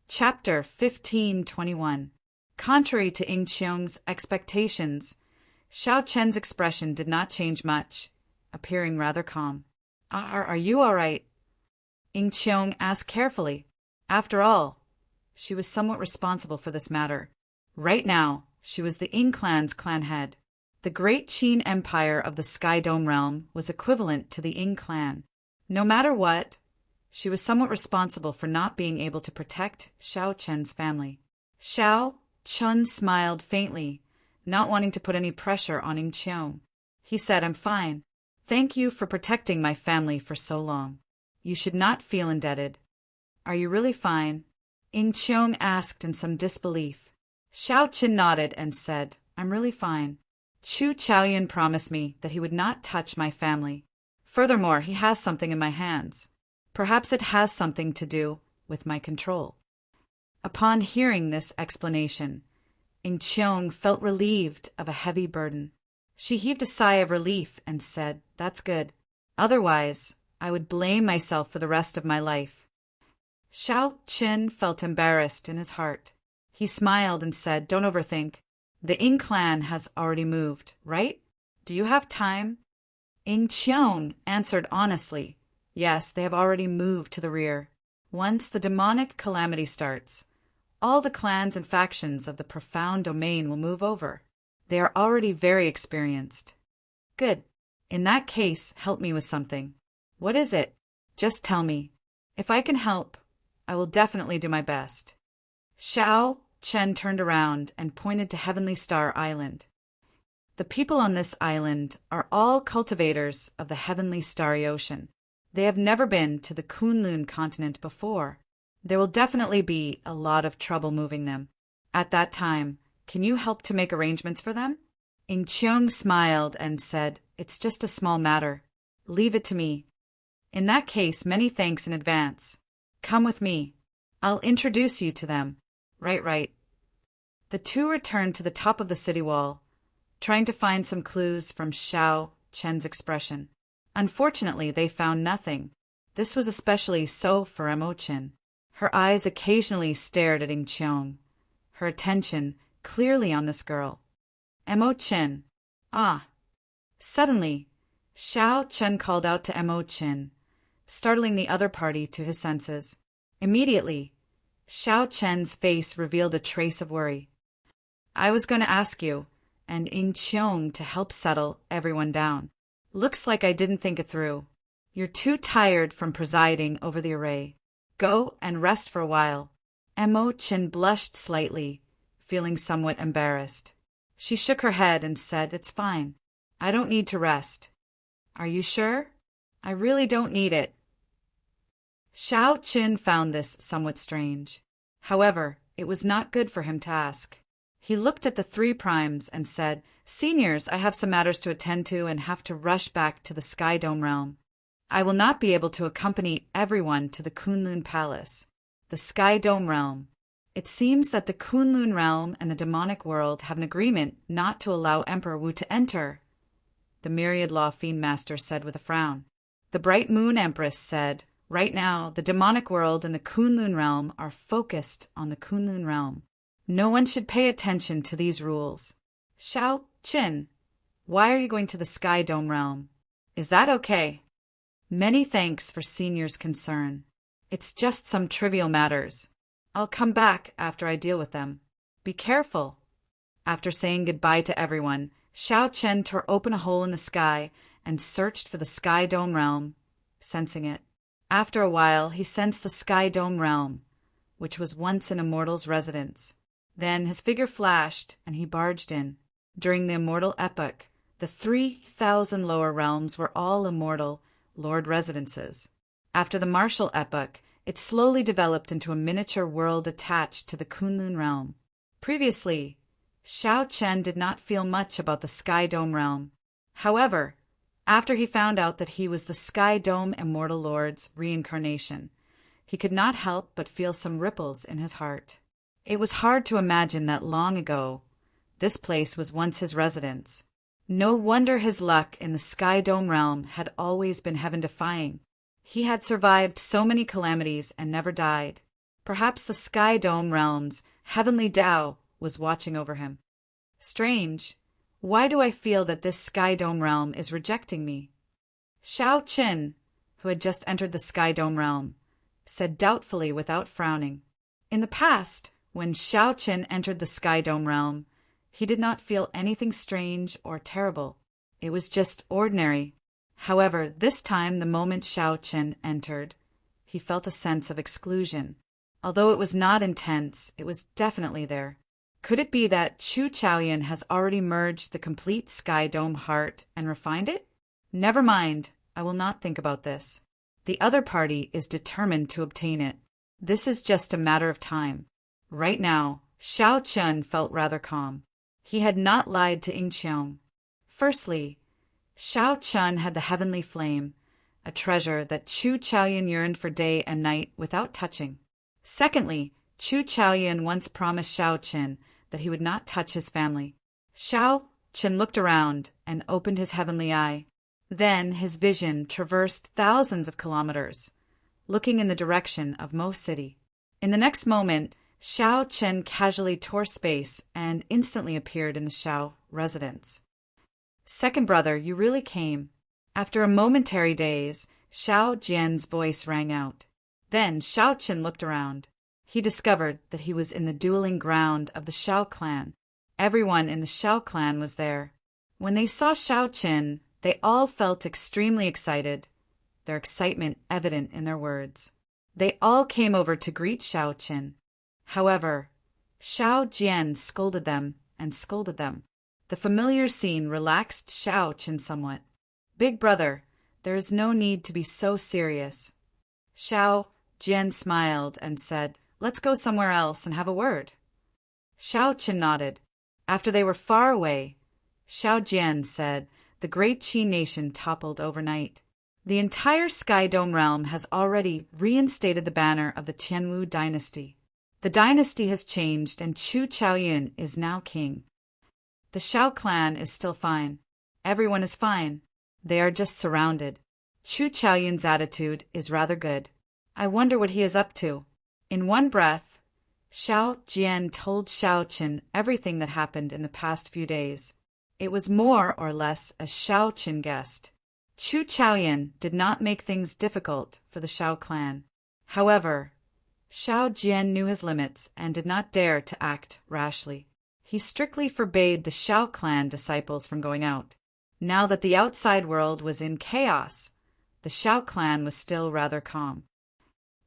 Chapter 1521. Contrary to Ing Cheong's expectations, Xiao Chen's expression did not change much, appearing rather calm. Are you all right? Ing Cheong asked carefully. After all, she was somewhat responsible for this matter. Right now, she was the Ing clan's clan head. The great Qin Empire of the Sky Dome realm was equivalent to the Ing clan. No matter what, she was somewhat responsible for not being able to protect Xiao Chen's family. Xiao Chen smiled faintly, not wanting to put any pressure on Ing Cheong. He said, "I'm fine. Thank you for protecting my family for so long. You should not feel indebted." "Are you really fine?" Ing Cheong asked in some disbelief. Xiao Chen nodded and said, "I'm really fine. Chu Chaoyun promised me that he would not touch my family. Furthermore, he has something in my hands. Perhaps it has something to do with my control." Upon hearing this explanation, Ing Cheong felt relieved of a heavy burden. She heaved a sigh of relief and said, "That's good. Otherwise, I would blame myself for the rest of my life." Xiao Chen felt embarrassed in his heart. He smiled and said, "Don't overthink. The Ing clan has already moved, right? Do you have time?" Ing Cheong answered honestly, "Yes, they have already moved to the rear. Once the demonic calamity starts, all the clans and factions of the profound domain will move over. They are already very experienced." "Good. In that case, help me with something." "What is it?" "Just tell me. If I can help, I will definitely do my best." Xiao Chen turned around and pointed to Heavenly Star Island. The people on this island are all cultivators of the Heavenly Starry Ocean. They have never been to the Kunlun continent before. There will definitely be a lot of trouble moving them. At that time, can you help to make arrangements for them? Ing Cheong smiled and said, "It's just a small matter. Leave it to me." "In that case, many thanks in advance. Come with me. I'll introduce you to them." Right. The two returned to the top of the city wall, trying to find some clues from Xiao Chen's expression. Unfortunately, they found nothing. This was especially so for Imochen. Her eyes occasionally stared at Ing Cheong, her attention clearly on this girl. "Imochen." "Ah." Suddenly, Xiao Chen called out to Imochen, startling the other party to his senses. Immediately, Xiao Chen's face revealed a trace of worry. "I was going to ask you and Ing Cheong to help settle everyone down. Looks like I didn't think it through. You're too tired from presiding over the array. Go and rest for a while." Imochen blushed slightly, feeling somewhat embarrassed. She shook her head and said, "It's fine. I don't need to rest." "Are you sure?" "I really don't need it." Xiao Chen found this somewhat strange. However, it was not good for him to ask. He looked at the three primes and said, "Seniors, I have some matters to attend to and have to rush back to the Sky Dome realm. I will not be able to accompany everyone to the Kunlun Palace, the Sky Dome realm. It seems that the Kunlun realm and the demonic world have an agreement not to allow Emperor Wu to enter," the Myriad Law Fiend Master said with a frown. The Bright Moon Empress said, "Right now, the demonic world and the Kunlun realm are focused on the Kunlun realm. No one should pay attention to these rules." "Xiao Chen, why are you going to the Sky Dome realm? Is that okay?" "Many thanks for seniors' concern. It's just some trivial matters. I'll come back after I deal with them. Be careful." After saying goodbye to everyone, Xiao Chen tore open a hole in the sky and searched for the Sky Dome realm, sensing it. After a while, he sensed the Sky Dome realm, which was once an immortal's residence. Then his figure flashed, and he barged in. During the Immortal epoch, the 3,000 lower realms were all immortal lord residences. After the Martial epoch, it slowly developed into a miniature world attached to the Kunlun realm. Previously, Xiao Chen did not feel much about the Sky Dome realm. However, after he found out that he was the Sky Dome Immortal Lord's reincarnation, he could not help but feel some ripples in his heart. It was hard to imagine that long ago, this place was once his residence. No wonder his luck in the Sky Dome realm had always been heaven-defying. He had survived so many calamities and never died. Perhaps the Sky Dome realm's heavenly Tao was watching over him. Strange. Why do I feel that this Sky Dome realm is rejecting me? Shao Qin, who had just entered the Sky Dome realm, said doubtfully without frowning. In the past, when Shao Qin entered the Sky Dome realm, he did not feel anything strange or terrible. It was just ordinary. However, this time the moment Shao Qin entered, he felt a sense of exclusion. Although it was not intense, it was definitely there. Could it be that Chu Chaoyan has already merged the complete Sky Dome heart and refined it? Never mind, I will not think about this. The other party is determined to obtain it. This is just a matter of time. Right now, Shao Qin felt rather calm. He had not lied to Ying Qiong. Firstly, Shao Qin had the heavenly flame, a treasure that Chu Chaoyan yearned for day and night without touching. Secondly, Chu Chaoyan once promised Shao Qin that he would not touch his family. Shao Qin looked around and opened his heavenly eye. Then his vision traversed thousands of kilometers, looking in the direction of Mo City. In the next moment, Shao Qin casually tore space and instantly appeared in the Shao residence. Second brother, you really came. After a momentary daze, Shao Jian's voice rang out. Then Shao Qin looked around. He discovered that he was in the dueling ground of the Shao clan. Everyone in the Shao clan was there. When they saw Shao Qin, they all felt extremely excited, their excitement evident in their words. They all came over to greet Shao Qin. However, Shao Jian scolded them and scolded them. The familiar scene relaxed Shao Qin somewhat. Big brother, there is no need to be so serious. Shao Jian smiled and said, let's go somewhere else and have a word. Shao Qin nodded. After they were far away, Shao Jian said, the great Qi nation toppled overnight. The entire Sky Dome realm has already reinstated the banner of the Qianwu dynasty. The dynasty has changed and Chu Chaoyan is now king. The Shao clan is still fine. Everyone is fine. They are just surrounded. Chu Chaoyan's attitude is rather good. I wonder what he is up to. In one breath, Shao Jian told Shao Qin everything that happened in the past few days. It was more or less as Shao Qin guessed. Chu Chaoyan did not make things difficult for the Shao clan. However, Shao Jian knew his limits and did not dare to act rashly. He strictly forbade the Shao clan disciples from going out. Now that the outside world was in chaos, the Shao clan was still rather calm.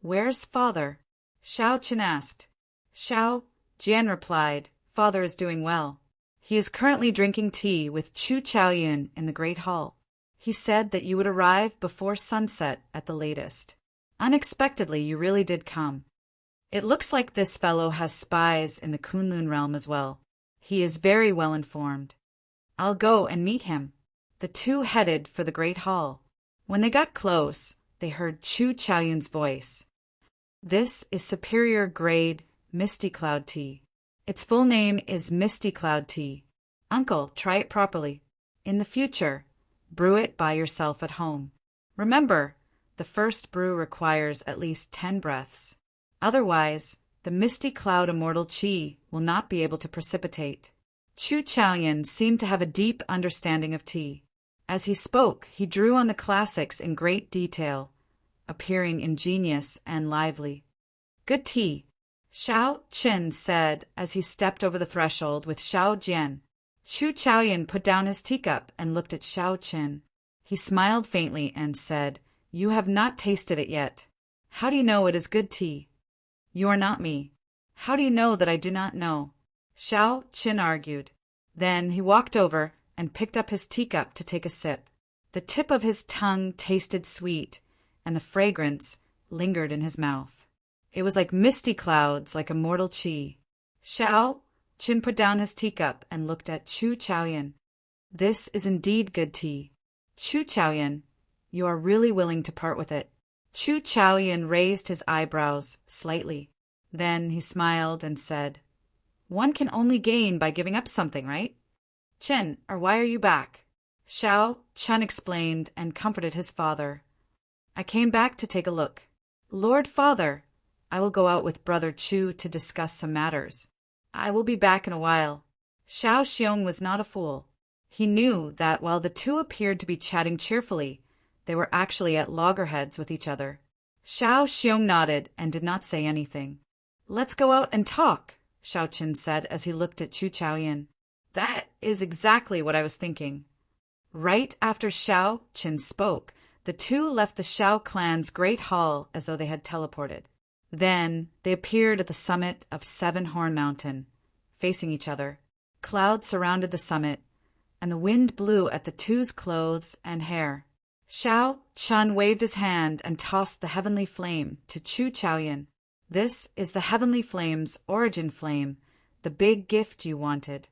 Where's father? Shao Qin asked. Shao Jian replied, father is doing well. He is currently drinking tea with Chu Chaoyan in the Great Hall. He said that you would arrive before sunset at the latest. Unexpectedly, you really did come. It looks like this fellow has spies in the Kunlun realm as well. He is very well informed. I'll go and meet him. The two headed for the Great Hall. When they got close, they heard Chu Chaoyan's voice. This is superior grade Misty Cloud tea. Its full name is Misty Cloud tea. Uncle, try it properly. In the future, brew it by yourself at home. Remember, the first brew requires at least 10 breaths. Otherwise, the Misty Cloud Immortal Qi will not be able to precipitate. Chu Chaoyan seemed to have a deep understanding of tea. As he spoke, he drew on the classics in great detail, appearing ingenious and lively. Good tea, Shao Qin said as he stepped over the threshold with Shao Jian. Chu Chaoyan put down his teacup and looked at Shao Qin. He smiled faintly and said, you have not tasted it yet. How do you know it is good tea? You are not me. How do you know that I do not know? Shao Qin argued. Then he walked over and picked up his teacup to take a sip. The tip of his tongue tasted sweet, and the fragrance lingered in his mouth. It was like misty clouds, like immortal qi. Shao Qin put down his teacup and looked at Chu Chaoyan. This is indeed good tea. Chu Chaoyan, you are really willing to part with it. Chu Chaoyan raised his eyebrows slightly. Then he smiled and said, one can only gain by giving up something, right? Qin, or why are you back? Shao Qin explained and comforted his father. I came back to take a look. Lord Father, I will go out with Brother Chu to discuss some matters. I will be back in a while. Xiao Xiong was not a fool. He knew that while the two appeared to be chatting cheerfully, they were actually at loggerheads with each other. Xiao Xiong nodded and did not say anything. Let's go out and talk, Xiao Qin said as he looked at Chu Chaoyan. That is exactly what I was thinking. Right after Xiao Qin spoke, the two left the Xiao clan's great hall as though they had teleported. Then they appeared at the summit of Seven Horn Mountain, facing each other. Clouds surrounded the summit, and the wind blew at the two's clothes and hair. Xiao Chun waved his hand and tossed the heavenly flame to Chu Chaoyan. This is the heavenly flame's origin flame, the big gift you wanted.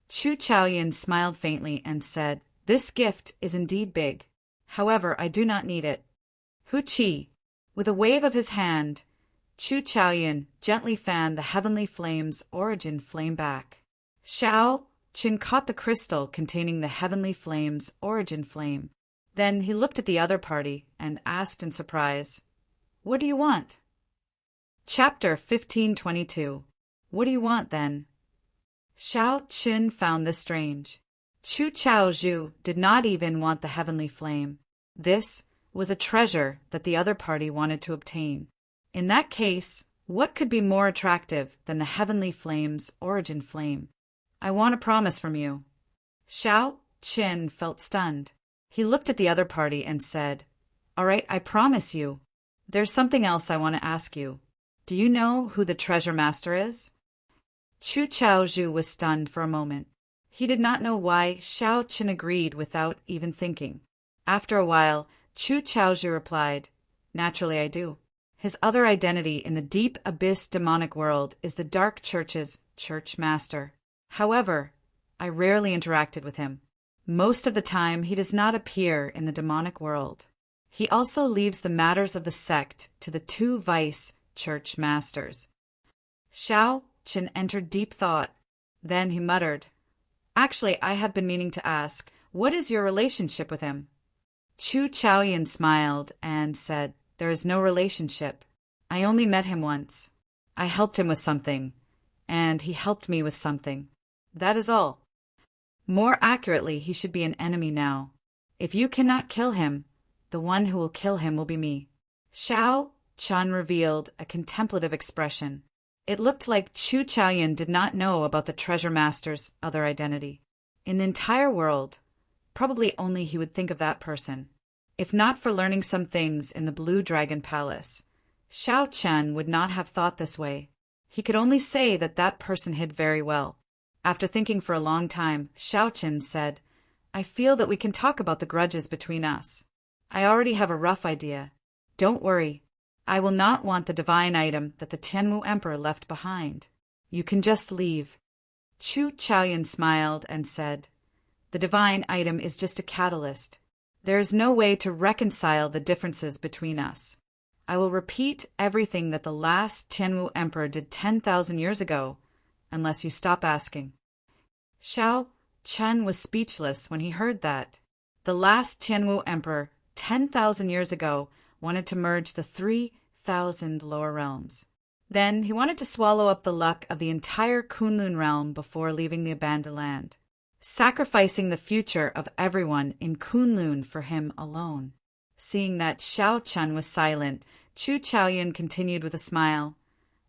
Chu Chaoyan smiled faintly and said, This gift is indeed big. However, I do not need it. Hu Qi. With a wave of his hand, Chu Chaoyan gently fanned the heavenly flame's origin flame back. Xiao Qin caught the crystal containing the heavenly flame's origin flame. Then he looked at the other party and asked in surprise, What do you want? Chapter 1522. What do you want, then? Xiao Qin found this strange. Chu Chaozhu did not even want the heavenly flame. This was a treasure that the other party wanted to obtain. In that case, what could be more attractive than the heavenly flame's origin flame? I want a promise from you. Xiao Qin felt stunned. He looked at the other party and said, All right, I promise you. There's something else I want to ask you. Do you know who the treasure master is? Chu Chaozhu was stunned for a moment. He did not know why Xiao Qin agreed without even thinking. After a while, Chu Chaozhu replied, Naturally I do. His other identity in the deep abyss demonic world is the Dark Church's church master. However, I rarely interacted with him. Most of the time, he does not appear in the demonic world. He also leaves the matters of the sect to the two vice church masters. Xiao Qin entered deep thought. Then he muttered, Actually, I have been meaning to ask, what is your relationship with him? Chu Chaoyan smiled and said, There is no relationship. I only met him once. I helped him with something, and he helped me with something. That is all. More accurately, he should be an enemy now. If you cannot kill him, the one who will kill him will be me. Xiao Chun revealed a contemplative expression. It looked like Chu Chaoyan did not know about the treasure master's other identity. In the entire world, probably only he would think of that person. If not for learning some things in the Blue Dragon Palace, Xiao Chun would not have thought this way. He could only say that that person hid very well. After thinking for a long time, Xiao Chun said, I feel that we can talk about the grudges between us. I already have a rough idea. Don't worry. I will not want the divine item that the Tianwu Emperor left behind. You can just leave. Chu Chaoyan smiled and said, The divine item is just a catalyst. There is no way to reconcile the differences between us. I will repeat everything that the last Tianwu Emperor did 10,000 years ago, unless you stop asking. Xiao Chun was speechless when he heard that. The last Tianwu Emperor, 10,000 years ago, wanted to merge the 3,000 lower realms. Then he wanted to swallow up the luck of the entire Kunlun realm before leaving the abandoned land, sacrificing the future of everyone in Kunlun for him alone. Seeing that Xiao Chun was silent, Chu Chaoyan continued with a smile.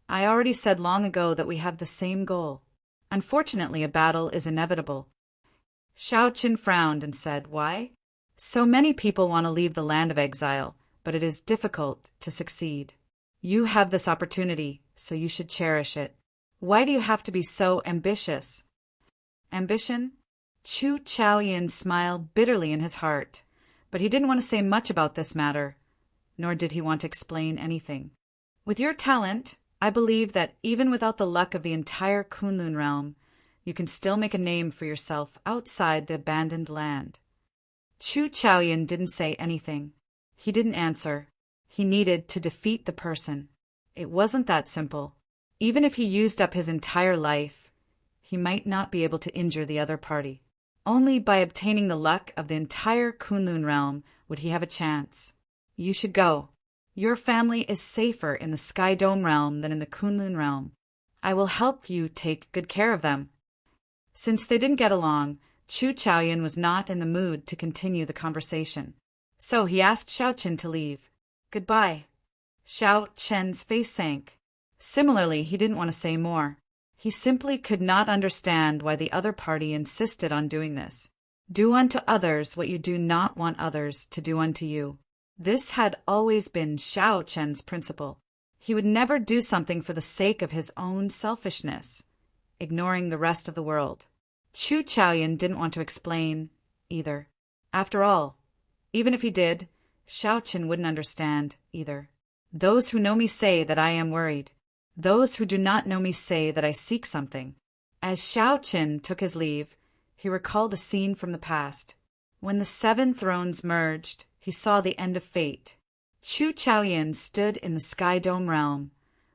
I already said long ago that we have the same goal. Unfortunately, a battle is inevitable. Xiao Chun frowned and said, Why? So many people want to leave the land of exile, but it is difficult to succeed. You have this opportunity, so you should cherish it. Why do you have to be so ambitious? Ambition? Chu Chaoyan smiled bitterly in his heart, but he didn't want to say much about this matter, nor did he want to explain anything. With your talent, I believe that even without the luck of the entire Kunlun realm, you can still make a name for yourself outside the abandoned land. Chu Chaoyan didn't say anything. He didn't answer. He needed to defeat the person. It wasn't that simple. Even if he used up his entire life, he might not be able to injure the other party. Only by obtaining the luck of the entire Kunlun realm would he have a chance. You should go. Your family is safer in the Sky Dome realm than in the Kunlun realm. I will help you take good care of them." Since they didn't get along, Chu Chaoyan was not in the mood to continue the conversation. So he asked Xiao Chen to leave. "Goodbye." Xiao Chen's face sank. Similarly, he didn't want to say more. He simply could not understand why the other party insisted on doing this. Do unto others what you do not want others to do unto you. This had always been Xiao Chen's principle. He would never do something for the sake of his own selfishness, ignoring the rest of the world. Chu Chaoyan didn't want to explain, either. After all, even if he did, Xiao Chen wouldn't understand, either. Those who know me say that I am worried. Those who do not know me say that I seek something. As Xiao Chen took his leave, he recalled a scene from the past. When the 7 thrones merged, he saw the end of fate. Chu Chaoyan stood in the Sky Dome realm,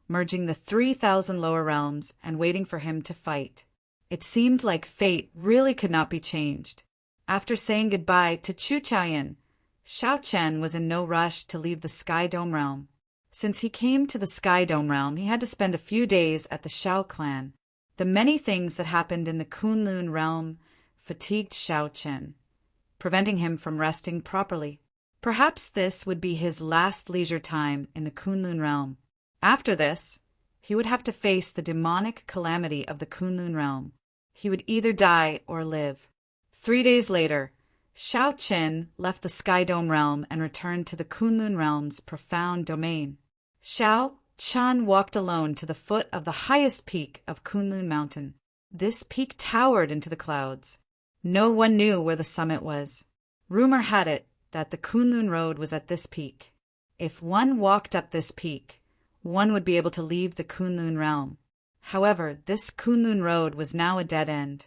merging the 3,000 lower realms and waiting for him to fight. It seemed like fate really could not be changed. After saying goodbye to Chu Chaoyan, Xiao Chen was in no rush to leave the Sky Dome realm. Since he came to the Sky Dome realm, he had to spend a few days at the Xiao clan. The many things that happened in the Kunlun realm fatigued Xiao Chen, preventing him from resting properly. Perhaps this would be his last leisure time in the Kunlun realm. After this, he would have to face the demonic calamity of the Kunlun realm. He would either die or live. 3 days later, Xiao Chen left the Sky Dome realm and returned to the Kunlun realm's profound domain. Xiao Chen walked alone to the foot of the highest peak of Kunlun Mountain. This peak towered into the clouds. No one knew where the summit was. Rumor had it that the Kunlun Road was at this peak. If one walked up this peak, one would be able to leave the Kunlun realm. However, this Kunlun Road was now a dead end.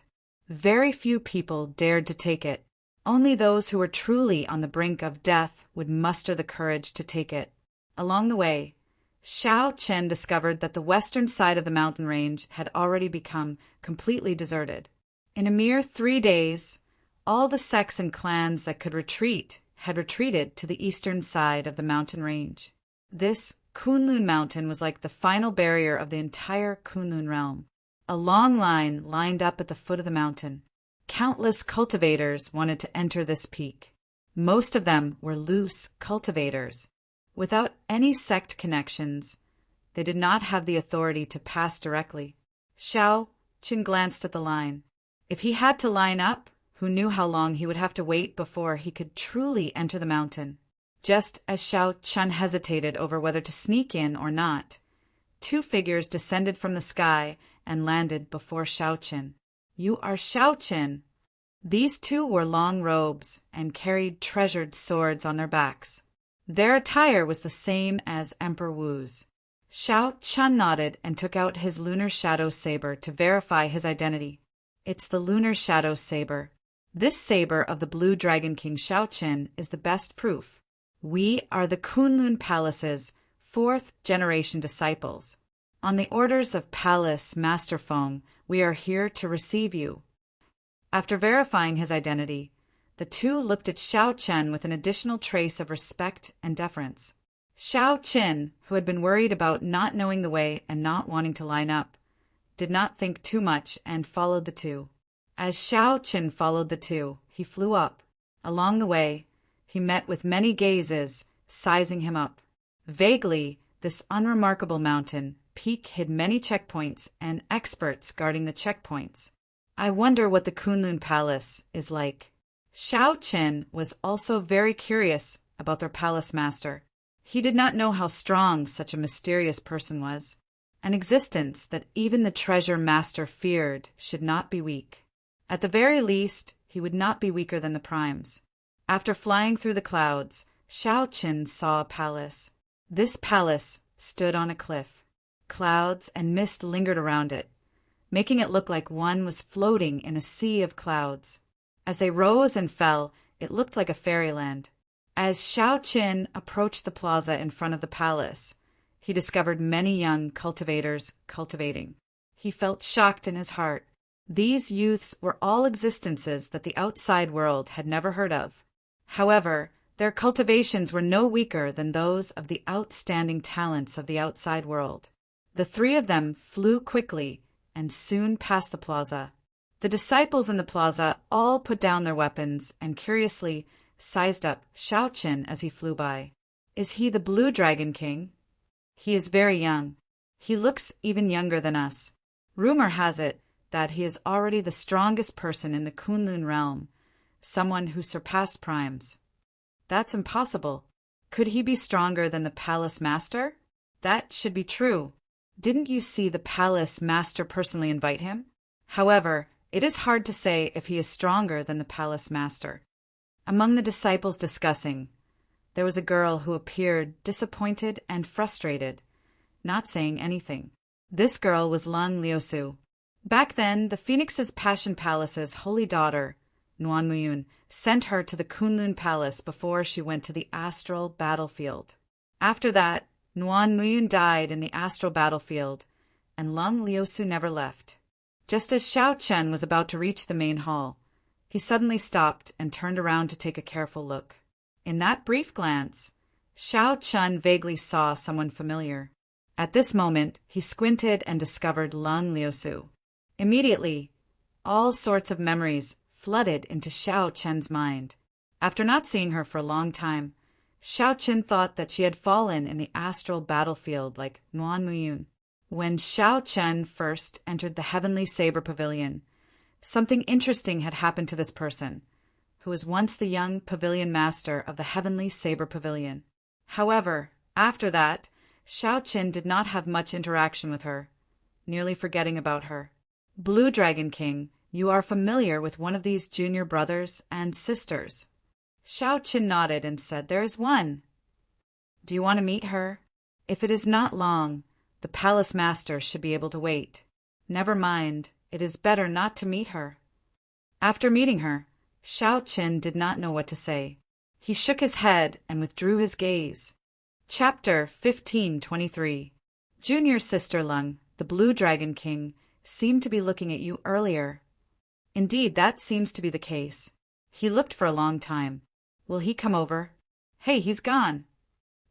Very few people dared to take it. Only those who were truly on the brink of death would muster the courage to take it. Along the way, Xiao Chen discovered that the western side of the mountain range had already become completely deserted. In a mere 3 days, all the sects and clans that could retreat had retreated to the eastern side of the mountain range. This Kunlun Mountain was like the final barrier of the entire Kunlun realm. A long line lined up at the foot of the mountain. Countless cultivators wanted to enter this peak. Most of them were loose cultivators. Without any sect connections, they did not have the authority to pass directly. Xiao Chen glanced at the line. If he had to line up, who knew how long he would have to wait before he could truly enter the mountain? Just as Xiao Chen hesitated over whether to sneak in or not, 2 figures descended from the sky and landed before Xiao Chen. "You are Xiao Chen." These 2 wore long robes and carried treasured swords on their backs. Their attire was the same as Emperor Wu's. Xiao Chen nodded and took out his lunar shadow saber to verify his identity. It's the lunar shadow saber. This saber of the blue dragon king Xiao Chen is the best proof. We are the Kunlun Palace's 4th generation disciples. On the orders of Palace Master Feng, we are here to receive you. After verifying his identity, the 2 looked at Xiao Chen with an additional trace of respect and deference. Xiao Chen, who had been worried about not knowing the way and not wanting to line up, did not think too much and followed the 2. As Xiao Chen followed the 2, he flew up. Along the way, he met with many gazes, sizing him up. Vaguely, this unremarkable mountain peak hid many checkpoints and experts guarding the checkpoints. I wonder what the Kunlun Palace is like. Xiao Chen was also very curious about their palace master. He did not know how strong such a mysterious person was. An existence that even the treasure master feared should not be weak. At the very least, he would not be weaker than the primes. After flying through the clouds, Xiao Chen saw a palace. This palace stood on a cliff. Clouds and mist lingered around it, making it look like one was floating in a sea of clouds. As they rose and fell, it looked like a fairyland. As Xiao Chen approached the plaza in front of the palace, he discovered many young cultivators cultivating. He felt shocked in his heart. These youths were all existences that the outside world had never heard of. However, Their cultivations were no weaker than those of the outstanding talents of the outside world. The three of them flew quickly and soon passed the plaza. The disciples in the plaza all put down their weapons and curiously sized up Xiao as he flew by. Is he the Blue Dragon King? He is very young. He looks even younger than us. Rumor has it that he is already the strongest person in the Kunlun realm, someone who surpassed primes. That's impossible. Could he be stronger than the palace master? That should be true. Didn't you see the palace master personally invite him? However, it is hard to say if he is stronger than the palace master. Among the disciples discussing, there was a girl who appeared disappointed and frustrated, not saying anything. This girl was Lang Liusu. Back then, the Phoenix's Passion Palace's holy daughter, Nuan Muyun, sent her to the Kunlun Palace before she went to the astral battlefield. After that, Nuan Muyun died in the astral battlefield, and Lang Liusu never left. Just as Xiao Chen was about to reach the main hall, he suddenly stopped and turned around to take a careful look. In that brief glance, Xiao Chen vaguely saw someone familiar. At this moment, he squinted and discovered Lang Liusu. Immediately, all sorts of memories flooded into Xiao Chen's mind. After not seeing her for a long time, Xiao Chen thought that she had fallen in the astral battlefield like Nuan Muyun. When Xiao Chen first entered the Heavenly Saber Pavilion, something interesting had happened to this person, who was once the young pavilion master of the Heavenly Saber Pavilion. However, after that, Xiao Chen did not have much interaction with her, nearly forgetting about her. Blue Dragon King, you are familiar with one of these junior brothers and sisters. Xiao Chen nodded and said, There is one. Do you want to meet her? If it is not long, the palace master should be able to wait. Never mind, it is better not to meet her. After meeting her, Xiao Chen did not know what to say. He shook his head and withdrew his gaze. Chapter 1523. Junior Sister Lung, the Blue Dragon King, seemed to be looking at you earlier. Indeed, that seems to be the case. He looked for a long time. Will he come over? Hey, he's gone.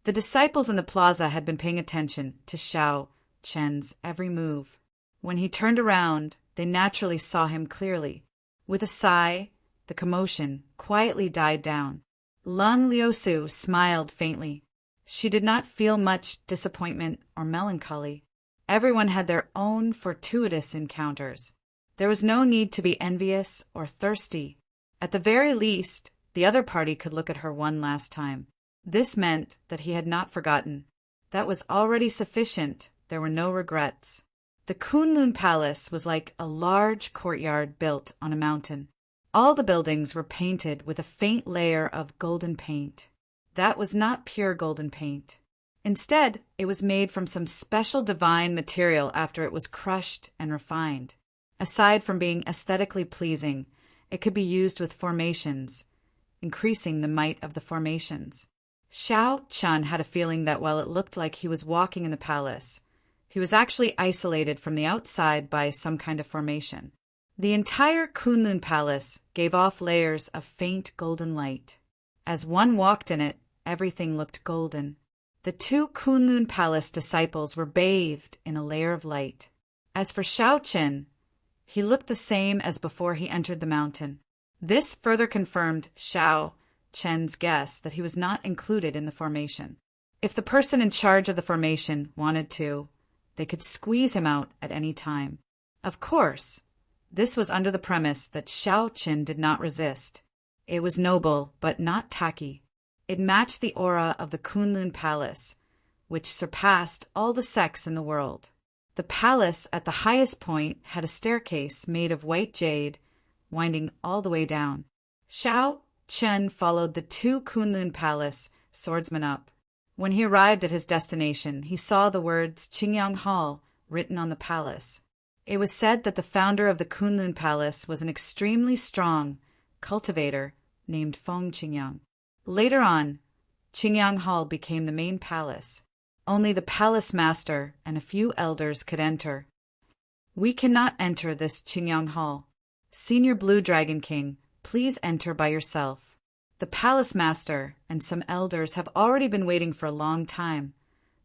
The disciples in the plaza had been paying attention to Xiao Chen's every move. When he turned around, they naturally saw him clearly. With a sigh, the commotion quietly died down. Lang Liusu smiled faintly. She did not feel much disappointment or melancholy. Everyone had their own fortuitous encounters. There was no need to be envious or thirsty. At the very least, the other party could look at her one last time. This meant that he had not forgotten. That was already sufficient. There were no regrets. The Kunlun Palace was like a large courtyard built on a mountain. All the buildings were painted with a faint layer of golden paint. That was not pure golden paint. Instead, it was made from some special divine material after it was crushed and refined. Aside from being aesthetically pleasing, it could be used with formations, increasing the might of the formations. Xiao Chen had a feeling that while it looked like he was walking in the palace, he was actually isolated from the outside by some kind of formation. The entire Kunlun Palace gave off layers of faint golden light. As one walked in it, everything looked golden. The two Kunlun Palace disciples were bathed in a layer of light. As for Xiao Chen, he looked the same as before he entered the mountain. This further confirmed Xiao Chen's guess that he was not included in the formation. If the person in charge of the formation wanted to, they could squeeze him out at any time. Of course, this was under the premise that Xiao Chen did not resist. It was noble, but not tacky. It matched the aura of the Kunlun Palace, which surpassed all the sects in the world. The palace at the highest point had a staircase made of white jade, winding all the way down. Xiao Chen followed the two Kunlun Palace swordsmen up. When he arrived at his destination, he saw the words Qingyang Hall written on the palace. It was said that the founder of the Kunlun Palace was an extremely strong cultivator named Feng Qingyang. Later on, Qingyang Hall became the main palace. Only the palace master and a few elders could enter. We cannot enter this Qingyang Hall. Senior Blue Dragon King, please enter by yourself. The palace master and some elders have already been waiting for a long time,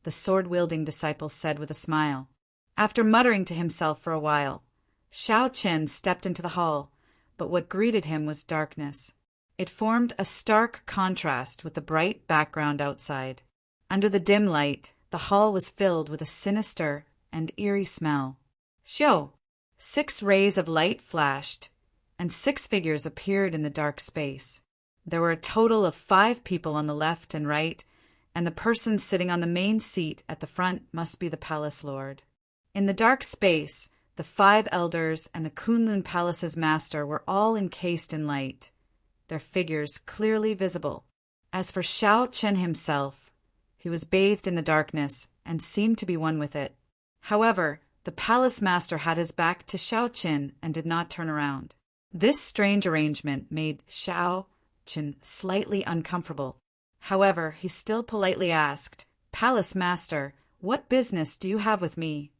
the sword-wielding disciple said with a smile. After muttering to himself for a while, Xiao Qin stepped into the hall, but what greeted him was darkness. It formed a stark contrast with the bright background outside. Under the dim light, the hall was filled with a sinister and eerie smell. Xiao! 6 rays of light flashed, and 6 figures appeared in the dark space. There were a total of 5 people on the left and right, and the person sitting on the main seat at the front must be the palace lord. In the dark space, the 5 elders and the Kunlun Palace's master were all encased in light, their figures clearly visible. As for Xiao Chen himself, he was bathed in the darkness and seemed to be one with it. However, the palace master had his back to Xiao Chen and did not turn around. This strange arrangement made Xiao Chen slightly uncomfortable. However, he still politely asked, "Palace master, what business do you have with me?"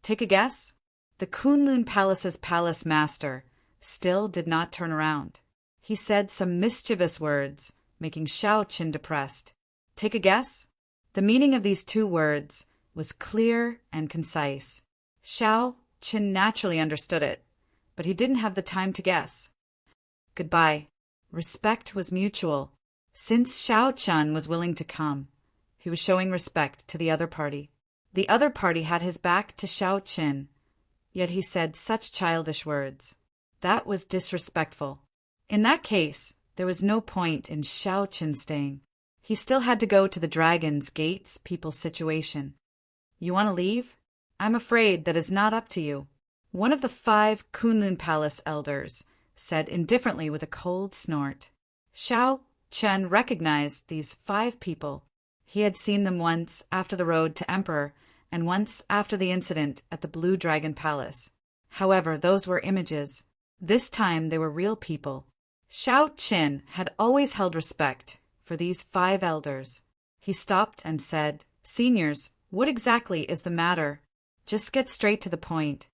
Take a guess? The Kunlun Palace's palace master still did not turn around. He said some mischievous words, making Xiao Chen depressed. Take a guess? The meaning of these 2 words was clear and concise. Xiao Chen naturally understood it, but he didn't have the time to guess. Goodbye. Respect was mutual. Since Xiao Chen was willing to come, he was showing respect to the other party. The other party had his back to Xiao Chen, yet he said such childish words. That was disrespectful. In that case, there was no point in Xiao Chen staying. He still had to go to the Dragon's Gate's people situation. You want to leave? I'm afraid that is not up to you. One of the 5 Kunlun Palace elders said indifferently with a cold snort. Xiao Chen recognized these 5 people. He had seen them once after the road to Emperor and once after the incident at the Blue Dragon Palace. However, those were images. This time they were real people. Xiao Chen had always held respect for these 5 elders. He stopped and said, "Seniors, what exactly is the matter? Just get straight to the point."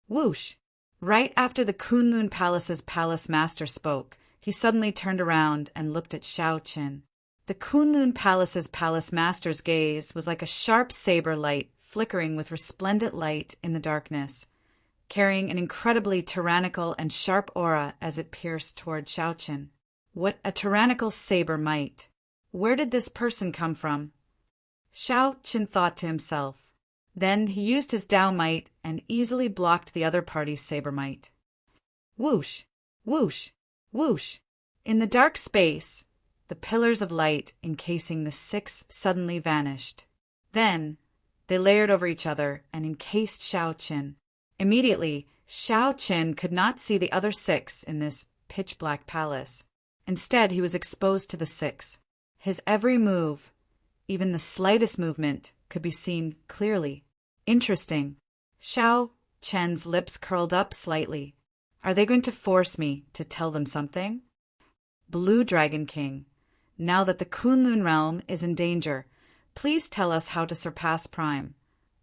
Whoosh! Right after the Kunlun Palace's palace master spoke, he suddenly turned around and looked at Xiao Chen. The Kunlun Palace's palace master's gaze was like a sharp saber light flickering with resplendent light in the darkness, carrying an incredibly tyrannical and sharp aura as it pierced toward Xiao Chen. What a tyrannical saber might! Where did this person come from? Xiao Chen thought to himself. Then he used his Dao might and easily blocked the other party's saber might. Whoosh! Whoosh! Whoosh! In the dark space, the pillars of light encasing the 6 suddenly vanished. Then they layered over each other and encased Xiao Chen. Immediately, Xiao Chen could not see the other 6 in this pitch-black palace. Instead, he was exposed to the 6. His every move, even the slightest movement, could be seen clearly. Interesting. Xiao Chen's lips curled up slightly. Are they going to force me to tell them something? Blue Dragon King, now that the Kunlun realm is in danger, please tell us how to surpass Prime.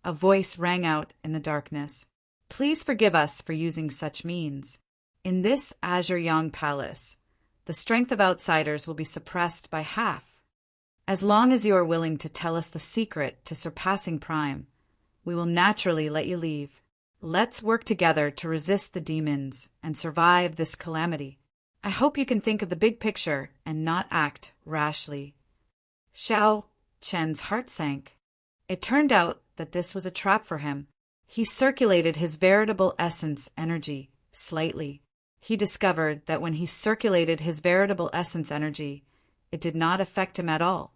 A voice rang out in the darkness. Please forgive us for using such means. In this Azure Yang Palace, the strength of outsiders will be suppressed by half. As long as you are willing to tell us the secret to surpassing Prime, we will naturally let you leave. Let's work together to resist the demons and survive this calamity. I hope you can think of the big picture and not act rashly. Xiao Chen's heart sank. It turned out that this was a trap for him. He circulated his veritable essence energy slightly. He discovered that when he circulated his veritable essence energy, it did not affect him at all.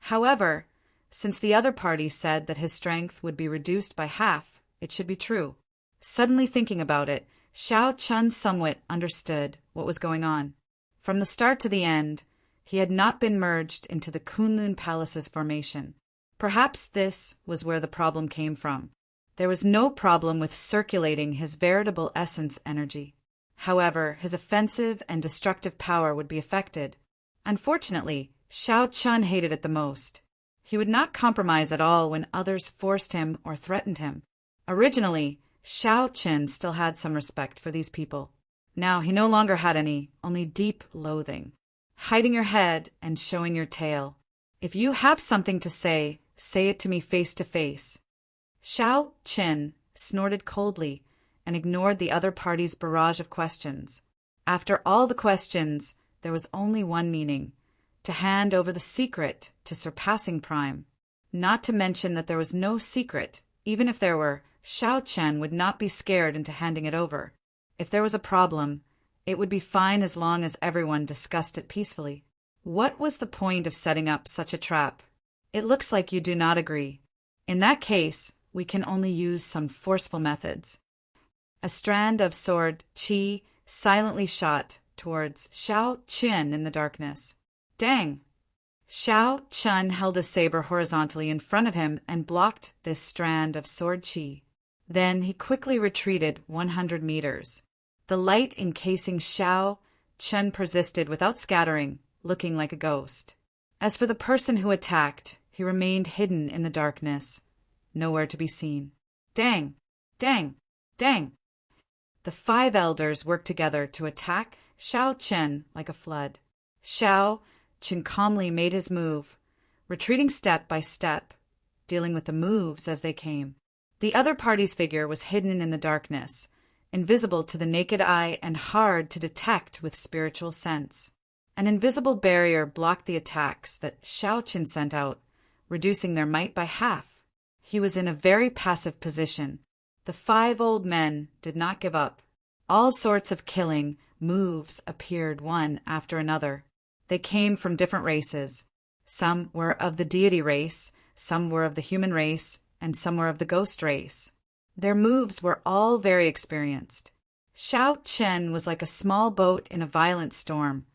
However, since the other party said that his strength would be reduced by half, it should be true. Suddenly thinking about it, Xiao Chen somewhat understood what was going on. From the start to the end, he had not been merged into the Kunlun Palace's formation. Perhaps this was where the problem came from. There was no problem with circulating his veritable essence energy. However, his offensive and destructive power would be affected. Unfortunately, Xiao Chen hated it the most. He would not compromise at all when others forced him or threatened him. Originally, Xiao Chen still had some respect for these people. Now he no longer had any, only deep loathing. hiding your head and showing your tail. If you have something to say it to me face to face. Xiao Qin snorted coldly and ignored the other party's barrage of questions. After all the questions, there was only one meaning: to hand over the secret to surpassing prime. Not to mention that there was no secret. Even if there were, Xiao Chen would not be scared into handing it over. If there was a problem, it would be fine as long as everyone discussed it peacefully. What was the point of setting up such a trap? It looks like you do not agree. In that case, we can only use some forceful methods. A strand of sword qi silently shot towards Xiao Chen in the darkness. Dang! Xiao Chen held his saber horizontally in front of him and blocked this strand of sword qi. Then he quickly retreated 100 meters. The light encasing Xiao Chen persisted without scattering, looking like a ghost. As for the person who attacked, he remained hidden in the darkness, nowhere to be seen. Dang! Dang! Dang! The 5 elders worked together to attack Xiao Chen like a flood. Xiao Chen calmly made his move, retreating step by step, dealing with the moves as they came. The other party's figure was hidden in the darkness, invisible to the naked eye and hard to detect with spiritual sense. An invisible barrier blocked the attacks that Xiao Chen sent out, reducing their might by half. He was in a very passive position. The 5 old men did not give up. All sorts of killing moves appeared one after another. They came from different races. Some were of the deity race, some were of the human race, and some were of the ghost race. Their moves were all very experienced. Xiao Chen was like a small boat in a violent storm,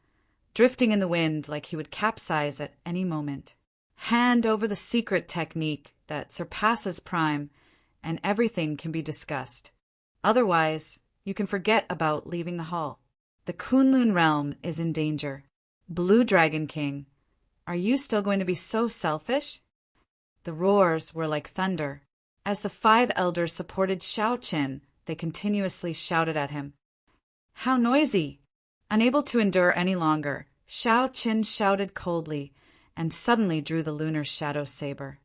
drifting in the wind like he would capsize at any moment. Hand over the secret technique that surpasses prime, and everything can be discussed. Otherwise, you can forget about leaving the hall. The Kunlun realm is in danger. Blue Dragon King, are you still going to be so selfish? The roars were like thunder. As the 5 elders supported Xiao Chen, they continuously shouted at him. How noisy! Unable to endure any longer, Xiao Chen shouted coldly and suddenly drew the lunar shadow saber.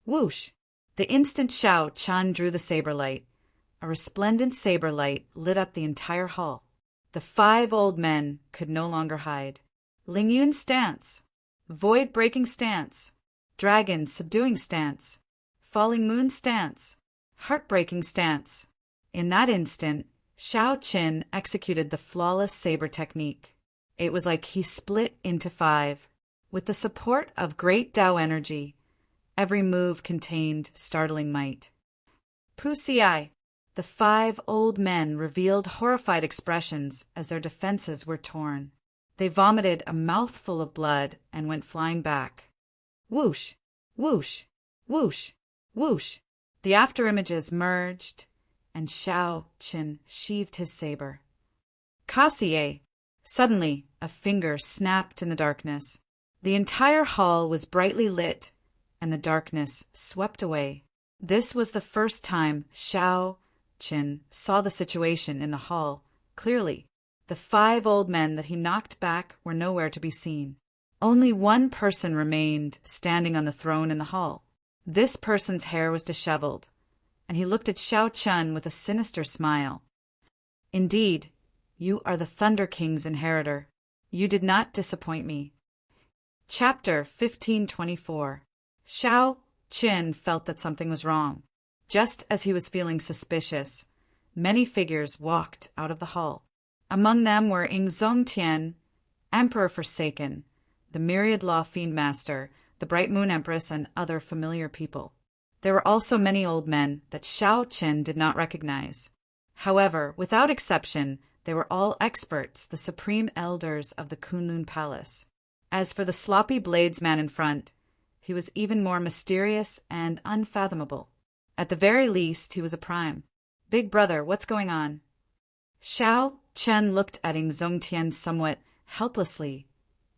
Whoosh! The instant Xiao Chen drew the saber light, a resplendent saber light lit up the entire hall. The 5 old men could no longer hide. Lingyun stance, void-breaking stance, dragon subduing stance, falling moon stance, heartbreaking stance. In that instant, Xiao Chen executed the flawless saber technique. It was like he split into 5. With the support of great Tao energy, every move contained startling might. Pusi, the 5 old men revealed horrified expressions as their defenses were torn. They vomited a mouthful of blood and went flying back. Whoosh! Whoosh! Whoosh! Whoosh! The afterimages merged, and Xiao Chen sheathed his saber. Kassier! Suddenly, a finger snapped in the darkness. The entire hall was brightly lit, and the darkness swept away. This was the first time Xiao Chen saw the situation in the hall clearly. The 5 old men that he knocked back were nowhere to be seen. Only one person remained standing on the throne in the hall. This person's hair was disheveled, and he looked at Xiao Chen with a sinister smile. Indeed, you are the Thunder King's inheritor. You did not disappoint me. Chapter 1524. Xiao Chen felt that something was wrong. Just as he was feeling suspicious, many figures walked out of the hall. Among them were Yingzongtian, Emperor Forsaken, the Myriad Law Fiend Master, the Bright Moon Empress, and other familiar people. There were also many old men that Xiao Chen did not recognize. However, without exception, they were all experts, the supreme elders of the Kunlun Palace. As for the sloppy bladesman in front, he was even more mysterious and unfathomable. At the very least, he was a prime. Big brother, what's going on? Xiao Chen looked at Yingzongtian somewhat helplessly,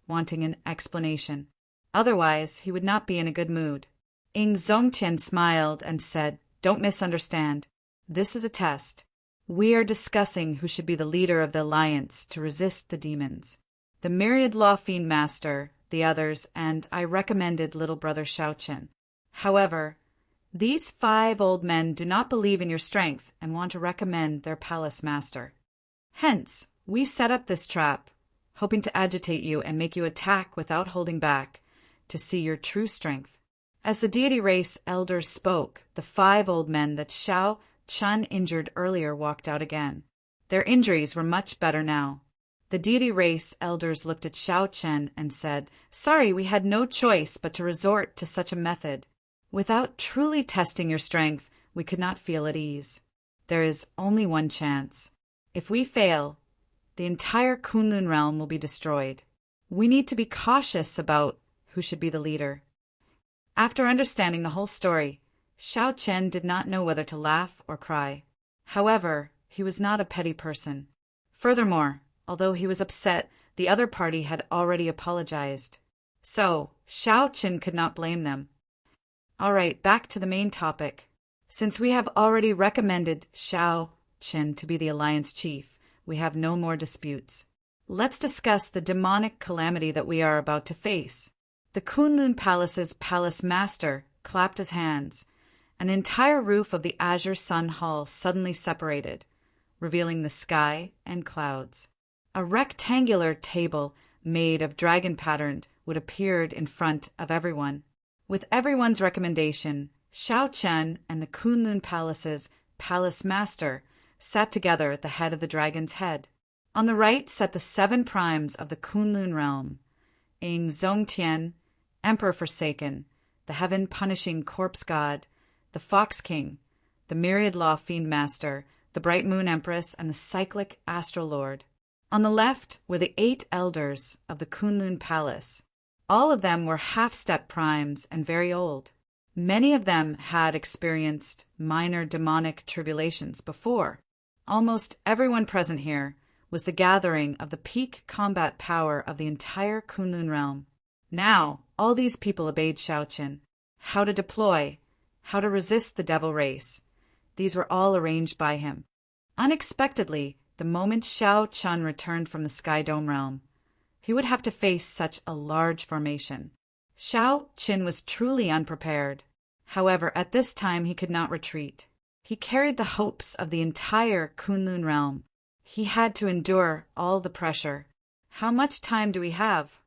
wanting an explanation. Otherwise, he would not be in a good mood. Yingzongtian smiled and said, Don't misunderstand. This is a test. We are discussing who should be the leader of the alliance to resist the demons. the myriad law fiend master, the others, and I recommended little brother Shaoqin. However, these 5 old men do not believe in your strength and want to recommend their palace master. Hence, we set up this trap, hoping to agitate you and make you attack without holding back, to see your true strength. As the deity race elders spoke, the 5 old men that Shao Chun injured earlier walked out again. Their injuries were much better now. The deity race elders looked at Shao Chen and said, "Sorry, we had no choice but to resort to such a method. Without truly testing your strength, we could not feel at ease. There is only one chance. If we fail, the entire Kunlun realm will be destroyed. We need to be cautious about who should be the leader." After understanding the whole story, Shao Chen did not know whether to laugh or cry. However, he was not a petty person. Furthermore, although he was upset, the other party had already apologized. So, Shao Chen could not blame them. All right, back to the main topic. Since we have already recommended Shao Chen to be the alliance chief, we have no more disputes. Let's discuss the demonic calamity that we are about to face. The Kunlun Palace's palace master clapped his hands, and the entire roof of the Azure Sun Hall suddenly separated, revealing the sky and clouds. A rectangular table made of dragon pattern would appear in front of everyone. With everyone's recommendation, Shao Chen and the Kunlun Palace's palace master sat together at the head of the dragon's head. On the right sat the 7 primes of the Kunlun realm: Ing Zongtian, Emperor Forsaken, the heaven-punishing corpse god, the Fox King, the myriad law fiend master, the bright moon empress, and the cyclic astral lord. On the left were the 8 elders of the Kunlun Palace. All of them were half-step primes and very old. Many of them had experienced minor demonic tribulations before. Almost everyone present here was the gathering of the peak combat power of the entire Kunlun realm. Now, all these people obeyed Shao Chen. How to deploy, how to resist the devil race, these were all arranged by him. Unexpectedly, the moment Shao Chun returned from the Sky Dome realm, he would have to face such a large formation. Shao Chen was truly unprepared. However, at this time he could not retreat. He carried the hopes of the entire Kunlun realm. He had to endure all the pressure. How much time do we have?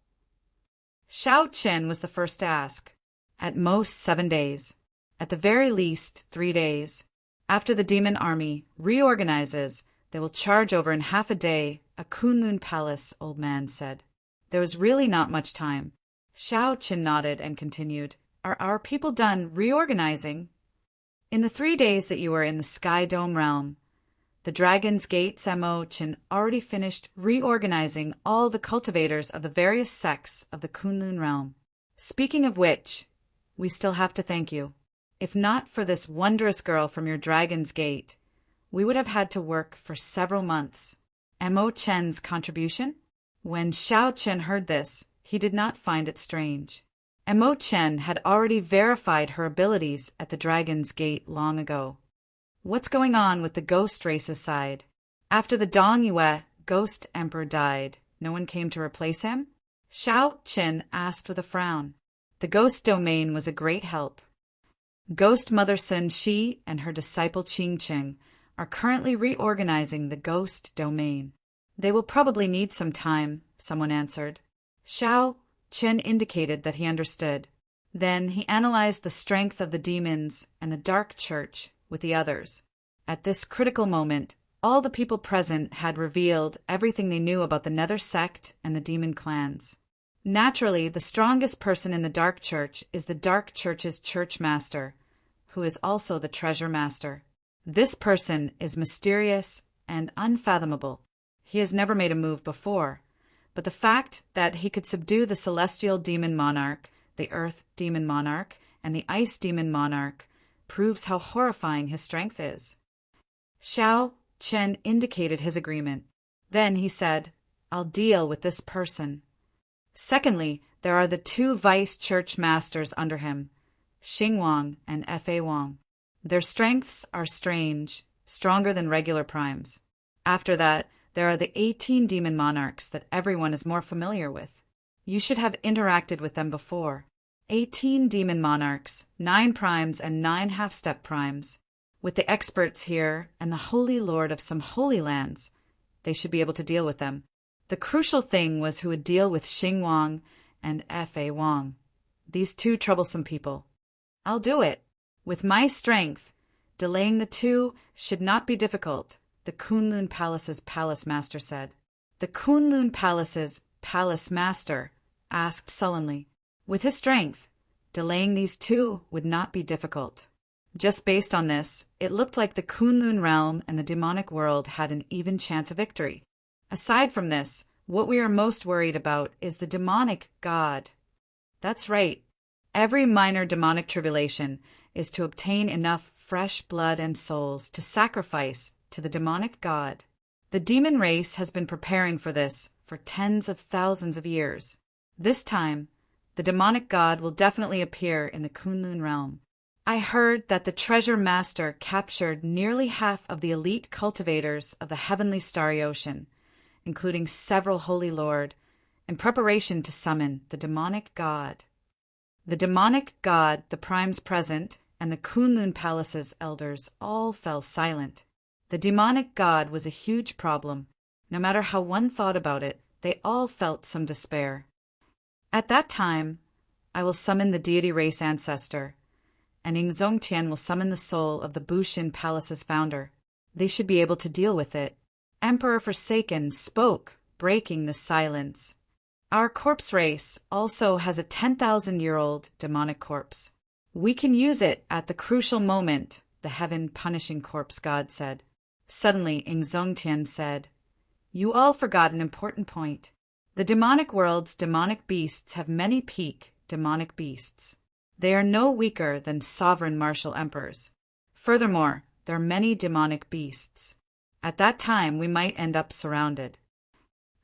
Shao Chen was the first to ask. At most 7 days. At the very least 3 days. After the demon army reorganizes, they will charge over in half a day a Kunlun palace, old man said. There was really not much time. Shao Chen nodded and continued, Are our people done reorganizing? In the 3 days that you were in the Sky Dome realm, the Dragon's Gate's Mo Chen already finished reorganizing all the cultivators of the various sects of the Kunlun realm. Speaking of which, we still have to thank you. If not for this wondrous girl from your Dragon's Gate, we would have had to work for several months. Mo Chen's contribution? When Shao Chen heard this, he did not find it strange. Mo Chen had already verified her abilities at the Dragon's Gate long ago. What's going on with the ghost race's side? After the Dong Yue ghost emperor died, no one came to replace him? Shao Chen asked with a frown. The ghost domain was a great help. Ghost Mother Sun Shi and her disciple Qing Qing are currently reorganizing the ghost domain. They will probably need some time, someone answered. Shao Chen indicated that he understood. Then he analyzed the strength of the demons and the dark church with the others. At this critical moment, all the people present had revealed everything they knew about the Nether sect and the demon clans. Naturally, the strongest person in the Dark Church is the Dark Church's church master, who is also the treasure master. This person is mysterious and unfathomable. He has never made a move before, but the fact that he could subdue the celestial demon monarch, the earth demon monarch, and the ice demon monarch proves how horrifying his strength is. Shao Chen indicated his agreement. Then he said, I'll deal with this person. Secondly, there are the 2 vice church masters under him, Xing Wang and Fa Wang. Their strengths are strange, stronger than regular primes. After that, there are the 18 demon monarchs that everyone is more familiar with. You should have interacted with them before. 18 demon monarchs, 9 primes and 9 half-step primes. With the experts here and the holy lord of some holy lands, they should be able to deal with them. The crucial thing was who would deal with Xing Wang and Fa Wang. These two troublesome people. I'll do it. With my strength, delaying the two should not be difficult, the Kunlun Palace's palace master said. The Kunlun Palace's palace master asked sullenly. With his strength, delaying these two would not be difficult. Just based on this, it looked like the Kunlun realm and the demonic world had an even chance of victory. Aside from this, what we are most worried about is the demonic god. That's right. Every minor demonic tribulation is to obtain enough fresh blood and souls to sacrifice to the demonic god. The demon race has been preparing for this for tens of thousands of years. This time, the demonic god will definitely appear in the Kunlun realm. I heard that the treasure master captured nearly half of the elite cultivators of the heavenly starry ocean, including several holy lord, in preparation to summon the demonic god. The demonic god, the primes present, and the Kunlun Palace's elders all fell silent. The demonic god was a huge problem. No matter how one thought about it, they all felt some despair. At that time, I will summon the deity race ancestor, and Yingzongtian will summon the soul of the Bushin Palace's founder. They should be able to deal with it. Emperor Forsaken spoke, breaking the silence. Our corpse race also has a 10,000-year-old demonic corpse. We can use it at the crucial moment, the heaven-punishing corpse god said. Suddenly, Yingzongtian said, You all forgot an important point. The demonic world's demonic beasts have many peak demonic beasts. They are no weaker than sovereign martial emperors. Furthermore, there are many demonic beasts. At that time, we might end up surrounded.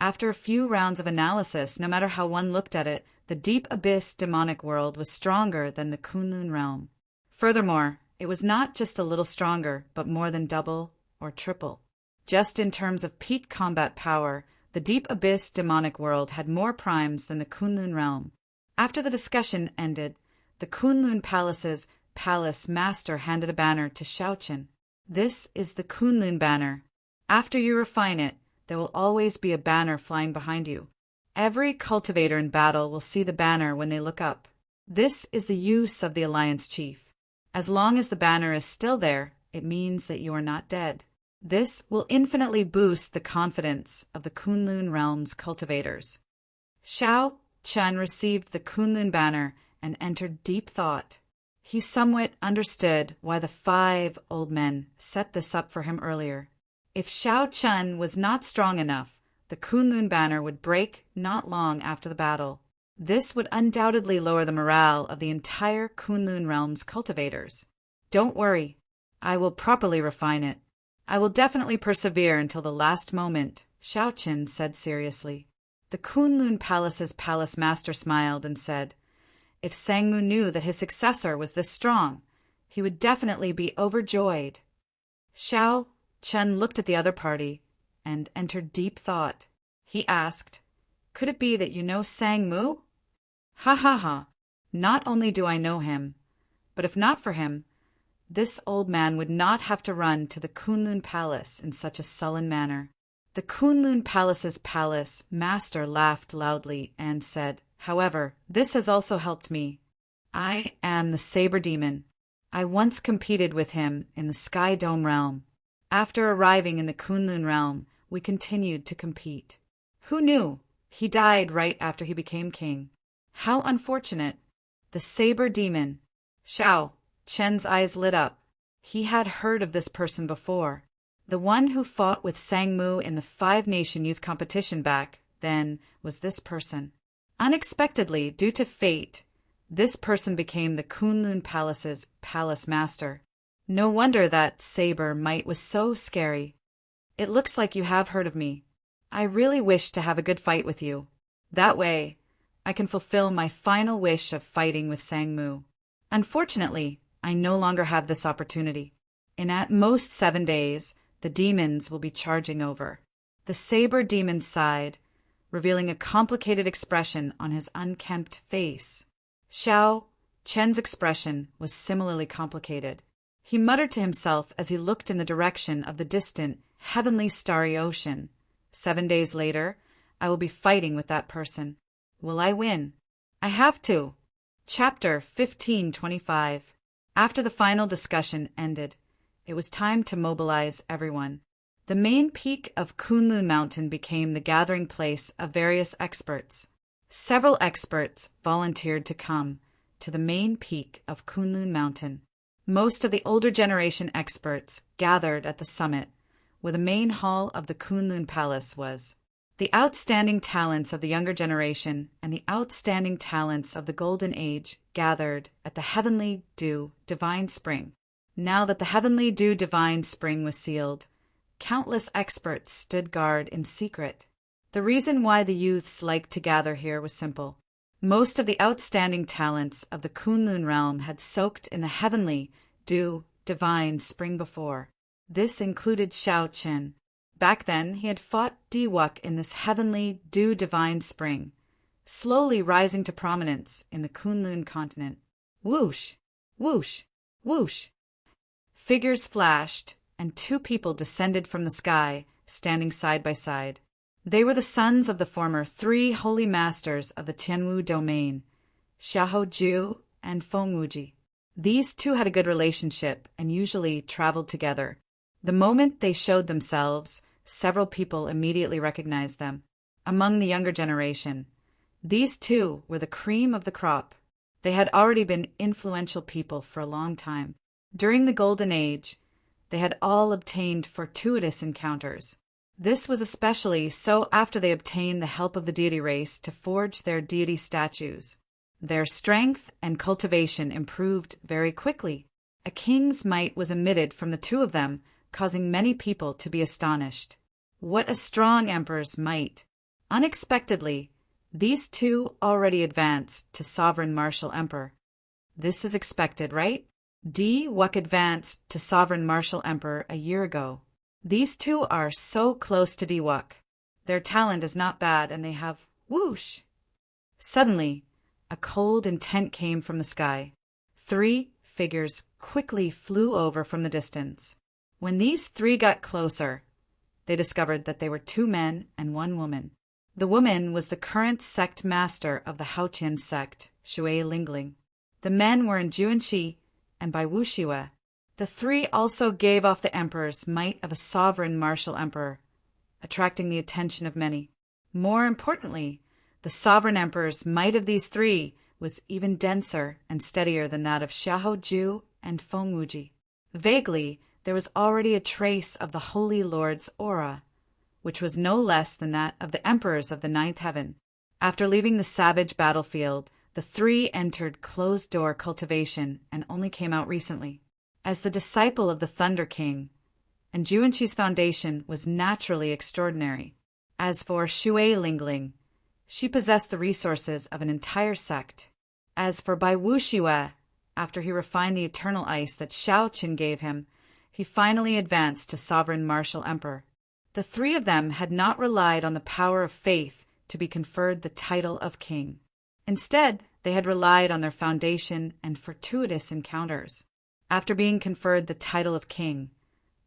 After a few rounds of analysis, no matter how one looked at it, the deep abyss demonic world was stronger than the Kunlun realm. Furthermore, it was not just a little stronger, but more than double or triple. Just in terms of peak combat power, the deep abyss demonic world had more primes than the Kunlun realm. After the discussion ended, the Kunlun Palace's palace master handed a banner to Xiaochen. This is the Kunlun banner. After you refine it, there will always be a banner flying behind you. Every cultivator in battle will see the banner when they look up. This is the use of the Alliance Chief. As long as the banner is still there, it means that you are not dead. This will infinitely boost the confidence of the Kunlun realm's cultivators. Xiao Chen received the Kunlun banner and entered deep thought. He somewhat understood why the 5 old men set this up for him earlier. If Xiao Chen was not strong enough, the Kunlun banner would break not long after the battle. This would undoubtedly lower the morale of the entire Kunlun realm's cultivators. Don't worry, I will properly refine it. I will definitely persevere until the last moment, Xiao Chen said seriously. The Kunlun Palace's palace master smiled and said, If Sangmu knew that his successor was this strong, he would definitely be overjoyed. Xiao Chen looked at the other party and entered deep thought. He asked, Could it be that you know Sangmu? Ha ha ha. Not only do I know him, but if not for him, this old man would not have to run to the Kunlun Palace in such a sullen manner. The Kunlun Palace's palace master laughed loudly and said, However, this has also helped me. I am the Saber Demon. I once competed with him in the Sky Dome realm. After arriving in the Kunlun realm, we continued to compete. Who knew? He died right after he became king. How unfortunate. The Saber Demon. Xiao Chen's eyes lit up. He had heard of this person before. The one who fought with Sangmu in the 5-nation youth competition back then was this person. Unexpectedly, due to fate, this person became the Kunlun Palace's palace master. No wonder that saber might was so scary. It looks like you have heard of me. I really wish to have a good fight with you. That way, I can fulfill my final wish of fighting with Sangmu. Unfortunately, I no longer have this opportunity. In at most 7 days, the demons will be charging over. The saber demon sighed, revealing a complicated expression on his unkempt face. Xiao Chen's expression was similarly complicated. He muttered to himself as he looked in the direction of the distant, heavenly starry ocean. 7 days later, I will be fighting with that person. Will I win? I have to. Chapter 1525. After the final discussion ended, it was time to mobilize everyone. The main peak of Kunlun Mountain became the gathering place of various experts. Several experts volunteered to come to the main peak of Kunlun Mountain. Most of the older generation experts gathered at the summit, where the main hall of the Kunlun Palace was. The outstanding talents of the younger generation and the outstanding talents of the Golden Age gathered at the Heavenly Dew Divine Spring. Now that the Heavenly Dew Divine Spring was sealed, countless experts stood guard in secret. The reason why the youths liked to gather here was simple. Most of the outstanding talents of the Kunlun realm had soaked in the Heavenly Dew Divine Spring before. This included Xiao Chen. Back then, he had fought Diwuk in this Heavenly Dew Divine Spring, slowly rising to prominence in the Kunlun continent. Whoosh! Whoosh! Whoosh! Figures flashed, and 2 people descended from the sky, standing side by side. They were the sons of the former 3 holy masters of the Tianwu domain, Xiaoju and Fengwuji. These 2 had a good relationship and usually traveled together. The moment they showed themselves, several people immediately recognized them. Among the younger generation, these 2 were the cream of the crop. They had already been influential people for a long time. During the Golden Age, they had all obtained fortuitous encounters. This was especially so after they obtained the help of the deity race to forge their deity statues. Their strength and cultivation improved very quickly. A king's might was emitted from the 2 of them, causing many people to be astonished. What a strong emperor's might! Unexpectedly, these 2 already advanced to sovereign martial emperor. This is expected, right? Diwuk advanced to sovereign martial emperor a year ago. These 2 are so close to Diwuk. Their talent is not bad, and they have whoosh. Suddenly, a cold intent came from the sky. 3 figures quickly flew over from the distance. When these 3 got closer, they discovered that they were 2 men and 1 woman. The woman was the current sect master of the Haotian sect, Shui Lingling. The men were in Juanxi and Bai Wuxiwe. The 3 also gave off the emperor's might of a sovereign martial emperor, attracting the attention of many. More importantly, the sovereign emperor's might of these 3 was even denser and steadier than that of Xiaoju and Fengwuji. Vaguely, there was already a trace of the Holy Lord's aura, which was no less than that of the emperors of the Ninth Heaven. After leaving the savage battlefield, the 3 entered closed-door cultivation and only came out recently. As the disciple of the Thunder King, and Juanxi's foundation was naturally extraordinary. As for Shui Lingling, she possessed the resources of an entire sect. As for Bai Wuxiwe, after he refined the eternal ice that Xiao Qin gave him, he finally advanced to sovereign martial emperor. The 3 of them had not relied on the power of faith to be conferred the title of king. Instead, they had relied on their foundation and fortuitous encounters. After being conferred the title of king,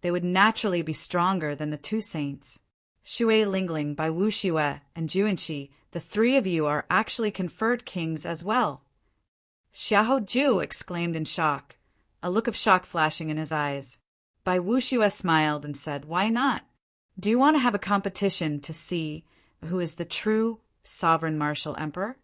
they would naturally be stronger than the 2 saints. Shui Lingling, Bai Wuxiwe, and Juanxi, the 3 of you are actually conferred kings as well. Xiahou Ju exclaimed in shock, a look of shock flashing in his eyes. Bai Wuxiwe smiled and said, "Why not? Do you want to have a competition to see who is the true sovereign martial emperor?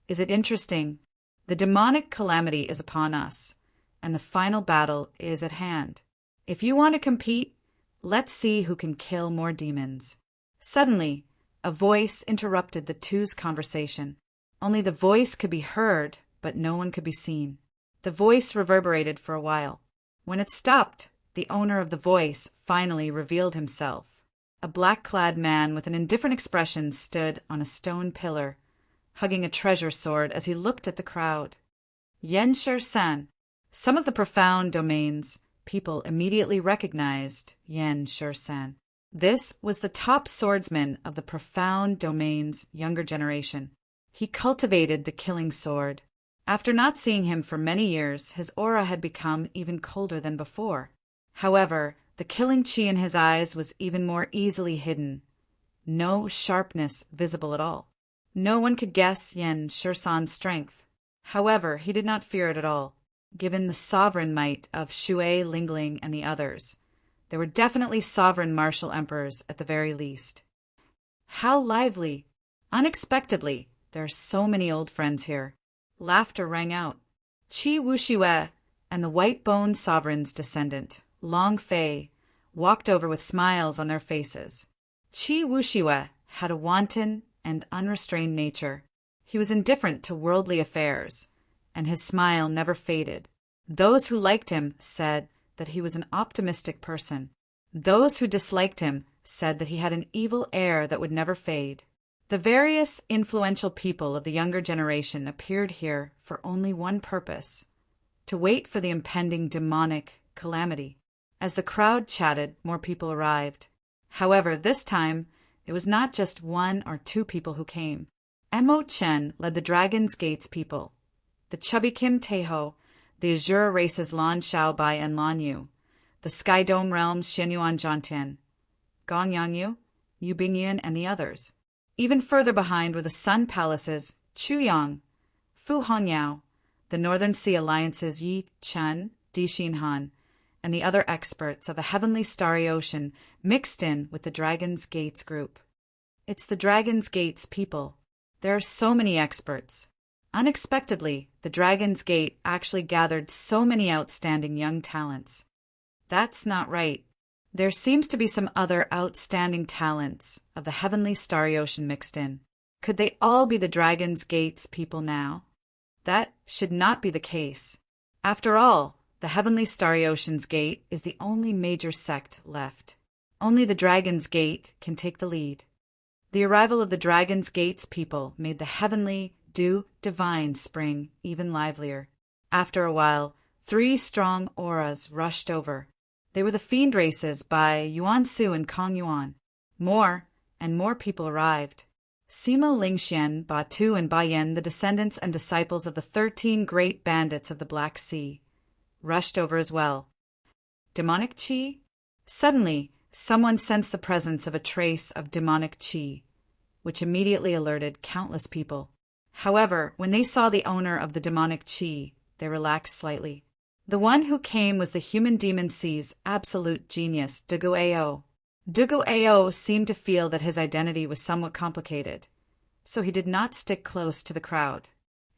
Is it interesting? The demonic calamity is upon us, and the final battle is at hand. If you want to compete, let's see who can kill more demons." Suddenly, a voice interrupted the 2's conversation. Only the voice could be heard, but no one could be seen. The voice reverberated for a while. When it stopped, the owner of the voice finally revealed himself. A black-clad man with an indifferent expression stood on a stone pillar, hugging a treasure sword as he looked at the crowd. Yan Shi-san. Some of the profound domains people immediately recognized Yan Shi-san. This was the top swordsman of the profound domain's younger generation. He cultivated the killing sword. After not seeing him for many years, his aura had become even colder than before. However, the killing chi in his eyes was even more easily hidden. No sharpness visible at all. No one could guess Yen Shursan's strength. However, he did not fear it at all, given the sovereign might of Shui, Lingling, and the others. There were definitely sovereign martial emperors at the very least. How lively! Unexpectedly, there are so many old friends here. Laughter rang out. Qi Wuxiwe and the white-boned sovereign's descendant, Long Fei, walked over with smiles on their faces. Qi Wuxiwe had a wanton and unrestrained nature. He was indifferent to worldly affairs, and his smile never faded. Those who liked him said that he was an optimistic person. Those who disliked him said that he had an evil air that would never fade. The various influential people of the younger generation appeared here for only one purpose: to wait for the impending demonic calamity. As the crowd chatted, more people arrived. However, this time, it was not just one or two people who came. Mo Chen led the Dragon's Gates people, the chubby Kim Taeho, the Azure races Lan Xiaobai and Lan Yu, the Sky Dome realms Xianyuan Jiantian, Gong Yangyu, Yu Bingyan, and the others. Even further behind were the Sun Palaces Chuyang, Fu Hongyao, the Northern Sea Alliance's Yi Chen, Di Xinhan, and the other experts of the Heavenly Starry Ocean mixed in with the Dragon's Gates group. It's the Dragon's Gates people. There are so many experts. Unexpectedly, the Dragon's Gate actually gathered so many outstanding young talents. That's not right. There seems to be some other outstanding talents of the Heavenly Starry Ocean mixed in. Could they all be the Dragon's Gates people now? That should not be the case. After all, the Heavenly Starry Ocean's gate is the only major sect left. Only the Dragon's Gate can take the lead. The arrival of the Dragon's Gate's people made the heavenly, divine spring even livelier. After a while, 3 strong auras rushed over. They were the fiend races by Yuan Su and Kong Yuan. More and more people arrived. Sima Lingxian, Ba Tu, and Ba Yan, the descendants and disciples of the 13 great bandits of the Black Sea, rushed over as well. Demonic chi? Suddenly, someone sensed the presence of a trace of demonic chi, which immediately alerted countless people. However, when they saw the owner of the demonic chi, they relaxed slightly. The one who came was the human demon sea's absolute genius, Dugu Ao. Dugu Ao seemed to feel that his identity was somewhat complicated, so he did not stick close to the crowd.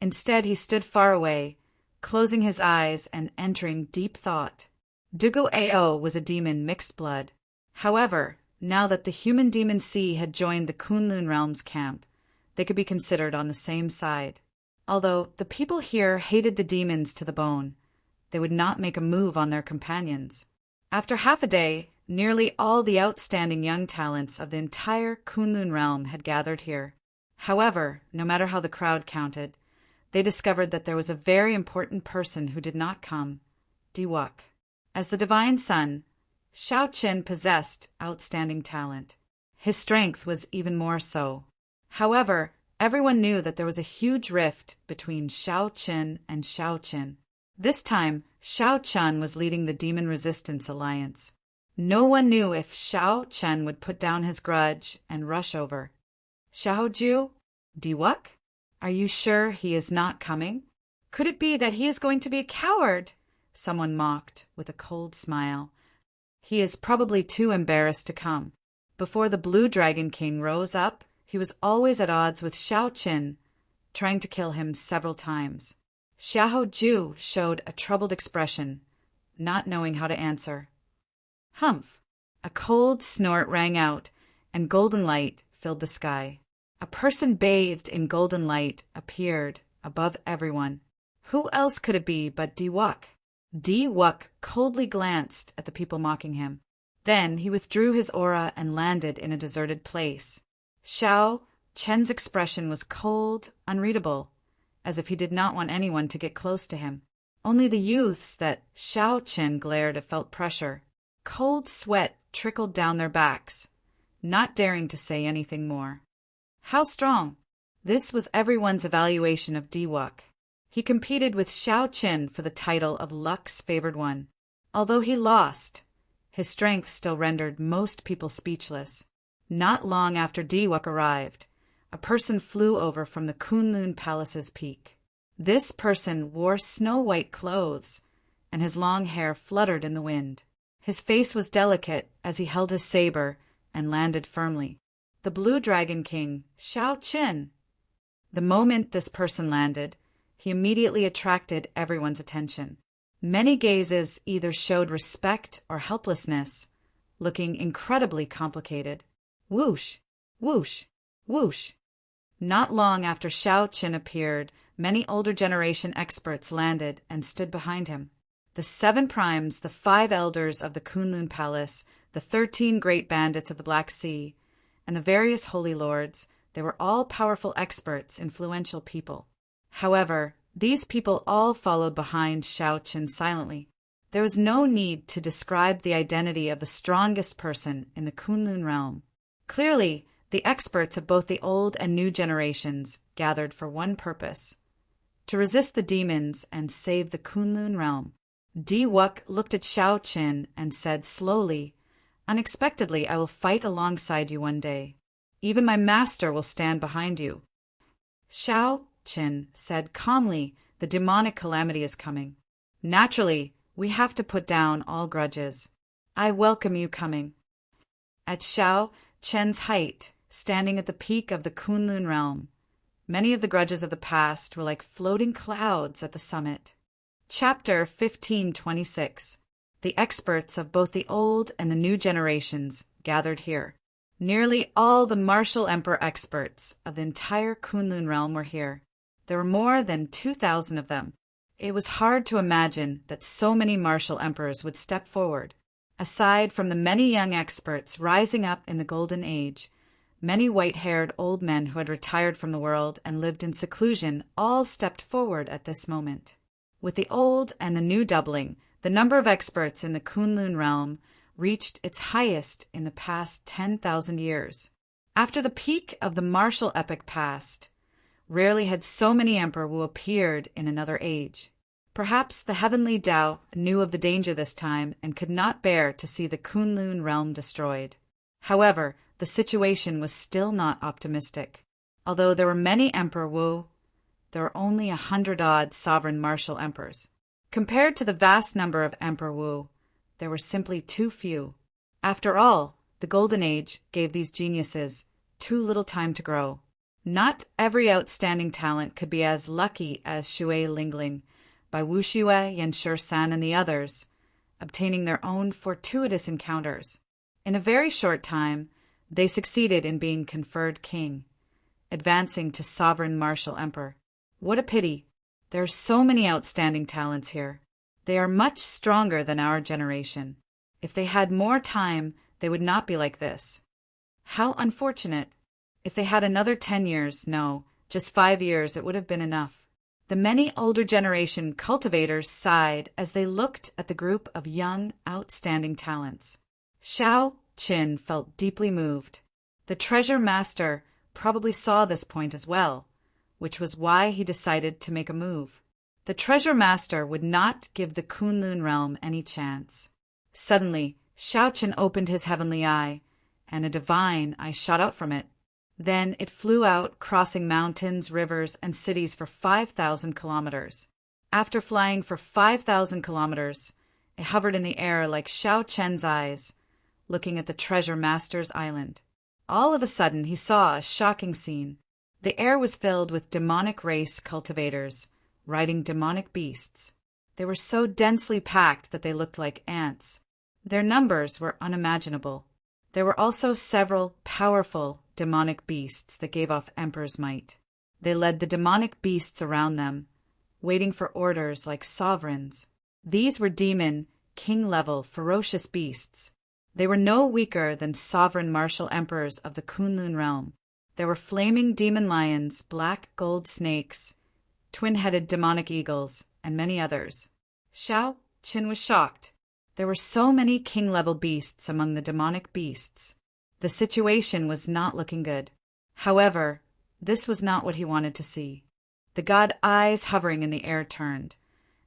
Instead, he stood far away, closing his eyes and entering deep thought. Dugu Ao was a demon mixed blood. However, now that the human demon sea had joined the Kunlun Realms camp, they could be considered on the same side. Although the people here hated the demons to the bone, they would not make a move on their companions. After half a day, nearly all the outstanding young talents of the entire Kunlun realm had gathered here. However, no matter how the crowd counted, they discovered that there was a very important person who did not come, Diwuk. As the divine son, Shao Qin possessed outstanding talent. His strength was even more so. However, everyone knew that there was a huge rift between Shao Qin and Shao Qin. This time, Shao Chun was leading the Demon Resistance Alliance. No one knew if Shao Chen would put down his grudge and rush over. Xiaoju? Diwuk? Are you sure he is not coming? Could it be that he is going to be a coward? Someone mocked, with a cold smile. He is probably too embarrassed to come. Before the Blue Dragon King rose up, he was always at odds with Shao Qin, trying to kill him several times. Xiaoju showed a troubled expression, not knowing how to answer. Humph! A cold snort rang out, and golden light filled the sky. A person bathed in golden light appeared above everyone. Who else could it be but Diwuk? Diwuk coldly glanced at the people mocking him. Then he withdrew his aura and landed in a deserted place. Shao Chen's expression was cold, unreadable, as if he did not want anyone to get close to him. Only the youths that Shao Chen glared at felt pressure. Cold sweat trickled down their backs, not daring to say anything more. How strong? This was everyone's evaluation of Diwuk. He competed with Xiao Qin for the title of Luck's favored one. Although he lost, his strength still rendered most people speechless. Not long after Diwuk arrived, a person flew over from the Kunlun Palace's peak. This person wore snow-white clothes, and his long hair fluttered in the wind. His face was delicate as he held his saber and landed firmly. The Blue Dragon King, Xiao Qin. The moment this person landed, he immediately attracted everyone's attention. Many gazes either showed respect or helplessness, looking incredibly complicated. Whoosh, whoosh, whoosh. Not long after Xiao Qin appeared, many older generation experts landed and stood behind him. The 7 primes, the 5 elders of the Kunlun Palace, the 13 great bandits of the Black Sea, and the various holy lords, they were all powerful experts, influential people. However, these people all followed behind Xiao Qin silently. There was no need to describe the identity of the strongest person in the Kunlun realm. Clearly, the experts of both the old and new generations gathered for one purpose: to resist the demons and save the Kunlun realm. Diwuk looked at Xiao Qin and said slowly, "Unexpectedly, I will fight alongside you one day. Even my master will stand behind you." Xiao Qin said calmly, "The demonic calamity is coming. Naturally, we have to put down all grudges. I welcome you coming." At Xiao Qin's height, standing at the peak of the Kunlun realm, many of the grudges of the past were like floating clouds at the summit. Chapter 1526. The experts of both the old and the new generations gathered here. Nearly all the martial emperor experts of the entire Kunlun realm were here. There were more than 2,000 of them. It was hard to imagine that so many martial emperors would step forward. Aside from the many young experts rising up in the Golden Age, many white-haired old men who had retired from the world and lived in seclusion all stepped forward at this moment. With the old and the new doubling, the number of experts in the Kunlun realm reached its highest in the past 10,000 years. After the peak of the martial epoch passed, rarely had so many Emperor Wu appeared in another age. Perhaps the heavenly Tao knew of the danger this time and could not bear to see the Kunlun realm destroyed. However, the situation was still not optimistic. Although there were many Emperor Wu, there were only 100-odd sovereign martial emperors. Compared to the vast number of Emperor Wu, there were simply too few. After all, the Golden Age gave these geniuses too little time to grow. Not every outstanding talent could be as lucky as Xue Lingling, by Wu Xue, Yanshi San, and the others, obtaining their own fortuitous encounters. In a very short time, they succeeded in being conferred king, advancing to sovereign martial emperor. What a pity! There are so many outstanding talents here. They are much stronger than our generation. If they had more time, they would not be like this. How unfortunate! If they had another 10 years, no, just 5 years, it would have been enough. The many older generation cultivators sighed as they looked at the group of young, outstanding talents. Xiao Qin felt deeply moved. The treasure master probably saw this point as well, which was why he decided to make a move. The treasure master would not give the Kunlun realm any chance. Suddenly, Xiao Qin opened his heavenly eye, and a divine eye shot out from it. Then it flew out, crossing mountains, rivers, and cities for 5,000 kilometers. After flying for 5,000 kilometers, it hovered in the air like Xiao Qin's eyes, looking at the treasure master's island. All of a sudden, he saw a shocking scene. The air was filled with demonic race cultivators, riding demonic beasts. They were so densely packed that they looked like ants. Their numbers were unimaginable. There were also several powerful demonic beasts that gave off Emperor's might. They led the demonic beasts around them, waiting for orders like sovereigns. These were demon, king-level, ferocious beasts. They were no weaker than sovereign martial emperors of the Kunlun realm. There were flaming demon lions, black gold snakes, twin-headed demonic eagles, and many others. Xiao Qin was shocked. There were so many king-level beasts among the demonic beasts. The situation was not looking good. However, this was not what he wanted to see. The god eyes hovering in the air turned,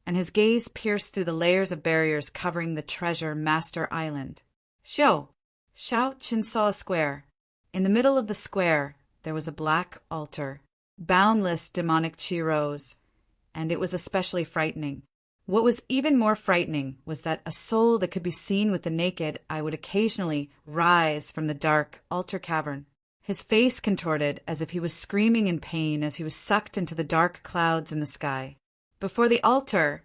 and his gaze pierced through the layers of barriers covering the treasure master island. Shao Chen saw a square. In the middle of the square, there was a black altar. Boundless demonic chi rose, and it was especially frightening. What was even more frightening was that a soul that could be seen with the naked eye would occasionally rise from the dark altar cavern. His face contorted as if he was screaming in pain as he was sucked into the dark clouds in the sky. Before the altar,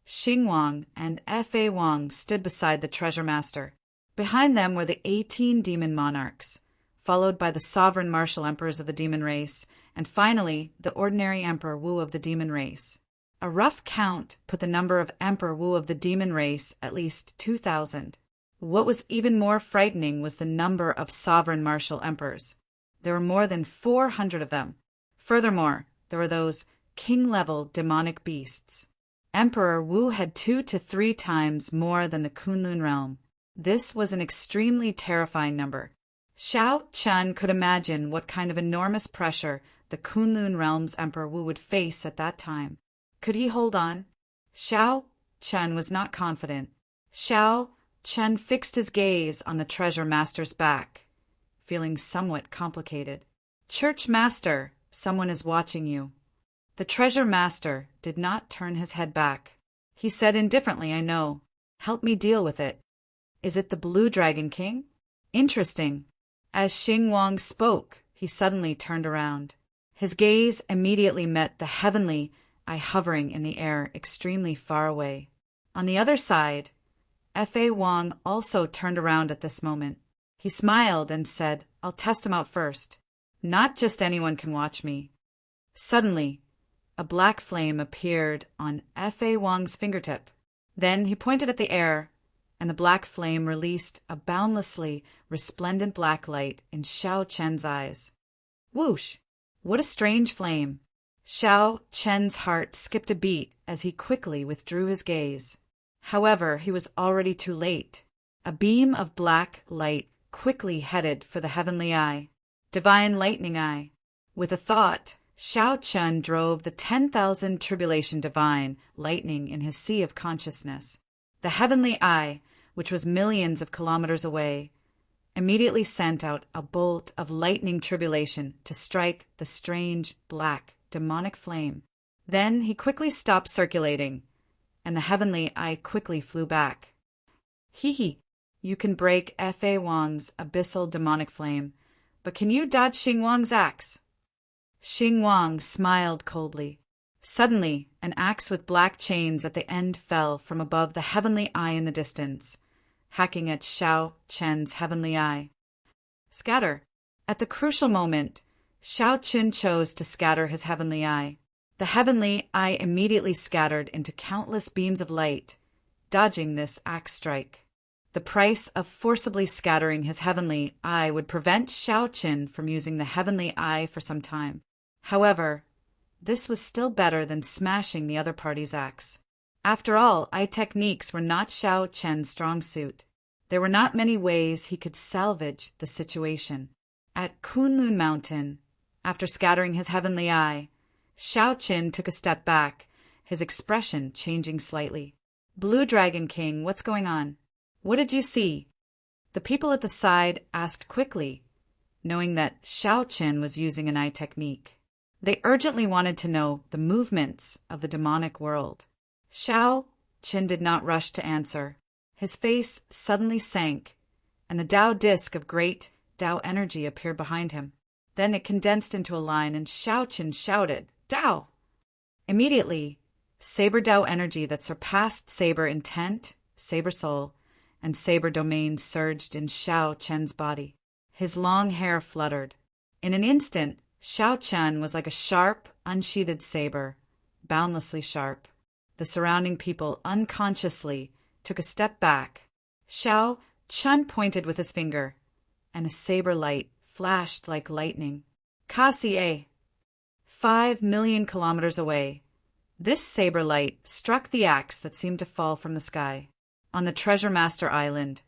Xing Wang and Fa Wang stood beside the treasure master. Behind them were the 18 demon monarchs, followed by the sovereign martial emperors of the demon race, and finally the ordinary Emperor Wu of the demon race. A rough count put the number of Emperor Wu of the demon race at least 2,000. What was even more frightening was the number of sovereign martial emperors. There were more than 400 of them. Furthermore, there were those king-level demonic beasts. Emperor Wu had 2 to 3 times more than the Kunlun realm. This was an extremely terrifying number. Shao Chen could imagine what kind of enormous pressure the Kunlun realm's Emperor Wu would face at that time. Could he hold on? Shao Chen was not confident. Shao Chen fixed his gaze on the treasure master's back, feeling somewhat complicated. Church master, someone is watching you. The treasure master did not turn his head back. He said indifferently, I know. Help me deal with it. Is it the Blue Dragon King? Interesting. As Xing Wang spoke, he suddenly turned around. His gaze immediately met the heavenly eye hovering in the air extremely far away. On the other side, Fa Wang also turned around at this moment. He smiled and said, I'll test him out first. Not just anyone can watch me. Suddenly, a black flame appeared on Fa Wang's fingertip. Then he pointed at the air, and the black flame released a boundlessly resplendent black light in Shao Chen's eyes. Whoosh! What a strange flame! Shao Chen's heart skipped a beat as he quickly withdrew his gaze. However, he was already too late. A beam of black light quickly headed for the heavenly eye. Divine lightning eye. With a thought, Shao Chen drove the 10,000 tribulation divine lightning in his sea of consciousness. The heavenly eye, which was millions of kilometers away, immediately sent out a bolt of lightning tribulation to strike the strange, black, demonic flame. Then he quickly stopped circulating, and the heavenly eye quickly flew back. Hee, you can break Fa Wang's abyssal demonic flame, but can you dodge Xing Wang's axe? Xing Wang smiled coldly. Suddenly, an axe with black chains at the end fell from above the heavenly eye in the distance, hacking at Shao Chen's heavenly eye. Scatter. At the crucial moment, Shao Chen chose to scatter his heavenly eye. The heavenly eye immediately scattered into countless beams of light, dodging this axe strike. The price of forcibly scattering his heavenly eye would prevent Shao Chen from using the heavenly eye for some time. However, this was still better than smashing the other party's axe. After all, eye techniques were not Shao Chen's strong suit. There were not many ways he could salvage the situation. At Kunlun Mountain, after scattering his heavenly eye, Shao Chen took a step back, his expression changing slightly. Blue Dragon King, what's going on? What did you see? The people at the side asked quickly, knowing that Shao Chen was using an eye technique. They urgently wanted to know the movements of the demonic world. Shao Chen did not rush to answer. His face suddenly sank, and the Tao disc of great Tao energy appeared behind him. Then it condensed into a line, and Shao Chen shouted, Tao! Immediately, Saber Tao energy that surpassed Saber intent, Saber soul, and Saber domain surged in Shao Chen's body. His long hair fluttered. In an instant, Shao Chen was like a sharp, unsheathed saber, boundlessly sharp. The surrounding people unconsciously took a step back. Shao Chen pointed with his finger, and a saber light flashed like lightning. Kasi 5 million kilometers away. This saber light struck the axe that seemed to fall from the sky. On the Treasure Master Island,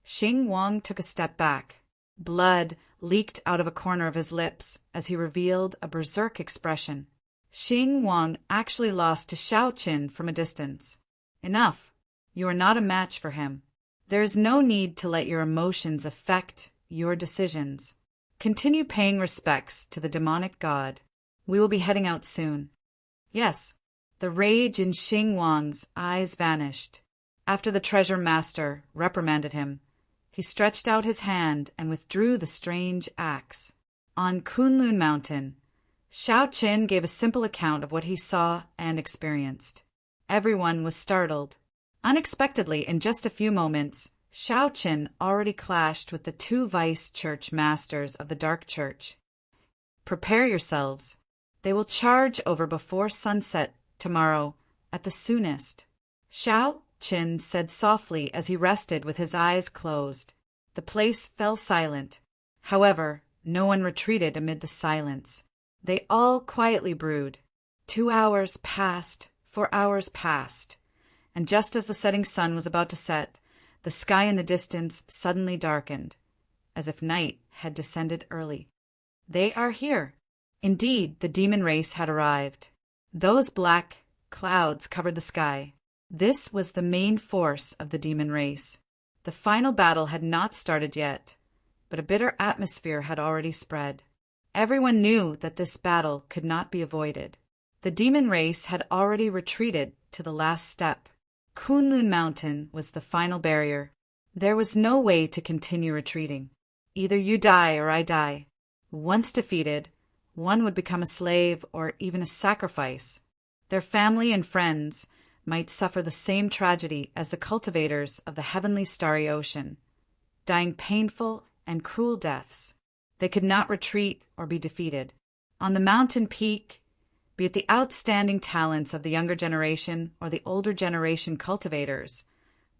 Xing Wang took a step back. Blood leaked out of a corner of his lips as he revealed a berserk expression. Xing Wang actually lost to Xiao Qin from a distance. Enough. You are not a match for him. There is no need to let your emotions affect your decisions. Continue paying respects to the demonic god. We will be heading out soon. Yes. The rage in Xing Wang's eyes vanished. After the Treasure Master reprimanded him, he stretched out his hand and withdrew the strange axe. On Kunlun Mountain, Xiao Qin gave a simple account of what he saw and experienced. Everyone was startled. Unexpectedly, in just a few moments, Xiao Qin already clashed with the two vice-church masters of the Dark Church. Prepare yourselves. They will charge over before sunset tomorrow, at the soonest. Xiao Qin said softly as he rested with his eyes closed. The place fell silent. However, no one retreated amid the silence. They all quietly brewed. 2 hours passed, 4 hours passed, and just as the setting sun was about to set, the sky in the distance suddenly darkened, as if night had descended early. They are here. Indeed, the demon race had arrived. Those black clouds covered the sky. This was the main force of the demon race. The final battle had not started yet, but a bitter atmosphere had already spread. Everyone knew that this battle could not be avoided. The demon race had already retreated to the last step. Kunlun Mountain was the final barrier. There was no way to continue retreating. Either you die or I die. Once defeated, one would become a slave or even a sacrifice. Their family and friends might suffer the same tragedy as the cultivators of the heavenly starry ocean, dying painful and cruel deaths. They could not retreat or be defeated. On the mountain peak, be it the outstanding talents of the younger generation or the older generation cultivators,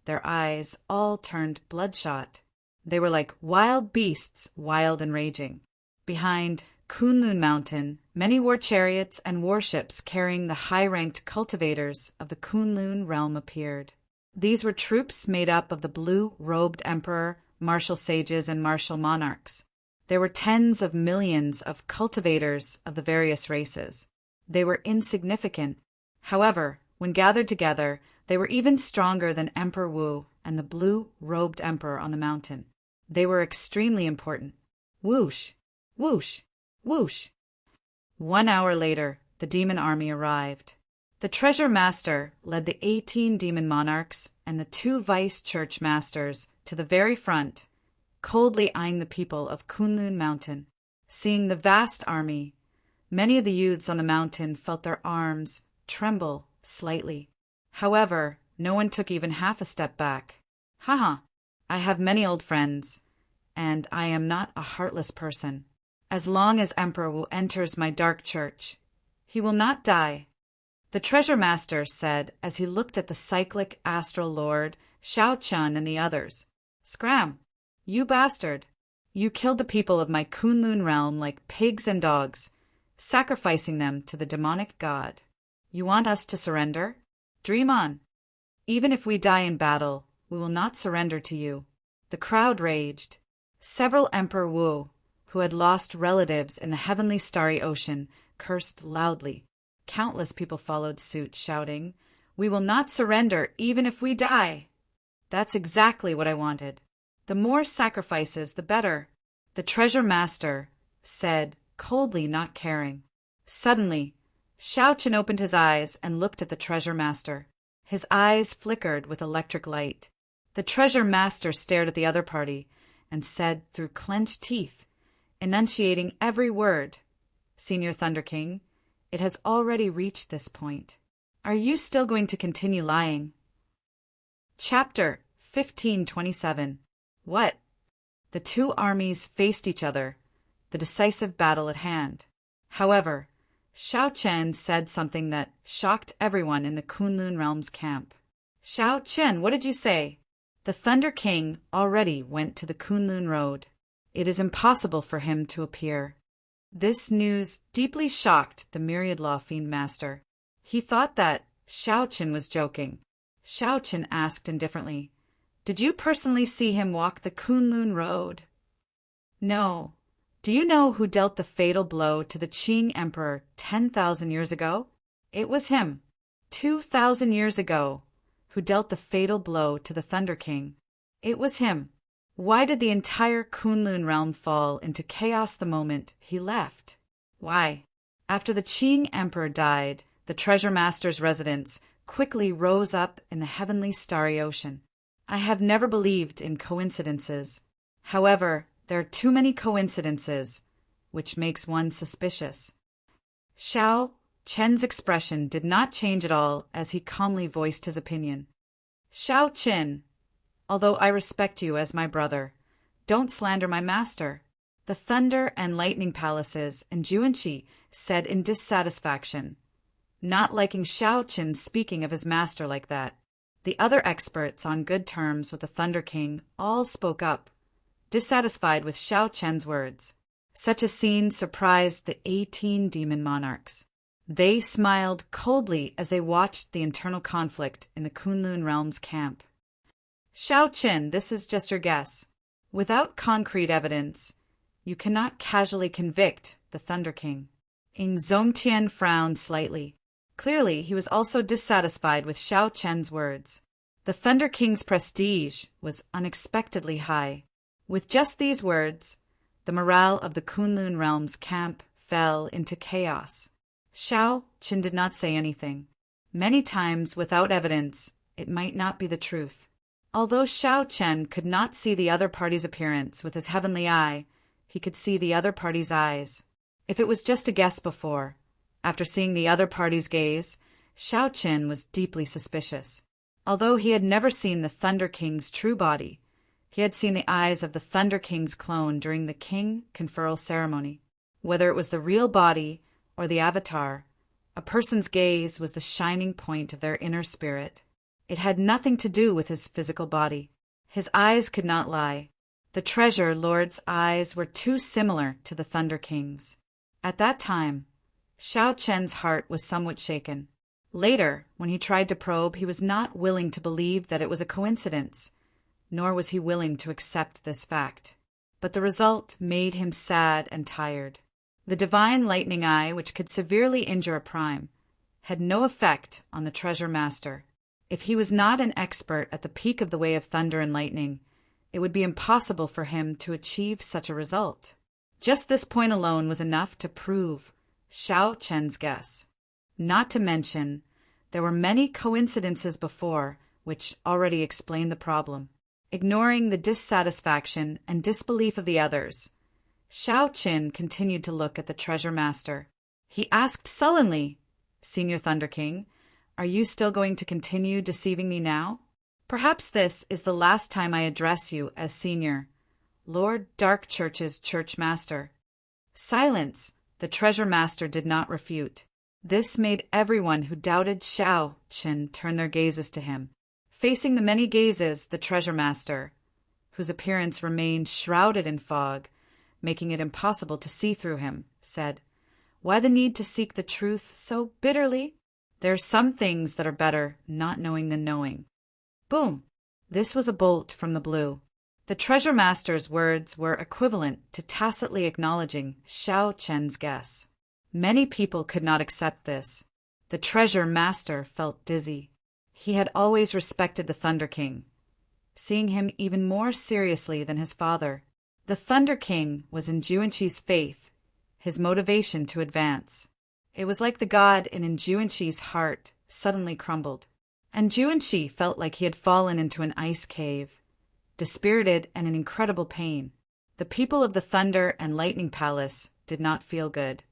their eyes all turned bloodshot. They were like wild beasts, wild and raging. Behind Kunlun Mountain, many war chariots and warships carrying the high-ranked cultivators of the Kunlun realm appeared. These were troops made up of the blue-robed emperor, martial sages, and martial monarchs. There were tens of millions of cultivators of the various races. They were insignificant. However, when gathered together, they were even stronger than Emperor Wu and the blue-robed emperor on the mountain. They were extremely important. Whoosh! Whoosh! Whoosh! 1 hour later, the demon army arrived. The Treasure Master led the 18 demon monarchs and the 2 vice-church masters to the very front, coldly eyeing the people of Kunlun Mountain. Seeing the vast army, many of the youths on the mountain felt their arms tremble slightly. However, no one took even half a step back. Haha, I have many old friends, and I am not a heartless person. As long as Emperor Wu enters my dark church, he will not die. The Treasure Master said as he looked at the cyclic astral lord, Xiao Qin, and the others. Scram! You bastard! You killed the people of my Kunlun realm like pigs and dogs, sacrificing them to the demonic god. You want us to surrender? Dream on. Even if we die in battle, we will not surrender to you. The crowd raged. Several Emperor Wu, who had lost relatives in the heavenly starry ocean, cursed loudly. Countless people followed suit, shouting, "We will not surrender even if we die!" That's exactly what I wanted. The more sacrifices, the better. The Treasure Master said, coldly, not caring. Suddenly, Xiao Qin opened his eyes and looked at the Treasure Master. His eyes flickered with electric light. The Treasure Master stared at the other party and said through clenched teeth, enunciating every word, "Senior Thunder King, it has already reached this point. Are you still going to continue lying?" Chapter 1527. What? The 2 armies faced each other, the decisive battle at hand. However, Xiao Qin said something that shocked everyone in the Kunlun Realm's camp. Xiao Qin, what did you say? The Thunder King already went to the Kunlun Road. It is impossible for him to appear. This news deeply shocked the Myriad Law Fiend Master. He thought that Xiao Qin was joking. Xiao Chen asked indifferently. Did you personally see him walk the Kunlun Road? No. Do you know who dealt the fatal blow to the Qing Emperor 10,000 years ago? It was him. 2,000 years ago. Who dealt the fatal blow to the Thunder King? It was him. Why did the entire Kunlun realm fall into chaos the moment he left? Why? After the Qing Emperor died, the Treasure Master's residence quickly rose up in the heavenly starry ocean. I have never believed in coincidences. However, there are too many coincidences, which makes one suspicious. Xiao Chen's expression did not change at all as he calmly voiced his opinion. Xiao Chen, although I respect you as my brother, don't slander my master. The Thunder and Lightning Palaces in Juanqi said in dissatisfaction, not liking Xiao Chen speaking of his master like that. The other experts on good terms with the Thunder King all spoke up, dissatisfied with Xiao Chen's words. Such a scene surprised the 18 demon monarchs. They smiled coldly as they watched the internal conflict in the Kunlun realm's camp. Xiao Chen, this is just your guess. Without concrete evidence, you cannot casually convict the Thunder King. Ying Zongtian frowned slightly. Clearly, he was also dissatisfied with Xiao Chen's words. The Thunder King's prestige was unexpectedly high. With just these words, the morale of the Kunlun realm's camp fell into chaos. Xiao Chen did not say anything. Many times, without evidence, it might not be the truth. Although Xiao Chen could not see the other party's appearance with his heavenly eye, he could see the other party's eyes. If it was just a guess before, after seeing the other party's gaze, Xiao Chen was deeply suspicious. Although he had never seen the Thunder King's true body, he had seen the eyes of the Thunder King's clone during the king conferral ceremony. Whether it was the real body or the avatar, a person's gaze was the shining point of their inner spirit. It had nothing to do with his physical body. His eyes could not lie. The Treasure Lord's eyes were too similar to the Thunder King's. At that time, Xiao Chen's heart was somewhat shaken. Later, when he tried to probe, he was not willing to believe that it was a coincidence, nor was he willing to accept this fact. But the result made him sad and tired. The divine lightning eye, which could severely injure a prime, had no effect on the Treasure Master. If he was not an expert at the peak of the way of thunder and lightning, it would be impossible for him to achieve such a result. Just this point alone was enough to prove Xiao Chen's guess. Not to mention, there were many coincidences before which already explained the problem. Ignoring the dissatisfaction and disbelief of the others, Xiao Chen continued to look at the Treasure Master. He asked sullenly, Senior Thunder King, are you still going to continue deceiving me now? Perhaps this is the last time I address you as Senior, Lord Dark Church's Church Master. Silence, the Treasure Master did not refute. This made everyone who doubted Xiao Chen turn their gazes to him. Facing the many gazes, the Treasure Master, whose appearance remained shrouded in fog, making it impossible to see through him, said, Why the need to seek the truth so bitterly? There are some things that are better not knowing than knowing. Boom! This was a bolt from the blue. The Treasure Master's words were equivalent to tacitly acknowledging Xiao Chen's guess. Many people could not accept this. The Treasure Master felt dizzy. He had always respected the Thunder King, seeing him even more seriously than his father. The Thunder King was in Juanqi's faith, his motivation to advance. It was like the god in Juanqi's heart suddenly crumbled, and Juanqi felt like he had fallen into an ice cave, dispirited and in incredible pain. The people of the Thunder and Lightning Palace did not feel good,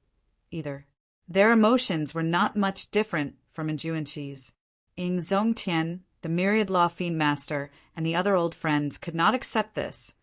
either. Their emotions were not much different from Juanqi's. Ying Zongtian, the Myriad Law Fiend Master, and the other old friends could not accept this,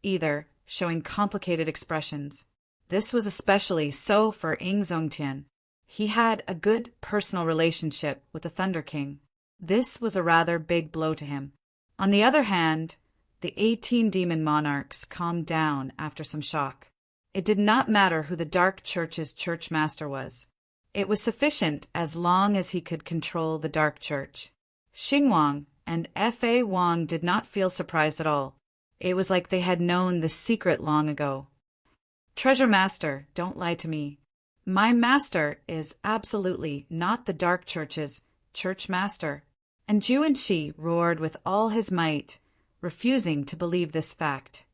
either, showing complicated expressions. This was especially so for Ying Zongtian. He had a good personal relationship with the Thunder King. This was a rather big blow to him. On the other hand, the 18 demon monarchs calmed down after some shock. It did not matter who the Dark Church's Church Master was. It was sufficient as long as he could control the Dark Church. Xingwang and Fa Wang did not feel surprised at all. It was like they had known the secret long ago. Treasure Master, don't lie to me. My master is absolutely not the Dark Church's church master. And Zhu and Shi roared with all his might, refusing to believe this fact.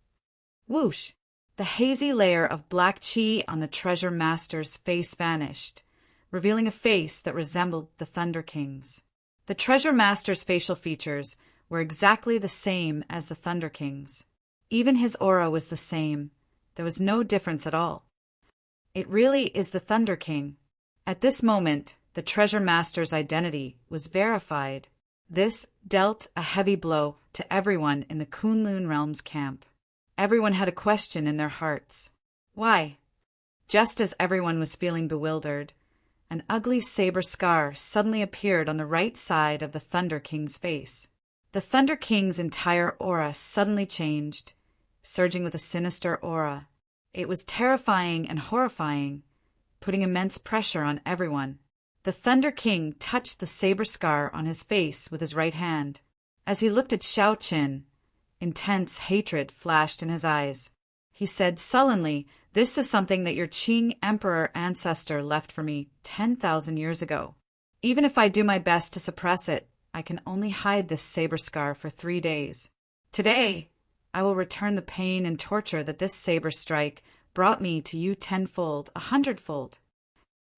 Whoosh! The hazy layer of black qi on the Treasure Master's face vanished, revealing a face that resembled the Thunder King's. The Treasure Master's facial features were exactly the same as the Thunder King's. Even his aura was the same. There was no difference at all. It really is the Thunder King. At this moment, the Treasure Master's identity was verified. This dealt a heavy blow to everyone in the Kunlun Realms camp. Everyone had a question in their hearts. Why? Just as everyone was feeling bewildered, an ugly saber scar suddenly appeared on the right side of the Thunder King's face. The Thunder King's entire aura suddenly changed, surging with a sinister aura. It was terrifying and horrifying, putting immense pressure on everyone. The Thunder King touched the saber scar on his face with his right hand. As he looked at Xiao Qin, intense hatred flashed in his eyes. He said sullenly, "This is something that your Qing Emperor ancestor left for me 10,000 years ago. Even if I do my best to suppress it, I can only hide this saber scar for 3 days. Today, I will return the pain and torture that this saber strike brought me to you 10-fold, 100-fold."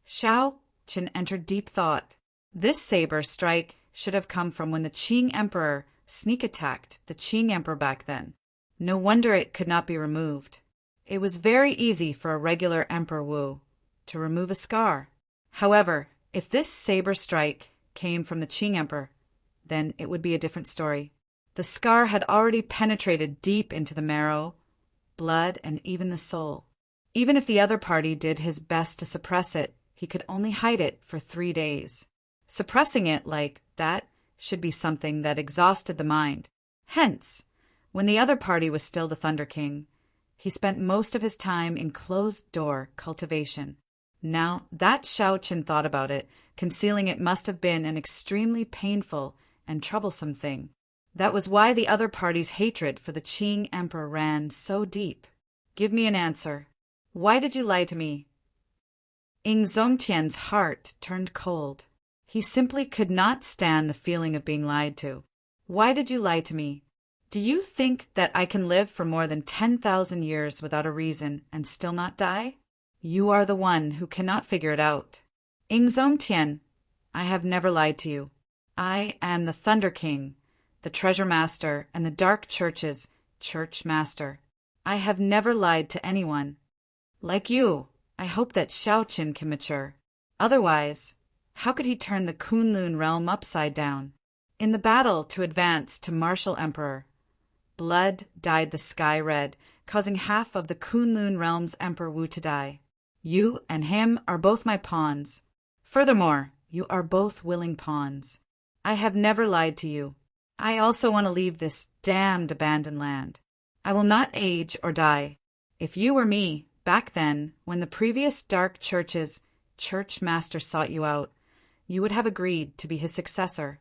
Xiao Qin entered deep thought. This saber strike should have come from when the Qing Emperor sneak attacked the Qing Emperor back then. No wonder it could not be removed. It was very easy for a regular Emperor Wu to remove a scar. However, if this saber strike came from the Qing Emperor, then it would be a different story. The scar had already penetrated deep into the marrow, blood, and even the soul. Even if the other party did his best to suppress it, he could only hide it for 3 days. Suppressing it like that should be something that exhausted the mind. Hence, when the other party was still the Thunder King, he spent most of his time in closed-door cultivation. Now that Xiao Qin thought about it, concealing it must have been an extremely painful and troublesome thing. That was why the other party's hatred for the Qing Emperor ran so deep. Give me an answer. Why did you lie to me? Ing Zongtian's heart turned cold. He simply could not stand the feeling of being lied to. Why did you lie to me? Do you think that I can live for more than 10,000 years without a reason and still not die? You are the one who cannot figure it out. Ing Zongtian, I have never lied to you. I am the Thunder King, the Treasure Master, and the Dark Church's Church Master. I have never lied to anyone. Like you, I hope that Xiao Qin can mature. Otherwise, how could he turn the Kunlun realm upside down? In the battle to advance to Martial Emperor, blood dyed the sky red, causing half of the Kunlun realm's Emperor Wu to die. You and him are both my pawns. Furthermore, you are both willing pawns. I have never lied to you. I also want to leave this damned abandoned land. I will not age or die. If you were me, back then, when the previous Dark Church's Church Master sought you out, you would have agreed to be his successor.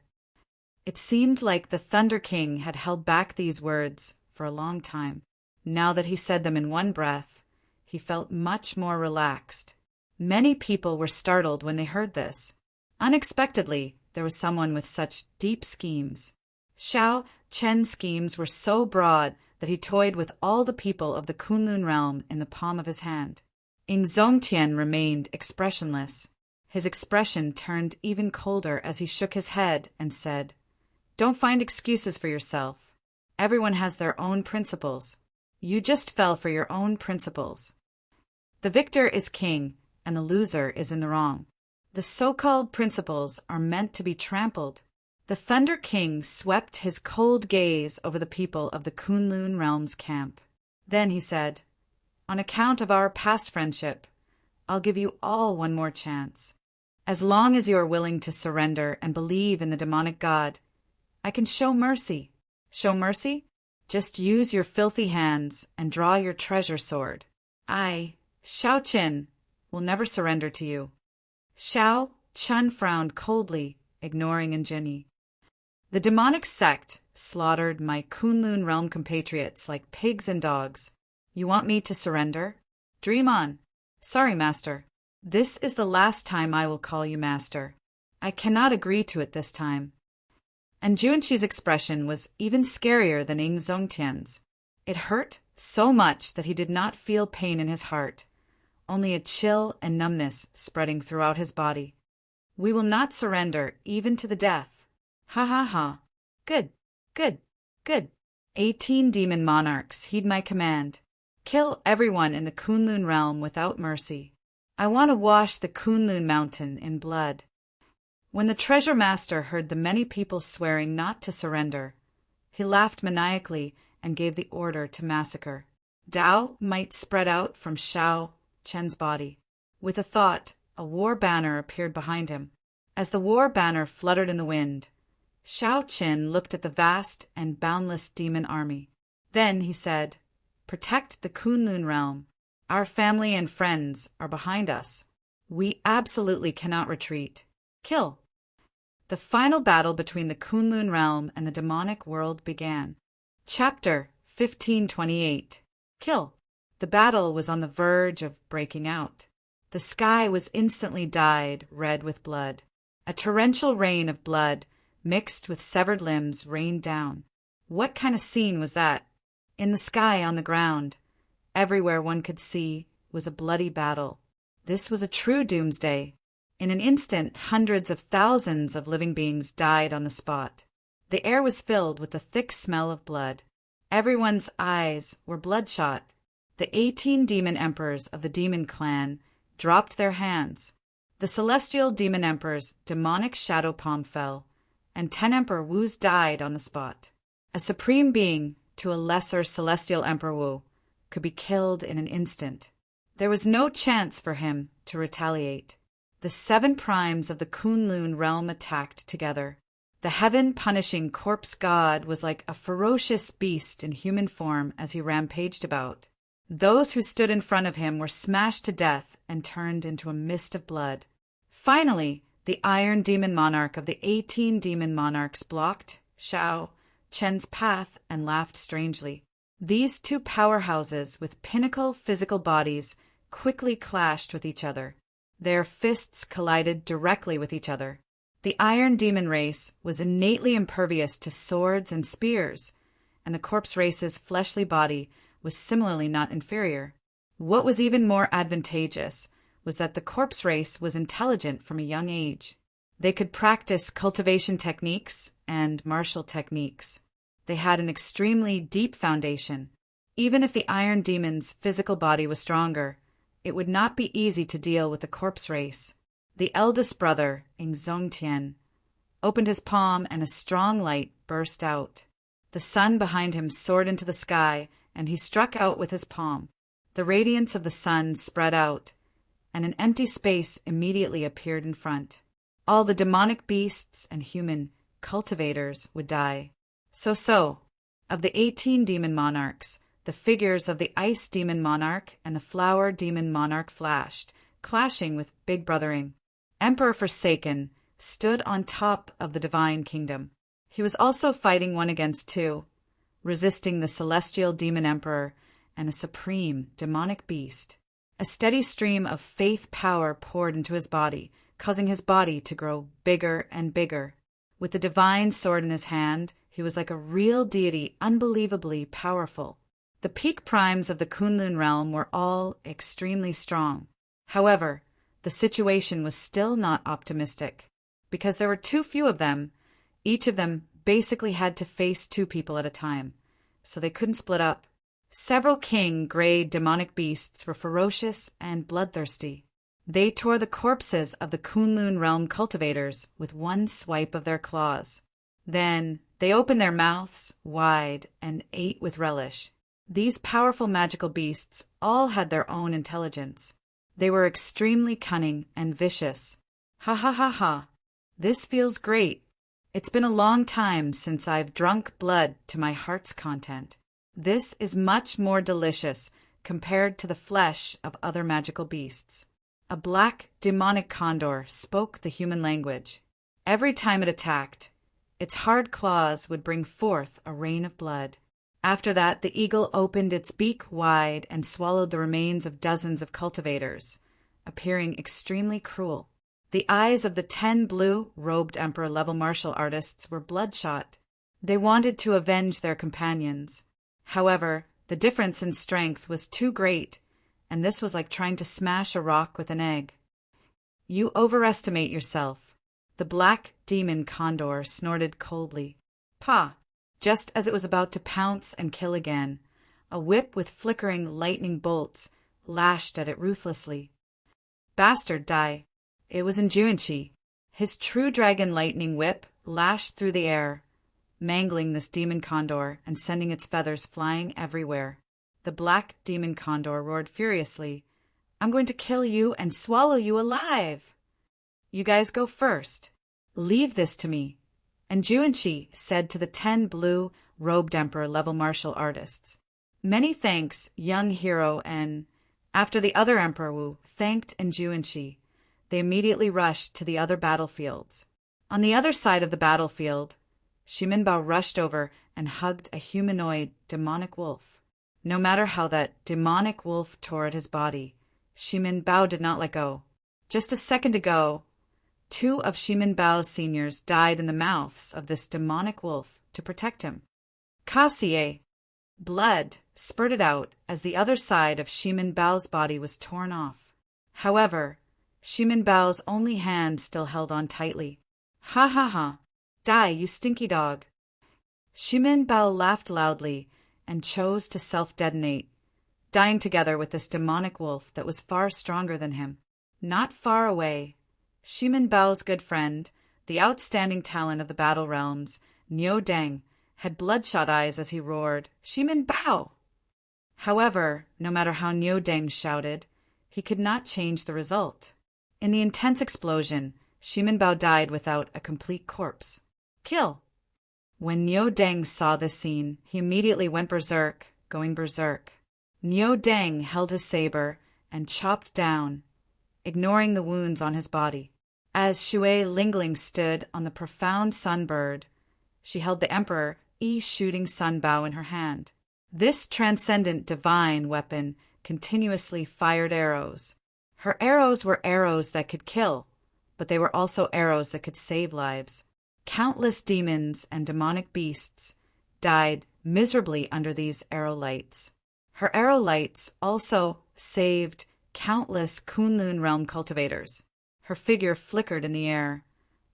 It seemed like the Thunder King had held back these words for a long time. Now that he said them in one breath, he felt much more relaxed. Many people were startled when they heard this. Unexpectedly, there was someone with such deep schemes. Xiao Chen's schemes were so broad that he toyed with all the people of the Kunlun realm in the palm of his hand. Ing Zongtian remained expressionless. His expression turned even colder as he shook his head and said, "Don't find excuses for yourself. Everyone has their own principles. You just fell for your own principles. The victor is king, and the loser is in the wrong. The so-called principles are meant to be trampled." The Thunder King swept his cold gaze over the people of the Kunlun realm's camp. Then he said, "On account of our past friendship, I'll give you all one more chance. As long as you are willing to surrender and believe in the demonic god, I can show mercy. Show mercy? Just use your filthy hands and draw your treasure sword. I, Xiao Qin, will never surrender to you." Xiao Chen frowned coldly, ignoring Ingeni. The demonic sect slaughtered my Kunlun realm compatriots like pigs and dogs. You want me to surrender? Dream on. Sorry, master. This is the last time I will call you master. I cannot agree to it this time. And Juanqi's expression was even scarier than Ying Zongtian's. It hurt so much that he did not feel pain in his heart, only a chill and numbness spreading throughout his body. We will not surrender, even to the death. Ha ha ha. Good, good, good. 18 demon monarchs, heed my command. Kill everyone in the Kunlun realm without mercy. I want to wash the Kunlun mountain in blood. When the treasure master heard the many people swearing not to surrender, he laughed maniacally and gave the order to massacre. Dao might spread out from Shao Chen's body. With a thought, a war banner appeared behind him. As the war banner fluttered in the wind, Shao Chen looked at the vast and boundless demon army. Then he said, "Protect the Kunlun realm. Our family and friends are behind us. We absolutely cannot retreat. Kill." The final battle between the Kunlun realm and the demonic world began. Chapter 1528. Kill. The battle was on the verge of breaking out. The sky was instantly dyed red with blood. A torrential rain of blood, mixed with severed limbs, rained down. What kind of scene was that? In the sky, on the ground, everywhere one could see, was a bloody battle. This was a true doomsday. In an instant, hundreds of thousands of living beings died on the spot. The air was filled with the thick smell of blood. Everyone's eyes were bloodshot. The 18 demon emperors of the demon clan dropped their hands. The celestial demon emperor's demonic shadow palm fell, and 10 Emperor Wus died on the spot. A supreme being to a lesser celestial Emperor Wu could be killed in an instant. There was no chance for him to retaliate. The 7 primes of the Kunlun realm attacked together. The heaven-punishing corpse god was like a ferocious beast in human form as he rampaged about. Those who stood in front of him were smashed to death and turned into a mist of blood. Finally, the Iron Demon Monarch of the 18 Demon Monarchs blocked Shao Chen's path and laughed strangely. These 2 powerhouses with pinnacle physical bodies quickly clashed with each other. Their fists collided directly with each other. The Iron Demon race was innately impervious to swords and spears, and the corpse race's fleshly body was similarly not inferior. What was even more advantageous was that the corpse race was intelligent from a young age. They could practice cultivation techniques and martial techniques. They had an extremely deep foundation. Even if the Iron Demon's physical body was stronger, it would not be easy to deal with the corpse race. The eldest brother, Ying Zongtian, opened his palm and a strong light burst out. The sun behind him soared into the sky, and he struck out with his palm. The radiance of the sun spread out, and an empty space immediately appeared in front. All the demonic beasts and human cultivators would die. So, of the 18 demon monarchs, the figures of the Ice Demon Monarch and the Flower Demon Monarch flashed, clashing with big brothering. Emperor Forsaken stood on top of the divine kingdom. He was also fighting 1 against 2, resisting the celestial demon emperor and a supreme demonic beast. A steady stream of faith power poured into his body, causing his body to grow bigger and bigger. With the divine sword in his hand, he was like a real deity, unbelievably powerful. The peak primes of the Kunlun realm were all extremely strong. However, the situation was still not optimistic. Because there were too few of them, each of them basically had to face 2 people at a time, so they couldn't split up. Several king-grade demonic beasts were ferocious and bloodthirsty. They tore the corpses of the Kunlun realm cultivators with 1 swipe of their claws. Then they opened their mouths wide and ate with relish. These powerful magical beasts all had their own intelligence. They were extremely cunning and vicious. Ha ha ha ha. This feels great. It's been a long time since I've drunk blood to my heart's content. This is much more delicious compared to the flesh of other magical beasts. A black demonic condor spoke the human language. Every time it attacked, Its hard claws would bring forth a rain of blood. After that, the eagle opened its beak wide and swallowed the remains of dozens of cultivators, appearing extremely cruel. The eyes of the 10 blue-robed emperor-level martial artists were bloodshot. They wanted to avenge their companions. However, the difference in strength was too great, and this was like trying to smash a rock with an egg. You overestimate yourself. The black demon condor snorted coldly. Pah! Just as it was about to pounce and kill again, a whip with flickering lightning bolts lashed at it ruthlessly. Bastard die! It was Injuanchi. His true dragon lightning whip lashed through the air, mangling this demon condor and sending its feathers flying everywhere. The black demon condor roared furiously. I'm going to kill you and swallow you alive! You guys go first. Leave this to me. And Juanchi said to the 10 blue-robed emperor-level martial artists. Many thanks, young hero, and after the other Emperor Wu thanked Juanchi, they immediately rushed to the other battlefields. On the other side of the battlefield, Shiminbao rushed over and hugged a humanoid demonic wolf. No matter how that demonic wolf tore at his body, Shiminbao did not let go. Just a second ago, 2 of Shiminbao's seniors died in the mouths of this demonic wolf to protect him. Kasie! Blood spurted out as the other side of Shiminbao's body was torn off. However, Shiminbao's only hand still held on tightly. Ha ha ha! Die, you stinky dog! Shiminbao laughed loudly and chose to self-detonate, dying together with this demonic wolf that was far stronger than him. Not far away, Shiminbao's good friend, the outstanding talent of the battle realms, Niu Deng, had bloodshot eyes as he roared, Shiminbao! However, no matter how Niu Deng shouted, he could not change the result. In the intense explosion, Shiminbao died without a complete corpse. Kill! When Niu Deng saw this scene, he immediately went berserk, going berserk. Niu Deng held his saber and chopped down, ignoring the wounds on his body. As Shui Lingling stood on the profound sunbird, she held the Emperor shooting Sunbao in her hand. This transcendent divine weapon continuously fired arrows. Her arrows were arrows that could kill, but they were also arrows that could save lives. Countless demons and demonic beasts died miserably under these arrow lights. Her arrow lights also saved countless Kunlun realm cultivators. Her figure flickered in the air,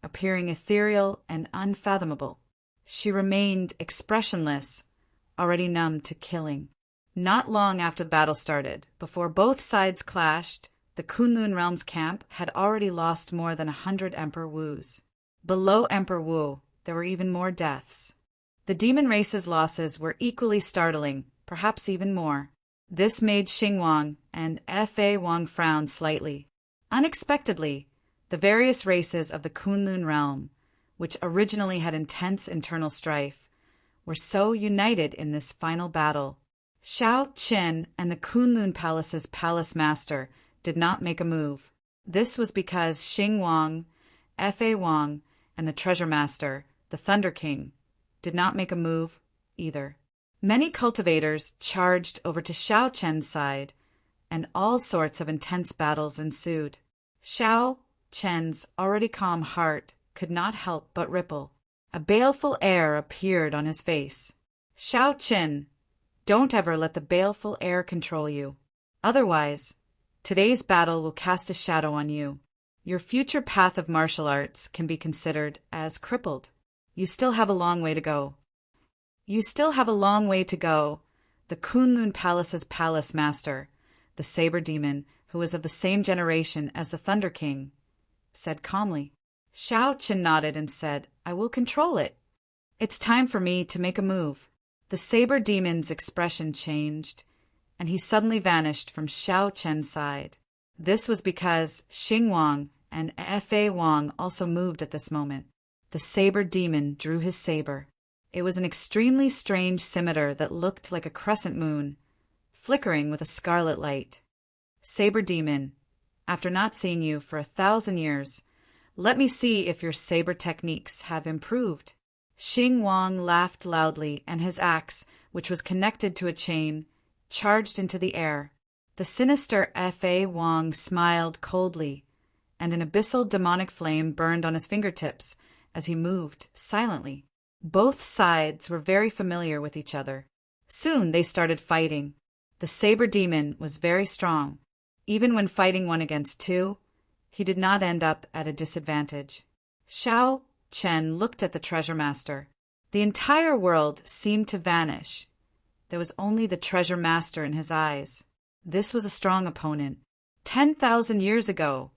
appearing ethereal and unfathomable. She remained expressionless, already numb to killing. Not long after the battle started, before both sides clashed, the Kunlun realm's camp had already lost more than 100 Emperor Wus. Below Emperor Wu, there were even more deaths. The demon race's losses were equally startling, perhaps even more. This made Xing Wang and Fa Wang frown slightly. Unexpectedly, the various races of the Kunlun realm, which originally had intense internal strife, were so united in this final battle. Xiao Qin and the Kunlun Palace's palace master did not make a move. This was because Xing Wang, Fa Wang, and the treasure master, the Thunder King, did not make a move either. Many cultivators charged over to Xiao Chen's side, and all sorts of intense battles ensued. Xiao Chen's already calm heart could not help but ripple. A baleful air appeared on his face. Xiao Chen, don't ever let the baleful air control you. Otherwise, today's battle will cast a shadow on you. Your future path of martial arts can be considered as crippled. You still have a long way to go. You still have a long way to go. The Kunlun Palace's palace master, the saber demon, who was of the same generation as the Thunder King, said calmly. Xiao Chen nodded and said, I will control it. It's time for me to make a move. The saber demon's expression changed, and he suddenly vanished from Xiao Chen's side. This was because Xing Wang and Fa Wang also moved at this moment. The saber demon drew his saber. It was an extremely strange scimitar that looked like a crescent moon, flickering with a scarlet light. Saber demon, after not seeing you for 1,000 years, let me see if your saber techniques have improved. Xing Wang laughed loudly, and his axe, which was connected to a chain, charged into the air. The sinister Fa Wang smiled coldly, and an abyssal demonic flame burned on his fingertips as he moved silently. Both sides were very familiar with each other. Soon they started fighting. The saber demon was very strong. Even when fighting one against two, he did not end up at a disadvantage. Xiao Chen looked at the treasure master. The entire world seemed to vanish. There was only the treasure master in his eyes. This was a strong opponent. 10,000 years ago,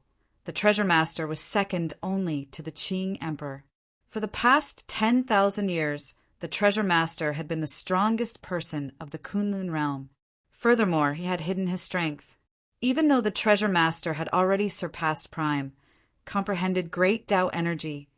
the treasure master was second only to the Qing emperor. For the past 10,000 years, the treasure master had been the strongest person of the Kunlun realm. Furthermore, he had hidden his strength. Even though the treasure master had already surpassed Prime, comprehended great Tao energy,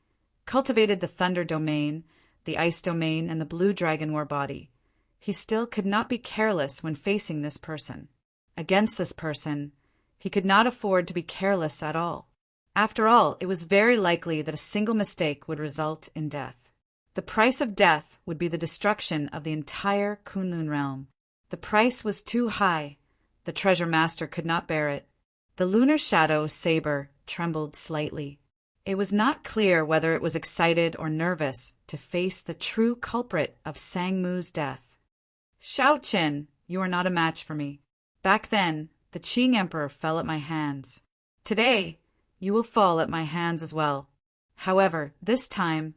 cultivated the Thunder domain, the Ice domain, and the Blue Dragon War body, he still could not be careless when facing this person. Against this person, he could not afford to be careless at all. After all, it was very likely that a single mistake would result in death. The price of death would be the destruction of the entire Kunlun realm. The price was too high. The treasure master could not bear it. The lunar shadow saber trembled slightly. It was not clear whether it was excited or nervous to face the true culprit of Sangmu's death. Xiao Chen, you are not a match for me. Back then, the Qing emperor fell at my hands. Today, you will fall at my hands as well. However, this time,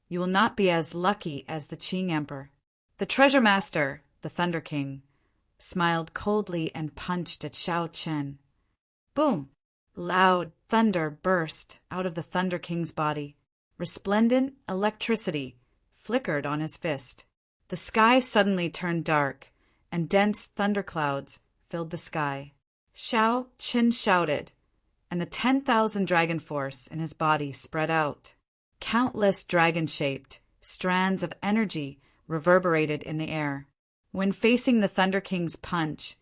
you will not be as lucky as the Qing emperor. The treasure master, the Thunder King, smiled coldly and punched at Xiao Chen. Boom! Loud thunder burst out of the Thunder King's body. Resplendent electricity flickered on his fist. The sky suddenly turned dark, and dense thunderclouds filled the sky. Xiao Chen shouted, and the 10,000 dragon force in his body spread out. Countless dragon-shaped strands of energy reverberated in the air. When facing the Thunder King's punch,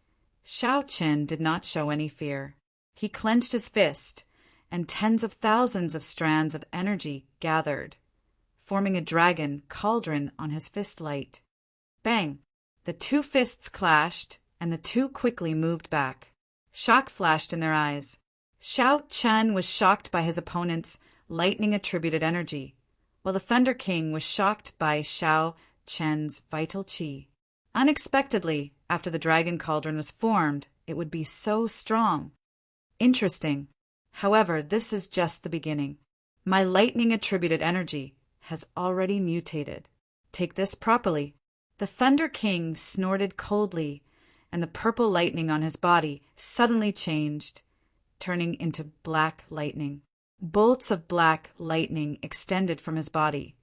Xiao Chen did not show any fear. He clenched his fist, and tens of thousands of strands of energy gathered, forming a dragon cauldron on his fist light. Bang! The two fists clashed, and the two quickly moved back. Shock flashed in their eyes. Xiao Chen was shocked by his opponent's lightning-attributed energy, while the Thunder King was shocked by Xiao Chen's vital qi. Unexpectedly, after the dragon cauldron was formed, it would be so strong. Interesting. However, this is just the beginning. My lightning-attributed energy has already mutated. Take this properly. The Thunder King snorted coldly, and the purple lightning on his body suddenly changed, turning into black lightning. Bolts of black lightning extended from his body,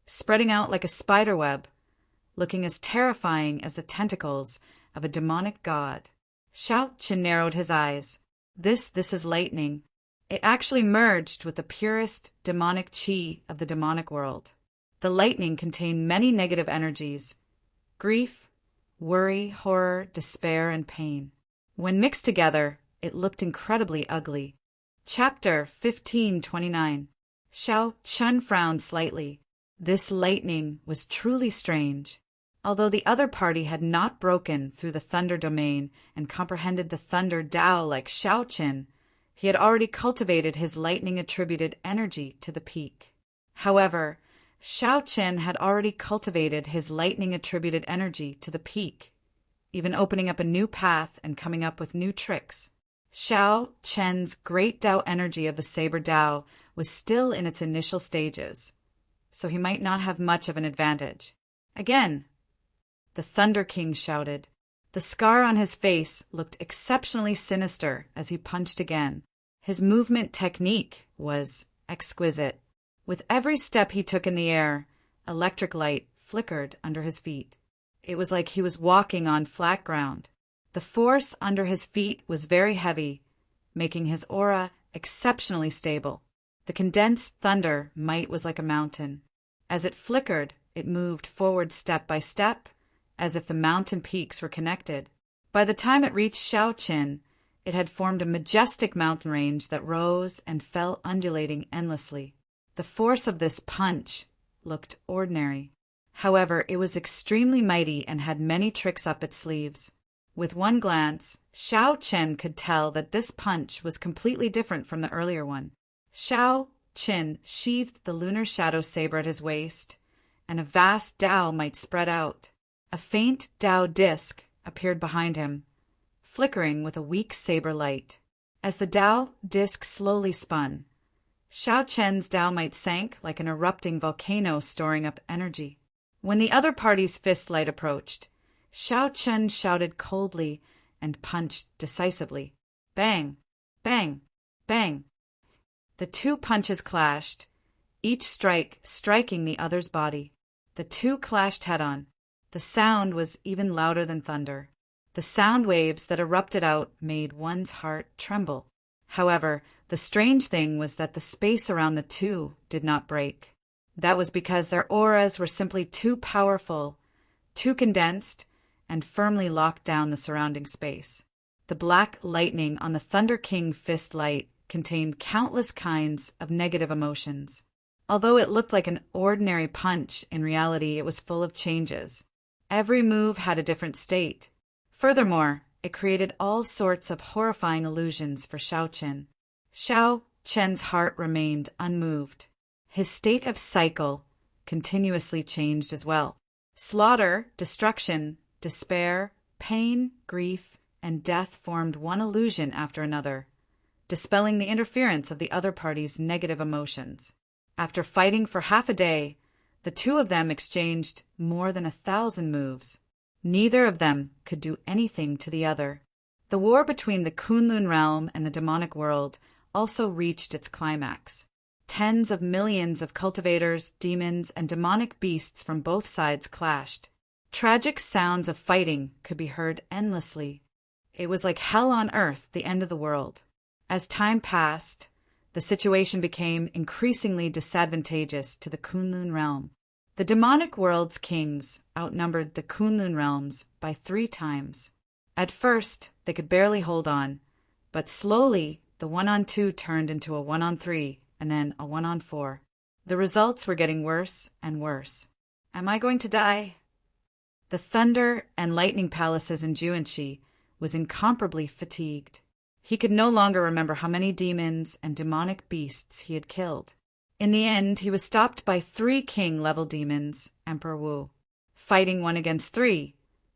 spreading out like a spider web, looking as terrifying as the tentacles of a demonic god. Xiao Chen narrowed his eyes. This is lightning. It actually merged with the purest demonic qi of the demonic world. The lightning contained many negative energies: grief, worry, horror, despair, and pain. When mixed together, it looked incredibly ugly. Chapter 1529. Xiao Chen frowned slightly. This lightning was truly strange. Although the other party had not broken through the Thunder domain and comprehended the Thunder Tao like Xiao Chen, he had already cultivated his lightning-attributed energy to the peak. However, Xiao Chen had already cultivated his lightning-attributed energy to the peak, even opening up a new path and coming up with new tricks. Xiao Chen's great Tao energy of the Saber Tao was still in its initial stages, so he might not have much of an advantage. Again, the Thunder King shouted. The scar on his face looked exceptionally sinister as he punched again. His movement technique was exquisite. With every step he took in the air, electric light flickered under his feet. It was like he was walking on flat ground. The force under his feet was very heavy, making his aura exceptionally stable. The condensed thunder might was like a mountain. As it flickered, it moved forward step by step, as if the mountain peaks were connected. By the time it reached Xiao Chen, it had formed a majestic mountain range that rose and fell undulating endlessly. The force of this punch looked ordinary. However, it was extremely mighty and had many tricks up its sleeves. With one glance, Xiao Chen could tell that this punch was completely different from the earlier one. Xiao Chen sheathed the lunar shadow saber at his waist, and a vast Dao might spread out. A faint Dao disc appeared behind him, flickering with a weak saber light. As the Dao disc slowly spun, Xiao Chen's Dao might sank like an erupting volcano storing up energy. When the other party's fist light approached, Xiao Chen shouted coldly and punched decisively. Bang! Bang! Bang! The two punches clashed, each strike striking the other's body. The two clashed head-on. The sound was even louder than thunder. The sound waves that erupted out made one's heart tremble. However, the strange thing was that the space around the two did not break. That was because their auras were simply too powerful, too condensed, and firmly locked down the surrounding space. The black lightning on the Thunder King fist light contained countless kinds of negative emotions. Although it looked like an ordinary punch, in reality it was full of changes. Every move had a different state. Furthermore, it created all sorts of horrifying illusions for Xiao Chen. Xiao Chen's heart remained unmoved. His state of cycle continuously changed as well. Slaughter, destruction, despair, pain, grief, and death formed one illusion after another, dispelling the interference of the other party's negative emotions. After fighting for half a day, the two of them exchanged more than 1,000 moves. Neither of them could do anything to the other. The war between the Kunlun realm and the demonic world also reached its climax. Tens of millions of cultivators, demons, and demonic beasts from both sides clashed. Tragic sounds of fighting could be heard endlessly. It was like hell on earth, the end of the world. As time passed, the situation became increasingly disadvantageous to the Kunlun realm. The demonic world's kings outnumbered the Kunlun realms by 3 times. At first, they could barely hold on, but slowly the 1-on-2 turned into a 1-on-3 and then a 1-on-4. The results were getting worse and worse. Am I going to die? The thunder and lightning palaces in Juanxi was incomparably fatigued. He could no longer remember how many demons and demonic beasts he had killed. In the end, he was stopped by 3 king-level demons, Emperor Wu. Fighting 1 against 3,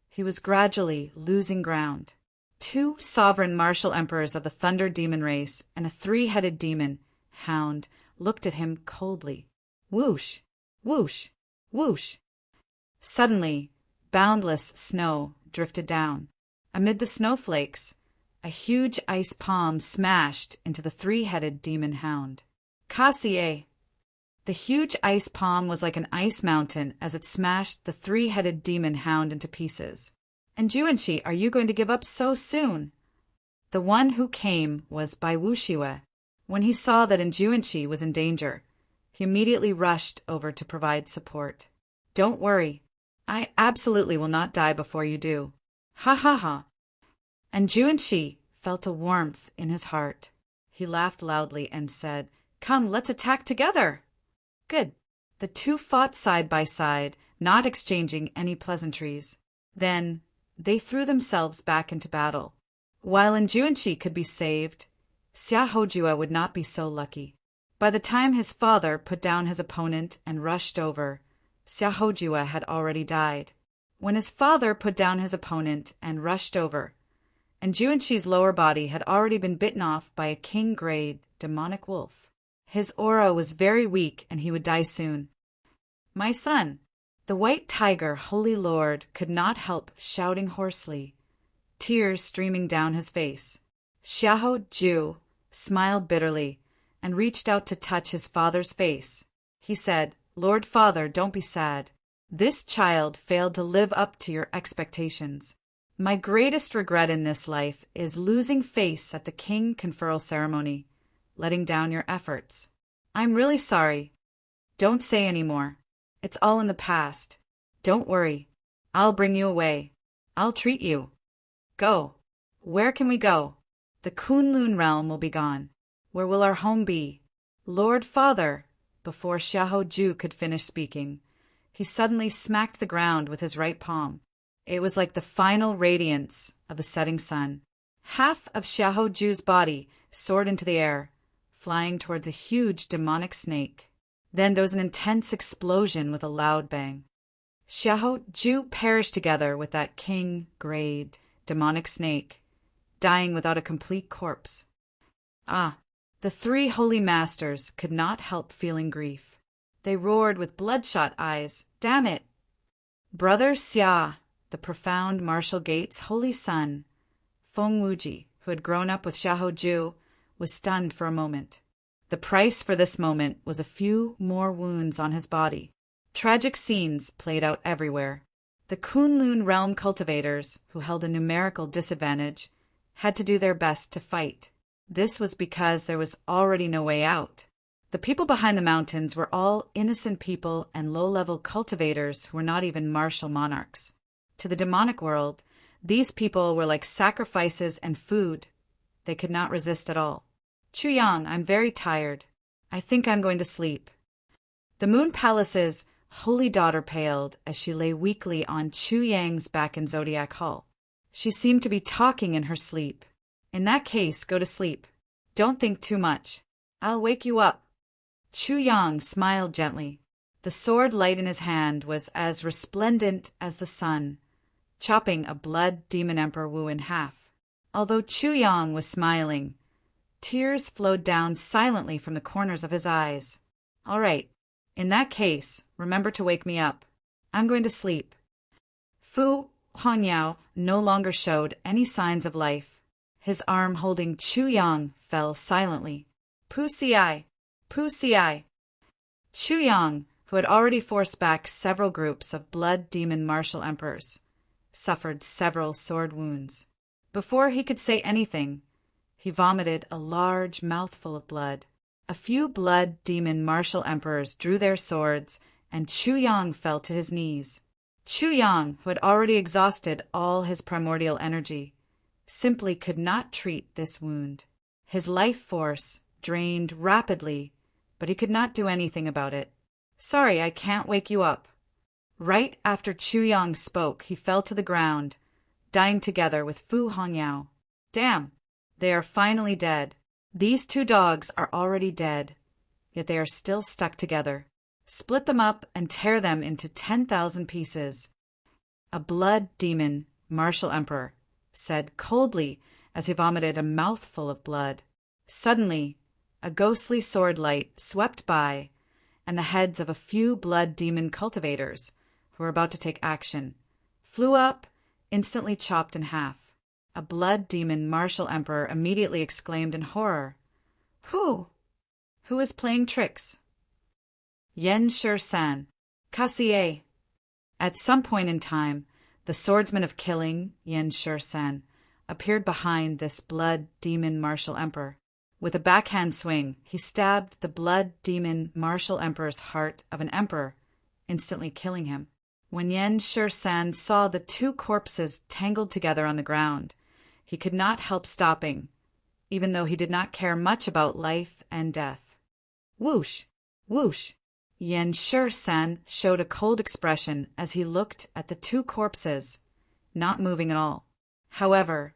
he was gradually losing ground. 2 sovereign martial emperors of the thunder demon race and a 3-headed demon, Hound, looked at him coldly. Whoosh! Whoosh! Whoosh! Suddenly, boundless snow drifted down. Amid the snowflakes, a huge ice palm smashed into the 3-headed demon Hound. Cassier! The huge ice palm was like an ice mountain as it smashed the 3-headed demon Hound into pieces. And Juanxi, are you going to give up so soon? The one who came was Bai Wuxiwe. When he saw that Juanxi was in danger, he immediately rushed over to provide support. Don't worry. I absolutely will not die before you do. Ha ha ha. And Juanxi felt a warmth in his heart. He laughed loudly and said, Come, let's attack together. Good. The two fought side by side, not exchanging any pleasantries. Then they threw themselves back into battle. While Juanxi could be saved, Xia Hojua would not be so lucky. By the time his father put down his opponent and rushed over, Xia Hojua had already died. When his father put down his opponent and rushed over, Juanxi's lower body had already been bitten off by a king-grade demonic wolf. His aura was very weak and he would die soon. My son, the white tiger, holy lord, could not help shouting hoarsely, tears streaming down his face. Xiahou Ju smiled bitterly and reached out to touch his father's face. He said, Lord Father, don't be sad. This child failed to live up to your expectations. My greatest regret in this life is losing face at the king conferral ceremony, letting down your efforts. I'm really sorry. Don't say any more. It's all in the past. Don't worry. I'll bring you away. I'll treat you. Go. Where can we go? The Kunlun realm will be gone. Where will our home be? Lord Father, before Xiahou Ju could finish speaking, he suddenly smacked the ground with his right palm. It was like the final radiance of the setting sun. Half of Xiahou Ju's body soared into the air, flying towards a huge demonic snake. Then there was an intense explosion with a loud bang. Xiahou Ju perished together with that king-grade demonic snake, dying without a complete corpse. The three holy masters could not help feeling grief. They roared with bloodshot eyes, "Damn it!" Brother Xia, the profound Marshal Gate's holy son, Feng Wuji, who had grown up with Xiahou Ju, was stunned for a moment. The price for this moment was a few more wounds on his body. Tragic scenes played out everywhere. The Kunlun realm cultivators, who held a numerical disadvantage, had to do their best to fight. This was because there was already no way out. The people behind the mountains were all innocent people and low-level cultivators who were not even martial monarchs. To the demonic world, these people were like sacrifices and food. They could not resist at all. "Chu Yang, I'm very tired. I think I'm going to sleep." The Moon Palace's holy daughter paled as she lay weakly on Chu Yang's back in Zodiac Hall. She seemed to be talking in her sleep. "In that case, go to sleep. Don't think too much. I'll wake you up." Chu Yang smiled gently. The sword light in his hand was as resplendent as the sun, chopping a blood demon Emperor Wu in half. Although Chu Yang was smiling, tears flowed down silently from the corners of his eyes. "All right. In that case, remember to wake me up. I'm going to sleep." Fu Hongyao no longer showed any signs of life. His arm holding Chu Yang fell silently. "Pu Ci! Pu Ci!" Chu Yang, who had already forced back several groups of blood demon martial emperors, suffered several sword wounds. Before he could say anything, he vomited a large mouthful of blood. A few blood demon martial emperors drew their swords, and Chu Yang fell to his knees. Chu Yang, who had already exhausted all his primordial energy, simply could not treat this wound. His life force drained rapidly, but he could not do anything about it. "Sorry, I can't wake you up." Right after Chu Yang spoke, he fell to the ground, dying together with Fu Hongyao. "Damn, they are finally dead. These two dogs are already dead, yet they are still stuck together. Split them up and tear them into 10,000 pieces." A blood demon martial emperor said coldly as he vomited a mouthful of blood. Suddenly, a ghostly sword light swept by, and the heads of a few blood demon cultivators, who were about to take action, flew up, instantly chopped in half. A blood demon martial emperor immediately exclaimed in horror, Who is playing tricks?" "Yen Shi-san, Kassier." At some point in time, the swordsman of killing, Yen Shi-san, appeared behind this blood demon martial emperor. With a backhand swing, he stabbed the blood demon martial emperor's heart of an emperor, instantly killing him. When Yen Shi-san saw the two corpses tangled together on the ground, he could not help stopping, even though he did not care much about life and death. Whoosh! Whoosh! Yen Shi-san showed a cold expression as he looked at the two corpses, not moving at all. However,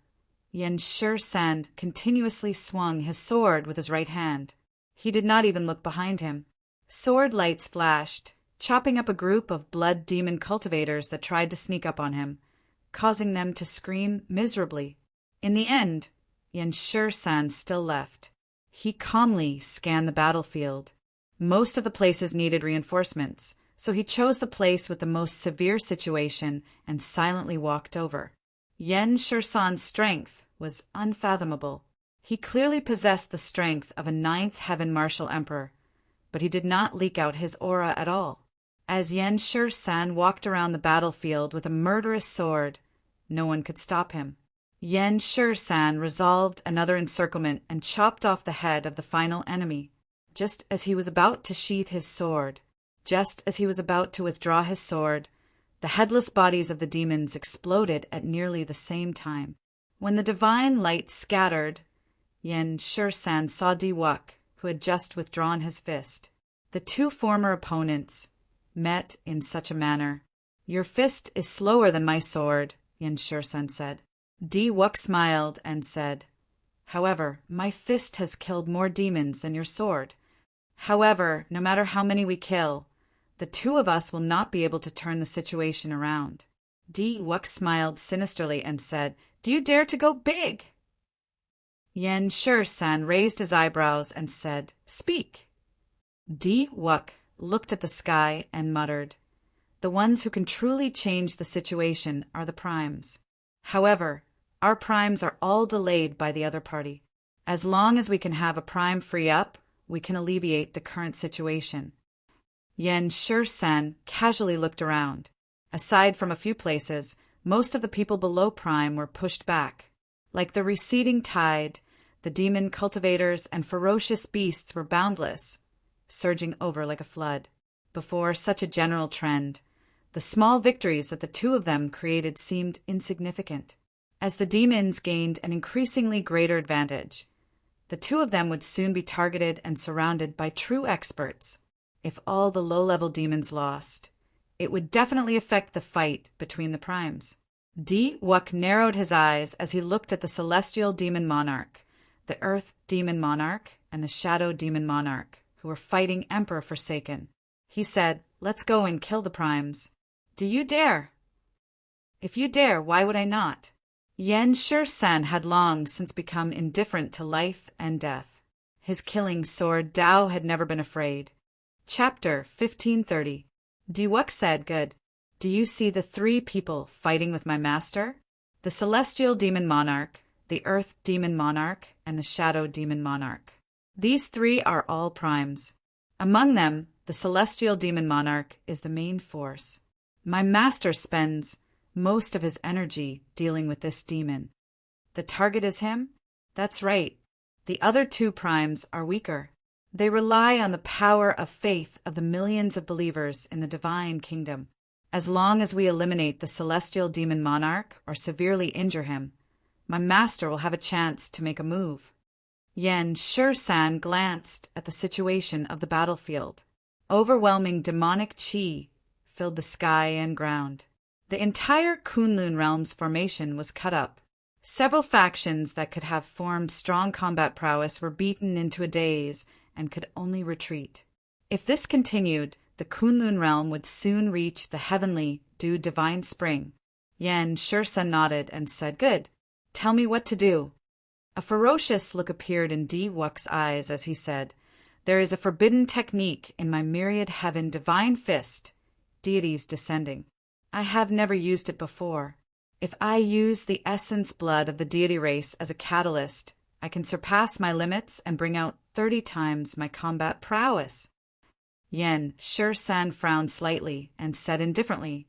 Yen Shi-san continuously swung his sword with his right hand. He did not even look behind him. Sword lights flashed, chopping up a group of blood demon cultivators that tried to sneak up on him, causing them to scream miserably. In the end, Yen Shi-san still left. He calmly scanned the battlefield. Most of the places needed reinforcements, so he chose the place with the most severe situation and silently walked over. Yen Shi-san's strength was unfathomable. He clearly possessed the strength of a ninth heaven martial emperor, but he did not leak out his aura at all. As Yen Shi-san walked around the battlefield with a murderous sword, no one could stop him. Yen Shi-san resolved another encirclement and chopped off the head of the final enemy. Just as he was about to sheath his sword, just as he was about to withdraw his sword, the headless bodies of the demons exploded at nearly the same time. When the divine light scattered, Yen Shi-san saw Di-Wuk, who had just withdrawn his fist. The two former opponents met in such a manner. Your fist is slower than my sword, Yen Shursan said. Di-Wuk smiled and said, However, my fist has killed more demons than your sword. However, no matter how many we kill, the two of us will not be able to turn the situation around. Di-Wuk smiled sinisterly and said, Do you dare to go big? Yen Shursan raised his eyebrows and said, Speak. Di-Wuk looked at the sky and muttered, The ones who can truly change the situation are the primes. However, our primes are all delayed by the other party. As long as we can have a prime free up, we can alleviate the current situation. Yen Shursan casually looked around. Aside from a few places, most of the people below prime were pushed back. Like the receding tide, the demon cultivators and ferocious beasts were boundless, surging over like a flood. Before such a general trend, the small victories that the two of them created seemed insignificant. As the demons gained an increasingly greater advantage, the two of them would soon be targeted and surrounded by true experts. If all the low-level demons lost, it would definitely affect the fight between the primes. Di-Wuk narrowed his eyes as he looked at the Celestial Demon Monarch, the Earth Demon Monarch, and the Shadow Demon Monarch, who were fighting Emperor Forsaken. He said, Let's go and kill the primes. Do you dare? If you dare, why would I not? Yen Shursan had long since become indifferent to life and death. His killing sword Dao had never been afraid. Chapter 1530. Di-Wuk said, Good. Do you see the three people fighting with my master? The Celestial Demon Monarch, the Earth Demon Monarch, and the Shadow Demon Monarch. These three are all primes. Among them, the Celestial Demon Monarch is the main force. My master spends most of his energy dealing with this demon. The target is him? That's right. The other two primes are weaker. They rely on the power of faith of the millions of believers in the divine kingdom. As long as we eliminate the Celestial Demon Monarch or severely injure him, my master will have a chance to make a move. Yen Shursan glanced at the situation of the battlefield. Overwhelming demonic qi filled the sky and ground. The entire Kunlun Realm's formation was cut up. Several factions that could have formed strong combat prowess were beaten into a daze and could only retreat. If this continued, the Kunlun Realm would soon reach the heavenly, due divine spring. Yen Shursan nodded and said, Good. Tell me what to do. A ferocious look appeared in Di-Wuk's eyes as he said, There is a forbidden technique in my myriad heaven divine fist, deities descending. I have never used it before. If I use the essence blood of the deity race as a catalyst, I can surpass my limits and bring out 30 times my combat prowess. Yen Shursan frowned slightly and said indifferently,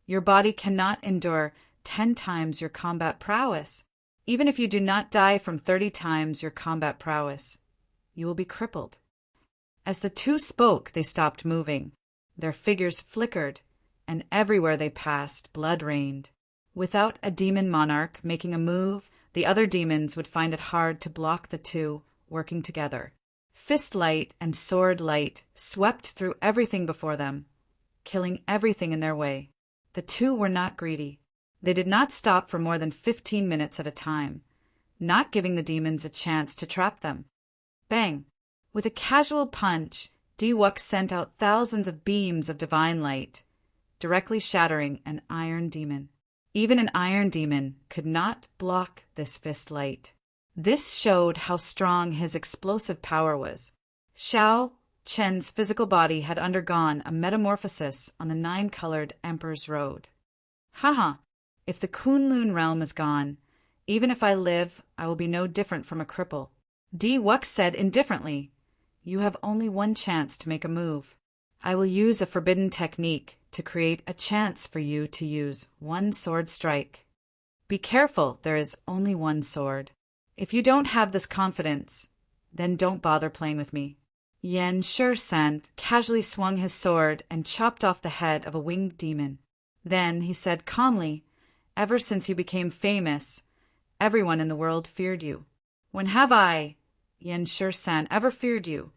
Your body cannot endure 10 times your combat prowess. Even if you do not die from 30 times your combat prowess, you will be crippled. As the two spoke, they stopped moving. Their figures flickered, and everywhere they passed, blood rained. Without a demon monarch making a move, the other demons would find it hard to block the two working together. Fist light and sword light swept through everything before them, killing everything in their way. The two were not greedy. They did not stop for more than 15 minutes at a time, not giving the demons a chance to trap them. Bang! With a casual punch, Di-Wuk sent out thousands of beams of divine light, directly shattering an iron demon. Even an iron demon could not block this fist light. This showed how strong his explosive power was. Xiao Chen's physical body had undergone a metamorphosis on the 9-colored Emperor's Road. Haha, if the Kunlun realm is gone, even if I live, I will be no different from a cripple. Di-Wuk said indifferently, You have only one chance to make a move. I will use a forbidden technique to create a chance for you to use one sword strike. Be careful, there is only one sword. If you don't have this confidence, then don't bother playing with me. Yen Shursan casually swung his sword and chopped off the head of a winged demon. Then he said calmly, Ever since you became famous, everyone in the world feared you. When have I, Yen Shursan, ever feared you?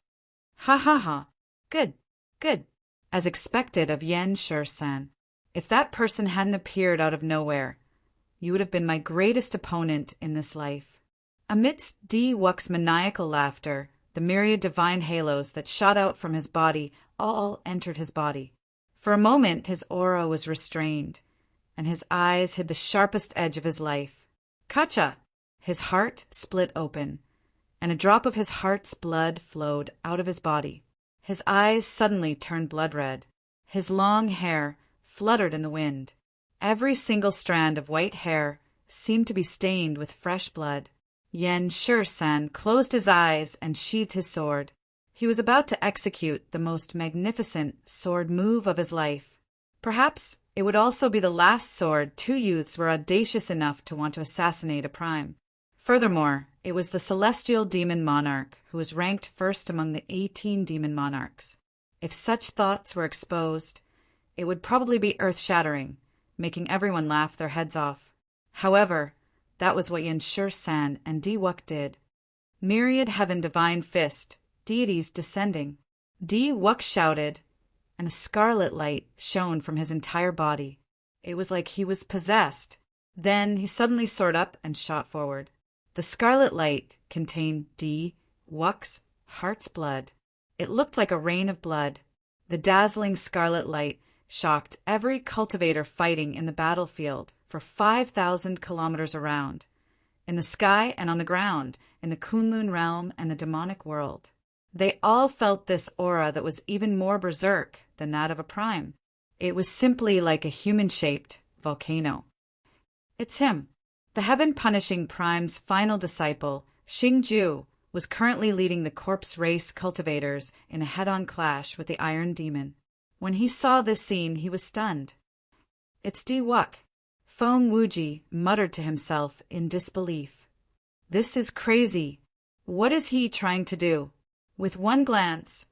Ha ha ha. Good, good. As expected of Yen Shur-san. If that person hadn't appeared out of nowhere, you would have been my greatest opponent in this life. Amidst Di Wuk's maniacal laughter, the myriad divine halos that shot out from his body all entered his body. For a moment his aura was restrained, and his eyes hid the sharpest edge of his life. Kacha! His heart split open, and a drop of his heart's blood flowed out of his body. His eyes suddenly turned blood red. His long hair fluttered in the wind. Every single strand of white hair seemed to be stained with fresh blood. Yen Shur-san closed his eyes and sheathed his sword. He was about to execute the most magnificent sword move of his life. Perhaps it would also be the last sword two youths were audacious enough to want to assassinate a prime. Furthermore, it was the celestial demon monarch who was ranked first among the 18 demon monarchs. If such thoughts were exposed, it would probably be earth-shattering, making everyone laugh their heads off. However, that was what Yen Shur-san and Di Wuk did. Myriad heaven divine fist, deities descending. Di Wuk shouted, and a scarlet light shone from his entire body. It was like he was possessed. Then he suddenly soared up and shot forward. The scarlet light contained Di Wuk's heart's blood. It looked like a rain of blood. The dazzling scarlet light shocked every cultivator fighting in the battlefield for 5,000 kilometers around, in the sky and on the ground, in the Kunlun realm and the demonic world. They all felt this aura that was even more berserk than that of a prime. It was simply like a human-shaped volcano. It's him. The heaven-punishing prime's final disciple, Xingju, was currently leading the corpse race cultivators in a head-on clash with the Iron Demon. When he saw this scene, he was stunned. It's Di Wuk. Feng Wuji muttered to himself in disbelief. This is crazy. What is he trying to do? With one glance,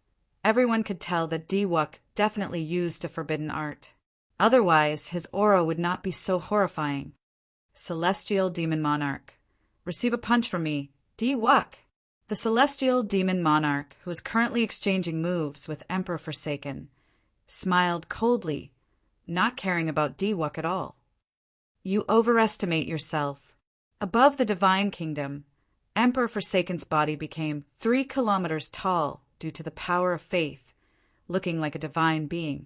everyone could tell that Di Wuk definitely used a forbidden art. Otherwise, his aura would not be so horrifying. Celestial Demon Monarch. Receive a punch from me, Di Wuk. The Celestial Demon Monarch, who is currently exchanging moves with Emperor Forsaken, smiled coldly, not caring about Di Wuk at all. You overestimate yourself. Above the Divine Kingdom, Emperor Forsaken's body became 3 kilometers tall due to the power of faith, looking like a divine being.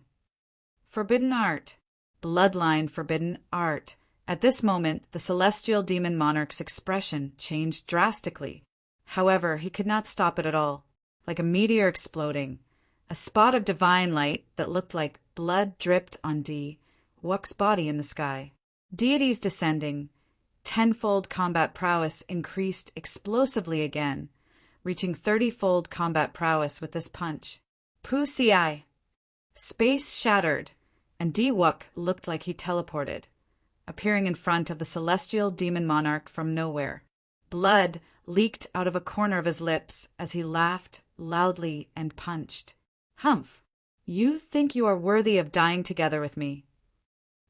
Forbidden art. Bloodline forbidden art. At this moment, the Celestial Demon Monarch's expression changed drastically. However, he could not stop it at all. Like a meteor exploding, a spot of divine light that looked like blood dripped on Di Wuk's body in the sky. Deities descending, tenfold combat prowess increased explosively again, reaching 30-fold combat prowess with this punch. Pu Ci. Space shattered, and Di Wuk looked like he teleported, appearing in front of the Celestial Demon Monarch from nowhere. Blood leaked out of a corner of his lips as he laughed loudly and punched. Humph! You think you are worthy of dying together with me.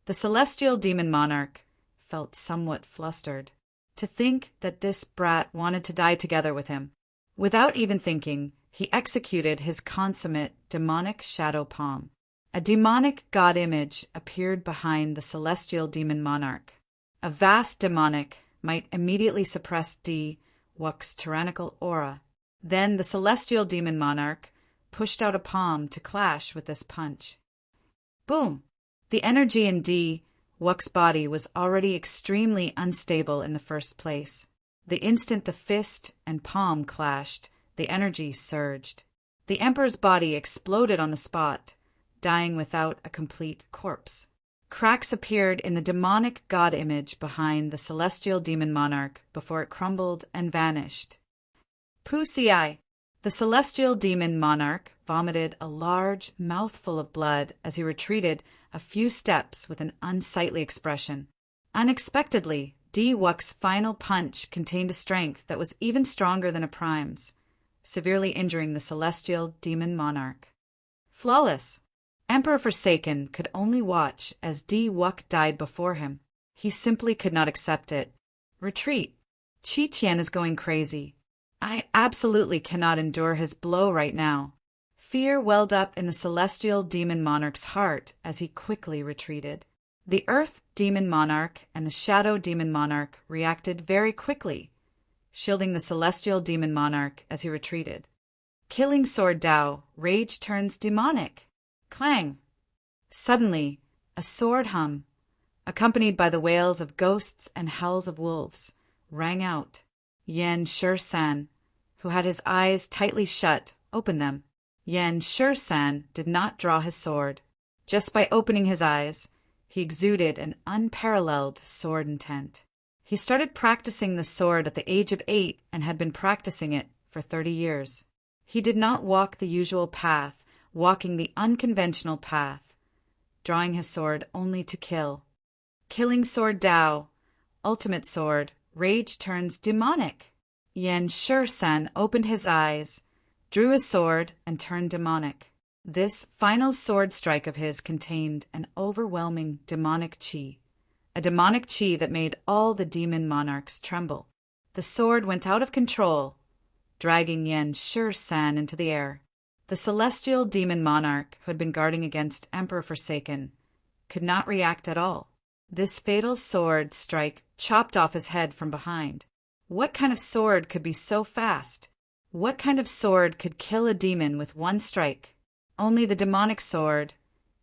The Celestial Demon Monarch felt somewhat flustered. To think that this brat wanted to die together with him. Without even thinking, he executed his consummate demonic shadow palm. A demonic god image appeared behind the Celestial Demon Monarch. A vast demonic might immediately suppress Di Wuk's tyrannical aura. Then the Celestial Demon Monarch pushed out a palm to clash with this punch. Boom! The energy in Di Wuk's body was already extremely unstable in the first place. The instant the fist and palm clashed, the energy surged. The Emperor's body exploded on the spot, dying without a complete corpse. Cracks appeared in the demonic god image behind the Celestial Demon Monarch before it crumbled and vanished. Pu Ci. The Celestial Demon Monarch vomited a large mouthful of blood as he retreated a few steps with an unsightly expression. Unexpectedly, Di Wuk's final punch contained a strength that was even stronger than a prime's, severely injuring the Celestial Demon Monarch. Flawless. Emperor Forsaken could only watch as Di Wuk died before him. He simply could not accept it. Retreat. Qi Tian is going crazy. I absolutely cannot endure his blow right now. Fear welled up in the celestial demon monarch's heart as he quickly retreated. The earth demon monarch and the shadow demon monarch reacted very quickly, shielding the celestial demon monarch as he retreated. Killing sword Dao, rage turns demonic. Clang! Suddenly, a sword hum, accompanied by the wails of ghosts and howls of wolves, rang out. Yan Shi-san, who had his eyes tightly shut, opened them. Yan Shi-san did not draw his sword. Just by opening his eyes, he exuded an unparalleled sword intent. He started practicing the sword at the age of 8 and had been practicing it for 30 years. He did not walk the usual path, walking the unconventional path, drawing his sword only to kill. Killing sword Dao, ultimate sword, rage turns demonic. Yan Shi-san opened his eyes, drew his sword, and turned demonic. This final sword strike of his contained an overwhelming demonic chi, a demonic chi that made all the demon monarchs tremble. The sword went out of control, dragging Yan Shi-san into the air. The celestial demon monarch, who had been guarding against Emperor Forsaken, could not react at all. This fatal sword strike chopped off his head from behind. What kind of sword could be so fast? What kind of sword could kill a demon with one strike? Only the demonic sword,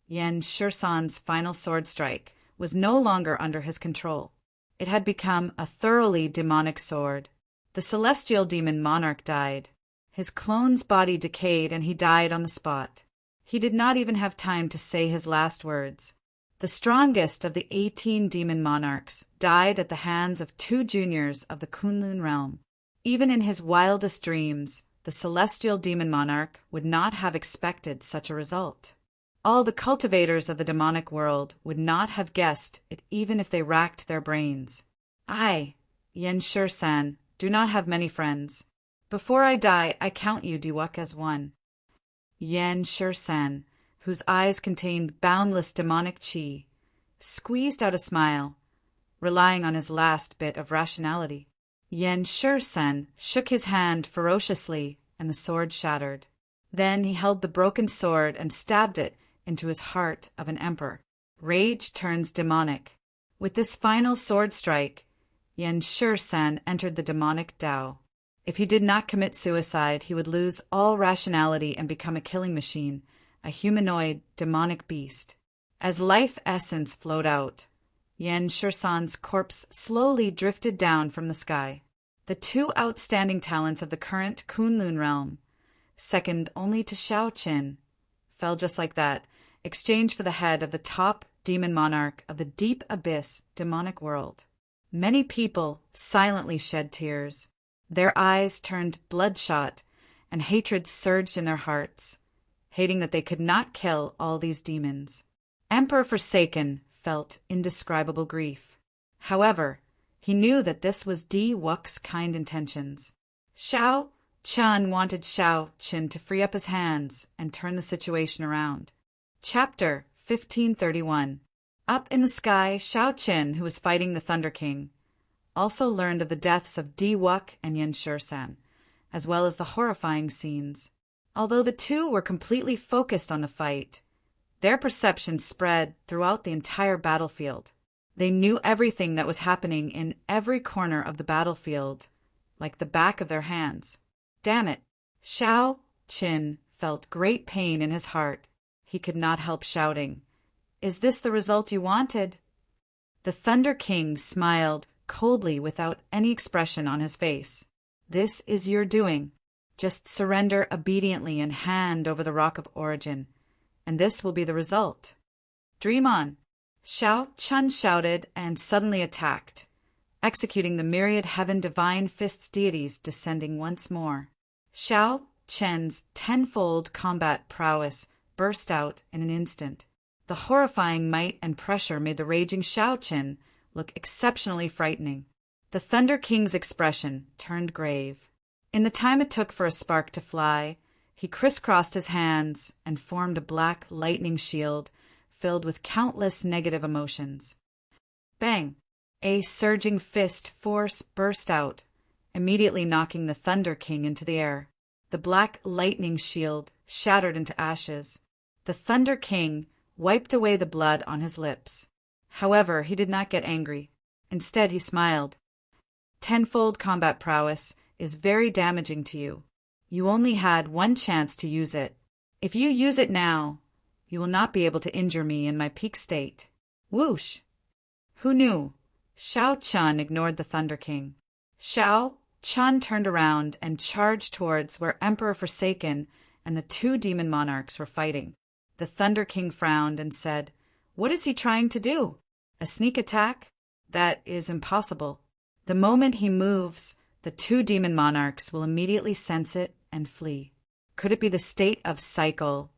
Yan Shi-san's final sword strike, was no longer under his control. It had become a thoroughly demonic sword. The celestial demon monarch died. His clone's body decayed and he died on the spot. He did not even have time to say his last words. The strongest of the 18 demon monarchs died at the hands of 2 juniors of the Kunlun realm. Even in his wildest dreams, the celestial demon monarch would not have expected such a result. All the cultivators of the demonic world would not have guessed it even if they racked their brains. I, Yan Shi-san, do not have many friends. Before I die, I count you, Diwuk, as one. Yan Shi-san, whose eyes contained boundless demonic chi, squeezed out a smile, relying on his last bit of rationality. Yan Shi-san shook his hand ferociously, and the sword shattered. Then he held the broken sword and stabbed it into his heart of an emperor. Rage turns demonic. With this final sword strike, Yan Shi-san entered the demonic Dao. If he did not commit suicide, he would lose all rationality and become a killing machine, a humanoid, demonic beast. As life essence flowed out, Yan Shi-san's corpse slowly drifted down from the sky. The 2 outstanding talents of the current Kunlun realm, second only to Shao Qin, fell just like that, exchanged for the head of the top demon monarch of the deep abyss demonic world. Many people silently shed tears. Their eyes turned bloodshot, and hatred surged in their hearts, hating that they could not kill all these demons. Emperor Forsaken felt indescribable grief. However, he knew that this was Diwuk's kind intentions. Shao Chun wanted Shao Qin to free up his hands and turn the situation around. Chapter 1531. Up in the sky, Shao Qin, who was fighting the Thunder King, also learned of the deaths of Diwuk and Yan Shi-san, as well as the horrifying scenes. Although the 2 were completely focused on the fight, their perception spread throughout the entire battlefield. They knew everything that was happening in every corner of the battlefield, like the back of their hands. Damn it! Shao Qin felt great pain in his heart. He could not help shouting, "Is this the result you wanted?" The Thunder King smiled coldly without any expression on his face. "This is your doing. Just surrender obediently and hand over the Rock of Origin, and this will be the result. Dream on." Shao Chun shouted and suddenly attacked, executing the myriad heaven divine fists deities descending once more. Shao Chen's tenfold combat prowess burst out in an instant. The horrifying might and pressure made the raging Shao Chen look exceptionally frightening. The Thunder King's expression turned grave. In the time it took for a spark to fly, he crisscrossed his hands and formed a black lightning shield filled with countless negative emotions. Bang! A surging fist force burst out, immediately knocking the Thunder King into the air. The black lightning shield shattered into ashes. The Thunder King wiped away the blood on his lips. However, he did not get angry. Instead, he smiled. Tenfold combat prowess is very damaging to you. You only had one chance to use it. If you use it now, you will not be able to injure me in my peak state. Whoosh! Who knew? Shao Chun ignored the Thunder King. Shao Chun turned around and charged towards where Emperor Forsaken and the two demon monarchs were fighting. The Thunder King frowned and said, "What is he trying to do? A sneak attack? That is impossible. The moment he moves, the two demon monarchs will immediately sense it and flee. Could it be the state of cycle,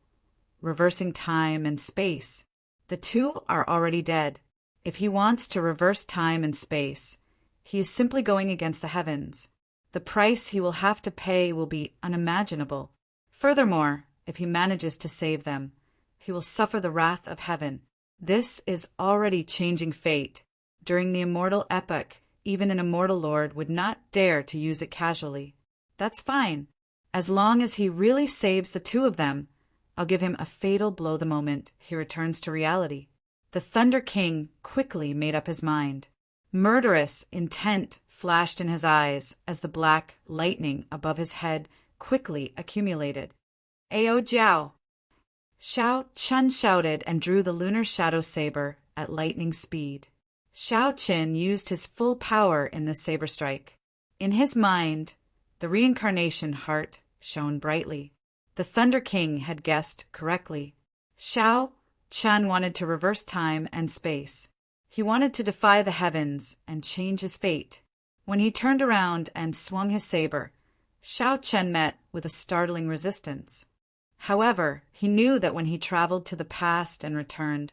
reversing time and space? The two are already dead. If he wants to reverse time and space, he is simply going against the heavens. The price he will have to pay will be unimaginable. Furthermore, if he manages to save them, he will suffer the wrath of heaven. This is already changing fate. During the Immortal epoch, even an immortal lord would not dare to use it casually. That's fine. As long as he really saves the two of them, I'll give him a fatal blow the moment he returns to reality." The Thunder King quickly made up his mind. Murderous intent flashed in his eyes as the black lightning above his head quickly accumulated. "Ao Jiao!" Shao Chun shouted and drew the lunar shadow saber at lightning speed. Shao Qin used his full power in this saber strike. In his mind, the reincarnation heart shone brightly. The Thunder King had guessed correctly. Shao Chun wanted to reverse time and space. He wanted to defy the heavens and change his fate. When he turned around and swung his saber, Shao Chun met with a startling resistance. However, he knew that when he traveled to the past and returned,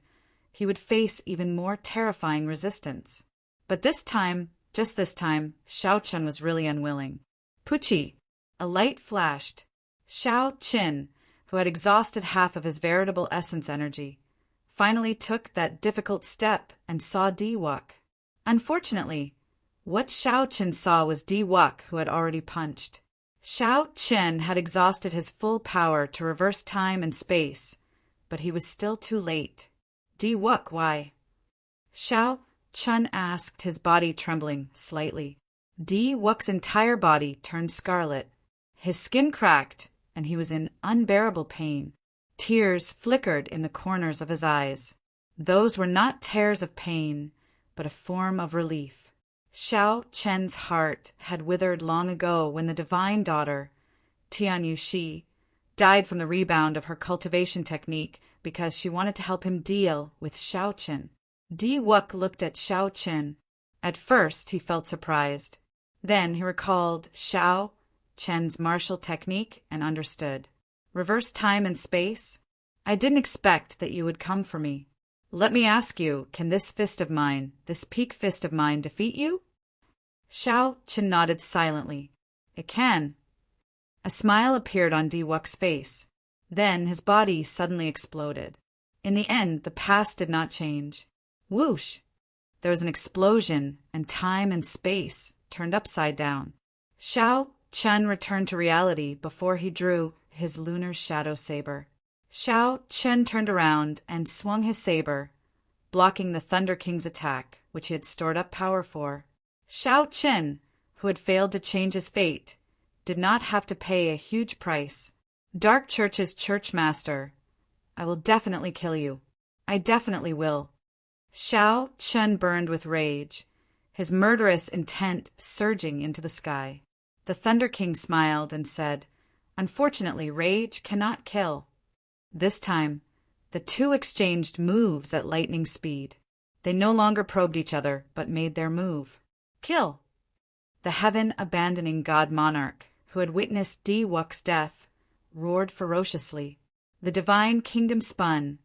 he would face even more terrifying resistance. But this time, just this time, Shao Chun was really unwilling. Puchi! A light flashed. Shao Qin, who had exhausted half of his veritable essence energy, finally took that difficult step and saw Di-Wuk. Unfortunately, what Shao Qin saw was Di-Wuk, who had already punched. Shao Qin had exhausted his full power to reverse time and space, but he was still too late. Di-Wuk, why? Shao Chun asked, his body trembling slightly. Di-Wuk's entire body turned scarlet. His skin cracked, and he was in unbearable pain. Tears flickered in the corners of his eyes. Those were not tears of pain, but a form of relief. Shao Chen's heart had withered long ago when the divine daughter, Tianyu Shi, died from the rebound of her cultivation technique because she wanted to help him deal with Shao Chen. Di-Wuk looked at Shao Chen. At first, he felt surprised. Then he recalled Shao Chen's martial technique and understood. Reverse time and space? I didn't expect that you would come for me. Let me ask you, can this fist of mine, this peak fist of mine, defeat you? Shao Chen nodded silently. It can. A smile appeared on Di-Wuk's face. Then his body suddenly exploded. In the end, the past did not change. Whoosh! There was an explosion, and time and space turned upside down. Shao Chun returned to reality before he drew his lunar shadow saber. Shao Chun turned around and swung his saber, blocking the Thunder King's attack, which he had stored up power for. Shao Chun, who had failed to change his fate, did not have to pay a huge price. Dark Church's church master, I will definitely kill you. I definitely will. Shao Chun burned with rage, his murderous intent surging into the sky. The Thunder King smiled and said, "Unfortunately, rage cannot kill." This time, the two exchanged moves at lightning speed. They no longer probed each other, but made their move. Kill! The heaven-abandoning god monarch, who had witnessed Di-Wuk's death, roared ferociously. The divine kingdom spun,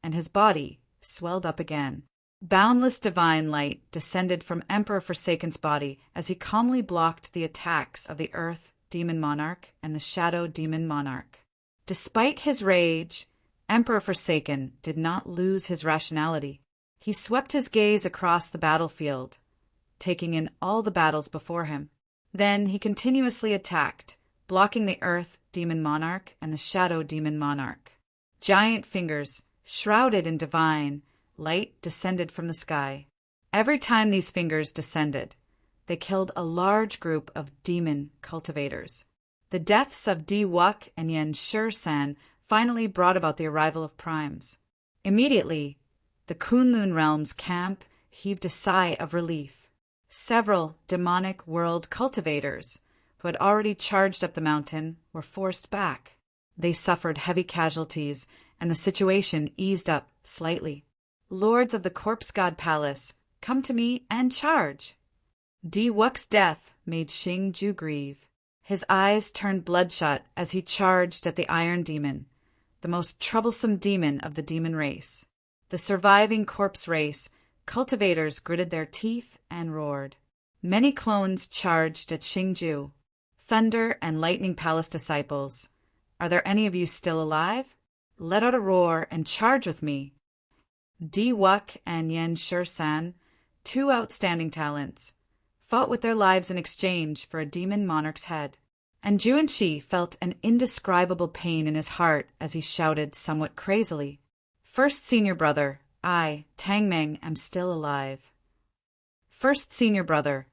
and his body swelled up again. Boundless divine light descended from Emperor Forsaken's body as he calmly blocked the attacks of the Earth Demon Monarch and the Shadow Demon Monarch. Despite his rage, Emperor Forsaken did not lose his rationality. He swept his gaze across the battlefield, taking in all the battles before him. Then he continuously attacked, blocking the Earth Demon Monarch and the Shadow Demon Monarch. Giant fingers, shrouded in divine light, descended from the sky. Every time these fingers descended, they killed a large group of demon cultivators. The deaths of Di Wuk and Yen Shur-san finally brought about the arrival of primes. Immediately, the Kunlun realm's camp heaved a sigh of relief. Several demonic world cultivators who had already charged up the mountain were forced back. They suffered heavy casualties, and the situation eased up slightly. Lords of the Corpse God Palace, come to me and charge! Di Wuk's death made Xing-Ju grieve. His eyes turned bloodshot as he charged at the Iron Demon, the most troublesome demon of the demon race. The surviving corpse race cultivators gritted their teeth and roared. Many clones charged at Xing-Ju. Thunder and Lightning Palace disciples, are there any of you still alive? Let out a roar and charge with me. Di Wuk and Yen Shur-san, two outstanding talents, fought with their lives in exchange for a demon monarch's head. And Juanqi felt an indescribable pain in his heart as he shouted somewhat crazily, First senior brother, I, Tang Meng, am still alive. First senior brother,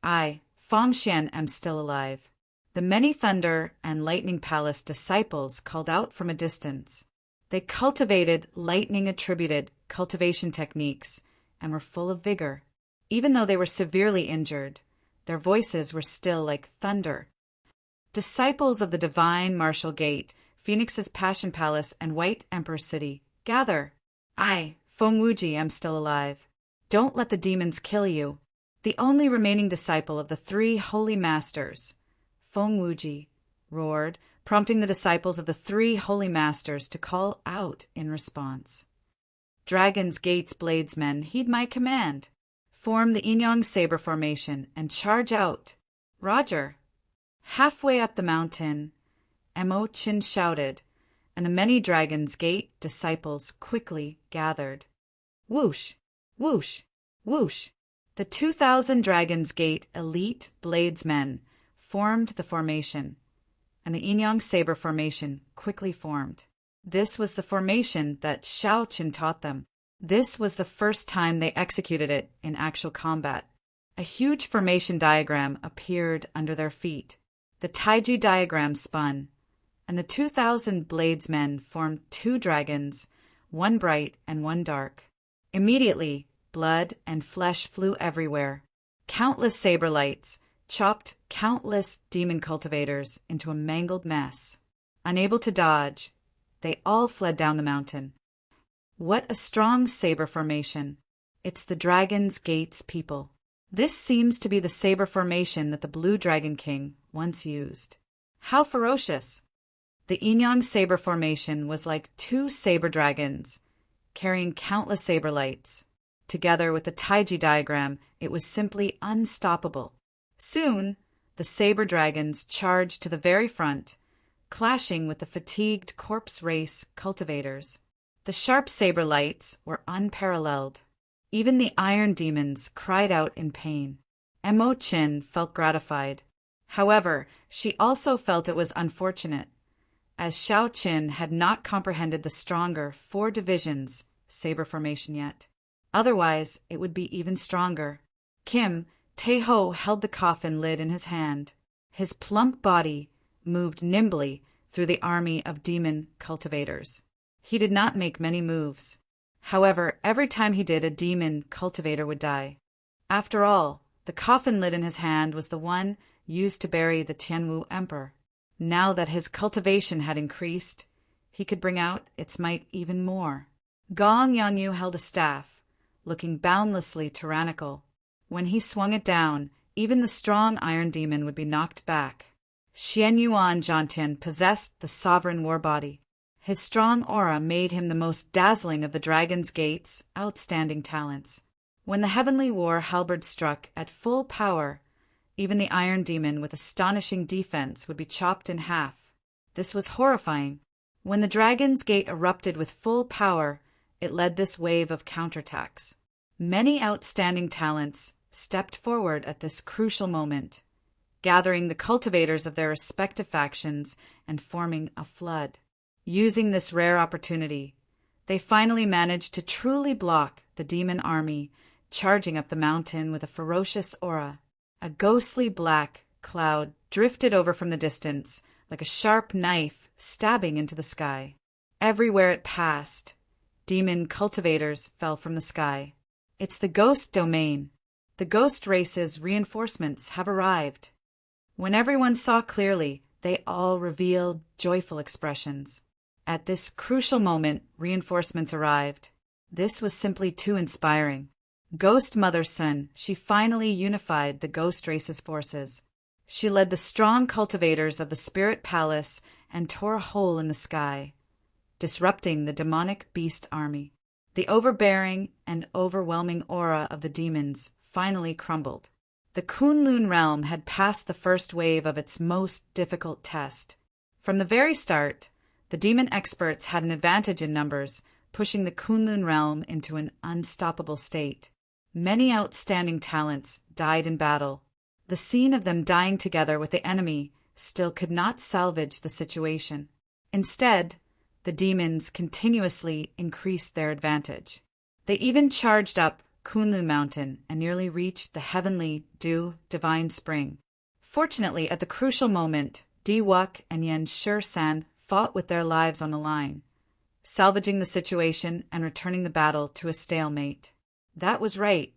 I, Fong Xian, am still alive. The many Thunder and Lightning Palace disciples called out from a distance. They cultivated lightning-attributed cultivation techniques and were full of vigor. Even though they were severely injured, their voices were still like thunder. Disciples of the Divine Martial Gate, Phoenix's Passion Palace, and White Emperor City, gather. I, Feng Wuji, am still alive. Don't let the demons kill you. The only remaining disciple of the three holy masters, Feng Wuji, roared, prompting the disciples of the three holy masters to call out in response. Dragon's Gate's bladesmen, heed my command. Form the Yin-Yang Saber formation and charge out. Roger. Halfway up the mountain, Mo Chin shouted, and the many Dragon's Gate disciples quickly gathered. Whoosh, whoosh, whoosh. The 2,000 Dragon's Gate elite bladesmen formed the formation, and the Yin-Yang Saber formation quickly formed. This was the formation that Shao Qin taught them. This was the first time they executed it in actual combat. A huge formation diagram appeared under their feet. The Taiji diagram spun, and the 2,000 bladesmen formed two dragons, one bright and one dark. Immediately, blood and flesh flew everywhere. Countless saber lights chopped countless demon cultivators into a mangled mess. Unable to dodge, they all fled down the mountain. What a strong saber formation. It's the Dragon's Gate's people. This seems to be the saber formation that the Blue Dragon King once used. How ferocious! The Yin-Yang Saber formation was like two saber dragons, carrying countless saber lights. Together with the Taiji diagram, it was simply unstoppable. Soon, the saber dragons charged to the very front, clashing with the fatigued corpse race cultivators. The sharp saber lights were unparalleled. Even the iron demons cried out in pain. Mo Chin felt gratified. However, she also felt it was unfortunate, as Shao Qin had not comprehended the stronger 4 divisions saber formation yet. Otherwise, it would be even stronger. Kim Tae-ho held the coffin lid in his hand. His plump body moved nimbly through the army of demon cultivators. He did not make many moves. However, every time he did, a demon cultivator would die. After all, the coffin lid in his hand was the one used to bury the Tianwu Emperor. Now that his cultivation had increased, he could bring out its might even more. Gong Yanyu held a staff, looking boundlessly tyrannical. When he swung it down, even the strong iron demon would be knocked back. Xian Yuan Zhantian possessed the sovereign war body. His strong aura made him the most dazzling of the Dragon's Gate's outstanding talents. When the heavenly war halberd struck at full power, even the iron demon with astonishing defense would be chopped in half. This was horrifying. When the Dragon's Gate erupted with full power, it led this wave of counterattacks. Many outstanding talents stepped forward at this crucial moment. gathering the cultivators of their respective factions and forming a flood. Using this rare opportunity, they finally managed to truly block the demon army charging up the mountain with a ferocious aura. A ghostly black cloud drifted over from the distance like a sharp knife stabbing into the sky. Everywhere it passed, demon cultivators fell from the sky. It's the ghost domain. The ghost race's reinforcements have arrived. When everyone saw clearly, they all revealed joyful expressions. At this crucial moment, reinforcements arrived. This was simply too inspiring. Ghost Mother Sun, she finally unified the ghost race's forces. She led the strong cultivators of the Spirit Palace and tore a hole in the sky, disrupting the demonic beast army. The overbearing and overwhelming aura of the demons finally crumbled. The Kunlun realm had passed the first wave of its most difficult test. From the very start, the demon experts had an advantage in numbers, pushing the Kunlun realm into an unstoppable state. Many outstanding talents died in battle. The scene of them dying together with the enemy still could not salvage the situation. Instead, the demons continuously increased their advantage. They even charged up Kunlun Mountain and nearly reached the heavenly divine spring. Fortunately, at the crucial moment, Diwuk and Yen Shursan fought with their lives on the line, salvaging the situation and returning the battle to a stalemate. That was right.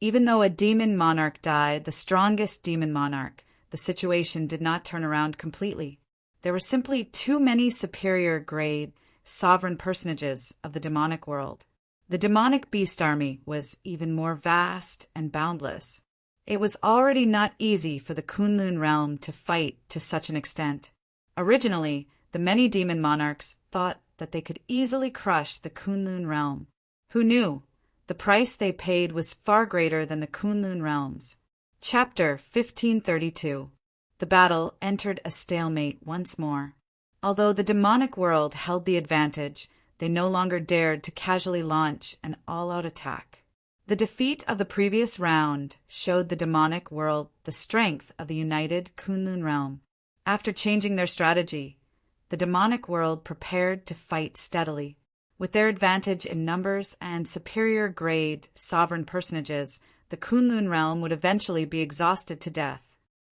Even though a demon monarch died, the strongest demon monarch, the situation did not turn around completely. There were simply too many superior grade sovereign personages of the demonic world. The demonic beast army was even more vast and boundless. It was already not easy for the Kunlun realm to fight to such an extent. Originally, the many demon monarchs thought that they could easily crush the Kunlun realm. Who knew? The price they paid was far greater than the Kunlun realms. Chapter 1532. The battle entered a stalemate once more. Although the demonic world held the advantage, they no longer dared to casually launch an all-out attack. The defeat of the previous round showed the demonic world the strength of the united Kunlun realm. After changing their strategy, the demonic world prepared to fight steadily. With their advantage in numbers and superior grade sovereign personages, the Kunlun realm would eventually be exhausted to death.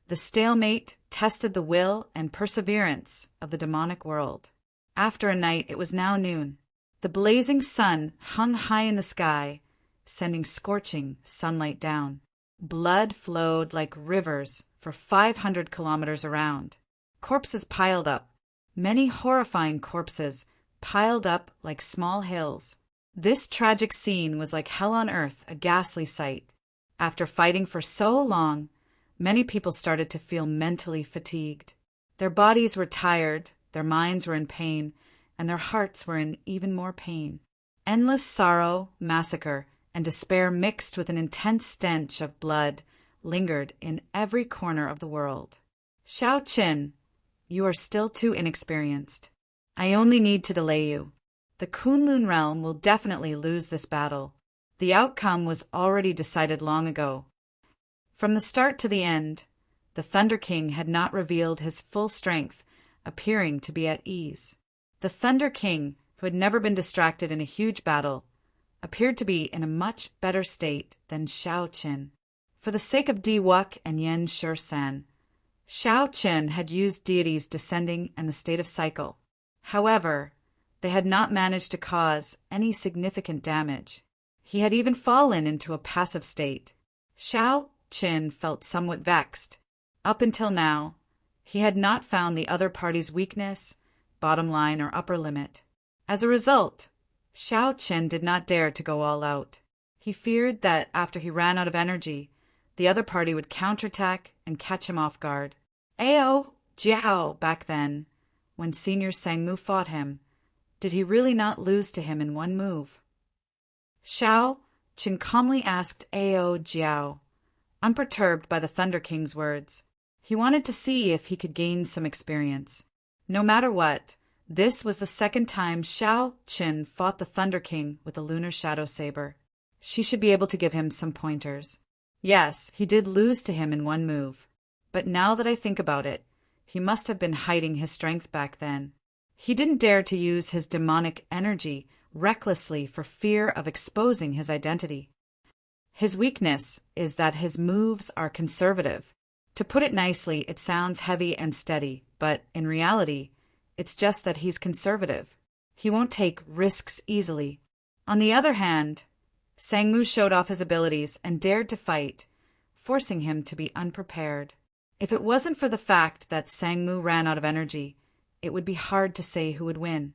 The stalemate tested the will and perseverance of the demonic world. After a night, it was now noon. The blazing sun hung high in the sky, sending scorching sunlight down. Blood flowed like rivers for 500 kilometers around. Corpses piled up. Many horrifying corpses piled up like small hills. This tragic scene was like hell on earth, a ghastly sight. After fighting for so long, many people started to feel mentally fatigued. Their bodies were tired, their minds were in pain, and their hearts were in even more pain. Endless sorrow, massacre, and despair mixed with an intense stench of blood lingered in every corner of the world. Shao Qin, you are still too inexperienced. I only need to delay you. The Kunlun realm will definitely lose this battle. The outcome was already decided long ago. From the start to the end, the Thunder King had not revealed his full strength, appearing to be at ease. The Thunder King, who had never been distracted in a huge battle, appeared to be in a much better state than Shao Qin. For the sake of Diwuk and Yen Shursan, Shao Qin had used deities descending and the state of cycle. However, they had not managed to cause any significant damage. He had even fallen into a passive state. Shao Qin felt somewhat vexed. Up until now, he had not found the other party's weakness, bottom line, or upper limit. As a result, Shao Qin did not dare to go all out. He feared that after he ran out of energy, the other party would counterattack and catch him off guard. Ao Jiao back then, when Senior Sangmu fought him, did he really not lose to him in one move? Shao Qin calmly asked Ao Jiao, unperturbed by the Thunder King's words. He wanted to see if he could gain some experience. No matter what, this was the second time Shao Qin fought the Thunder King with a lunar shadow saber. She should be able to give him some pointers. Yes, he did lose to him in one move. But now that I think about it, he must have been hiding his strength back then. He didn't dare to use his demonic energy recklessly for fear of exposing his identity. His weakness is that his moves are conservative. To put it nicely, it sounds heavy and steady, but in reality, it's just that he's conservative. He won't take risks easily. On the other hand, Sangmu showed off his abilities and dared to fight, forcing him to be unprepared. If it wasn't for the fact that Sangmu ran out of energy, it would be hard to say who would win.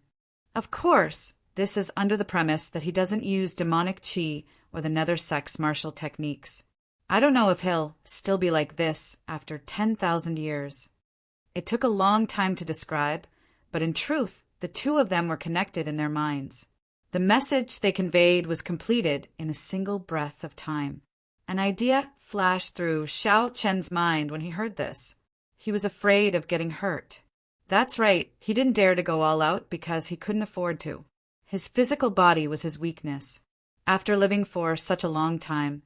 Of course, this is under the premise that he doesn't use demonic chi or the nether sex martial techniques. I don't know if he'll still be like this after 10,000 years. It took a long time to describe, but in truth, the two of them were connected in their minds. The message they conveyed was completed in a single breath of time. An idea flashed through Xiao Chen's mind when he heard this. He was afraid of getting hurt. That's right, he didn't dare to go all out because he couldn't afford to. His physical body was his weakness. After living for such a long time,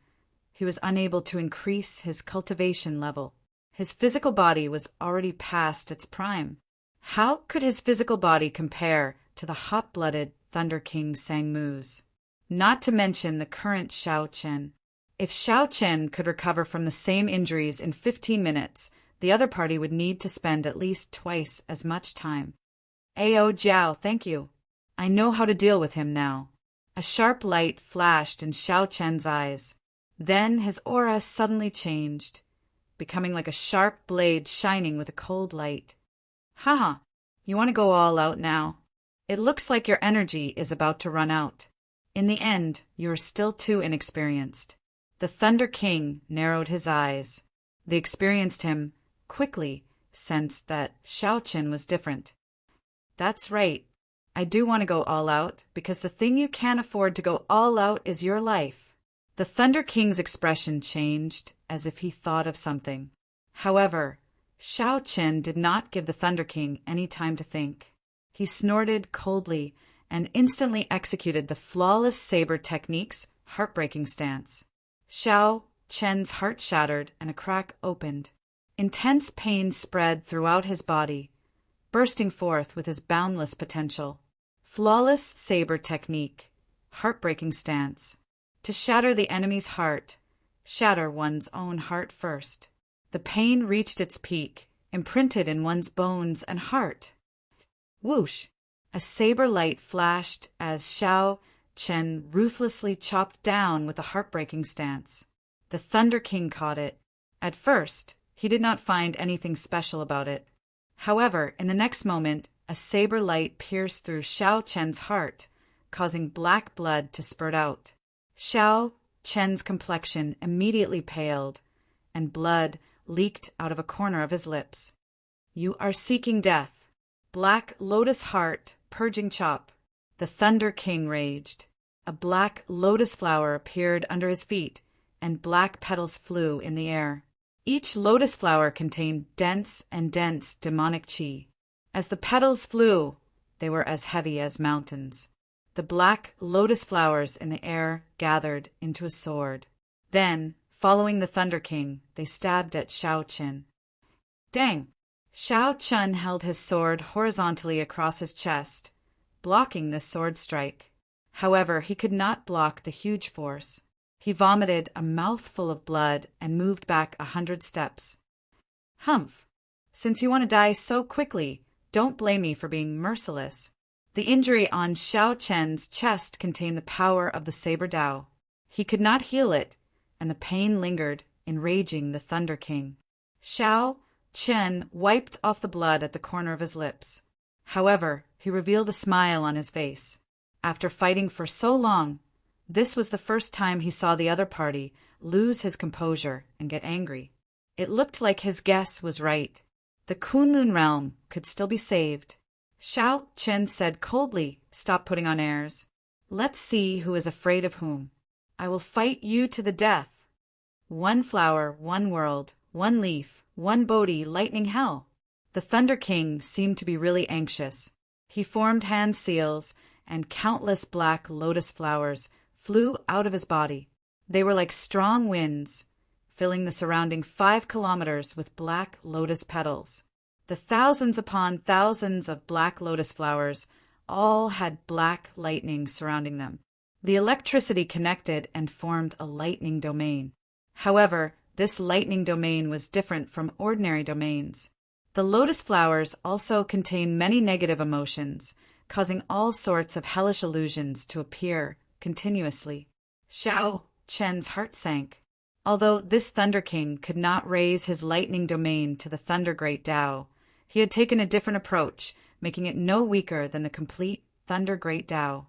he was unable to increase his cultivation level. His physical body was already past its prime. How could his physical body compare to the hot-blooded Thunder King Sangmu's? Not to mention the current Xiao Chen. If Xiao Chen could recover from the same injuries in 15 minutes, the other party would need to spend at least twice as much time. Ao Jiao, thank you. I know how to deal with him now. A sharp light flashed in Xiao Chen's eyes. Then his aura suddenly changed, becoming like a sharp blade shining with a cold light. Haha, you want to go all out now? It looks like your energy is about to run out. In the end, you are still too inexperienced. The Thunder King narrowed his eyes. The experienced him quickly sensed that Xiao Chen was different. That's right. I do want to go all out, because the thing you can't afford to go all out is your life. The Thunder King's expression changed, as if he thought of something. However, Xiao Chen did not give the Thunder King any time to think. He snorted coldly and instantly executed the flawless saber technique's heartbreaking stance. Xiao Chen's heart shattered and a crack opened. Intense pain spread throughout his body, bursting forth with his boundless potential. Flawless saber technique, heartbreaking stance. To shatter the enemy's heart, shatter one's own heart first. The pain reached its peak, imprinted in one's bones and heart. Whoosh! A saber light flashed as Xiao Chen ruthlessly chopped down with a heartbreaking stance. The Thunder King caught it. At first, he did not find anything special about it. However, in the next moment, a saber light pierced through Xiao Chen's heart, causing black blood to spurt out. Xiao Chen's complexion immediately paled, and blood leaked out of a corner of his lips. You are seeking death. Black lotus heart, purging chop. The Thunder King raged. A black lotus flower appeared under his feet, and black petals flew in the air. Each lotus flower contained dense demonic chi. As the petals flew, they were as heavy as mountains. The black lotus flowers in the air gathered into a sword. Then, following the Thunder King, they stabbed at Xiao Chen. Dang! Xiao Chen held his sword horizontally across his chest, blocking this sword strike. However, he could not block the huge force. He vomited a mouthful of blood and moved back 100 steps. Humph! Since you want to die so quickly, don't blame me for being merciless. The injury on Xiao Chen's chest contained the power of the Saber Dao. He could not heal it, and the pain lingered, enraging the Thunder King. Xiao Chen wiped off the blood at the corner of his lips. However, he revealed a smile on his face. After fighting for so long, this was the first time he saw the other party lose his composure and get angry. It looked like his guess was right. The Kunlun realm could still be saved. Xiao Chen said coldly, "Stop putting on airs. Let's see who is afraid of whom. I will fight you to the death. One flower, one world, one leaf, one Bodhi, lightning hell." The Thunder King seemed to be really anxious. He formed hand seals, and countless black lotus flowers flew out of his body. They were like strong winds, filling the surrounding 5 kilometers with black lotus petals. The thousands upon thousands of black lotus flowers all had black lightning surrounding them. The electricity connected and formed a lightning domain. However, this lightning domain was different from ordinary domains. The lotus flowers also contain many negative emotions, causing all sorts of hellish illusions to appear continuously. Xiao Chen's heart sank. Although this Thunder King could not raise his lightning domain to the Thunder Great Tao, he had taken a different approach, making it no weaker than the complete Thunder Great Tao.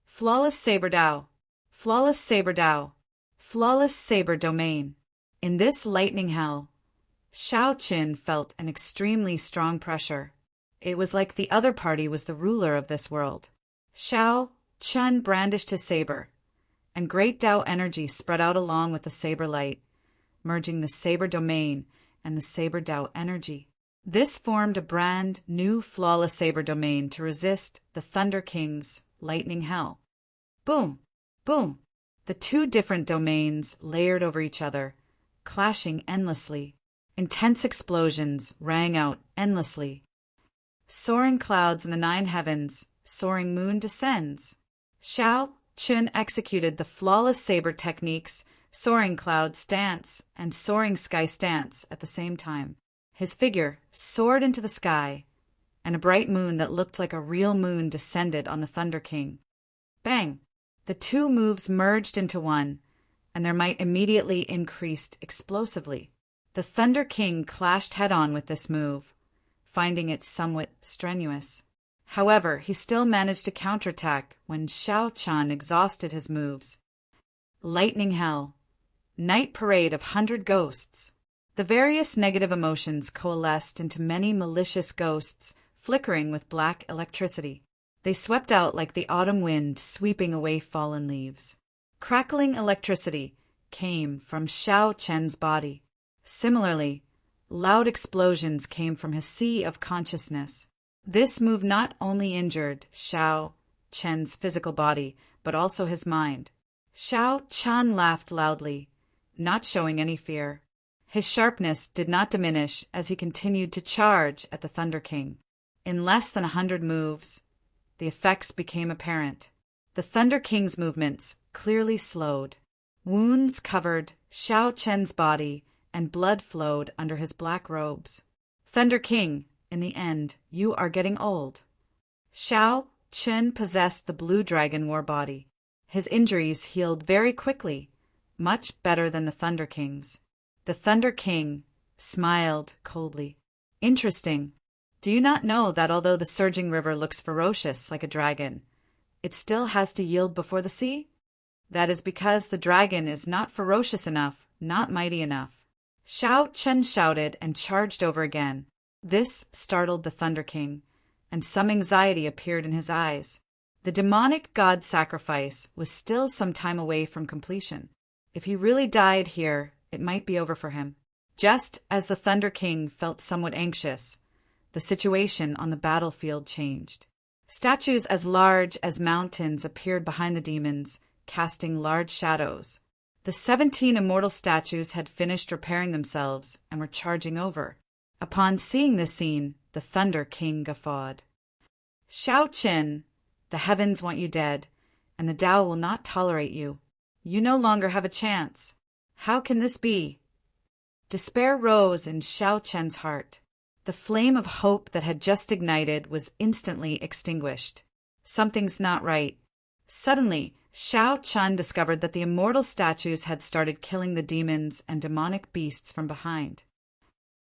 Flawless Saber Tao. Flawless Saber Tao. Flawless Saber Domain. In this lightning hell, Xiao Qin felt an extremely strong pressure. It was like the other party was the ruler of this world. Xiao Chen brandished his saber, and great Tao energy spread out along with the saber light, merging the saber domain and the saber Tao energy. This formed a brand new flawless saber domain to resist the Thunder King's lightning hell. Boom! Boom! The two different domains layered over each other, clashing endlessly. Intense explosions rang out endlessly. Soaring clouds in the 9 heavens, soaring moon descends. Xiao Qin executed the flawless saber techniques, soaring cloud stance and soaring sky stance at the same time. His figure soared into the sky, and a bright moon that looked like a real moon descended on the Thunder King. Bang! The two moves merged into one, and their might immediately increased explosively. The Thunder King clashed head-on with this move, finding it somewhat strenuous. However, he still managed to counterattack when Xiao Chan exhausted his moves. Lightning Hell. Night Parade of 100 Ghosts. The various negative emotions coalesced into many malicious ghosts, flickering with black electricity. They swept out like the autumn wind sweeping away fallen leaves. Crackling electricity came from Xiao Chen's body. Similarly, loud explosions came from his sea of consciousness. This move not only injured Xiao Chen's physical body, but also his mind. Xiao Chen laughed loudly, not showing any fear. His sharpness did not diminish as he continued to charge at the Thunder King. In less than 100 moves, the effects became apparent. The Thunder King's movements clearly slowed. Wounds covered Xiao Chen's body, and blood flowed under his black robes. Thunder King, in the end, you are getting old. Xiao Chen possessed the Blue Dragon War body. His injuries healed very quickly, much better than the Thunder King's. The Thunder King smiled coldly. Interesting. Do you not know that although the surging river looks ferocious like a dragon, it still has to yield before the sea? That is because the dragon is not ferocious enough, not mighty enough. Xiao Chen shouted and charged over again. This startled the Thunder King, and some anxiety appeared in his eyes. The demonic god sacrifice was still some time away from completion. If he really died here, it might be over for him. Just as the Thunder King felt somewhat anxious, the situation on the battlefield changed. Statues as large as mountains appeared behind the demons, casting large shadows. The 17 immortal statues had finished repairing themselves and were charging over. Upon seeing this scene, the Thunder King guffawed. Xiao Qin, the heavens want you dead, and the Tao will not tolerate you. You no longer have a chance. How can this be? Despair rose in Xiao Chen's heart. The flame of hope that had just ignited was instantly extinguished. Something's not right. Suddenly, Xiao Chen discovered that the immortal statues had started killing the demons and demonic beasts from behind.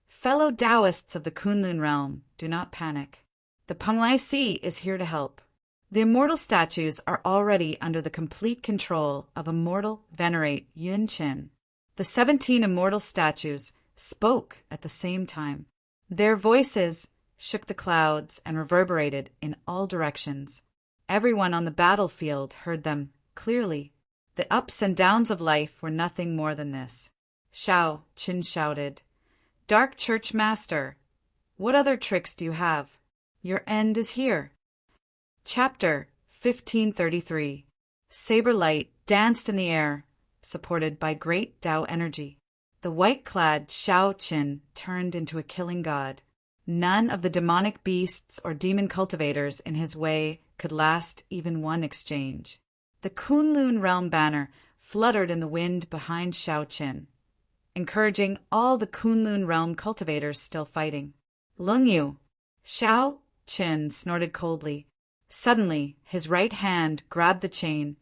Fellow Taoists of the Kunlun realm, do not panic. The Penglai Sea is here to help. The immortal statues are already under the complete control of Immortal Venerate Yun Qin. The 17 immortal statues spoke at the same time. Their voices shook the clouds and reverberated in all directions. Everyone on the battlefield heard them clearly. The ups and downs of life were nothing more than this. Xiao Qin shouted, "Dark Church Master, what other tricks do you have? Your end is here." Chapter 1533. Saber light danced in the air, supported by great Tao energy. The white-clad Shao Qin turned into a killing god. None of the demonic beasts or demon cultivators in his way could last even one exchange. The Kunlun realm banner fluttered in the wind behind Shao Qin, encouraging all the Kunlun realm cultivators still fighting. Lungyu! Shao Qin snorted coldly. Suddenly, his right hand grabbed the chain,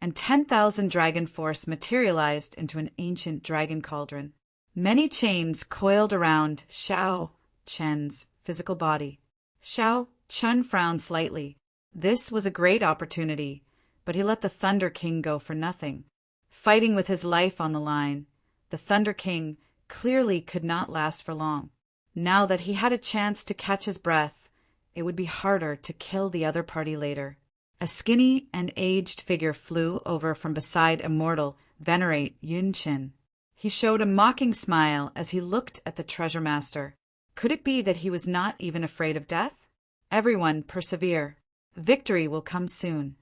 and 10,000 dragon force materialized into an ancient dragon cauldron. Many chains coiled around Shao Qin's physical body. Shao Qin frowned slightly. This was a great opportunity, but he let the Thunder King go for nothing. Fighting with his life on the line, the Thunder King clearly could not last for long. Now that he had a chance to catch his breath, it would be harder to kill the other party later. A skinny and aged figure flew over from beside Immortal Venerate Yunqin. He showed a mocking smile as he looked at the treasure master. Could it be that he was not even afraid of death? Everyone persevere. Victory will come soon.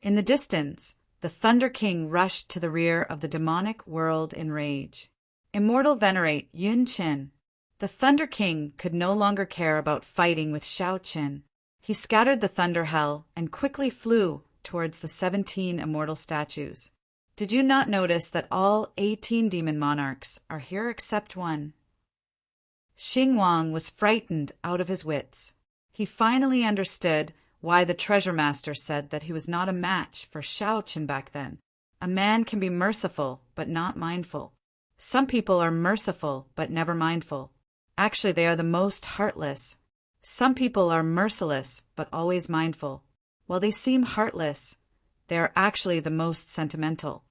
In the distance, the Thunder King rushed to the rear of the demonic world in rage. Immortal Venerate Yunqin. The Thunder King could no longer care about fighting with Shao Qin. He scattered the thunder hell and quickly flew towards the 17 immortal statues. Did you not notice that all 18 demon monarchs are here except one? Xing Wang was frightened out of his wits. He finally understood why the treasure master said that he was not a match for Shao Qin back then. A man can be merciful but not mindful. Some people are merciful but never mindful. Actually, they are the most heartless. Some people are merciless but always mindful. While they seem heartless, they are actually the most sentimental.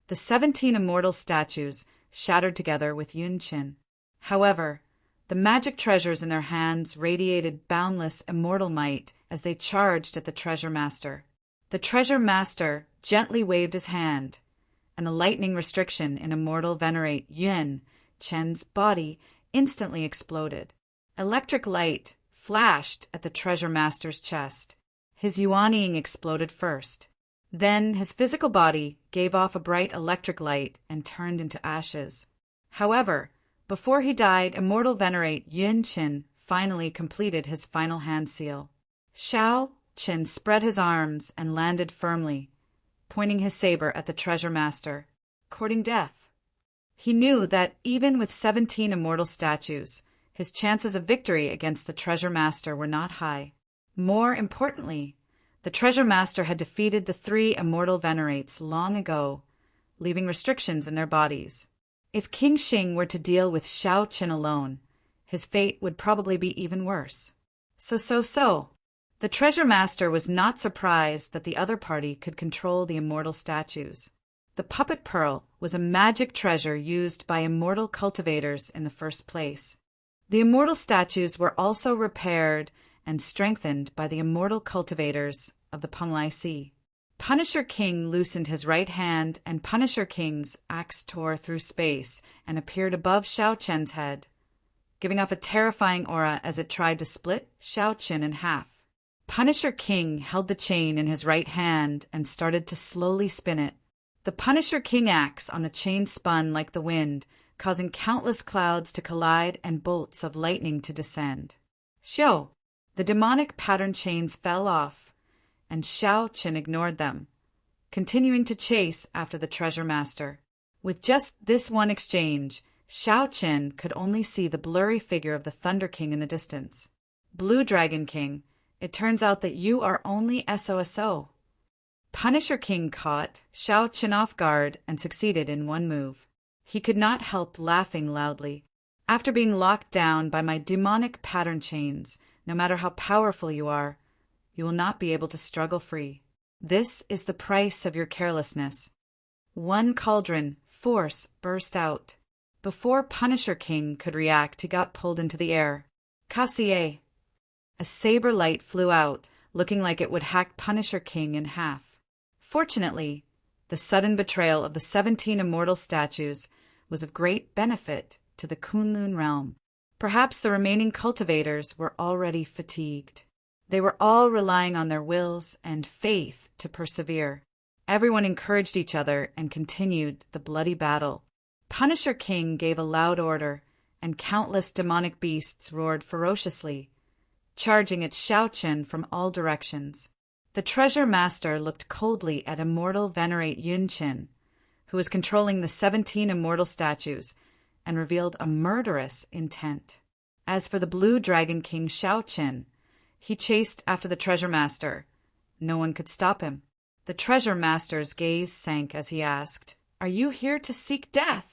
The 17 immortal statues shattered together with Yunqin. However, the magic treasures in their hands radiated boundless immortal might as they charged at the treasure master. The treasure master gently waved his hand, and the lightning restriction in Immortal Venerate Yunqin's body instantly exploded. Electric light flashed at the treasure master's chest. His yuanying exploded first. Then his physical body gave off a bright electric light and turned into ashes. However, before he died, Immortal Venerate Yunqin finally completed his final hand seal. Shao Qin spread his arms and landed firmly, pointing his saber at the treasure master, courting death. He knew that even with 17 immortal statues, his chances of victory against the treasure master were not high. More importantly, the treasure master had defeated the 3 immortal venerates long ago, leaving restrictions in their bodies. If King Xing were to deal with Shao Qin alone, his fate would probably be even worse. So. The treasure master was not surprised that the other party could control the immortal statues. The puppet pearl was a magic treasure used by immortal cultivators in the first place. The immortal statues were also repaired and strengthened by the immortal cultivators of the Penglai Sea. Punisher King loosened his right hand, and Punisher King's axe tore through space and appeared above Shao Qin's head, giving off a terrifying aura as it tried to split Shao Qin in half. Punisher King held the chain in his right hand and started to slowly spin it. The Punisher King axe on the chain spun like the wind, causing countless clouds to collide and bolts of lightning to descend. Xiao! The demonic pattern chains fell off, and Shao Qin ignored them, continuing to chase after the treasure master. With just this one exchange, Shao Qin could only see the blurry figure of the Thunder King in the distance. Blue Dragon King, it turns out that you are only SOSO. Punisher King caught Shao Qin off guard and succeeded in one move. He could not help laughing loudly. After being locked down by my demonic pattern chains, no matter how powerful you are, you will not be able to struggle free. This is the price of your carelessness. One cauldron force burst out. Before Punisher King could react, he got pulled into the air. Cassier! A saber light flew out, looking like it would hack Punisher King in half. Fortunately, the sudden betrayal of the 17 immortal statues was of great benefit to the Kunlun realm. Perhaps the remaining cultivators were already fatigued. They were all relying on their wills and faith to persevere. Everyone encouraged each other and continued the bloody battle. Punisher King gave a loud order, and countless demonic beasts roared ferociously, charging at Xiao Chen from all directions. The treasure master looked coldly at Immortal Venerate Yun Qin, who was controlling the 17 immortal statues, and revealed a murderous intent. As for the Blue Dragon King Xiao Chen, he chased after the treasure master. No one could stop him. The treasure master's gaze sank as he asked, "Are you here to seek death?"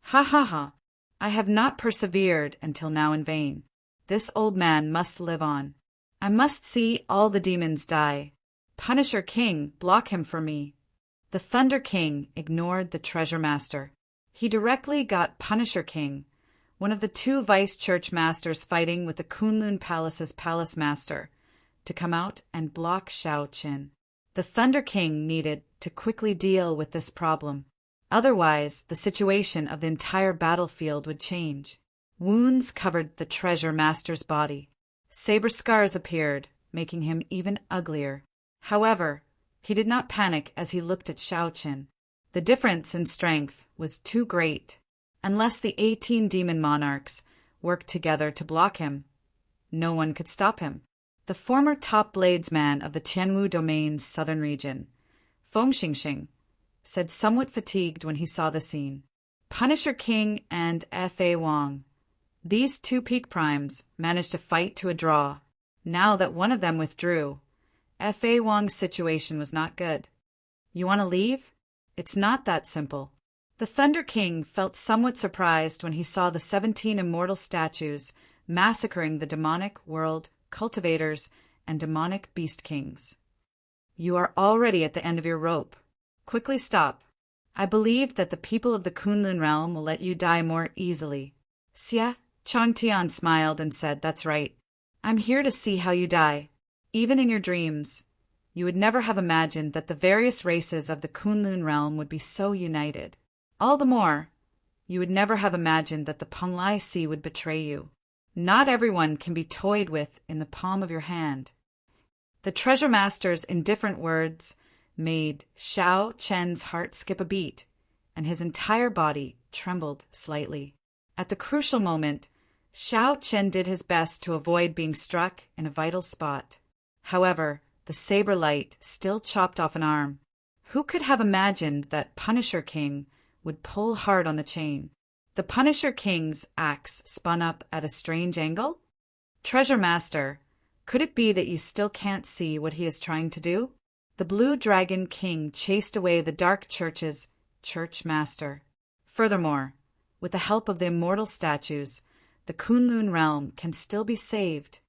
"Ha ha ha! I have not persevered until now in vain. This old man must live on. I must see all the demons die. Punisher King, block him for me." The Thunder King ignored the treasure master. He directly got Punisher King, one of the 2 vice church masters fighting with the Kunlun Palace's palace master, to come out and block Xiao Chen. The Thunder King needed to quickly deal with this problem. Otherwise, the situation of the entire battlefield would change. Wounds covered the treasure master's body. Saber scars appeared, making him even uglier. However, he did not panic as he looked at Xiao Chen. The difference in strength was too great. Unless the 18 demon monarchs worked together to block him, no one could stop him. The former top bladesman of the Qianwu domain's southern region, Feng Xingxing, said somewhat fatigued when he saw the scene. Punisher King and F.A. Wang. These 2 peak primes managed to fight to a draw. Now that one of them withdrew, F.A. Wang's situation was not good. "You want to leave?" "It's not that simple." The Thunder King felt somewhat surprised when he saw the 17 immortal statues massacring the demonic world cultivators and demonic beast kings. "You are already at the end of your rope. Quickly stop. I believe that the people of the Kunlun realm will let you die more easily." Xia Changtian smiled and said, "That's right. I'm here to see how you die. Even in your dreams, you would never have imagined that the various races of the Kunlun realm would be so united. All the more, you would never have imagined that the Penglai Sea would betray you. Not everyone can be toyed with in the palm of your hand." The treasure master's indifferent words made Xiao Chen's heart skip a beat, and his entire body trembled slightly. At the crucial moment, Xiao Chen did his best to avoid being struck in a vital spot. However, the saber light still chopped off an arm. Who could have imagined that Punisher King would pull hard on the chain? The Punisher King's axe spun up at a strange angle? "Treasure Master, could it be that you still can't see what he is trying to do?" The Blue Dragon King chased away the Dark Church's Church Master. Furthermore, with the help of the immortal statues, the Kunlun realm can still be saved.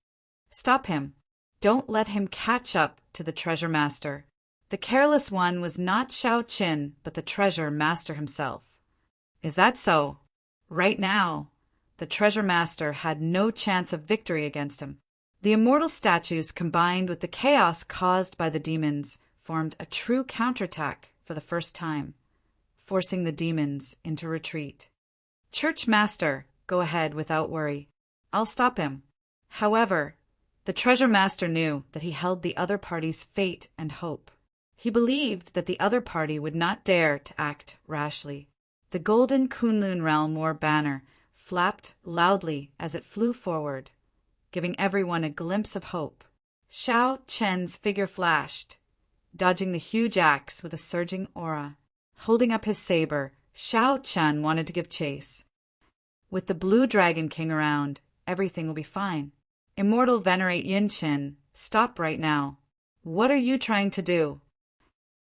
Stop him. Don't let him catch up to the Treasure Master. The careless one was not Xiao Qin, but the Treasure Master himself. Is that so? Right now, the Treasure Master had no chance of victory against him. The immortal statues combined with the chaos caused by the demons formed a true counterattack for the first time, forcing the demons into retreat. "Church Master, go ahead without worry. I'll stop him." However, the Treasure Master knew that he held the other party's fate and hope. He believed that the other party would not dare to act rashly. The golden Kunlun Realm War banner flapped loudly as it flew forward, giving everyone a glimpse of hope. Xiao Chen's figure flashed, dodging the huge axe with a surging aura. Holding up his saber, Xiao Chen wanted to give chase. With the Blue Dragon King around, everything will be fine. Immortal Venerate Yun Qin, stop right now. What are you trying to do?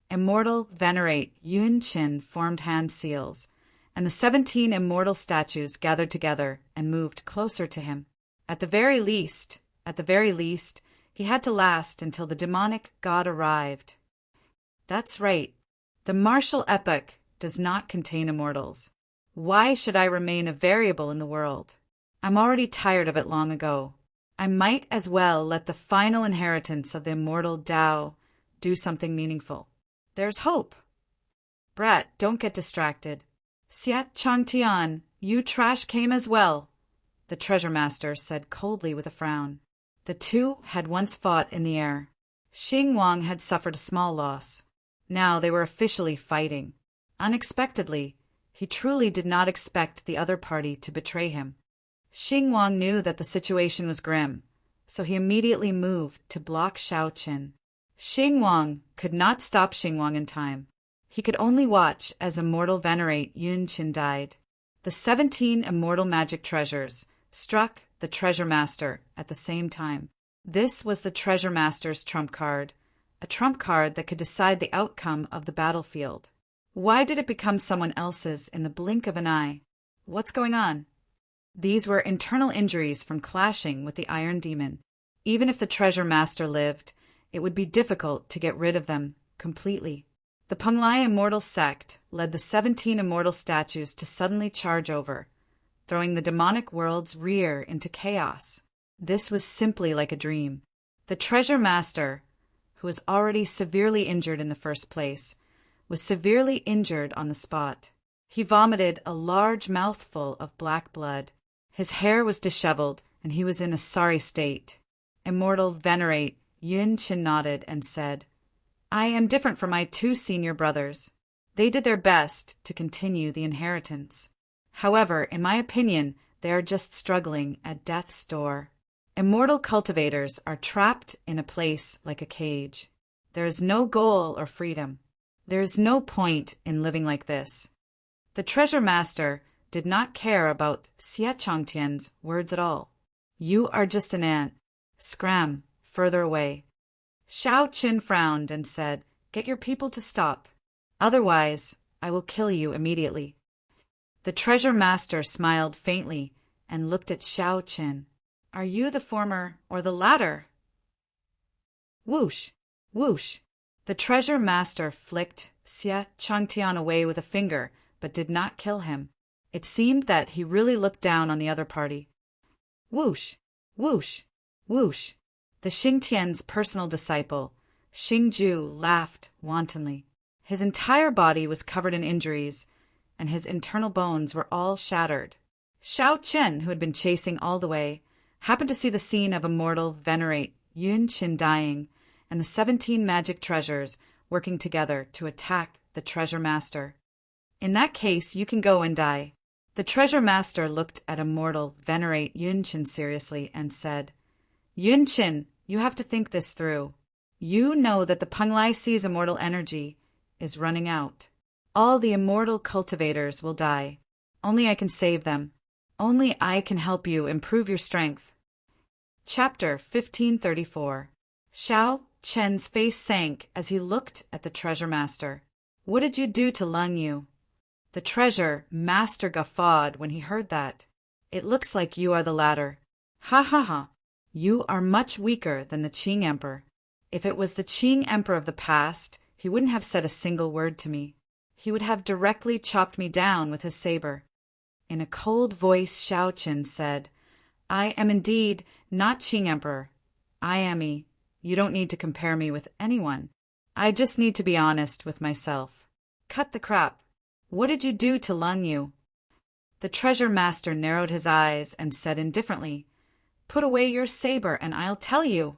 Immortal Venerate Yun Qin formed hand seals, and the 17 immortal statues gathered together and moved closer to him. At the very least, he had to last until the demonic god arrived. That's right. The martial epoch does not contain immortals. Why should I remain a variable in the world? I'm already tired of it long ago. I might as well let the final inheritance of the immortal Tao do something meaningful. There's hope. Brat, don't get distracted. Xia Changtian, you trash came as well, the Treasure Master said coldly with a frown. The two had once fought in the air. Xing Wang had suffered a small loss. Now they were officially fighting. Unexpectedly, He truly did not expect the other party to betray him. Xinguang knew that the situation was grim, so he immediately moved to block Shao Qin. Xinguang could not stop Xinguang in time. He could only watch as Immortal Venerate Yun Qin died. The 17 immortal magic treasures struck the Treasure Master at the same time. This was the Treasure Master's trump card, a trump card that could decide the outcome of the battlefield. Why did it become someone else's in the blink of an eye? What's going on? These were internal injuries from clashing with the Iron Demon. Even if the Treasure Master lived, it would be difficult to get rid of them completely. The Penglai Immortal sect led the 17 immortal statues to suddenly charge over, throwing the demonic world's rear into chaos. This was simply like a dream. The Treasure Master, who was already severely injured in the first place, was severely injured on the spot. He vomited a large mouthful of black blood. His hair was disheveled, and he was in a sorry state. Immortal Venerate Yun Qin nodded and said, "I am different from my 2 senior brothers. They did their best to continue the inheritance. However, in my opinion, they are just struggling at death's door. Immortal cultivators are trapped in a place like a cage. There is no goal or freedom. There is no point in living like this." The Treasure Master did not care about Xie Changtian's words at all. "You are just an ant. Scram, further away." Shao Qin frowned and said, "Get your people to stop. Otherwise, I will kill you immediately." The Treasure Master smiled faintly and looked at Shao Qin. "Are you the former or the latter?" Whoosh! Whoosh! The Treasure Master flicked Xie Changtian away with a finger, but did not kill him. It seemed that he really looked down on the other party. Whoosh! Whoosh! Whoosh! The Xingtian's personal disciple, Xingju, laughed wantonly. His entire body was covered in injuries, and his internal bones were all shattered. Shao Qin, who had been chasing all the way, happened to see the scene of Immortal Venerate Yun Qin dying and the 17 magic treasures working together to attack the Treasure Master. "In that case, you can go and die." The Treasure Master looked at Immortal Venerate Yun Qin seriously and said, "Yun Qin, you have to think this through. You know that the Penglai Sea's immortal energy is running out. All the immortal cultivators will die. Only I can save them. Only I can help you improve your strength." Chapter 1534. Shao Chen's face sank as he looked at the Treasure Master. "What did you do to Lung Yu?" The Treasure Master guffawed when he heard that. "It looks like you are the latter. Ha ha ha. You are much weaker than the Qing Emperor. If it was the Qing Emperor of the past, he wouldn't have said a single word to me. He would have directly chopped me down with his saber." In a cold voice, Shao Qin said, "I am indeed not Qing Emperor. I am he. You don't need to compare me with anyone. I just need to be honest with myself. Cut the crap. What did you do to Lung Yu?" The Treasure Master narrowed his eyes and said indifferently, "Put away your saber and I'll tell you."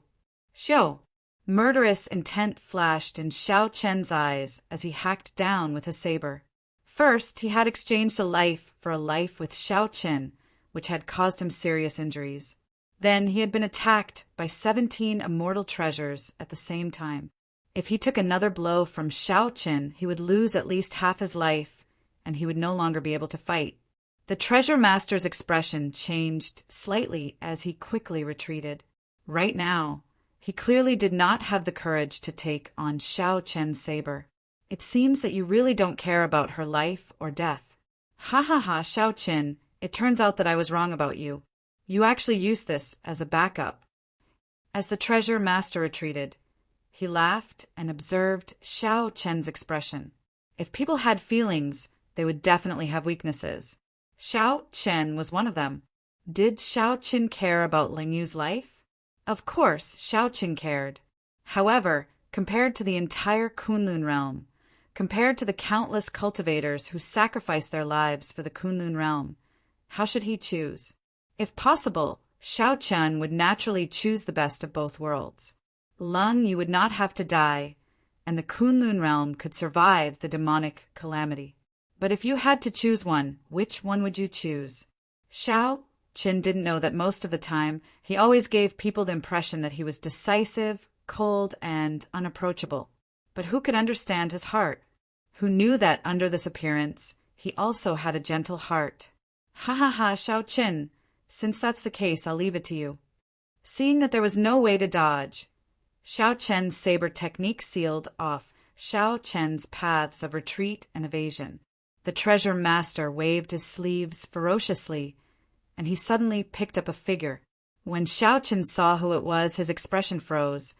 Xiao! Murderous intent flashed in Shao Chen's eyes as he hacked down with his saber. First, he had exchanged a life for a life with Shao Chen, which had caused him serious injuries. Then he had been attacked by 17 immortal treasures at the same time. If he took another blow from Shao Chen, he would lose at least half his life, and he would no longer be able to fight. The Treasure Master's expression changed slightly as he quickly retreated. Right now, he clearly did not have the courage to take on Shao Chen's saber. "It seems that you really don't care about her life or death." "Ha ha ha, Shao Chen, it turns out that I was wrong about you. You actually used this as a backup." As the Treasure Master retreated, he laughed and observed Shao Chen's expression. If people had feelings, they would definitely have weaknesses. Shao Chen was one of them. Did Shao Chen care about Ling Yu's life? Of course, Shao Chen cared. However, compared to the entire Kunlun realm, compared to the countless cultivators who sacrificed their lives for the Kunlun realm, how should he choose? If possible, Shao Chen would naturally choose the best of both worlds. Lung Yu would not have to die, and the Kunlun realm could survive the demonic calamity. But if you had to choose one, which one would you choose? Xiao Qin didn't know that most of the time he always gave people the impression that he was decisive, cold, and unapproachable. But who could understand his heart? Who knew that under this appearance he also had a gentle heart? Ha ha ha, Xiao Qin. Since that's the case, I'll leave it to you. Seeing that there was no way to dodge, Xiao Qian's saber technique sealed off Xiao Qian's paths of retreat and evasion. The treasure master waved his sleeves ferociously, and he suddenly picked up a figure. When Xiao Qian saw who it was, his expression froze,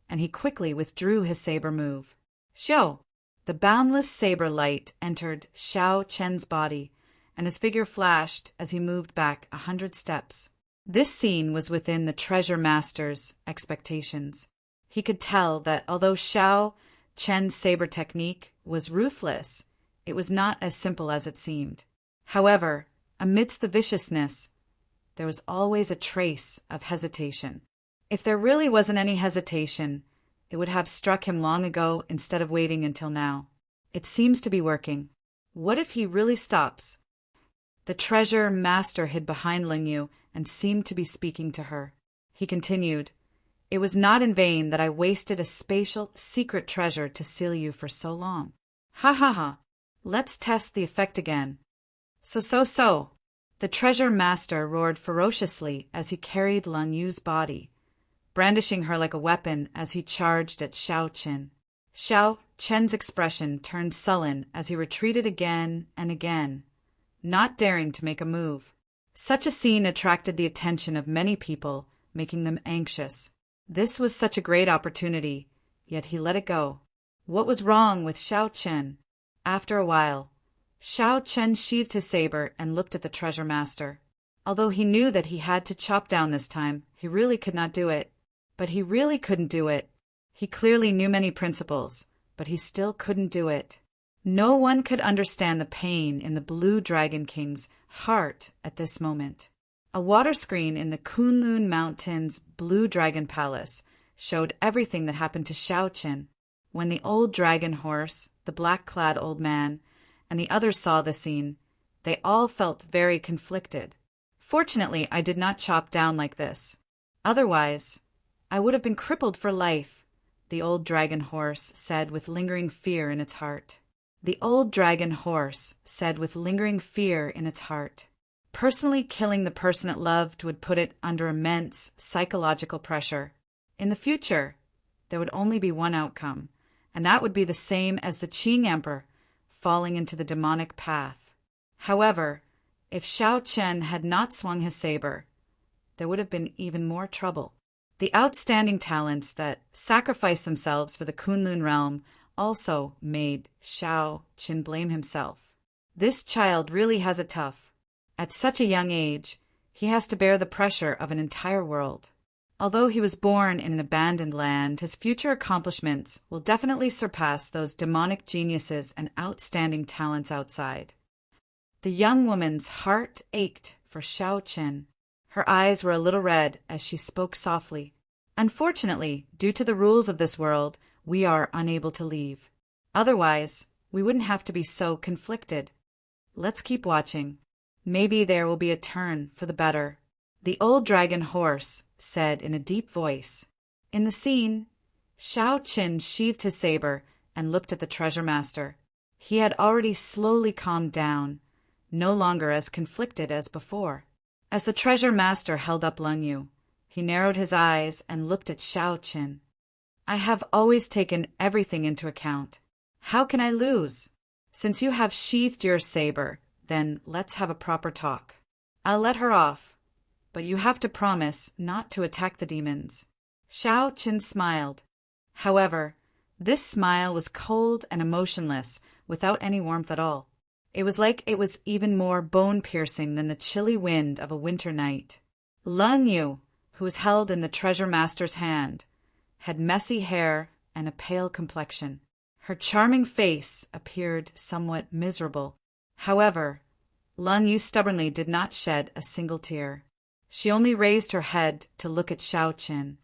and he quickly withdrew his saber move. Xiao! The boundless saber light entered Xiao Qian's body, and his figure flashed as he moved back 100 steps. This scene was within the treasure master's expectations. He could tell that although Xiao Qian's saber technique was ruthless, it was not as simple as it seemed. However, amidst the viciousness, there was always a trace of hesitation. If there really wasn't any hesitation, it would have struck him long ago instead of waiting until now. It seems to be working. What if he really stops? The treasure master hid behind Ling Yu and seemed to be speaking to her. He continued, "It was not in vain that I wasted a spatial, secret treasure to seal you for so long. Ha ha ha! Let's test the effect again." So. The treasure master roared ferociously as he carried Ling Yu's body, brandishing her like a weapon as he charged at Xiao Qian. Xiao Qian's expression turned sullen as he retreated again and again, not daring to make a move. Such a scene attracted the attention of many people, making them anxious. This was such a great opportunity, yet he let it go. What was wrong with Xiao Qian? After a while, Xiao Qian sheathed his saber and looked at the treasure master. Although he knew that he had to chop down this time, he really could not do it. But he really couldn't do it. He clearly knew many principles, but he still couldn't do it. No one could understand the pain in the Blue Dragon King's heart at this moment. A water screen in the Kunlun Mountains Blue Dragon Palace showed everything that happened to Xiao Qian. When the old dragon horse, the black-clad old man, and the others saw the scene, they all felt very conflicted. Fortunately, I did not chop down like this. Otherwise, I would have been crippled for life, the old dragon horse said with lingering fear in its heart. The old dragon horse said with lingering fear in its heart. Personally killing the person it loved would put it under immense psychological pressure. In the future, there would only be one outcome, and that would be the same as the Qing Emperor falling into the demonic path. However, if Xiao Qian had not swung his saber, there would have been even more trouble. The outstanding talents that sacrificed themselves for the Kunlun realm also made Xiao Qian blame himself. This child really has it tough. At such a young age, he has to bear the pressure of an entire world. Although he was born in an abandoned land, his future accomplishments will definitely surpass those demonic geniuses and outstanding talents outside. The young woman's heart ached for Xiao Qian. Her eyes were a little red as she spoke softly. Unfortunately, due to the rules of this world, we are unable to leave. Otherwise, we wouldn't have to be so conflicted. Let's keep watching. Maybe there will be a turn for the better. The old dragon horse said in a deep voice. In the scene, Xiao Qian sheathed his saber and looked at the treasure master. He had already slowly calmed down, no longer as conflicted as before. As the treasure master held up Ling Yu, he narrowed his eyes and looked at Xiao Qian. I have always taken everything into account. How can I lose? Since you have sheathed your saber, then let's have a proper talk. I'll let her off, but you have to promise not to attack the demons. Xiao Qian smiled. However, this smile was cold and emotionless, without any warmth at all. It was like it was even more bone-piercing than the chilly wind of a winter night. Ling Yu, who was held in the treasure master's hand, had messy hair and a pale complexion. Her charming face appeared somewhat miserable. However, Ling Yu stubbornly did not shed a single tear. She only raised her head to look at Xiao Qian.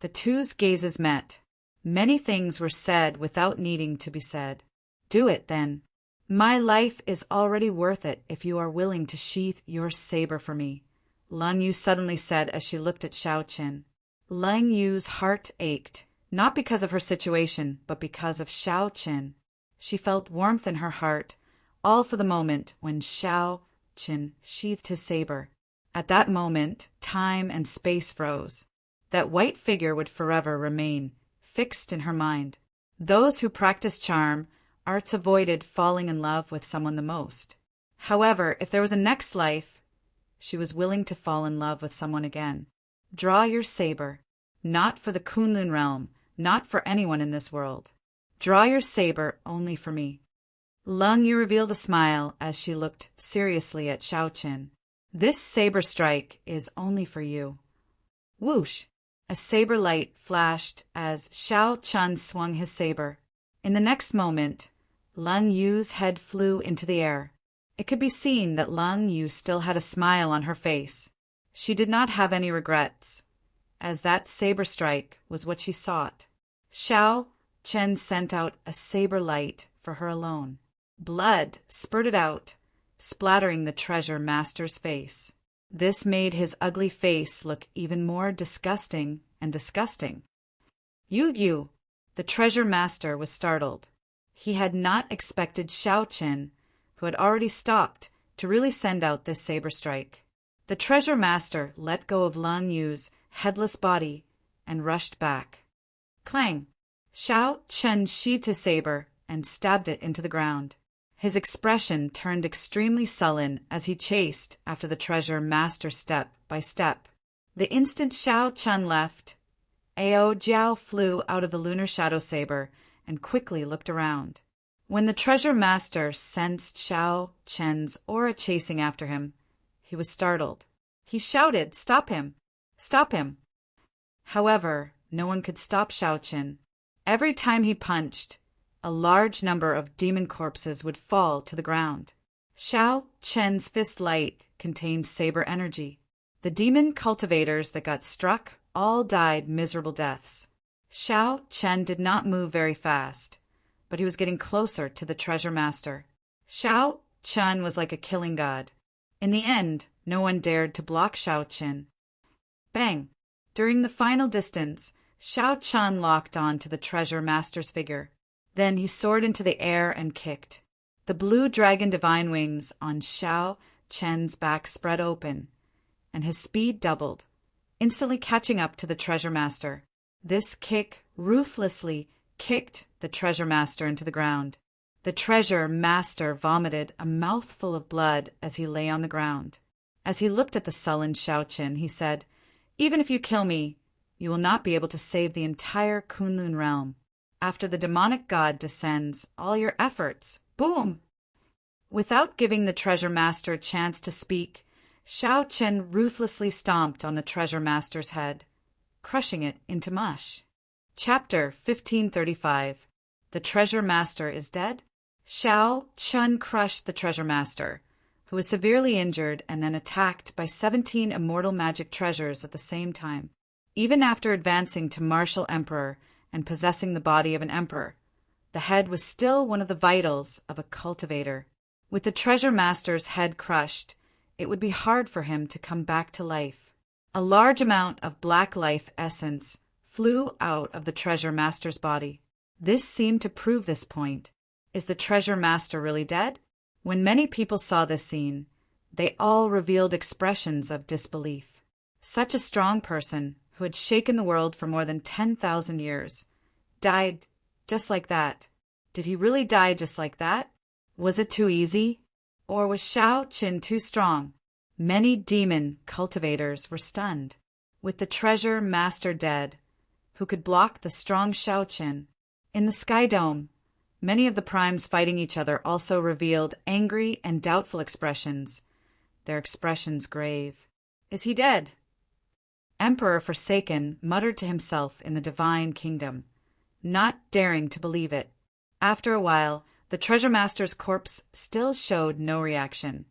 The two's gazes met. Many things were said without needing to be said. Do it, then. My life is already worth it if you are willing to sheath your saber for me, Lang Yu suddenly said as she looked at Xiao Qin. Lang Yu's heart ached, not because of her situation, but because of Xiao Qin. She felt warmth in her heart, all for the moment when Xiao Qin sheathed his saber. At that moment, time and space froze. That white figure would forever remain, fixed in her mind. Those who practice charm arts avoided falling in love with someone the most. However, if there was a next life, she was willing to fall in love with someone again. Draw your saber, not for the Kunlun realm, not for anyone in this world. Draw your saber only for me. Lang Yu revealed a smile as she looked seriously at Xiao Qin. This saber strike is only for you. Whoosh! A saber light flashed as Xiao Qin swung his saber. In the next moment, Lang Yu's head flew into the air. It could be seen that Lang Yu still had a smile on her face. She did not have any regrets, as that saber strike was what she sought. Xiao Qin sent out a saber light for her alone. Blood spurted out, splattering the treasure master's face. This made his ugly face look even more disgusting and disgusting. Yu, the treasure master was startled. He had not expected Xiao Qin, who had already stopped, to really send out this saber strike. The treasure master let go of Lang Yu's headless body and rushed back. Clang! Xiao Qin sheathed his saber and stabbed it into the ground. His expression turned extremely sullen as he chased after the treasure master step by step. The instant Xiao Qin left, Ao Jiao flew out of the lunar shadow saber and quickly looked around. When the treasure master sensed Xiao Qin's aura chasing after him, he was startled. He shouted, "Stop him! Stop him!" However, no one could stop Xiao Qin. Every time he punched, a large number of demon corpses would fall to the ground. Xiao Qin's fist light contained saber energy. The demon cultivators that got struck all died miserable deaths. Xiao Qin did not move very fast, but he was getting closer to the treasure master. Xiao Qin was like a killing god. In the end, no one dared to block Xiao Qin. Bang! During the final distance, Xiao Qin locked on to the treasure master's figure. Then he soared into the air and kicked. The blue dragon divine wings on Xiao Qin's back spread open, and his speed doubled, instantly catching up to the treasure master. This kick ruthlessly kicked the treasure master into the ground. The treasure master vomited a mouthful of blood as he lay on the ground. As he looked at the sullen Xiao Qin, he said, "Even if you kill me, you will not be able to save the entire Kunlun realm. After the demonic god descends, all your efforts, boom!" Without giving the treasure master a chance to speak, Xiao Qin ruthlessly stomped on the treasure master's head, crushing it into mush. Chapter 1535. The treasure master is dead? Xiao Qin crushed the treasure master, who was severely injured and then attacked by 17 immortal magic treasures at the same time. Even after advancing to martial emperor and possessing the body of an emperor, the head was still one of the vitals of a cultivator. With the treasure master's head crushed, it would be hard for him to come back to life. A large amount of black life essence flew out of the treasure master's body. This seemed to prove this point. Is the treasure master really dead? When many people saw this scene, they all revealed expressions of disbelief. Such a strong person, who had shaken the world for more than 10,000 years, died just like that. Did he really die just like that? Was it too easy? Or was Xiao Qin too strong? Many demon cultivators were stunned. With the treasure master dead, who could block the strong Xiao Qin? In the Sky Dome, many of the primes fighting each other also revealed angry and doubtful expressions, their expressions grave. Is he dead? Emperor Forsaken muttered to himself in the divine kingdom, not daring to believe it. After a while, the treasure master's corpse still showed no reaction,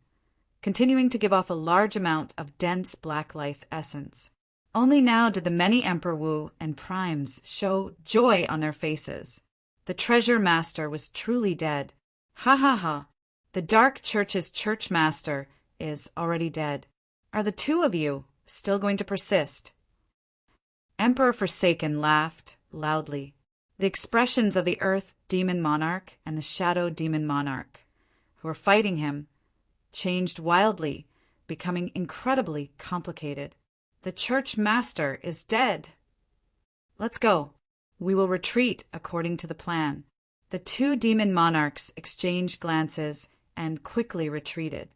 continuing to give off a large amount of dense black life essence. Only now did the many Emperor Wu and primes show joy on their faces. The treasure master was truly dead. Ha ha ha. The Dark Church's church master is already dead. Are the two of you still going to persist? Emperor Forsaken laughed loudly. The expressions of the Earth Demon Monarch and the Shadow Demon Monarch, who were fighting him, changed wildly, becoming incredibly complicated. The church master is dead. Let's go. We will retreat according to the plan. The two demon monarchs exchanged glances and quickly retreated.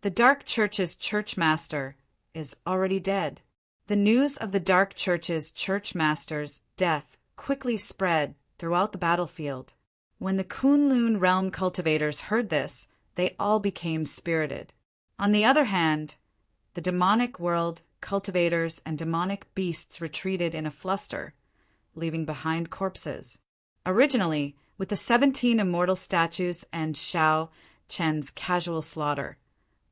The Dark Church's church master is already dead. The news of the Dark Church's church master's death quickly spread throughout the battlefield. When the Kunlun realm cultivators heard this, they all became spirited. On the other hand, the demonic world cultivators and demonic beasts retreated in a fluster, leaving behind corpses. Originally, with the 17 immortal statues and Shao Chen's casual slaughter,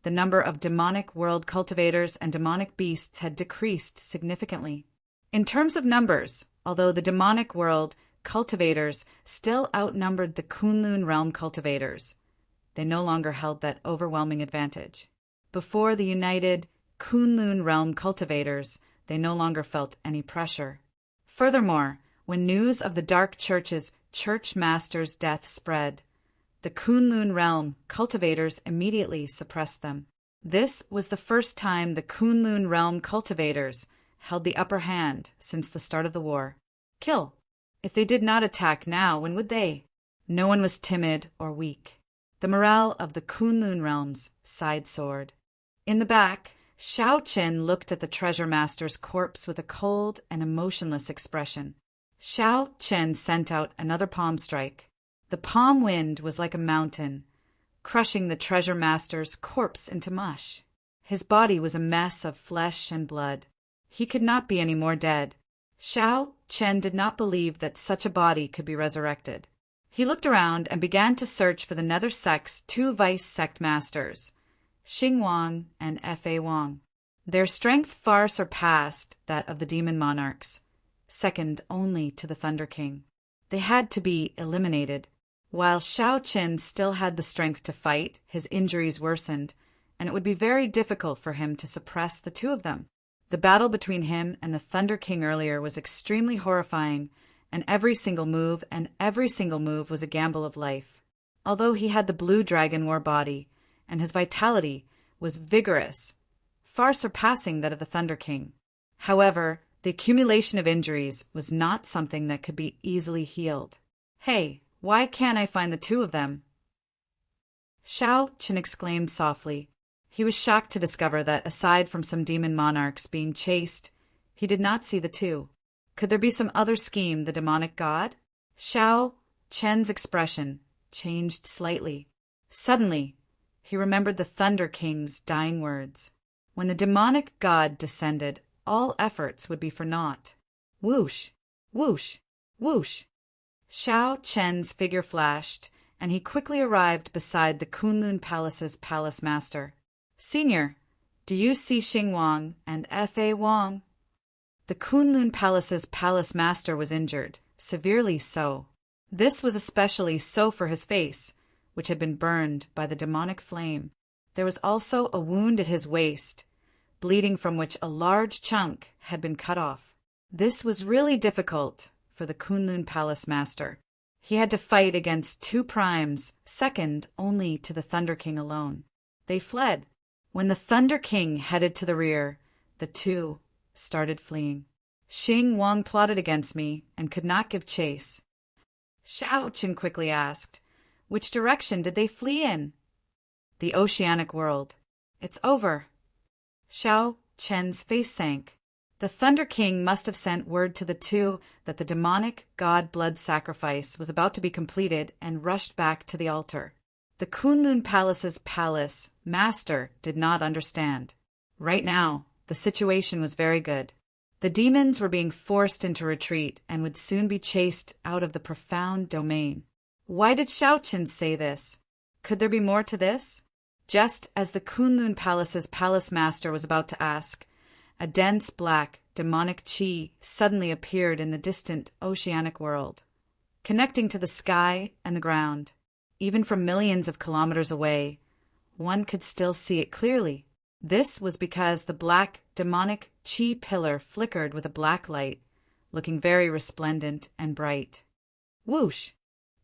the number of demonic world cultivators and demonic beasts had decreased significantly. In terms of numbers, although the demonic world cultivators still outnumbered the Kunlun realm cultivators, they no longer held that overwhelming advantage. Before the united Kunlun realm cultivators, they no longer felt any pressure. Furthermore, when news of the Dark Church's church master's death spread, the Kunlun realm cultivators immediately suppressed them. This was the first time the Kunlun realm cultivators held the upper hand since the start of the war. Kill. If they did not attack now, when would they? No one was timid or weak. The morale of the Kunlun realms side-soared. In the back, Shao Chen looked at the treasure master's corpse with a cold and emotionless expression. Shao Chen sent out another palm strike. The palm wind was like a mountain, crushing the treasure master's corpse into mush. His body was a mess of flesh and blood. He could not be any more dead. Shao Chen did not believe that such a body could be resurrected. He looked around and began to search for the nether sect's two vice sect masters, Xing Wang and Fa Wang. Their strength far surpassed that of the demon monarchs, second only to the Thunder King. They had to be eliminated. While Shao Chen still had the strength to fight, his injuries worsened, and it would be very difficult for him to suppress the two of them. The battle between him and the Thunder King earlier was extremely horrifying, and every single move was a gamble of life. Although he had the Blue Dragon War body, and his vitality was vigorous, far surpassing that of the Thunder King. However, the accumulation of injuries was not something that could be easily healed. Hey, why can't I find the two of them? Shao Chen exclaimed softly. He was shocked to discover that, aside from some demon monarchs being chased, he did not see the two. Could there be some other scheme, the demonic god? Shao Chen's expression changed slightly. Suddenly, he remembered the Thunder King's dying words. When the demonic god descended, all efforts would be for naught. Whoosh, whoosh, whoosh. Shao Chen's figure flashed, and he quickly arrived beside the Kunlun Palace's palace master. Senior, do you see Xing Wang and Fa Wang? The Kunlun Palace's palace master was injured, severely so. This was especially so for his face, which had been burned by the demonic flame. There was also a wound at his waist, bleeding from which a large chunk had been cut off. This was really difficult for the Kunlun Palace Master. He had to fight against two primes, second only to the Thunder King alone. They fled. When the Thunder King headed to the rear, the two started fleeing. Xing Wang plotted against me and could not give chase. Shao Chen quickly asked, which direction did they flee in? The oceanic world. It's over. Shao Chen's face sank. The Thunder King must have sent word to the two that the demonic god blood sacrifice was about to be completed and rushed back to the altar. The Kunlun Palace's palace master did not understand. Right now, the situation was very good. The demons were being forced into retreat and would soon be chased out of the profound domain. Why did Shao Chen say this? Could there be more to this? Just as the Kunlun Palace's palace master was about to ask, a dense black, demonic chi suddenly appeared in the distant oceanic world, connecting to the sky and the ground. Even from millions of kilometers away, one could still see it clearly. This was because the black, demonic chi pillar flickered with a black light, looking very resplendent and bright. Whoosh!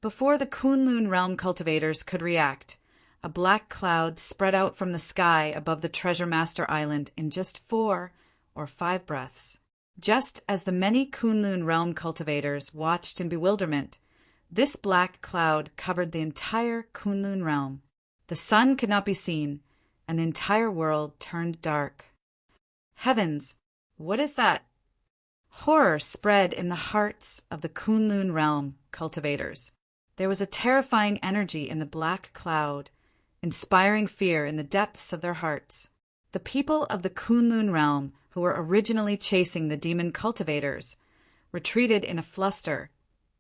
Before the Kunlun realm cultivators could react, a black cloud spread out from the sky above the Treasure Master Island in just 4 or 5 breaths. Just as the many Kunlun realm cultivators watched in bewilderment, this black cloud covered the entire Kunlun realm. The sun could not be seen, and the entire world turned dark. Heavens, what is that? Horror spread in the hearts of the Kunlun realm cultivators. There was a terrifying energy in the black cloud, inspiring fear in the depths of their hearts. The people of the Kunlun realm, who were originally chasing the demon cultivators, retreated in a fluster,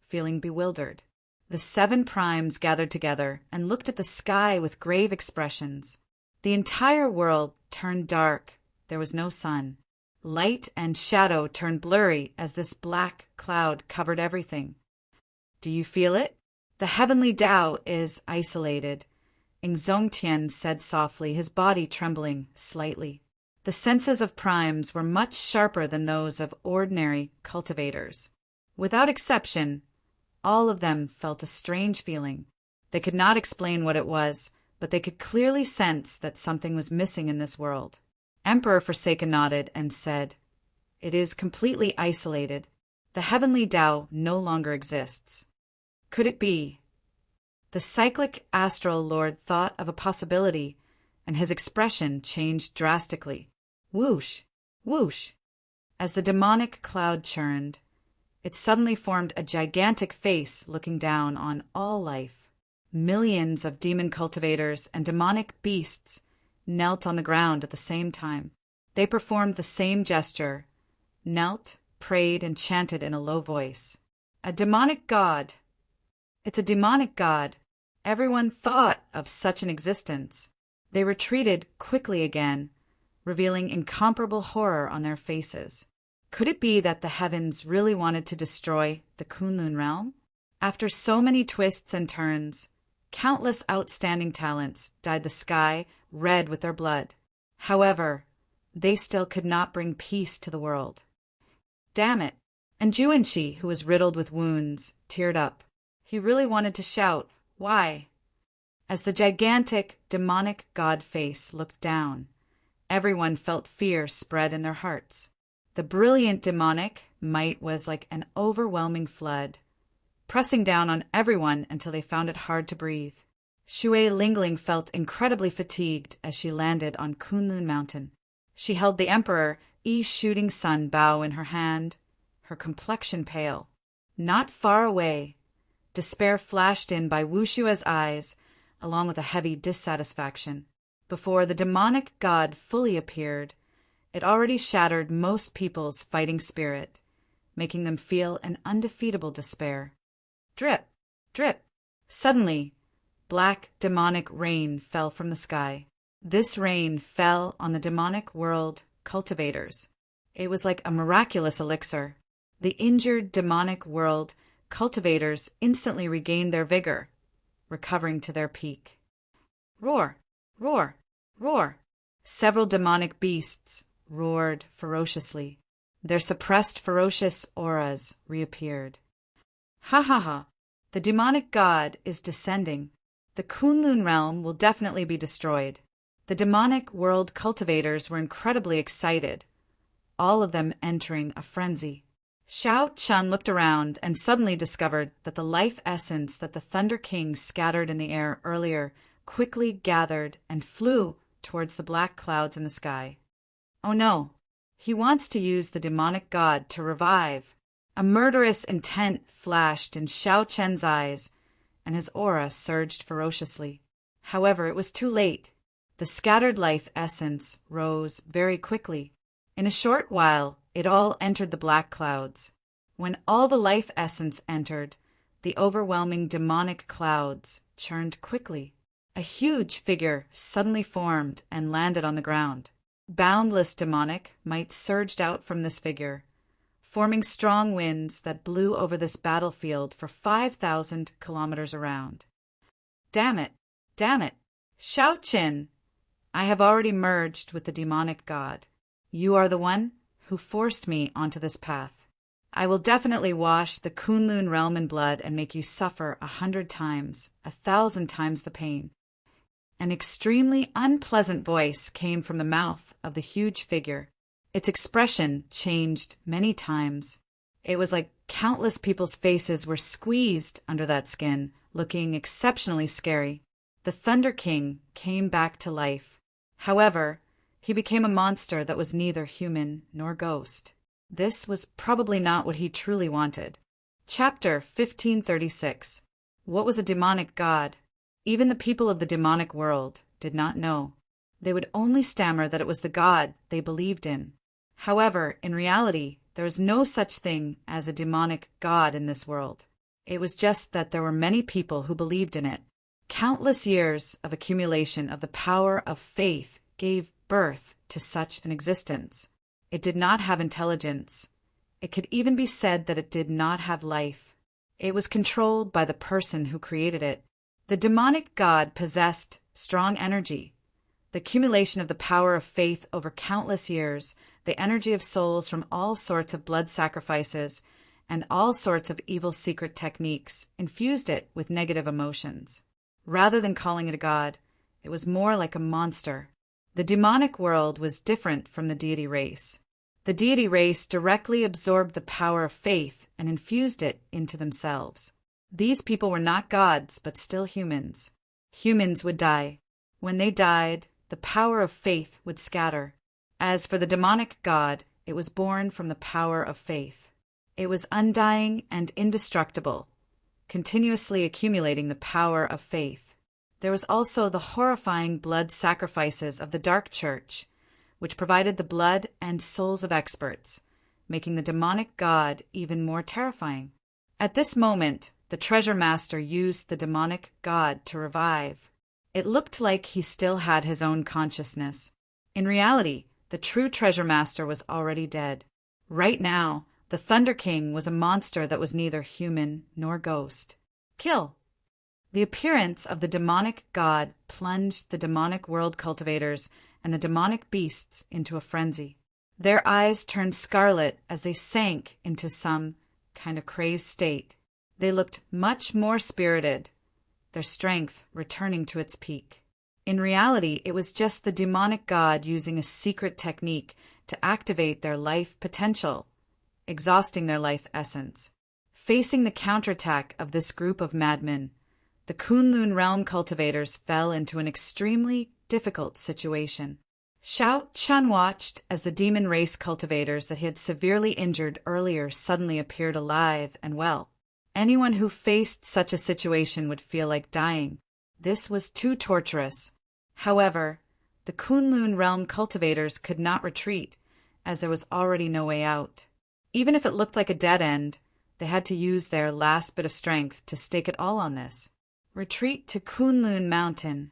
feeling bewildered. The 7 primes gathered together and looked at the sky with grave expressions. The entire world turned dark. There was no sun. Light and shadow turned blurry as this black cloud covered everything. Do you feel it? The heavenly Tao is isolated, Ingzongtian said softly, his body trembling slightly. The senses of primes were much sharper than those of ordinary cultivators. Without exception, all of them felt a strange feeling. They could not explain what it was, but they could clearly sense that something was missing in this world. Emperor Forsaken nodded and said, "It is completely isolated. The heavenly Tao no longer exists." Could it be? The cyclic astral lord thought of a possibility, and his expression changed drastically. Whoosh! Whoosh! As the demonic cloud churned, it suddenly formed a gigantic face looking down on all life. Millions of demon cultivators and demonic beasts knelt on the ground at the same time. They performed the same gesture, knelt, prayed, and chanted in a low voice. A demonic god! It's a demonic god! Everyone thought of such an existence. They retreated quickly again, revealing incomparable horror on their faces. Could it be that the heavens really wanted to destroy the Kunlun realm? After so many twists and turns, countless outstanding talents dyed the sky red with their blood. However, they still could not bring peace to the world. Damn it! And Juanchi, who was riddled with wounds, teared up. He really wanted to shout, "Why?" As the gigantic, demonic god face looked down, everyone felt fear spread in their hearts. The brilliant demonic might was like an overwhelming flood, pressing down on everyone until they found it hard to breathe. Shui Lingling felt incredibly fatigued as she landed on Kunlun Mountain. She held the Emperor Yi's shooting sun bow in her hand, her complexion pale. Not far away, despair flashed in by Wushua's eyes, along with a heavy dissatisfaction. Before the demonic god fully appeared, it already shattered most people's fighting spirit, making them feel an undefeatable despair. Drip, drip. Suddenly, black demonic rain fell from the sky. This rain fell on the demonic world cultivators. It was like a miraculous elixir. The injured demonic world cultivators instantly regained their vigor, recovering to their peak. Roar, roar, roar. Several demonic beasts roared ferociously. Their suppressed ferocious auras reappeared. Ha ha ha! The demonic god is descending. The Kunlun realm will definitely be destroyed. The demonic world cultivators were incredibly excited, all of them entering a frenzy. Xiao Chun looked around and suddenly discovered that the life essence that the Thunder King scattered in the air earlier quickly gathered and flew towards the black clouds in the sky. Oh no! He wants to use the demonic god to revive. A murderous intent flashed in Xiao Chen's eyes, and his aura surged ferociously. However, it was too late. The scattered life essence rose very quickly. In a short while, it all entered the black clouds. When all the life essence entered, the overwhelming demonic clouds churned quickly. A huge figure suddenly formed and landed on the ground. Boundless demonic might surged out from this figure, forming strong winds that blew over this battlefield for 5,000 kilometers around. Damn it! Damn it! Shout Chin! I have already merged with the demonic god. You are the one who forced me onto this path. I will definitely wash the Kunlun realm in blood and make you suffer 100 times, 1,000 times the pain. An extremely unpleasant voice came from the mouth of the huge figure. Its expression changed many times. It was like countless people's faces were squeezed under that skin, looking exceptionally scary. The Thunder King came back to life. However, he became a monster that was neither human nor ghost. This was probably not what he truly wanted. Chapter 1536. What was a demonic god? Even the people of the demonic world did not know. They would only stammer that it was the god they believed in. However, in reality, there is no such thing as a demonic god in this world. It was just that there were many people who believed in it. Countless years of accumulation of the power of faith gave birth to such an existence. It did not have intelligence. It could even be said that it did not have life. It was controlled by the person who created it. The demonic god possessed strong energy. The accumulation of the power of faith over countless years, the energy of souls from all sorts of blood sacrifices, and all sorts of evil secret techniques infused it with negative emotions. Rather than calling it a god, it was more like a monster. The demonic world was different from the deity race. The deity race directly absorbed the power of faith and infused it into themselves. These people were not gods, but still humans. Humans would die. When they died, the power of faith would scatter. As for the demonic god, it was born from the power of faith. It was undying and indestructible, continuously accumulating the power of faith. There was also the horrifying blood sacrifices of the Dark Church, which provided the blood and souls of experts, making the demonic god even more terrifying. At this moment, the treasure master used the demonic god to revive. It looked like he still had his own consciousness. In reality, the true treasure master was already dead. Right now, the Thunder King was a monster that was neither human nor ghost. Kill! The appearance of the demonic god plunged the demonic world cultivators and the demonic beasts into a frenzy. Their eyes turned scarlet as they sank into some kind of crazed state. They looked much more spirited, their strength returning to its peak. In reality, it was just the demonic god using a secret technique to activate their life potential, exhausting their life essence. Facing the counterattack of this group of madmen, the Kunlun realm cultivators fell into an extremely difficult situation. Xiao Chun watched as the demon race cultivators that he had severely injured earlier suddenly appeared alive and well. Anyone who faced such a situation would feel like dying. This was too torturous. However, the Kunlun realm cultivators could not retreat, as there was already no way out. Even if it looked like a dead end, they had to use their last bit of strength to stake it all on this. Retreat to Kunlun Mountain.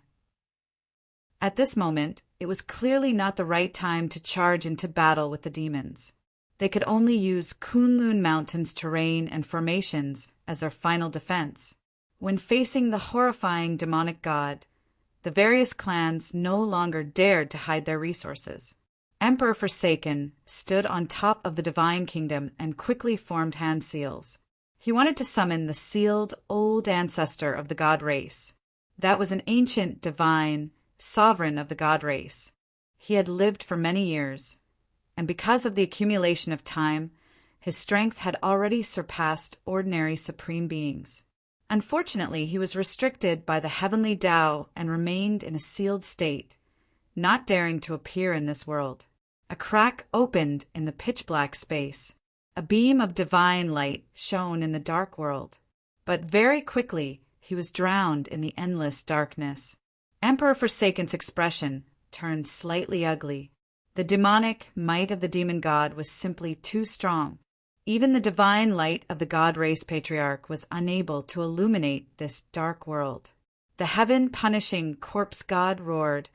At this moment, it was clearly not the right time to charge into battle with the demons. They could only use Kunlun Mountain's terrain and formations as their final defense. When facing the horrifying demonic god, the various clans no longer dared to hide their resources. Emperor Forsaken stood on top of the divine kingdom and quickly formed hand seals. He wanted to summon the sealed old ancestor of the god race. That was an ancient divine sovereign of the god race. He had lived for many years, and because of the accumulation of time, his strength had already surpassed ordinary supreme beings. Unfortunately, he was restricted by the heavenly Tao and remained in a sealed state, not daring to appear in this world. A crack opened in the pitch-black space. A beam of divine light shone in the dark world. But very quickly, he was drowned in the endless darkness. Emperor Forsaken's expression turned slightly ugly. The demonic might of the demon god was simply too strong. Even the divine light of the god race patriarch was unable to illuminate this dark world. The heaven-punishing corpse god roared,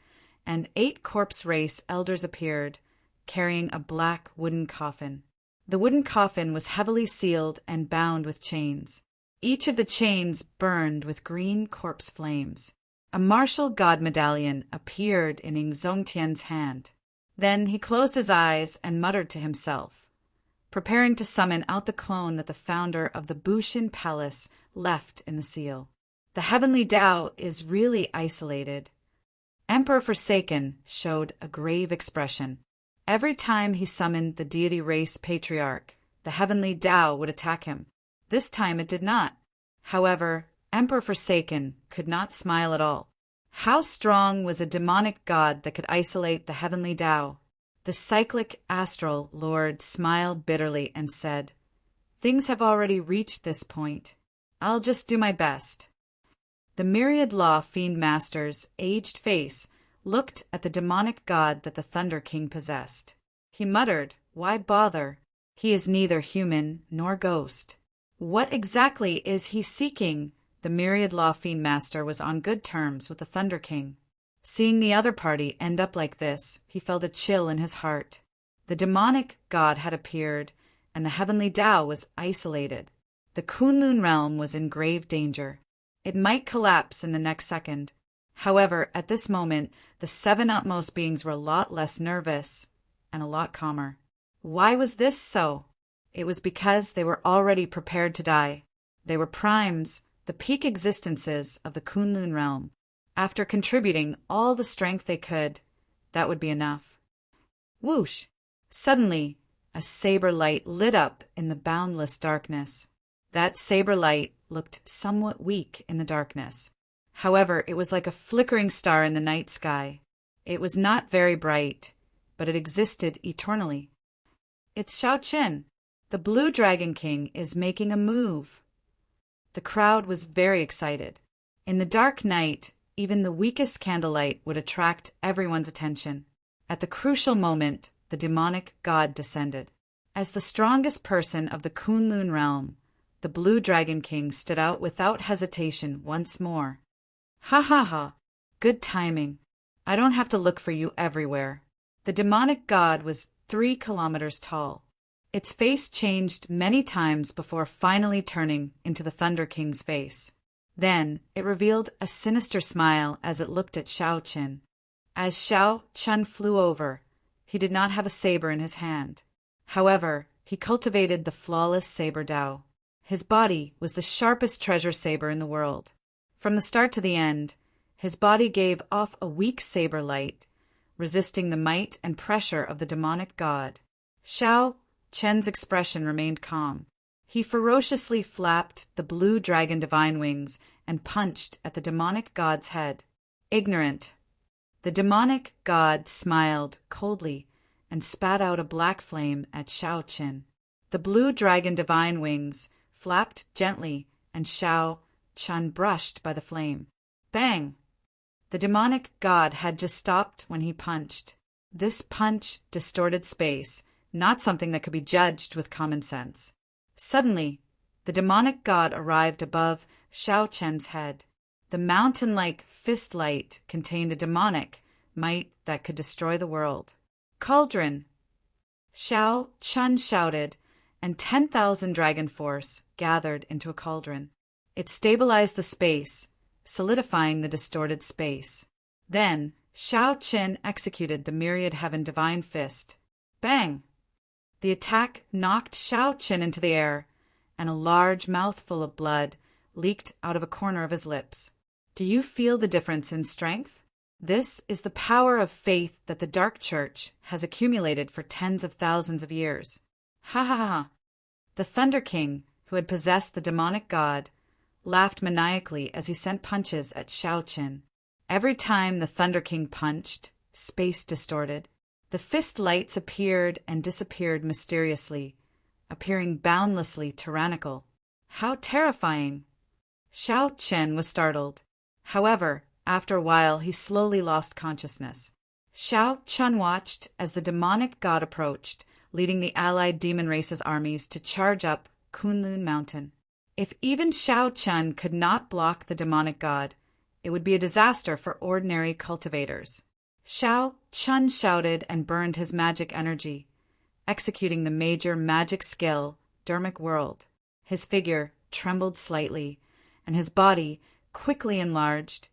and 8 corpse race elders appeared, carrying a black wooden coffin. The wooden coffin was heavily sealed and bound with chains. Each of the chains burned with green corpse flames. A martial god medallion appeared in Ing Zongtian's hand. Then he closed his eyes and muttered to himself, preparing to summon out the clone that the founder of the Bushin Palace left in the seal. The heavenly Tao is really isolated. Emperor Forsaken showed a grave expression. Every time he summoned the deity race patriarch, the heavenly Tao would attack him. This time it did not. However, Emperor Forsaken could not smile at all. How strong was a demonic god that could isolate the heavenly Tao? The cyclic astral lord smiled bitterly and said, "Things have already reached this point. I'll just do my best." The myriad law fiend master's aged face looked at the demonic god that the Thunder King possessed. He muttered, "Why bother? He is neither human nor ghost. What exactly is he seeking?" The myriad law fiend master was on good terms with the Thunder King. Seeing the other party end up like this, he felt a chill in his heart. The demonic god had appeared, and the heavenly Tao was isolated. The Kunlun realm was in grave danger. It might collapse in the next second. However, at this moment, the 7 utmost beings were a lot less nervous and a lot calmer. Why was this so? It was because they were already prepared to die. They were primes, the peak existences of the Kunlun realm. After contributing all the strength they could, that would be enough. Whoosh! Suddenly, a saber light lit up in the boundless darkness. That saber light looked somewhat weak in the darkness. However, it was like a flickering star in the night sky. It was not very bright, but it existed eternally. It's Shao Qin. The Blue Dragon King is making a move. The crowd was very excited. In the dark night, even the weakest candlelight would attract everyone's attention. At the crucial moment, the demonic god descended. As the strongest person of the Kunlun realm, the Blue Dragon King stood out without hesitation once more. "Ha ha ha! Good timing. I don't have to look for you everywhere." The demonic god was 3 kilometers tall. Its face changed many times before finally turning into the Thunder King's face. Then it revealed a sinister smile as it looked at Shao Qin. As Shao Qin flew over, he did not have a saber in his hand. However, he cultivated the flawless saber Dao. His body was the sharpest treasure saber in the world. From the start to the end, his body gave off a weak saber light, resisting the might and pressure of the demonic god. Shao Qin's expression remained calm. He ferociously flapped the blue dragon divine wings and punched at the demonic god's head. Ignorant. The demonic god smiled coldly and spat out a black flame at Shao Qin. The blue dragon divine wings flapped gently, and Shao Qin brushed by the flame. Bang! The demonic god had just stopped when he punched. This punch distorted space, not something that could be judged with common sense. Suddenly, the demonic god arrived above Shao Qin's head. The mountain-like fist light contained a demonic might that could destroy the world. Cauldron! Shao Qin shouted, and 10,000 dragon force gathered into a cauldron. It stabilized the space, solidifying the distorted space. Then, Shao Qin executed the myriad heaven divine fist. Bang! The attack knocked Shao Qin into the air, and a large mouthful of blood leaked out of a corner of his lips. Do you feel the difference in strength? This is the power of faith that the Dark Church has accumulated for tens of thousands of years. Ha ha ha! The Thunder King, who had possessed the demonic god, laughed maniacally as he sent punches at Shao Qin. Every time the Thunder King punched, space distorted. The fist lights appeared and disappeared mysteriously, appearing boundlessly tyrannical. How terrifying! Shao Qin was startled. However, after a while he slowly lost consciousness. Shao Qin watched as the demonic god approached, leading the allied demon race's armies to charge up Kunlun Mountain. If even Shao Qin could not block the demonic god, it would be a disaster for ordinary cultivators. Shao Qin shouted and burned his magic energy, executing the major magic skill, Dermic World. His figure trembled slightly, and his body quickly enlarged,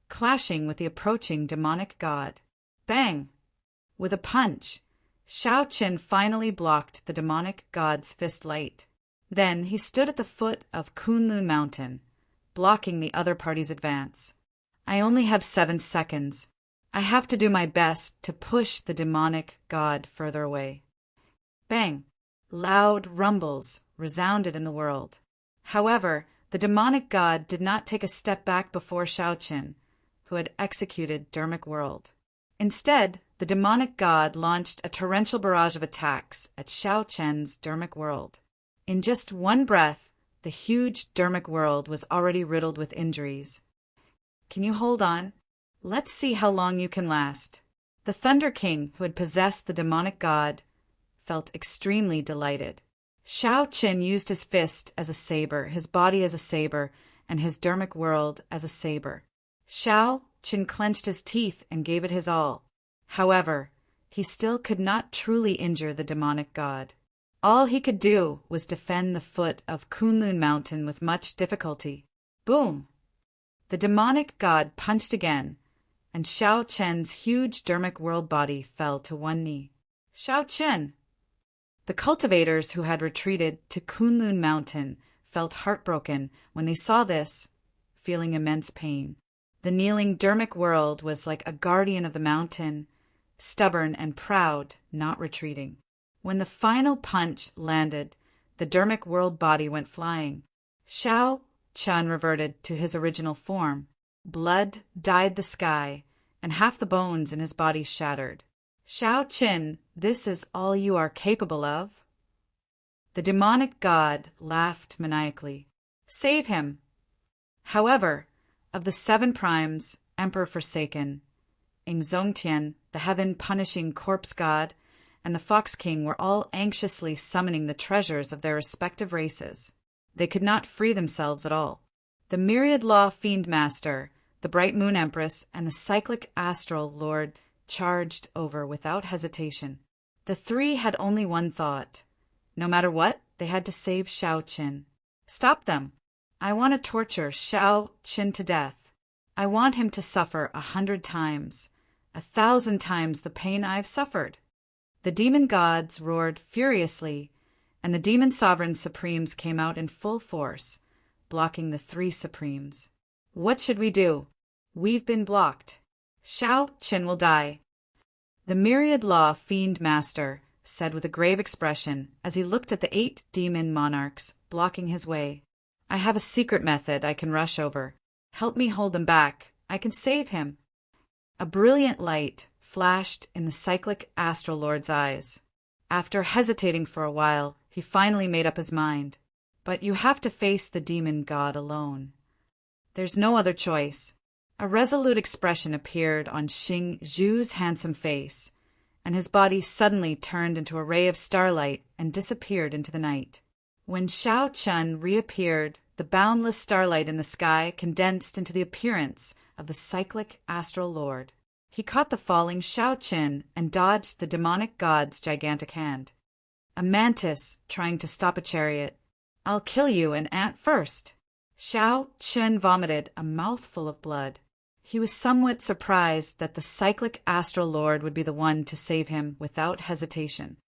clashing with the approaching demonic god. Bang! With a punch, Shao Qin finally blocked the demonic god's fist light. Then he stood at the foot of Kunlun Mountain, blocking the other party's advance. I only have 7 seconds. I have to do my best to push the demonic god further away. Bang! Loud rumbles resounded in the world. However, the demonic god did not take a step back before Shao Qin, who had executed Dermic World. Instead, the demonic god launched a torrential barrage of attacks at Shao Qin's Dermic World. In just one breath, the huge Dermic World was already riddled with injuries. Can you hold on? Let's see how long you can last. The Thunder King, who had possessed the demonic god, felt extremely delighted. Shao Qin used his fist as a saber, his body as a saber, and his Dermic World as a saber. Shao Qin clenched his teeth and gave it his all. However, he still could not truly injure the demonic god. All he could do was defend the foot of Kunlun Mountain with much difficulty. Boom! The demonic god punched again, and Shao Qin's huge Dermic World body fell to one knee. Shao Qin! The cultivators who had retreated to Kunlun Mountain felt heartbroken when they saw this, feeling immense pain. The kneeling Dermic World was like a guardian of the mountain, stubborn and proud, not retreating. When the final punch landed, the Dermic World body went flying. Shao Qin reverted to his original form. Blood dyed the sky, and half the bones in his body shattered. Shao Qin, this is all you are capable of? The demonic god laughed maniacally. Save him! However, of the 7 primes, Emperor Forsaken, Ingzongtian, the heaven-punishing corpse god, and the Fox King were all anxiously summoning the treasures of their respective races. They could not free themselves at all. The Myriad Law Fiend Master, the Bright Moon Empress, and the Cyclic Astral Lord charged over without hesitation. The 3 had only one thought. No matter what, they had to save Shao Qin. Stop them! I want to torture Shao Qin to death. I want him to suffer 100 times, 1,000 times the pain I've suffered. The demon gods roared furiously, and the demon sovereign supremes came out in full force, blocking the 3 supremes. What should we do? We've been blocked. Shao Qin will die. The Myriad Law Fiend Master said with a grave expression as he looked at the 8 demon monarchs blocking his way. I have a secret method I can rush over. Help me hold them back. I can save him. A brilliant light flashed in the Cyclic Astral Lord's eyes. After hesitating for a while, he finally made up his mind. But you have to face the demon god alone. There's no other choice. A resolute expression appeared on Xing Zhu's handsome face, and his body suddenly turned into a ray of starlight and disappeared into the night. When Shao Qin reappeared, the boundless starlight in the sky condensed into the appearance of the Cyclic Astral Lord. He caught the falling Shao Qin and dodged the demonic god's gigantic hand. A mantis trying to stop a chariot. I'll kill you, an ant first. Shao Qin vomited a mouthful of blood. He was somewhat surprised that the Cyclic Astral Lord would be the one to save him without hesitation.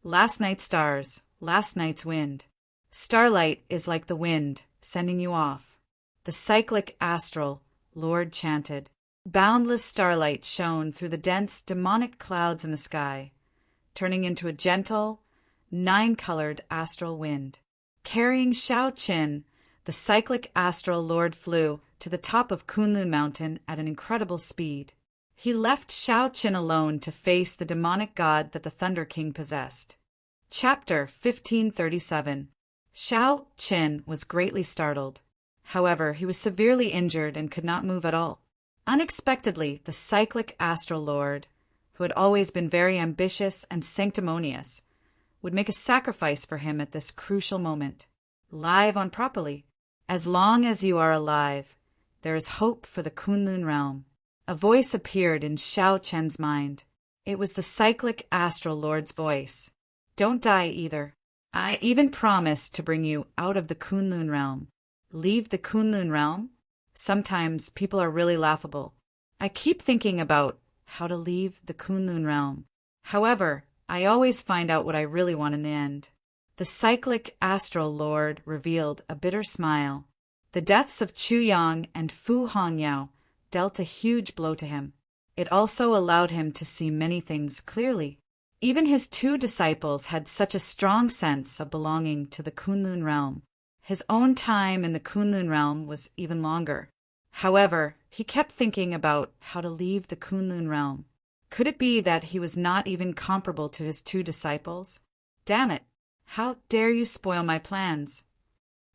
Last night's stars, last night's wind. Starlight is like the wind, sending you off. The Cyclic Astral Lord chanted. Boundless starlight shone through the dense demonic clouds in the sky, turning into a gentle, 9-colored astral wind. Carrying Shao Qin, the Cyclic Astral Lord flew to the top of Kunlun Mountain at an incredible speed. He left Shao Qin alone to face the demonic god that the Thunder King possessed. Chapter 1537. Shao Qin was greatly startled. However, he was severely injured and could not move at all. Unexpectedly, the Cyclic Astral Lord, who had always been very ambitious and sanctimonious, would make a sacrifice for him at this crucial moment. Live on properly. As long as you are alive, there is hope for the Kunlun realm. A voice appeared in Shao Qin's mind. It was the Cyclic Astral Lord's voice. Don't die either. I even promised to bring you out of the Kunlun realm. Leave the Kunlun realm? Sometimes people are really laughable. I keep thinking about how to leave the Kunlun realm. However, I always find out what I really want in the end. The cyclic astral lord revealed a bitter smile. The deaths of Chu Yang and Fu Hongyao dealt a huge blow to him. It also allowed him to see many things clearly. Even his 2 disciples had such a strong sense of belonging to the Kunlun realm. His own time in the Kunlun realm was even longer. However, he kept thinking about how to leave the Kunlun realm. Could it be that he was not even comparable to his 2 disciples? Damn it! How dare you spoil my plans?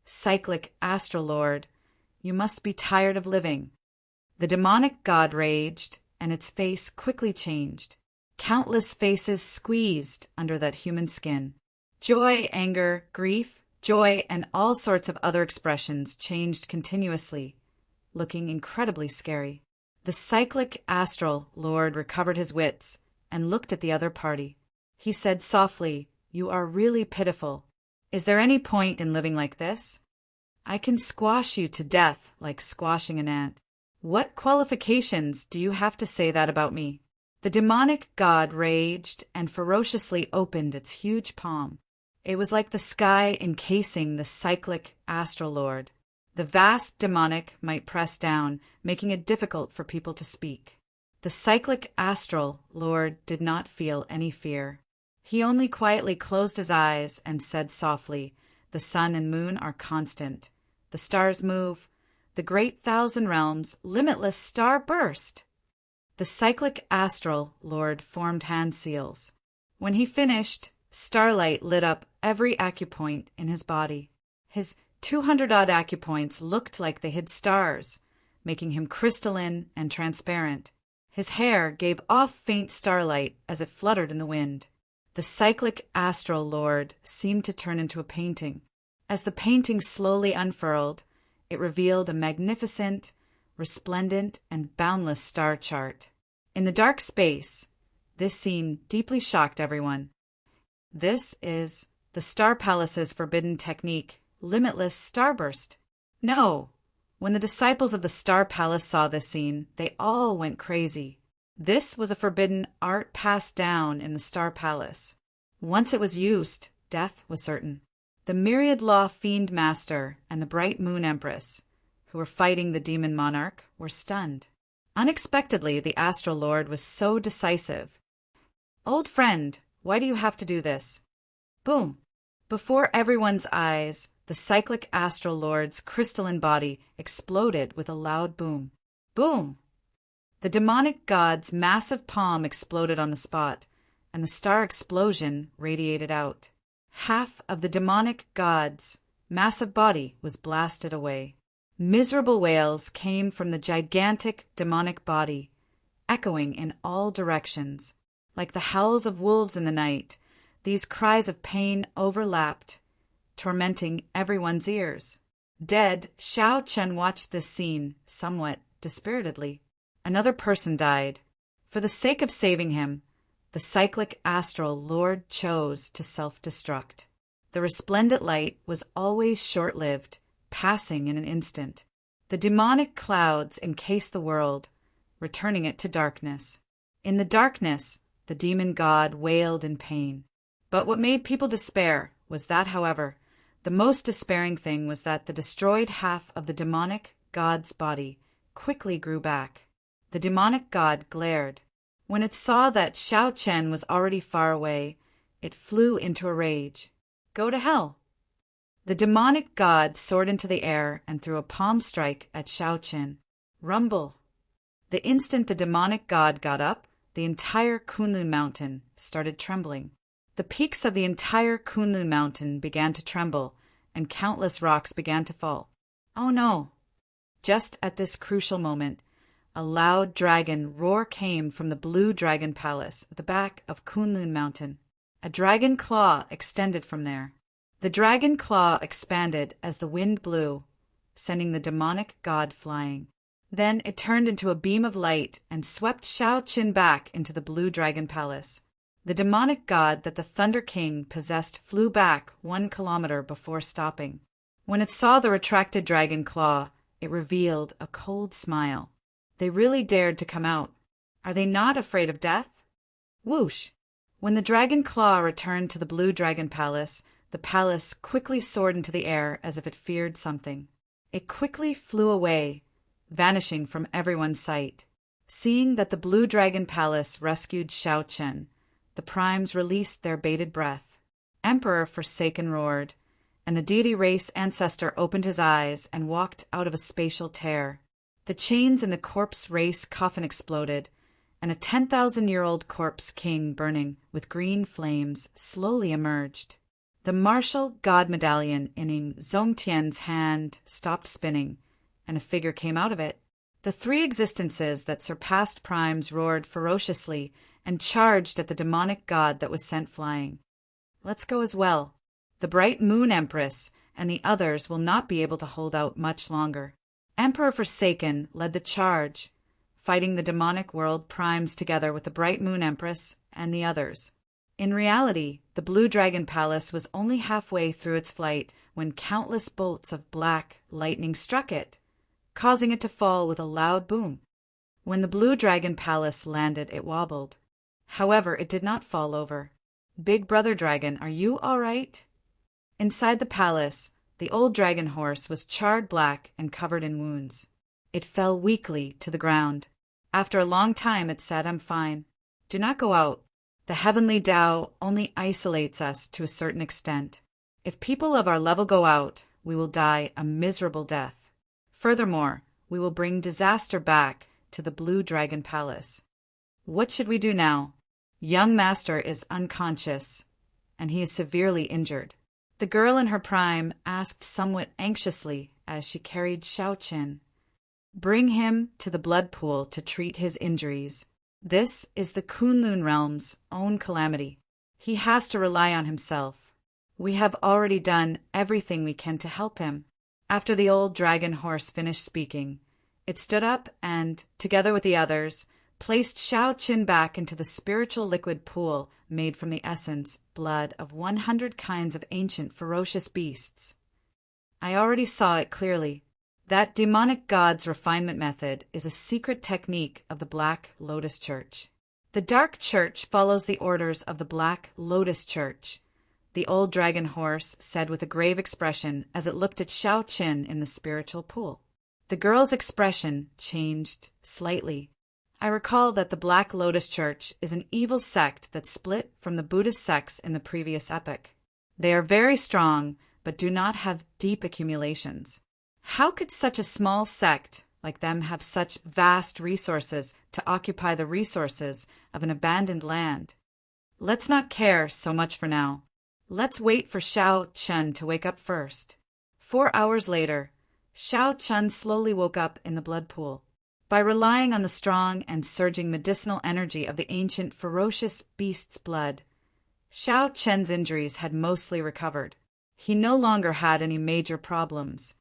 Cyclic astral lord, you must be tired of living. The demonic god raged, and its face quickly changed. Countless faces squeezed under that human skin. Joy, anger, grief, joy, and all sorts of other expressions changed continuously, looking incredibly scary. The cyclic astral lord recovered his wits and looked at the other party. He said softly, "You are really pitiful. Is there any point in living like this? I can squash you to death like squashing an ant. What qualifications do you have to say that about me?" The demonic god raged and ferociously opened its huge palm. It was like the sky encasing the cyclic astral lord. The vast demonic might press down, making it difficult for people to speak. The cyclic astral lord did not feel any fear. He only quietly closed his eyes and said softly, "The sun and moon are constant. The stars move. The great 1,000 realms, limitless star burst." The cyclic astral lord formed hand seals. When he finished, starlight lit up every acupoint in his body. His 200-odd acupoints looked like they hid stars, making him crystalline and transparent. His hair gave off faint starlight as it fluttered in the wind. The cyclic astral lord seemed to turn into a painting. As the painting slowly unfurled, it revealed a magnificent, resplendent, and boundless star chart. In the dark space, this scene deeply shocked everyone. This is the Star Palace's forbidden technique, limitless starburst. No! When the disciples of the Star Palace saw this scene, they all went crazy. This was a forbidden art passed down in the Star Palace. Once it was used, death was certain. The Myriad Law Fiend Master and the Bright Moon Empress, who were fighting the Demon Monarch, were stunned. Unexpectedly, the Astral Lord was so decisive. "Old friend, why do you have to do this?" Boom! Before everyone's eyes, the cyclic Astral Lord's crystalline body exploded with a loud boom. Boom! The demonic god's massive palm exploded on the spot, and the star explosion radiated out. Half of the demonic god's massive body was blasted away. Miserable wails came from the gigantic demonic body, echoing in all directions. Like the howls of wolves in the night, these cries of pain overlapped, tormenting everyone's ears. Dead, Xiao Chen watched this scene somewhat dispiritedly. Another person died. For the sake of saving him, the cyclic astral lord chose to self-destruct. The resplendent light was always short-lived, passing in an instant. The demonic clouds encased the world, returning it to darkness. In the darkness, the demon god wailed in pain. But what made people despair was that, however, the most despairing thing was that the destroyed half of the demonic god's body quickly grew back. The demonic god glared. When it saw that Xiao Chen was already far away, it flew into a rage. "Go to hell!" The demonic god soared into the air and threw a palm strike at Xiao Chen. Rumble! The instant the demonic god got up, the entire Kunlun mountain started trembling. The peaks of the entire Kunlun mountain began to tremble, and countless rocks began to fall. Oh no! Just at this crucial moment, a loud dragon roar came from the Blue Dragon Palace at the back of Kunlun Mountain. A dragon claw extended from there. The dragon claw expanded as the wind blew, sending the demonic god flying. Then it turned into a beam of light and swept Xiao Qin back into the Blue Dragon Palace. The demonic god that the Thunder King possessed flew back 1 kilometer before stopping. When it saw the retracted dragon claw, it revealed a cold smile. They really dared to come out. Are they not afraid of death? Whoosh! When the dragon claw returned to the Blue Dragon Palace, the palace quickly soared into the air as if it feared something. It quickly flew away, vanishing from everyone's sight. Seeing that the Blue Dragon Palace rescued Xiao Chen, the primes released their bated breath. Emperor Forsaken roared, and the deity race ancestor opened his eyes and walked out of a spatial tear. The chains in the corpse race coffin exploded, and a 10,000-year-old corpse king burning with green flames slowly emerged. The martial god medallion in Zongtian's hand stopped spinning, and a figure came out of it. The three existences that surpassed primes roared ferociously and charged at the demonic god that was sent flying. Let's go as well. The bright moon empress and the others will not be able to hold out much longer. Emperor Forsaken led the charge, fighting the demonic world primes together with the bright moon empress and the others. In reality, the Blue Dragon Palace was only halfway through its flight when countless bolts of black lightning struck it, causing it to fall with a loud boom. When the Blue Dragon Palace landed, it wobbled. However, it did not fall over. Big Brother Dragon, are you all right? Inside the palace, the old dragon horse was charred black and covered in wounds. It fell weakly to the ground. After a long time, it said, I'm fine. Do not go out. The heavenly Tao only isolates us to a certain extent. If people of our level go out, we will die a miserable death. Furthermore, we will bring disaster back to the Blue Dragon Palace. What should we do now? Young master is unconscious, and he is severely injured. The girl in her prime asked somewhat anxiously as she carried Xiao Chen. Bring him to the blood pool to treat his injuries. This is the Kunlun realm's own calamity. He has to rely on himself. We have already done everything we can to help him. After the old dragon horse finished speaking, it stood up and, together with the others, placed Xiao Chen back into the spiritual liquid pool made from the essence, blood of 100 kinds of ancient ferocious beasts. I already saw it clearly. That demonic god's refinement method is a secret technique of the Black Lotus Church. The Dark Church follows the orders of the Black Lotus Church, the old dragon horse said with a grave expression as it looked at Xiao Chen in the spiritual pool. The girl's expression changed slightly. I recall that the Black Lotus Church is an evil sect that split from the Buddhist sects in the previous epoch. They are very strong, but do not have deep accumulations. How could such a small sect like them have such vast resources to occupy the resources of an abandoned land? Let's not care so much for now. Let's wait for Xiao Chen to wake up first. 4 hours later, Xiao Chen slowly woke up in the blood pool. By relying on the strong and surging medicinal energy of the ancient ferocious beast's blood, Xiao Chen's injuries had mostly recovered. He no longer had any major problems.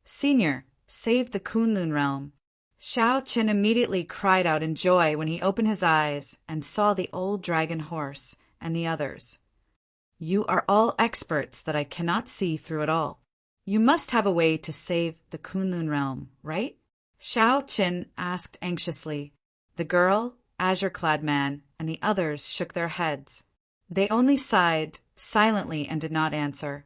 Senior, saved the Kunlun realm. Xiao Chen immediately cried out in joy when he opened his eyes and saw the old dragon horse and the others. You are all experts that I cannot see through at all. You must have a way to save the Kunlun realm, right? Xiao Chen asked anxiously. The girl, azure-clad man, and the others shook their heads. They only sighed silently and did not answer.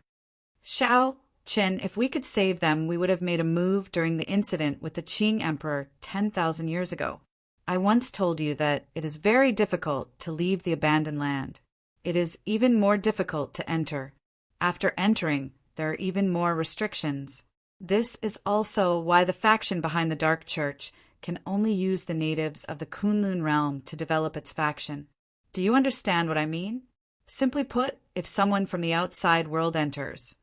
Xiao Chen, if we could save them, we would have made a move during the incident with the Qing Emperor 10,000 years ago. I once told you that it is very difficult to leave the abandoned land. It is even more difficult to enter. After entering, there are even more restrictions. This is also why the faction behind the Dark Church can only use the natives of the Kunlun realm to develop its faction. Do you understand what I mean? Simply put, if someone from the outside world enters,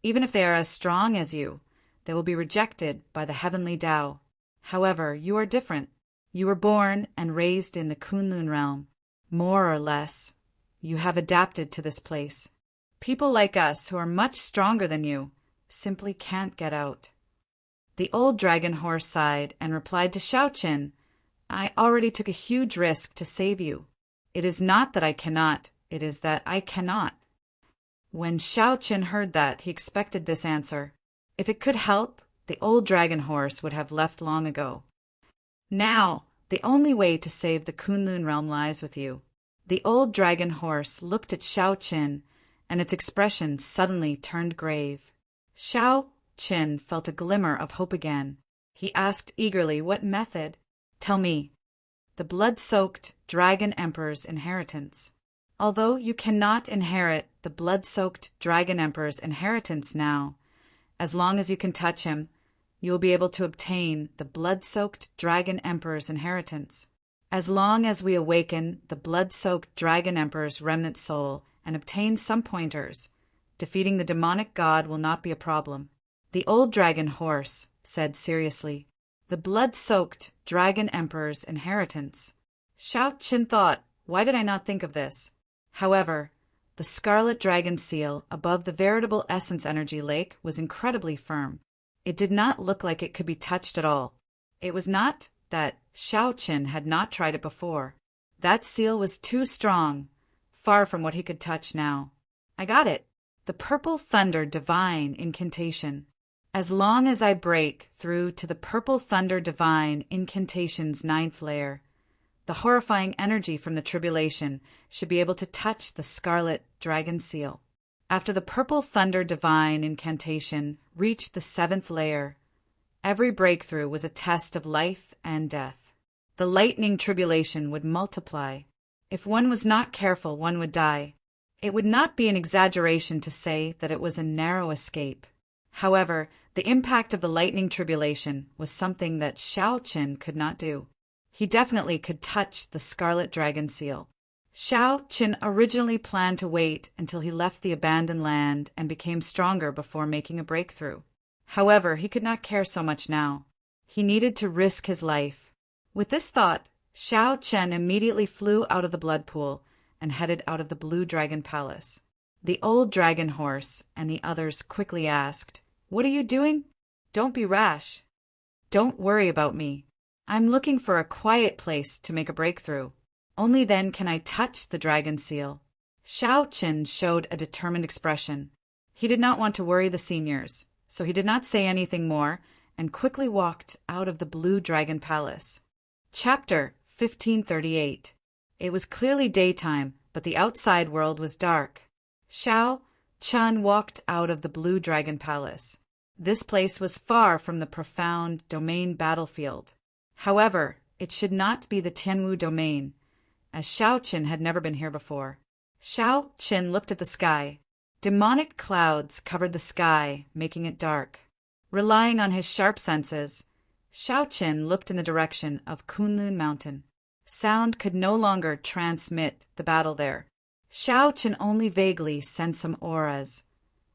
even if they are as strong as you, they will be rejected by the heavenly Tao. However, you are different. You were born and raised in the Kunlun realm. More or less, you have adapted to this place. People like us who are much stronger than you simply can't get out. The old dragon horse sighed and replied to Xiao Chen, I already took a huge risk to save you. It is not that I cannot, it is that I cannot. When Xiao Qin heard that, he expected this answer. If it could help, the old dragon horse would have left long ago. Now, the only way to save the Kunlun realm lies with you. The old dragon horse looked at Xiao Qin, and its expression suddenly turned grave. Xiao Qin felt a glimmer of hope again. He asked eagerly, "What method?" "Tell me." "The blood-soaked Dragon Emperor's inheritance." "Although you cannot inherit the blood-soaked Dragon Emperor's inheritance now, as long as you can touch him, you will be able to obtain the blood-soaked Dragon Emperor's inheritance. As long as we awaken the blood-soaked Dragon Emperor's remnant soul and obtain some pointers, defeating the demonic god will not be a problem." The old dragon horse said seriously, "The blood-soaked Dragon Emperor's inheritance." Xiao Qin thought, "Why did I not think of this?" However, the scarlet dragon seal above the veritable essence energy lake was incredibly firm. It did not look like it could be touched at all. It was not that Xiao Qin had not tried it before. That seal was too strong, far from what he could touch now. "I got it. The Purple Thunder Divine Incantation. As long as I break through to the Purple Thunder Divine Incantation's 9th layer, the horrifying energy from the tribulation should be able to touch the scarlet dragon seal. After the Purple Thunder Divine Incantation reached the 7th layer, every breakthrough was a test of life and death. The lightning tribulation would multiply. If one was not careful, one would die. It would not be an exaggeration to say that it was a narrow escape. However, the impact of the lightning tribulation was something that Xiao Qin could not do. He definitely could touch the scarlet dragon seal. Xiao Qin originally planned to wait until he left the abandoned land and became stronger before making a breakthrough. However, he could not care so much now. He needed to risk his life. With this thought, Xiao Qin immediately flew out of the blood pool and headed out of the Blue Dragon Palace. The old dragon horse and the others quickly asked, "What are you doing?" "Don't be rash. Don't worry about me. I'm looking for a quiet place to make a breakthrough. Only then can I touch the dragon seal." Xiao Qin showed a determined expression. He did not want to worry the seniors, so he did not say anything more and quickly walked out of the Blue Dragon Palace. Chapter 1538. It was clearly daytime, but the outside world was dark. Xiao Qin walked out of the Blue Dragon Palace. This place was far from the profound domain battlefield. However, it should not be the Tianwu domain, as Xiao Qin had never been here before. Xiao Qin looked at the sky. Demonic clouds covered the sky, making it dark. Relying on his sharp senses, Xiao Qin looked in the direction of Kunlun Mountain. Sound could no longer transmit the battle there. Xiao Qin only vaguely sensed some auras,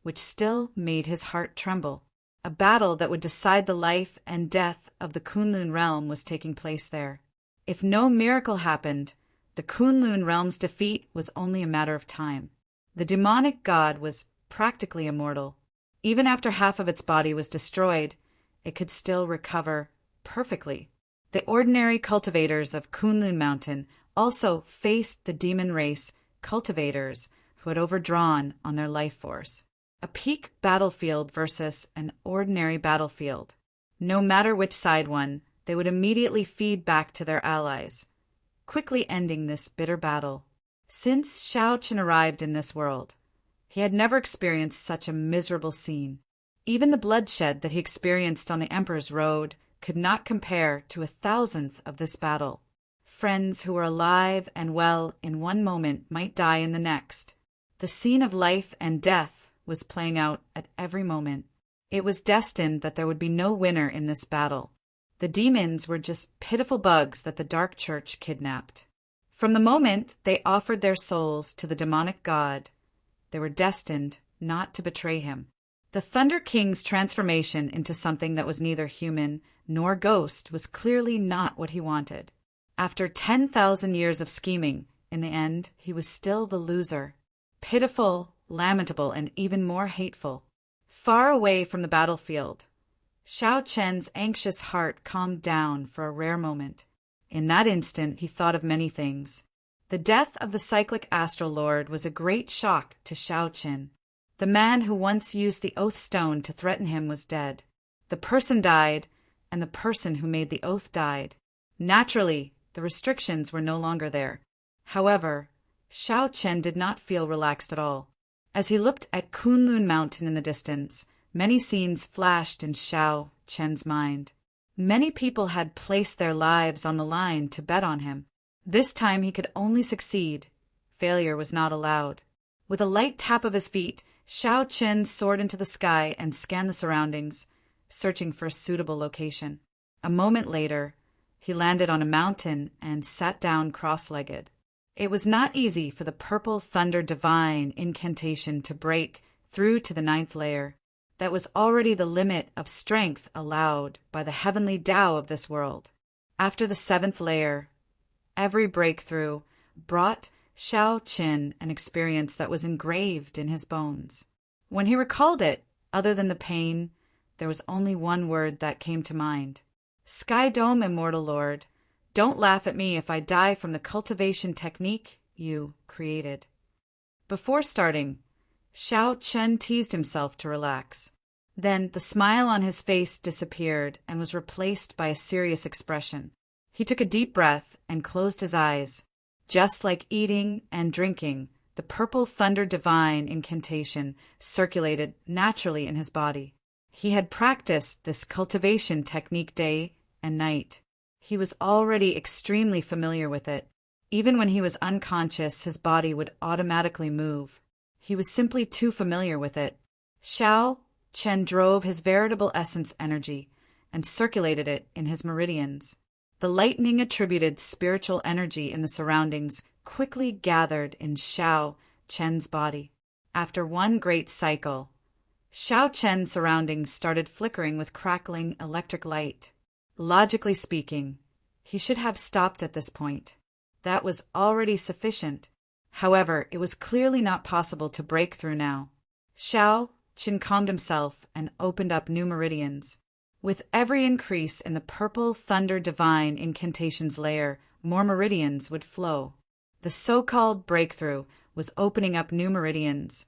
which still made his heart tremble. A battle that would decide the life and death of the Kunlun realm was taking place there. If no miracle happened, the Kunlun realm's defeat was only a matter of time. The demonic god was practically immortal. Even after half of its body was destroyed, it could still recover perfectly. The ordinary cultivators of Kunlun Mountain also faced the demon race cultivators who had overdrawn on their life force. A peak battlefield versus an ordinary battlefield. No matter which side won, they would immediately feed back to their allies, quickly ending this bitter battle. Since Xiao Qin arrived in this world, he had never experienced such a miserable scene. Even the bloodshed that he experienced on the Emperor's Road could not compare to 1,000th of this battle. Friends who were alive and well in one moment might die in the next. The scene of life and death was playing out at every moment. It was destined that there would be no winner in this battle. The demons were just pitiful bugs that the Dark Church kidnapped. From the moment they offered their souls to the demonic god, they were destined not to betray him. The Thunder King's transformation into something that was neither human nor ghost was clearly not what he wanted. After 10,000 years of scheming, in the end, he was still the loser. Pitiful, lamentable, and even more hateful. Far away from the battlefield, Xiao Qin's anxious heart calmed down for a rare moment. In that instant, he thought of many things. The death of the cyclic astral lord was a great shock to Shao Qin. The man who once used the oath stone to threaten him was dead. The person died, and the person who made the oath died. Naturally, the restrictions were no longer there. However, Shao Chen did not feel relaxed at all. As he looked at Kunlun Mountain in the distance, many scenes flashed in Shao Chen's mind. Many people had placed their lives on the line to bet on him. This time he could only succeed. Failure was not allowed. With a light tap of his feet, Shao Chen soared into the sky and scanned the surroundings, searching for a suitable location. A moment later, he landed on a mountain and sat down cross-legged. It was not easy for the purple thunder divine incantation to break through to the 9th layer. That was already the limit of strength allowed by the heavenly Tao of this world. After the 7th layer, every breakthrough brought Shao Qin an experience that was engraved in his bones. When he recalled it, other than the pain, there was only one word that came to mind. Sky Dome, Immortal Lord, don't laugh at me if I die from the cultivation technique you created. Before starting, Shao Chen teased himself to relax. Then the smile on his face disappeared and was replaced by a serious expression. He took a deep breath and closed his eyes. Just like eating and drinking, the purple thunder divine incantation circulated naturally in his body. He had practiced this cultivation technique day and night. He was already extremely familiar with it. Even when he was unconscious, his body would automatically move. He was simply too familiar with it. Shao Chen drove his veritable essence energy and circulated it in his meridians. The lightning attributed spiritual energy in the surroundings quickly gathered in Shao Chen's body. After one great cycle, Shao Chen's surroundings started flickering with crackling electric light. Logically speaking, he should have stopped at this point. That was already sufficient. However, it was clearly not possible to break through now. Shao Chen calmed himself and opened up new meridians. With every increase in the purple thunder divine incantation's layer, more meridians would flow. The so-called breakthrough was opening up new meridians,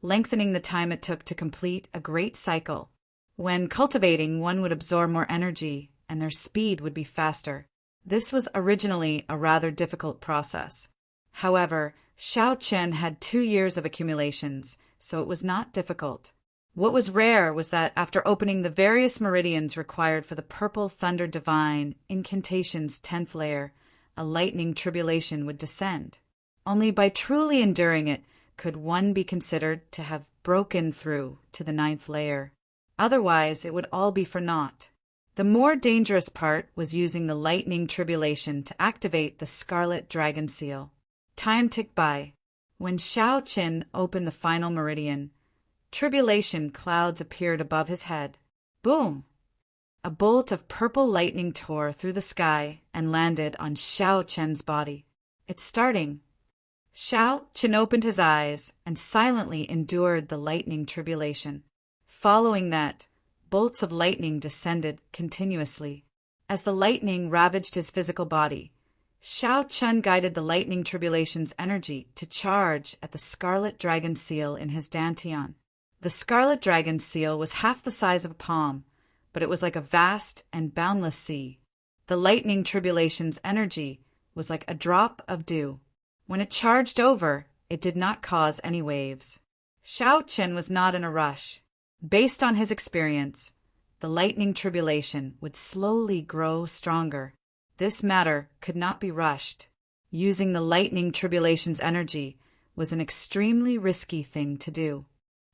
lengthening the time it took to complete a great cycle. When cultivating, one would absorb more energy, and their speed would be faster. This was originally a rather difficult process. However, Shao Chen had 2 years of accumulations, so it was not difficult. What was rare was that after opening the various meridians required for the purple thunder divine incantation's 10th layer, a lightning tribulation would descend. Only by truly enduring it could one be considered to have broken through to the 9th layer. Otherwise, it would all be for naught. The more dangerous part was using the lightning tribulation to activate the scarlet dragon seal. Time ticked by. When Shao Chen opened the final meridian, tribulation clouds appeared above his head. Boom! A bolt of purple lightning tore through the sky and landed on Shao Chen's body. It's starting. Shao Chen opened his eyes and silently endured the lightning tribulation. Following that, bolts of lightning descended continuously. As the lightning ravaged his physical body, Shao Chen guided the lightning tribulation's energy to charge at the scarlet dragon seal in his dantian. The scarlet dragon seal was half the size of a palm, but it was like a vast and boundless sea. The lightning tribulation's energy was like a drop of dew. When it charged over, it did not cause any waves. Shao Chen was not in a rush. Based on his experience, the lightning tribulation would slowly grow stronger. This matter could not be rushed. Using the lightning tribulation's energy was an extremely risky thing to do.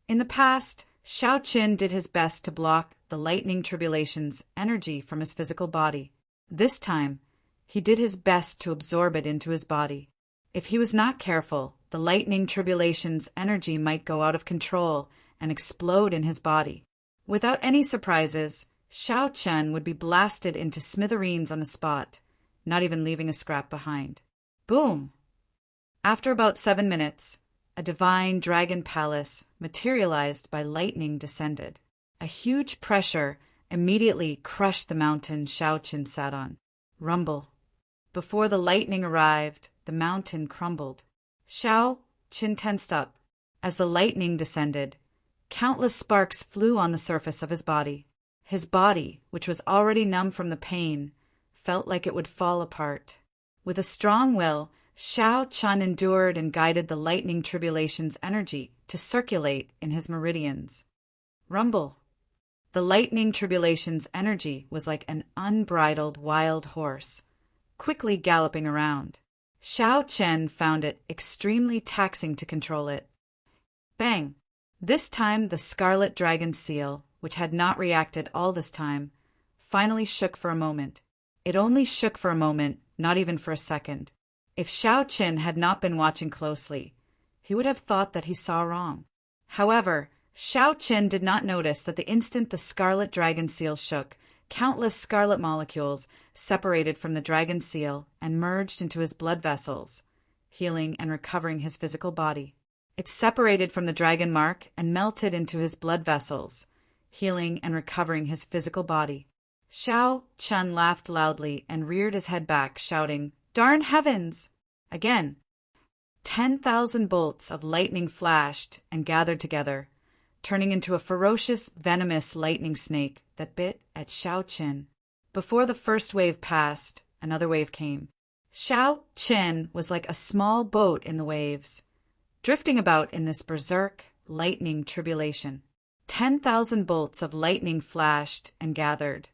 In the past, Shao Chen did his best to block the lightning tribulation's energy from his physical body. This time, he did his best to absorb it into his body. If he was not careful, the lightning tribulation's energy might go out of control and explode in his body. Without any surprises, Shao Chen would be blasted into smithereens on the spot, not even leaving a scrap behind. Boom! After about 7 minutes, a divine dragon palace materialized by lightning descended. A huge pressure immediately crushed the mountain Shao Chen sat on. Rumble. Before the lightning arrived, the mountain crumbled. Xiao Qin tensed up. As the lightning descended, countless sparks flew on the surface of his body. His body, which was already numb from the pain, felt like it would fall apart. With a strong will, Xiao Qin endured and guided the lightning tribulation's energy to circulate in his meridians. Rumble. The lightning tribulation's energy was like an unbridled wild horse, quickly galloping around. Xiao Qin found it extremely taxing to control it. Bang! This time the scarlet dragon seal, which had not reacted all this time, finally shook for a moment. It only shook for a moment, not even for a second. If Xiao Qin had not been watching closely, he would have thought that he saw wrong. However, Xiao Qin did not notice that the instant the scarlet dragon seal shook, countless scarlet molecules separated from the dragon seal and merged into his blood vessels, healing and recovering his physical body. It separated from the dragon mark and melted into his blood vessels, healing and recovering his physical body. Xiao Qin laughed loudly and reared his head back, shouting, "Darn heavens!" Again. 10,000 bolts of lightning flashed and gathered together, turning into a ferocious, venomous lightning snake that bit at Xiao Qin. Before the first wave passed, another wave came. Xiao Qin was like a small boat in the waves, drifting about in this berserk, lightning tribulation. 10,000 bolts of lightning flashed and gathered,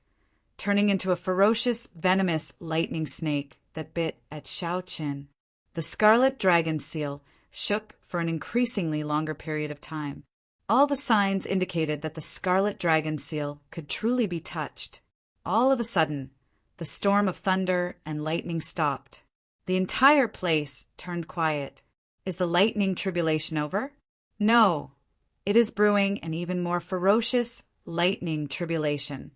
turning into a ferocious, venomous lightning snake that bit at Xiao Qin. The scarlet dragon seal shook for an increasingly longer period of time. All the signs indicated that the scarlet dragon seal could truly be touched. All of a sudden, the storm of thunder and lightning stopped. The entire place turned quiet. Is the lightning tribulation over? No. It is brewing an even more ferocious lightning tribulation,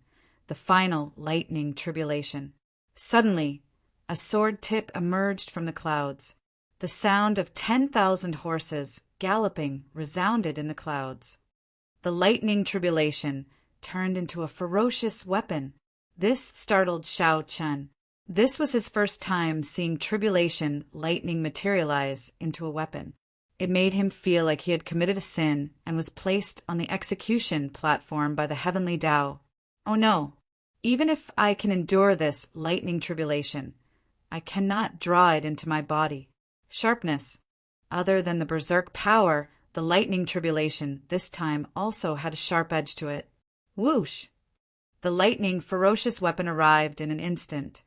the final lightning tribulation. Suddenly, a sword tip emerged from the clouds. The sound of 10,000 horses galloping resounded in the clouds. The lightning tribulation turned into a ferocious weapon. This startled Xiao Qin. This was his first time seeing tribulation lightning materialize into a weapon. It made him feel like he had committed a sin and was placed on the execution platform by the heavenly Tao. Oh no! Even if I can endure this lightning tribulation, I cannot draw it into my body. Sharpness. Other than the berserk power, the lightning tribulation this time also had a sharp edge to it. Whoosh! The lightning ferocious weapon arrived in an instant,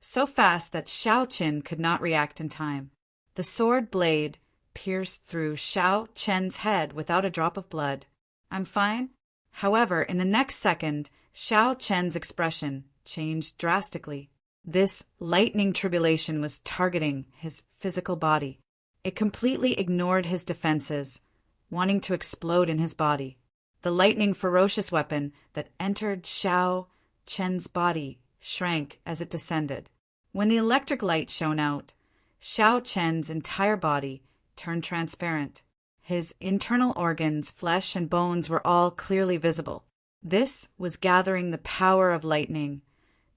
so fast that Xiao Qin could not react in time. The sword blade pierced through Xiao Qin's head without a drop of blood. I'm fine? However, in the next second, Xiao Qin's expression changed drastically. This lightning tribulation was targeting his physical body. It completely ignored his defenses, wanting to explode in his body. The lightning ferocious weapon that entered Xiao Qin's body shrank as it descended. When the electric light shone out, Xiao Qin's entire body turned transparent. His internal organs, flesh, and bones were all clearly visible. This was gathering the power of lightning,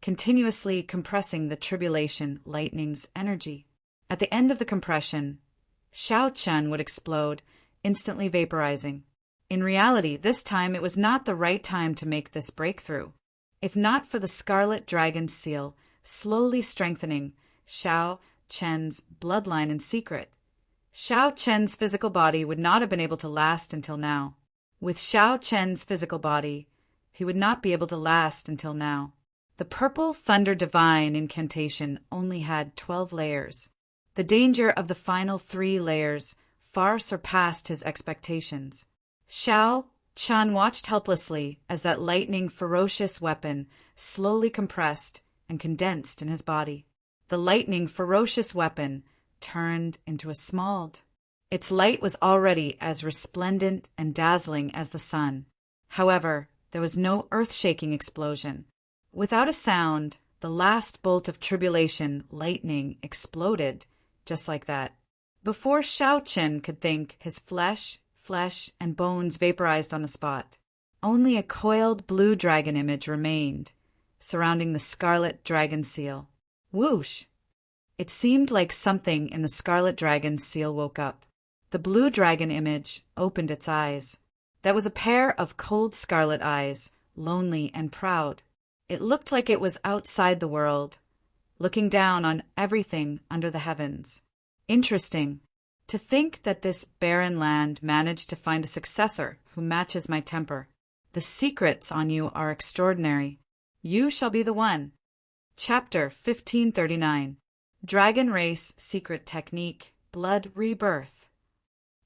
continuously compressing the tribulation lightning's energy. At the end of the compression, Xiao Qin would explode, instantly vaporizing. In reality, this time it was not the right time to make this breakthrough. If not for the scarlet dragon seal slowly strengthening Xiao Qin's bloodline in secret, Xiao Qin's physical body would not have been able to last until now. With Xiao Qin's physical body, he would not be able to last until now. The purple thunder divine incantation only had 12 layers. The danger of the final 3 layers far surpassed his expectations. Xiao Qin watched helplessly as that lightning ferocious weapon slowly compressed and condensed in his body. The lightning ferocious weapon turned into a smald. Its light was already as resplendent and dazzling as the sun. However, there was no earth-shaking explosion. Without a sound, the last bolt of tribulation lightning exploded, just like that. Before Xiao Qin could think, his flesh, and bones vaporized on the spot. Only a coiled blue dragon image remained, surrounding the scarlet dragon seal. Whoosh! It seemed like something in the scarlet dragon's seal woke up. The blue dragon image opened its eyes. That was a pair of cold scarlet eyes, lonely and proud. It looked like it was outside the world, looking down on everything under the heavens. Interesting. To think that this barren land managed to find a successor who matches my temper. The secrets on you are extraordinary. You shall be the one. Chapter 1539. Dragon Race Secret Technique, Blood Rebirth.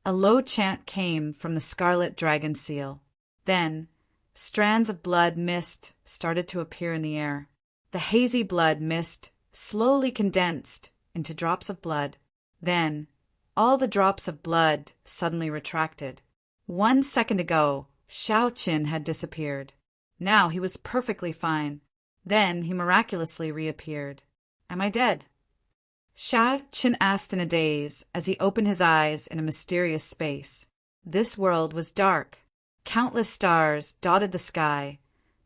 A low chant came from the scarlet dragon seal. Then, strands of blood mist started to appear in the air. The hazy blood mist slowly condensed into drops of blood. Then, all the drops of blood suddenly retracted. 1 second ago, Shao Qin had disappeared. Now he was perfectly fine. Then he miraculously reappeared. Am I dead? Shao Qin asked in a daze as he opened his eyes in a mysterious space. This world was dark. Countless stars dotted the sky,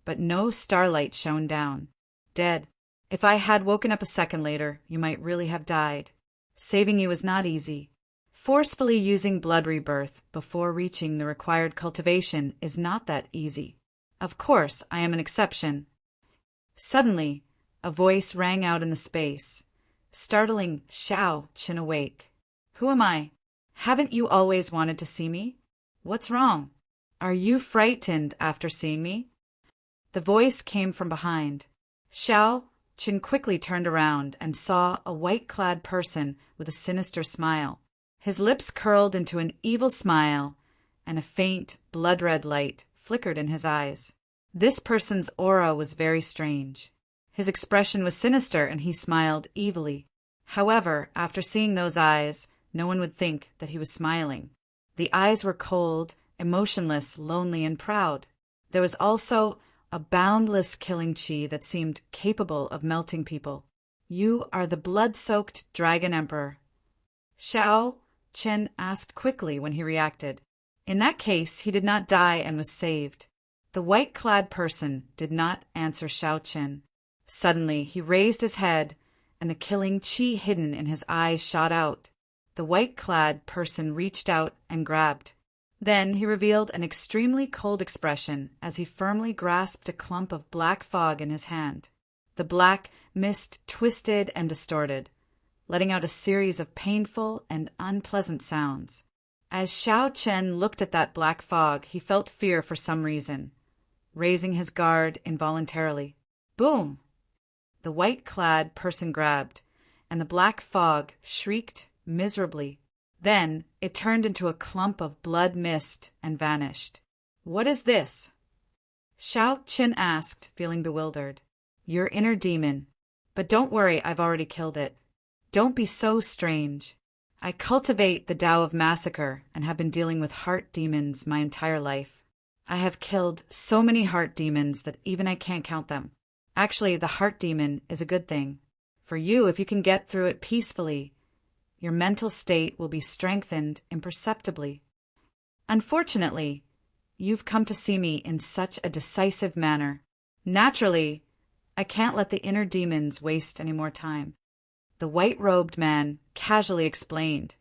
but no starlight shone down. Dead. If I had woken up a second later, you might really have died. Saving you was not easy. Forcefully using blood rebirth before reaching the required cultivation is not that easy. Of course, I am an exception. Suddenly, a voice rang out in the space, startling Shao Qin awake. Who am I? Haven't you always wanted to see me? What's wrong? Are you frightened after seeing me? The voice came from behind. Shao Qin quickly turned around and saw a white-clad person with a sinister smile. His lips curled into an evil smile, and a faint, blood-red light flickered in his eyes. This person's aura was very strange. His expression was sinister, and he smiled evilly. However, after seeing those eyes, no one would think that he was smiling. The eyes were cold, emotionless, lonely, and proud. There was also a boundless killing chi that seemed capable of melting people. You are the blood-soaked Dragon Emperor. Shao Qin asked quickly when he reacted. In that case, he did not die and was saved. The white-clad person did not answer Shao Qin. Suddenly, he raised his head, and the killing chi hidden in his eyes shot out. The white-clad person reached out and grabbed. Then he revealed an extremely cold expression as he firmly grasped a clump of black fog in his hand. The black mist twisted and distorted, letting out a series of painful and unpleasant sounds. As Shao Qin looked at that black fog, he felt fear for some reason, raising his guard involuntarily. Boom! The white-clad person grabbed, and the black fog shrieked miserably. Then it turned into a clump of blood mist and vanished. What is this? Shao Qin asked, feeling bewildered. Your inner demon. But don't worry, I've already killed it. Don't be so strange. I cultivate the Tao of Massacre and have been dealing with heart demons my entire life. I have killed so many heart demons that even I can't count them. Actually, the heart demon is a good thing. For you, if you can get through it peacefully, your mental state will be strengthened imperceptibly. Unfortunately, you've come to see me in such a decisive manner. Naturally, I can't let the inner demons waste any more time. The white-robed man casually explained,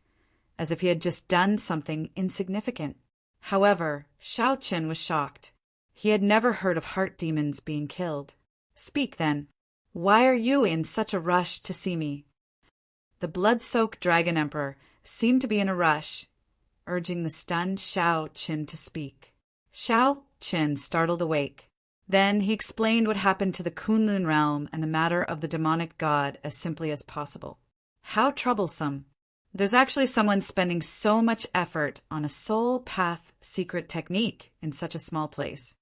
as if he had just done something insignificant. However, Shao Qin was shocked. He had never heard of heart demons being killed. Speak, then. Why are you in such a rush to see me? The blood-soaked Dragon Emperor seemed to be in a rush, urging the stunned Shao Qin to speak. Shao Qin startled awake. Then he explained what happened to the Kunlun realm and the matter of the demonic god as simply as possible. How troublesome. There's actually someone spending so much effort on a soul path secret technique in such a small place.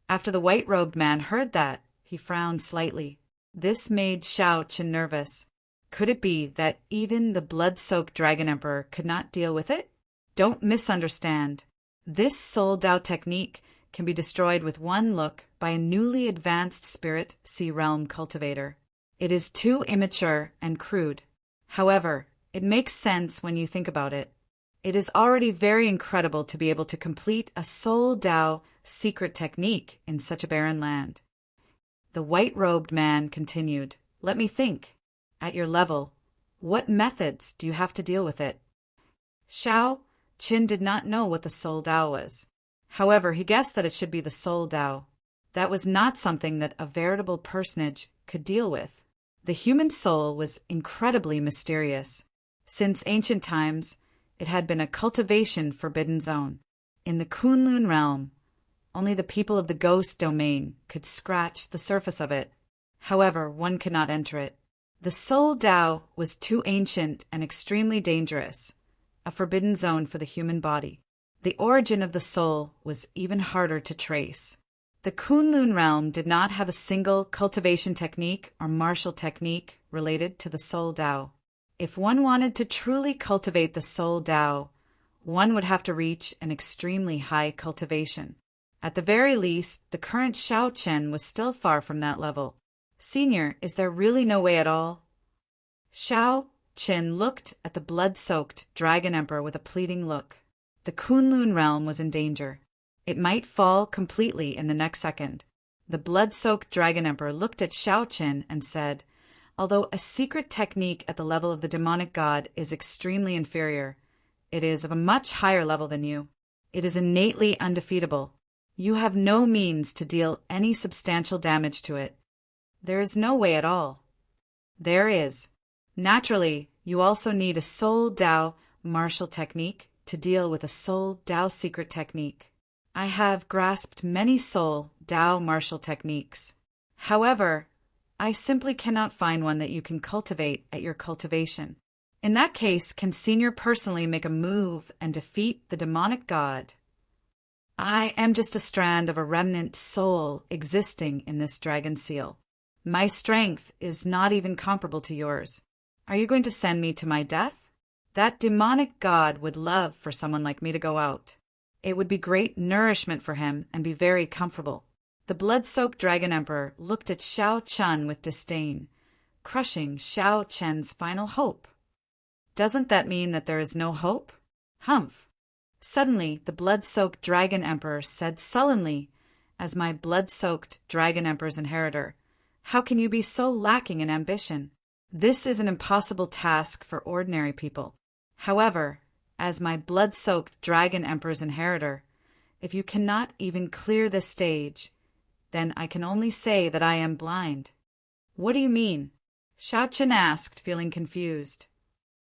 After the white-robed man heard that, he frowned slightly. This made Shao Qin nervous. Could it be that even the blood-soaked Dragon Emperor could not deal with it? Don't misunderstand. This Soul Tao technique can be destroyed with one look by a newly advanced spirit sea realm cultivator. It is too immature and crude. However, it makes sense when you think about it. It is already very incredible to be able to complete a Soul Tao secret technique in such a barren land. The white-robed man continued, Let me think. At your level, What methods do you have to deal with it? Xiao Qin did not know what the Soul Tao was. However, he guessed that it should be the Soul Tao. That was not something that a veritable personage could deal with. The human soul was incredibly mysterious. Since ancient times, it had been a cultivation forbidden zone. In the Kunlun realm, only the people of the ghost domain could scratch the surface of it. However, one could not enter it. The Soul Tao was too ancient and extremely dangerous, a forbidden zone for the human body. The origin of the soul was even harder to trace. The Kunlun realm did not have a single cultivation technique or martial technique related to the Soul Tao. If one wanted to truly cultivate the Soul Tao, one would have to reach an extremely high cultivation. At the very least, the current Xiao Chen was still far from that level. Senior, is there really no way at all? Xiao Qin looked at the blood-soaked Dragon Emperor with a pleading look. The Kunlun realm was in danger. It might fall completely in the next second. The blood-soaked Dragon Emperor looked at Xiao Qin and said, "Although a secret technique at the level of the demonic god is extremely inferior, it is of a much higher level than you. It is innately undefeatable. You have no means to deal any substantial damage to it. There is no way at all." "There is. Naturally, you also need a Soul Tao martial technique to deal with a Soul Tao secret technique. I have grasped many Soul Tao martial techniques. However, I simply cannot find one that you can cultivate at your cultivation. In that case, can Senior personally make a move and defeat the demonic god? I am just a strand of a remnant soul existing in this dragon seal. My strength is not even comparable to yours. Are you going to send me to my death? That demonic god would love for someone like me to go out. It would be great nourishment for him and be very comfortable." The blood-soaked Dragon Emperor looked at Xiao Chen with disdain, crushing Xiao Chen's final hope. "Doesn't that mean that there is no hope? Humph." Suddenly, the blood-soaked Dragon Emperor said sullenly, "As my blood-soaked Dragon Emperor's inheritor, how can you be so lacking in ambition? This is an impossible task for ordinary people. However, as my blood-soaked Dragon Emperor's inheritor, if you cannot even clear this stage, then I can only say that I am blind." "What do you mean?" Xiao Chen asked, feeling confused.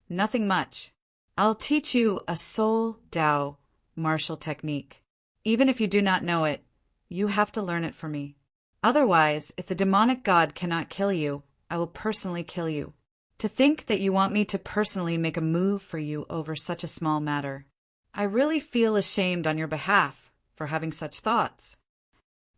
"Nothing much. I'll teach you a Soul Tao martial technique. Even if you do not know it, you have to learn it for me. Otherwise, if the demonic god cannot kill you, I will personally kill you. To think that you want me to personally make a move for you over such a small matter. I really feel ashamed on your behalf for having such thoughts."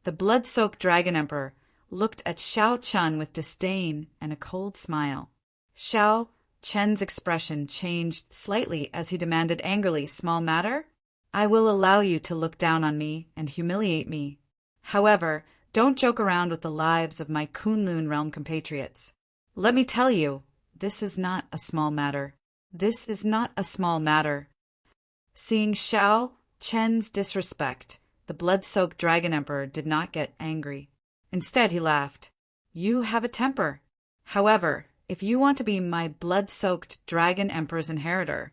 The blood-soaked Dragon Emperor looked at Xiao Chen with disdain and a cold smile. Xiao Chen's expression changed slightly as he demanded angrily, "Small matter? I will allow you to look down on me and humiliate me. However, don't joke around with the lives of my Kunlun realm compatriots. Let me tell you, this is not a small matter. This is not a small matter." Seeing Xiao Chen's disrespect, the blood-soaked Dragon Emperor did not get angry. Instead, he laughed. "You have a temper. However, if you want to be my blood-soaked Dragon Emperor's inheritor,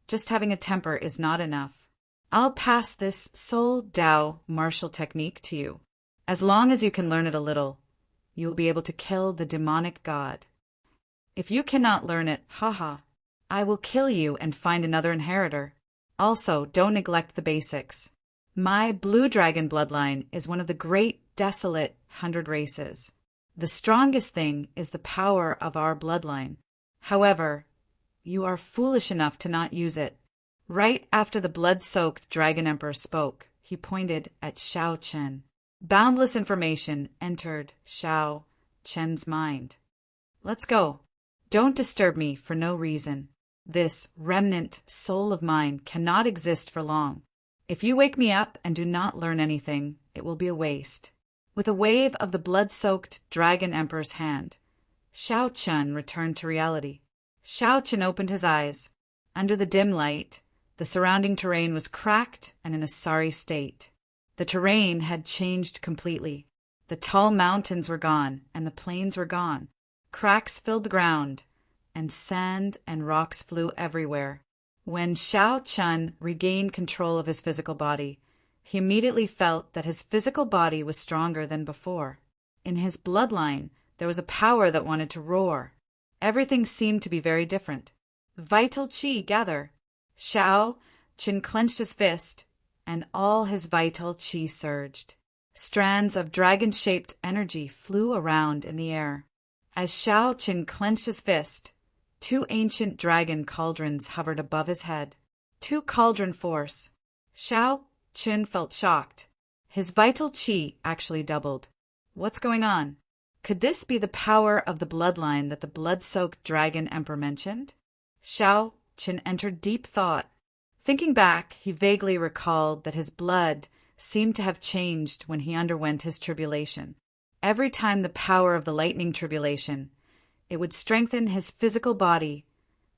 just having a temper is not enough. I'll pass this Soul Tao martial technique to you. As long as you can learn it a little, you will be able to kill the demonic god. If you cannot learn it, haha, I will kill you and find another inheritor. Also, don't neglect the basics. My blue dragon bloodline is one of the great desolate 100 races. The strongest thing is the power of our bloodline. However, you are foolish enough to not use it." Right after the blood-soaked Dragon Emperor spoke, he pointed at Xiao Chen. Boundless information entered Xiao Chen's mind. "Let's go. Don't disturb me for no reason. This remnant soul of mine cannot exist for long. If you wake me up and do not learn anything, it will be a waste." With a wave of the blood-soaked Dragon Emperor's hand, Xiao Chen returned to reality. Xiao Chen opened his eyes. Under the dim light, the surrounding terrain was cracked and in a sorry state. The terrain had changed completely. The tall mountains were gone, and the plains were gone. Cracks filled the ground. and sand and rocks flew everywhere. When Xiao Chun regained control of his physical body, he immediately felt that his physical body was stronger than before. In his bloodline, there was a power that wanted to roar. Everything seemed to be very different. Vital qi gather. Xiao Chun clenched his fist, and all his vital qi surged. Strands of dragon-shaped energy flew around in the air. As Xiao Chun clenched his fist, 2 ancient dragon cauldrons hovered above his head. 2 cauldron force. Xiao Chun felt shocked. His vital qi actually doubled. What's going on? Could this be the power of the bloodline that the blood-soaked dragon emperor mentioned? Xiao Chun entered deep thought. Thinking back, he vaguely recalled that his blood seemed to have changed when he underwent his tribulation. Every time the power of the lightning tribulation, it would strengthen his physical body,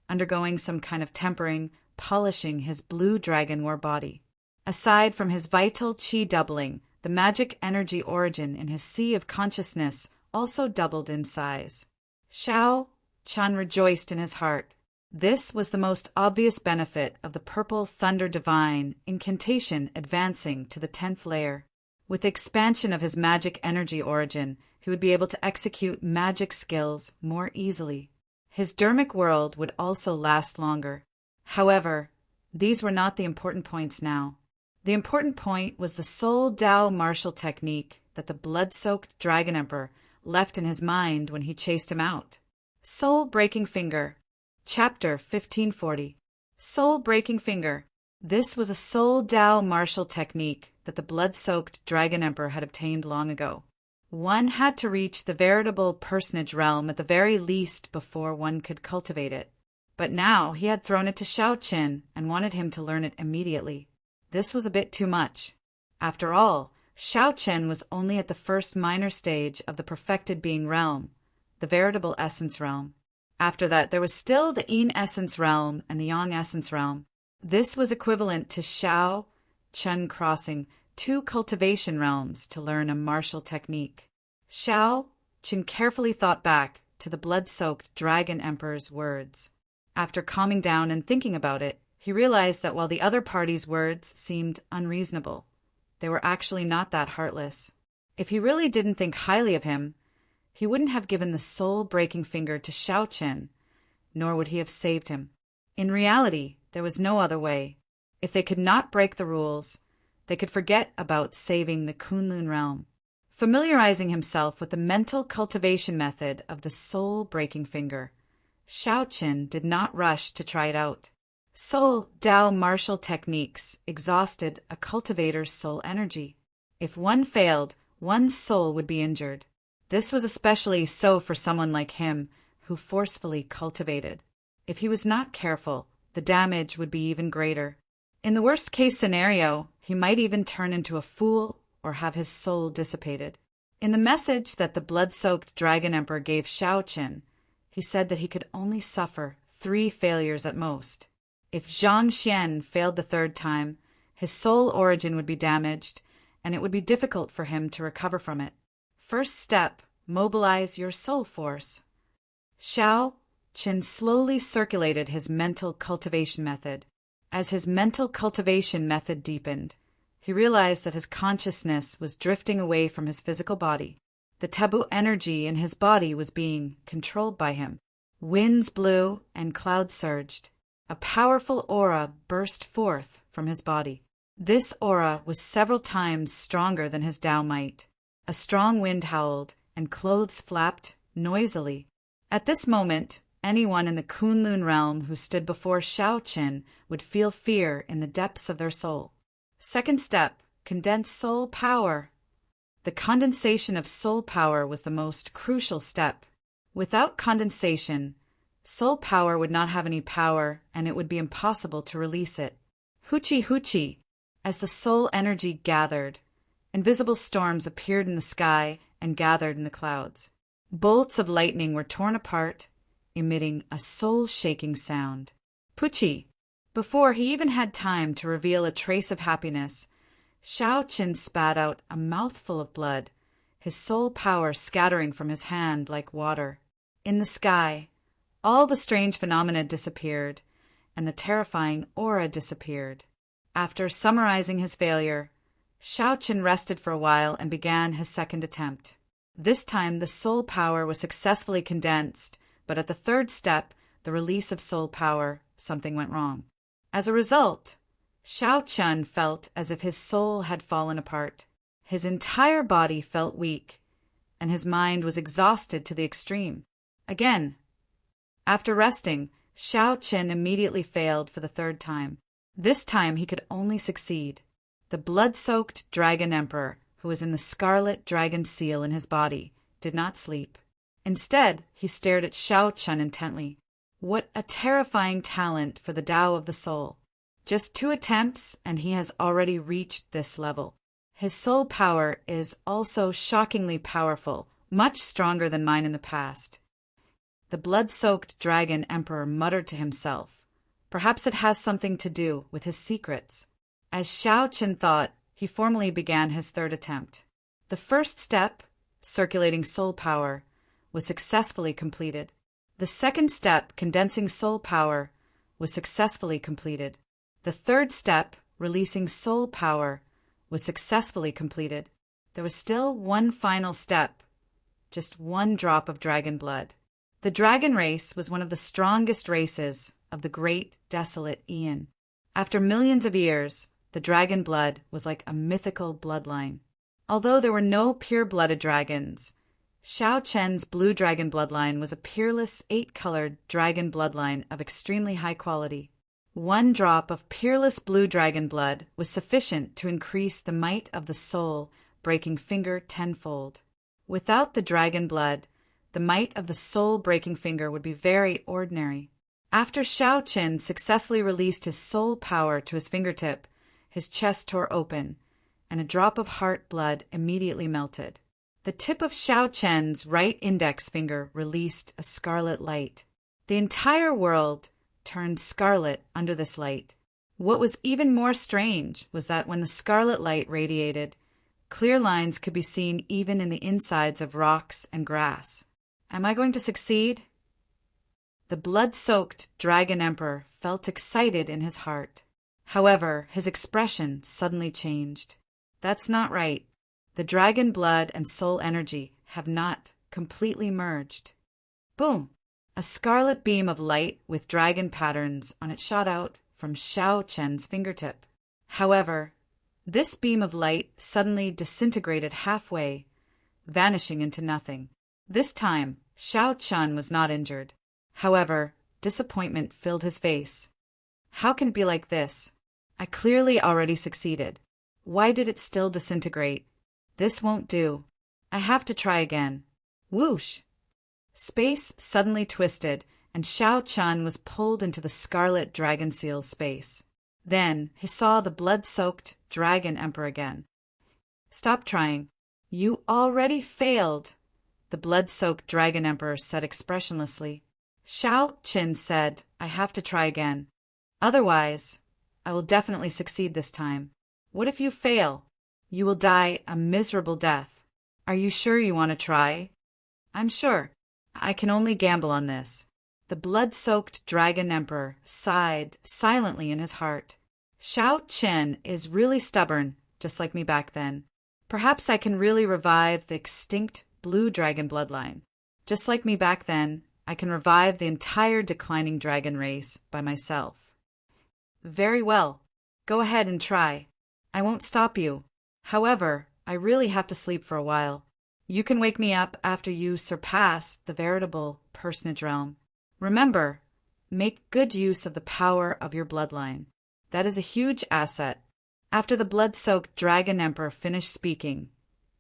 undergoing some kind of tempering, polishing his blue dragon war body. Aside from his vital qi doubling, the magic energy origin in his sea of consciousness also doubled in size. Xiao Chun rejoiced in his heart. This was the most obvious benefit of the purple thunder divine incantation advancing to the 10th layer. With the expansion of his magic energy origin, he would be able to execute magic skills more easily. His dermic world would also last longer. However, these were not the important points now. The important point was the soul Dao martial technique that the blood-soaked Dragon Emperor left in his mind when he chased him out. Soul Breaking Finger. Chapter 1540. Soul Breaking Finger. This was a soul Dao martial technique that the blood-soaked Dragon Emperor had obtained long ago. One had to reach the veritable personage realm at the very least before one could cultivate it. But now he had thrown it to Xiao Qin and wanted him to learn it immediately. This was a bit too much. After all, Xiao Qin was only at the first minor stage of the perfected being realm, the veritable essence realm. After that, there was still the Yin essence realm and the Yang essence realm. This was equivalent to Xiao Qin crossing 2 cultivation realms to learn a martial technique. Xiao Qin carefully thought back to the blood-soaked Dragon Emperor's words. After calming down and thinking about it, he realized that while the other party's words seemed unreasonable, they were actually not that heartless. If he really didn't think highly of him, he wouldn't have given the soul-breaking finger to Xiao Qin, nor would he have saved him. In reality, there was no other way. If they could not break the rules, they could forget about saving the Kunlun realm. Familiarizing himself with the mental cultivation method of the soul-breaking finger, Xiao Qin did not rush to try it out. Soul Dao martial techniques exhausted a cultivator's soul energy. If one failed, one's soul would be injured. This was especially so for someone like him, who forcefully cultivated. If he was not careful, the damage would be even greater. In the worst-case scenario, he might even turn into a fool or have his soul dissipated. In the message that the blood-soaked Dragon Emperor gave Xiao Qin, he said that he could only suffer 3 failures at most. If Zhang Xian failed the 3rd time, his soul origin would be damaged, and it would be difficult for him to recover from it. First step, mobilize your soul force. Xiao Qin slowly circulated his mental cultivation method. As his mental cultivation method deepened, he realized that his consciousness was drifting away from his physical body. The taboo energy in his body was being controlled by him. Winds blew and clouds surged. A powerful aura burst forth from his body. This aura was several times stronger than his Dao might. A strong wind howled, and clothes flapped noisily. At this moment, anyone in the Kunlun realm who stood before Xiao Qin would feel fear in the depths of their soul. Second step, condense soul power. The condensation of soul power was the most crucial step. Without condensation, soul power would not have any power, and it would be impossible to release it. Hoochie hoochie! As the soul energy gathered, invisible storms appeared in the sky and gathered in the clouds. Bolts of lightning were torn apart, emitting a soul-shaking sound. Poochie! Before he even had time to reveal a trace of happiness, Xiao Qin spat out a mouthful of blood, his soul power scattering from his hand like water. In the sky, All the strange phenomena disappeared, and the terrifying aura disappeared. After summarizing his failure, Shao Chen rested for a while and began his second attempt. This time the soul power was successfully condensed, but at the third step, the release of soul power, something went wrong. As a result, Shao Chen felt as if his soul had fallen apart. His entire body felt weak, and his mind was exhausted to the extreme. Again, after resting, Shao Chen immediately failed for the third time. This time he could only succeed. The blood-soaked Dragon Emperor, who was in the scarlet dragon seal in his body, did not sleep. Instead, he stared at Shao Chen intently. What a terrifying talent for the Tao of the soul. Just 2 attempts, and he has already reached this level. His soul power is also shockingly powerful, much stronger than mine in the past. The blood-soaked Dragon Emperor muttered to himself. Perhaps it has something to do with his secrets. As Shao Chen thought, he formally began his third attempt. The first step, circulating soul power, was successfully completed. The second step, condensing soul power, was successfully completed. The third step, releasing soul power, was successfully completed. There was still one final step, just 1 drop of dragon blood. The dragon race was one of the strongest races of the great desolate Aeon. After millions of years, the dragon blood was like a mythical bloodline. Although there were no pure-blooded dragons, Shao Chen's blue dragon bloodline was a peerless 8-colored dragon bloodline of extremely high quality. 1 drop of peerless blue dragon blood was sufficient to increase the might of the soul, breaking finger 10-fold. Without the dragon blood, the might of the soul breaking finger would be very ordinary. After Shao Chen successfully released his soul power to his fingertip, his chest tore open, and a drop of heart blood immediately melted. The tip of Shao Chen's right index finger released a scarlet light. The entire world turned scarlet under this light. What was even more strange was that when the scarlet light radiated, clear lines could be seen even in the insides of rocks and grass. Am I going to succeed? The blood-soaked Dragon Emperor felt excited in his heart. However, his expression suddenly changed. That's not right. The dragon blood and soul energy have not completely merged. Boom! A scarlet beam of light with dragon patterns on it shot out from Shao Chen's fingertip. However, this beam of light suddenly disintegrated halfway, vanishing into nothing. This time, Shao Chen was not injured. However, disappointment filled his face. How can it be like this? I clearly already succeeded. Why did it still disintegrate? This won't do. I have to try again. Whoosh! Space suddenly twisted, and Shao Chen was pulled into the scarlet dragon seal's space. Then he saw the blood-soaked Dragon Emperor again. Stop trying. You already failed, the blood-soaked Dragon Emperor said expressionlessly. Shao Chen said, I have to try again. Otherwise, I will definitely succeed this time. What if you fail? You will die a miserable death. Are you sure you want to try? I'm sure. I can only gamble on this. The blood-soaked Dragon Emperor sighed silently in his heart. Shao Chen is really stubborn, just like me back then. Perhaps I can really revive the extinct blue dragon bloodline. Just like me back then, I can revive the entire declining dragon race by myself. Very well. Go ahead and try. I won't stop you. However, I really have to sleep for a while. You can wake me up after you surpass the veritable personage realm. Remember, make good use of the power of your bloodline. That is a huge asset. After the blood-soaked Dragon Emperor finished speaking,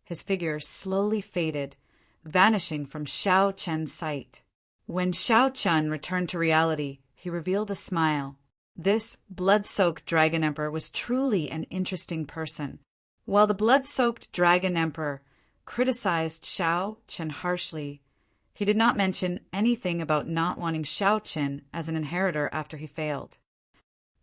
his figure slowly faded, vanishing from Shao Chen's sight. When Shao Chen returned to reality, he revealed a smile. This blood-soaked Dragon Emperor was truly an interesting person. While the blood-soaked Dragon Emperor criticized Shao Chen harshly, he did not mention anything about not wanting Shao Chen as an inheritor after he failed.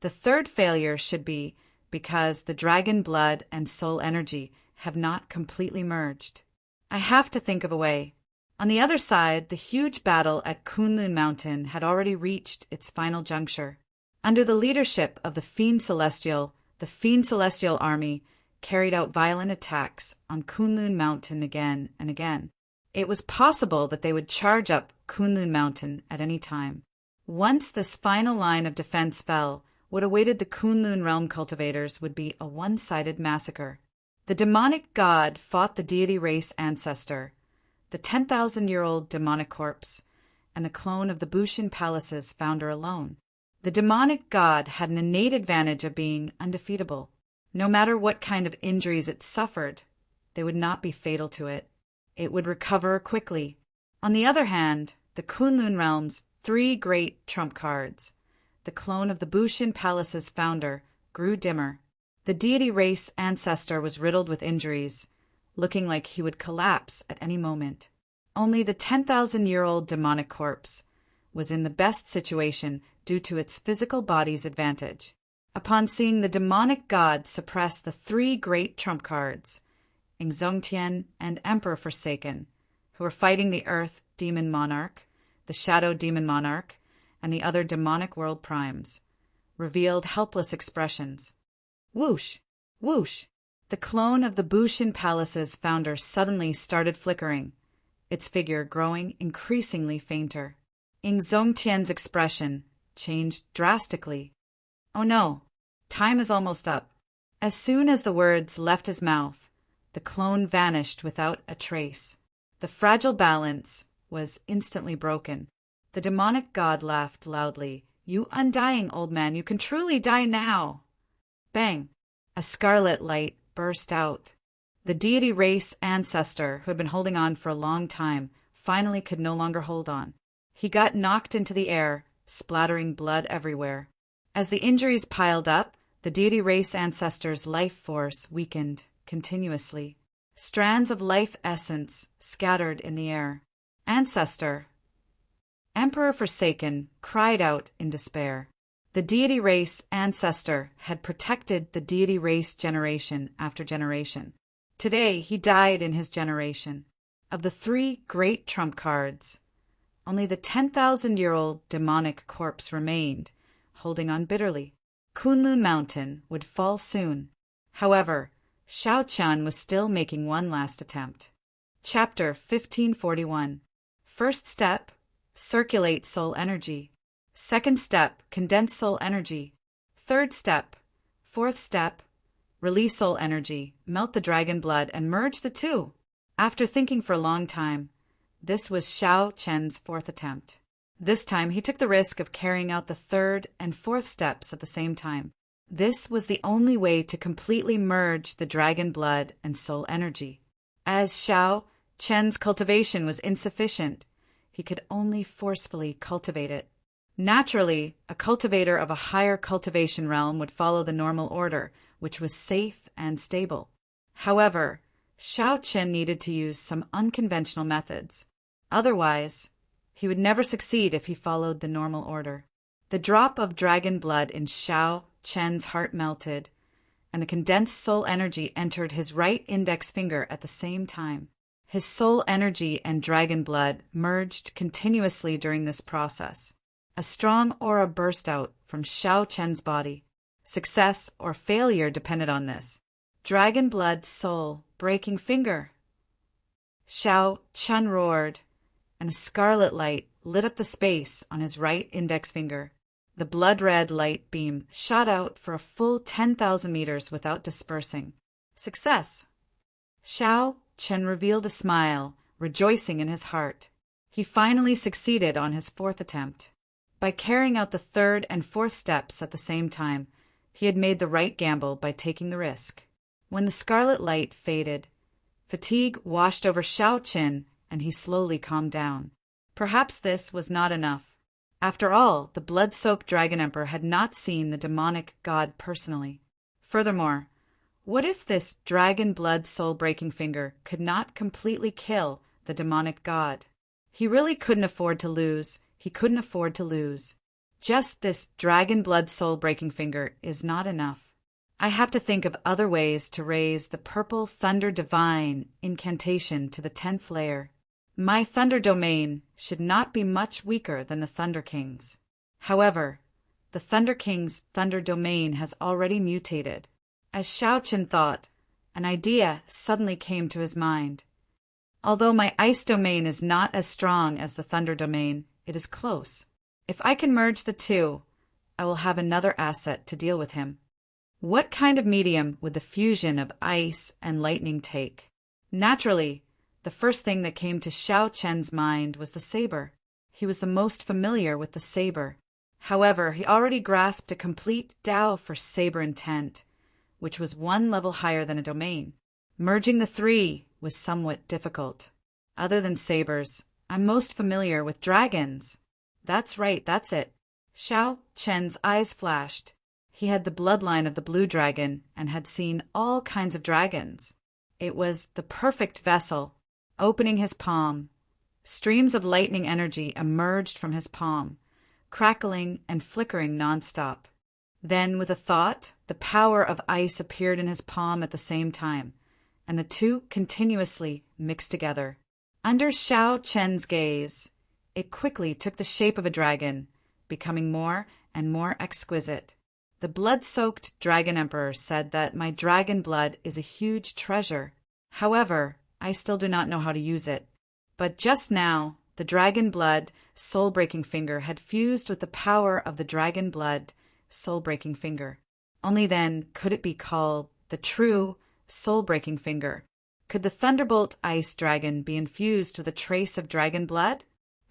The third failure should be because the dragon blood and soul energy have not completely merged. I have to think of a way. On the other side, the huge battle at Kunlun Mountain had already reached its final juncture. Under the leadership of the Fiend Celestial army carried out violent attacks on Kunlun Mountain again and again. It was possible that they would charge up Kunlun Mountain at any time. Once this final line of defense fell, what awaited the Kunlun realm cultivators would be a one-sided massacre. The demonic god fought the deity race ancestor, the 10,000-year-old demonic corpse, and the clone of the Bushin Palace's founder alone. The demonic god had an innate advantage of being undefeatable. No matter what kind of injuries it suffered, they would not be fatal to it. It would recover quickly. On the other hand, the Kunlun realm's 3 great trump cards, the clone of the Bushin Palace's founder, grew dimmer. The deity race ancestor was riddled with injuries, looking like he would collapse at any moment. Only the 10,000-year-old demonic corpse was in the best situation due to its physical body's advantage. Upon seeing the demonic god suppress the 3 great trump cards, Ingzongtian and Emperor Forsaken, who were fighting the Earth Demon Monarch, the Shadow Demon Monarch, and the other demonic world primes, revealed helpless expressions. Whoosh! Whoosh! The clone of the Bushin Palace's founder suddenly started flickering, its figure growing increasingly fainter. Ingzongtian's expression changed drastically. Oh no, time is almost up. As soon as the words left his mouth, the clone vanished without a trace. The fragile balance was instantly broken. The demonic god laughed loudly. You undying old man, you can truly die now. Bang! A scarlet light burst out. The deity race ancestor, who had been holding on for a long time, finally could no longer hold on. He got knocked into the air, splattering blood everywhere. As the injuries piled up, the deity race ancestor's life force weakened continuously. Strands of life essence scattered in the air. Ancestor! Emperor Forsaken cried out in despair. The deity race ancestor had protected the deity race generation after generation. Today he died in his generation. Of the 3 great trump cards, only the 10,000-year-old demonic corpse remained, holding on bitterly. Kunlun Mountain would fall soon. However, Shao Qian was still making one last attempt. Chapter 1541. First step, circulate soul energy. Second step, condense soul energy. Third step, fourth step, release soul energy, melt the dragon blood, and merge the 2. After thinking for a long time, this was Shao Qian's 4th attempt. This time he took the risk of carrying out the 3rd and 4th steps at the same time. This was the only way to completely merge the dragon blood and soul energy. As Shao Qian's cultivation was insufficient, he could only forcefully cultivate it. Naturally, a cultivator of a higher cultivation realm would follow the normal order, which was safe and stable. However, Shao Qian needed to use some unconventional methods. Otherwise, he would never succeed if he followed the normal order. The drop of dragon blood in Shao Qian's heart melted, and the condensed soul energy entered his right index finger at the same time. His soul energy and dragon blood merged continuously during this process. A strong aura burst out from Shao Qian's body. Success or failure depended on this. Dragon blood soul breaking finger. Shao Qian roared, and a scarlet light lit up the space on his right index finger. The blood-red light beam shot out for a full 10,000 meters without dispersing. Success! Shao Qian revealed a smile, rejoicing in his heart. He finally succeeded on his 4th attempt. By carrying out the 3rd and 4th steps at the same time, he had made the right gamble by taking the risk. When the scarlet light faded, fatigue washed over Shao Qian, and he slowly calmed down. Perhaps this was not enough. After all, the blood-soaked Dragon Emperor had not seen the demonic god personally. Furthermore, what if this dragon blood soul-breaking finger could not completely kill the demonic god? He really couldn't afford to lose. He couldn't afford to lose. Just this dragon blood soul-breaking finger is not enough. I have to think of other ways to raise the purple thunder divine incantation to the 10th layer. My thunder domain should not be much weaker than the Thunder King's. However, the Thunder King's thunder domain has already mutated. As Xiao Chen thought, an idea suddenly came to his mind. Although my ice domain is not as strong as the thunder domain, it is close. If I can merge the two, I will have another asset to deal with him. What kind of medium would the fusion of ice and lightning take? Naturally, the first thing that came to Xiao Chen's mind was the saber. He was the most familiar with the saber. However, he already grasped a complete Tao for saber intent, which was one level higher than a domain. Merging the three was somewhat difficult. Other than sabers, I'm most familiar with dragons. That's right, that's it. Xiao Chen's eyes flashed. He had the bloodline of the blue dragon and had seen all kinds of dragons. It was the perfect vessel. Opening his palm, streams of lightning energy emerged from his palm, crackling and flickering nonstop. Then, with a thought, the power of ice appeared in his palm at the same time, and the two continuously mixed together. Under Xiao Chen's gaze, it quickly took the shape of a dragon, becoming more and more exquisite. The blood-soaked Dragon Emperor said that my dragon blood is a huge treasure. However, I still do not know how to use it. But just now, the dragon blood soul-breaking finger had fused with the power of the dragon blood soul-breaking finger. Only then could it be called the true soul-breaking finger. Could the Thunderbolt Ice Dragon be infused with a trace of dragon blood?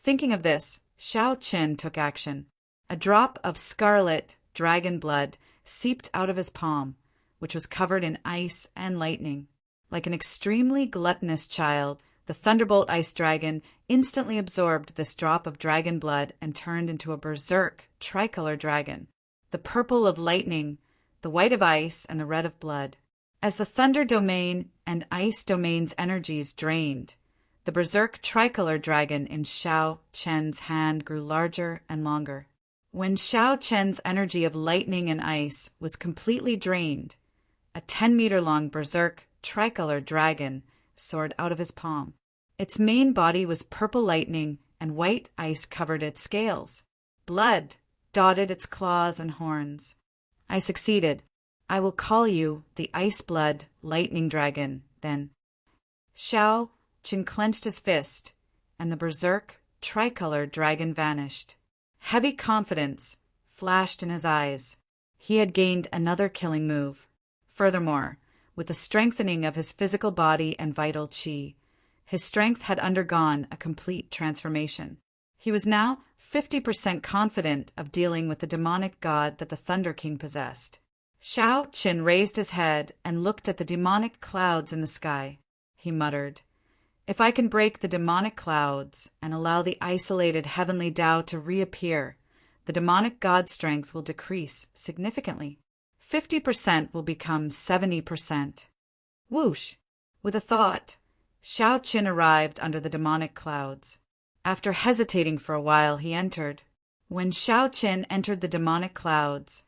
Thinking of this, Xiao Chen took action. A drop of scarlet dragon blood seeped out of his palm, which was covered in ice and lightning. Like an extremely gluttonous child, the Thunderbolt Ice Dragon instantly absorbed this drop of dragon blood and turned into a berserk tricolor dragon. The purple of lightning, the white of ice, and the red of blood. As the thunder domain and ice domain's energies drained, the berserk tricolor dragon in Xiao Chen's hand grew larger and longer. When Xiao Chen's energy of lightning and ice was completely drained, a 10-meter-long berserk tricolor dragon soared out of his palm. Its main body was purple lightning and white ice covered its scales. Blood dotted its claws and horns. I succeeded. I will call you the Ice Blood Lightning Dragon, then. Xiao Chen clenched his fist, and the berserk tricolor dragon vanished. Heavy confidence flashed in his eyes. He had gained another killing move. Furthermore, with the strengthening of his physical body and vital qi, his strength had undergone a complete transformation. He was now 50% confident of dealing with the demonic god that the Thunder King possessed. Xiao Chen raised his head and looked at the demonic clouds in the sky. He muttered, "If I can break the demonic clouds and allow the isolated heavenly Tao to reappear, the demonic god strength will decrease significantly. 50% will become 70%. Whoosh! With a thought, Xiao Chen arrived under the demonic clouds. After hesitating for a while, he entered. When Xiao Chen entered the demonic clouds,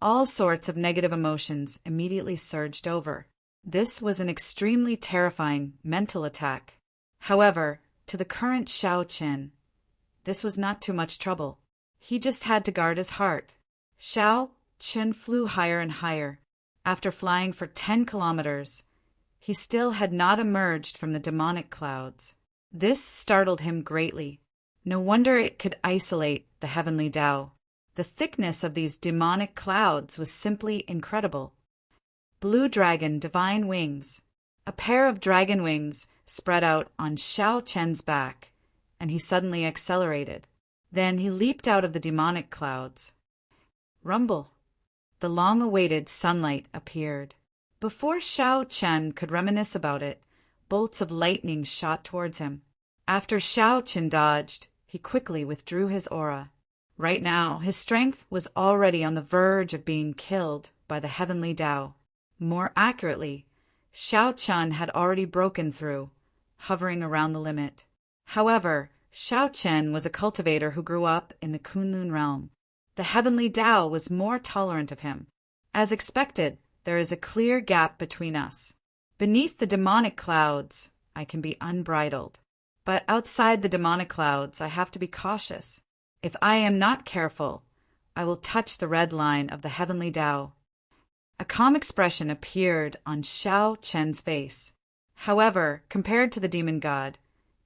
all sorts of negative emotions immediately surged over. This was an extremely terrifying mental attack. However, to the current Xiao Chen, this was not too much trouble. He just had to guard his heart. Xiao Chen flew higher and higher. After flying for 10 kilometers, he still had not emerged from the demonic clouds. This startled him greatly. No wonder it could isolate the heavenly Tao. The thickness of these demonic clouds was simply incredible. Blue Dragon Divine Wings. A pair of dragon wings spread out on Xiao Chen's back, and he suddenly accelerated. Then he leaped out of the demonic clouds. Rumble. The long-awaited sunlight appeared. Before Xiao Chen could reminisce about it, bolts of lightning shot towards him. After Xiao Chen dodged, he quickly withdrew his aura. Right now, his strength was already on the verge of being killed by the heavenly Tao. More accurately, Xiao Chen had already broken through, hovering around the limit. However, Xiao Chen was a cultivator who grew up in the Kunlun realm. The heavenly Tao was more tolerant of him. As expected, there is a clear gap between us. Beneath the demonic clouds, I can be unbridled. But outside the demonic clouds, I have to be cautious. If I am not careful, I will touch the red line of the heavenly Tao. A calm expression appeared on Xiao Chen's face. However, compared to the demon god,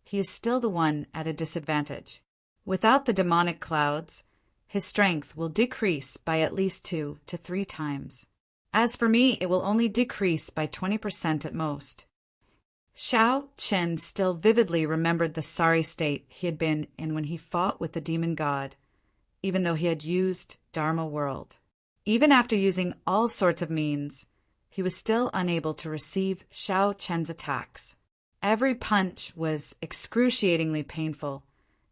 he is still the one at a disadvantage. Without the demonic clouds, his strength will decrease by at least 2 to 3 times. As for me, it will only decrease by 20% at most. Xiao Chen still vividly remembered the sorry state he had been in when he fought with the demon god, even though he had used Dharma World. Even after using all sorts of means, he was still unable to receive Xiao Chen's attacks. Every punch was excruciatingly painful,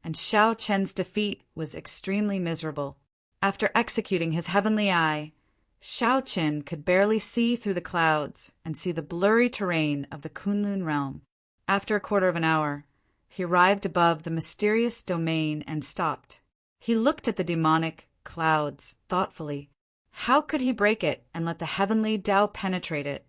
and Xiao Chen's defeat was extremely miserable. After executing his heavenly eye, Xiao Chen could barely see through the clouds and see the blurry terrain of the Kunlun realm. After a quarter of an hour, he arrived above the mysterious domain and stopped. He looked at the demonic clouds thoughtfully. How could he break it and let the heavenly Tao penetrate it,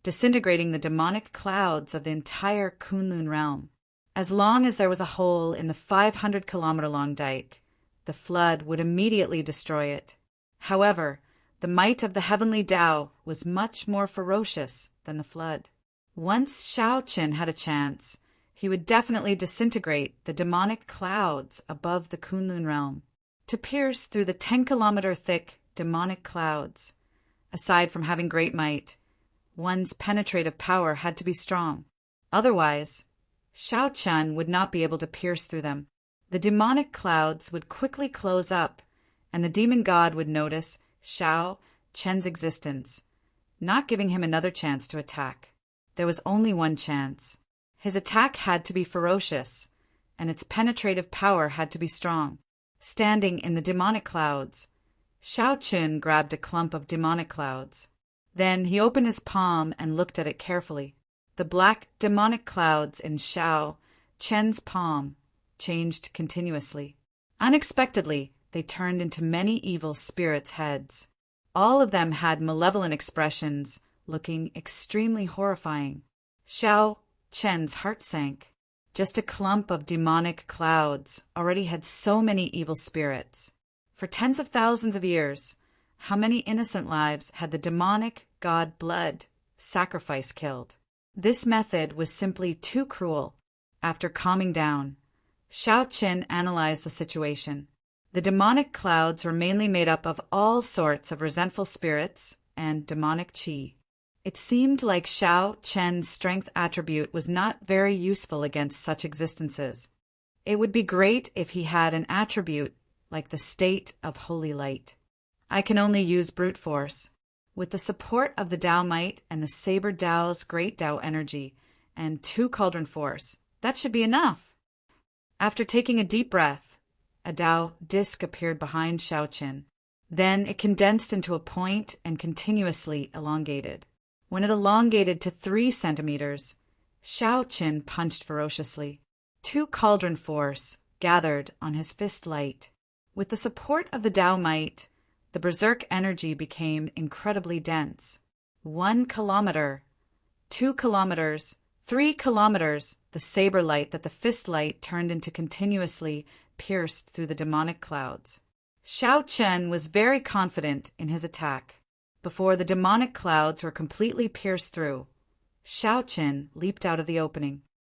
disintegrating the demonic clouds of the entire Kunlun realm? As long as there was a hole in the 500-kilometer-long dike, the flood would immediately destroy it. However, the might of the heavenly Tao was much more ferocious than the flood. Once Xiao Chen had a chance, he would definitely disintegrate the demonic clouds above the Kunlun realm. To pierce through the 10-kilometer-thick demonic clouds, aside from having great might, one's penetrative power had to be strong. Otherwise, Xiao Chen would not be able to pierce through them. The demonic clouds would quickly close up, and the demon god would notice Xiao Chen's existence, not giving him another chance to attack. There was only one chance. His attack had to be ferocious, and its penetrative power had to be strong. Standing in the demonic clouds, Xiao Chen grabbed a clump of demonic clouds. Then he opened his palm and looked at it carefully. The black demonic clouds in Xiao Chen's palm changed continuously. Unexpectedly, they turned into many evil spirits' heads. All of them had malevolent expressions, looking extremely horrifying. Xiao Chen's heart sank. Just a clump of demonic clouds already had so many evil spirits. For tens of thousands of years, how many innocent lives had the demonic god blood sacrifice killed? This method was simply too cruel. After calming down, Xiao Chen analyzed the situation. The demonic clouds were mainly made up of all sorts of resentful spirits and demonic qi. It seemed like Xiao Chen's strength attribute was not very useful against such existences. It would be great if he had an attribute like the state of holy light. I can only use brute force. With the support of the Tao might and the Saber Tao's great Tao energy and 2 cauldron force, that should be enough. After taking a deep breath, a Tao disc appeared behind Xiao Chen. Then it condensed into a point and continuously elongated. When it elongated to 3 centimeters, Xiao Chen punched ferociously. 2 cauldron force gathered on his fist light. With the support of the Tao might, the berserk energy became incredibly dense. 1 kilometer, 2 kilometers, 3 kilometers, the saber light that the fist light turned into continuously pierced through the demonic clouds. Xiao Chen was very confident in his attack. Before the demonic clouds were completely pierced through, Xiao Chen leaped out of the opening.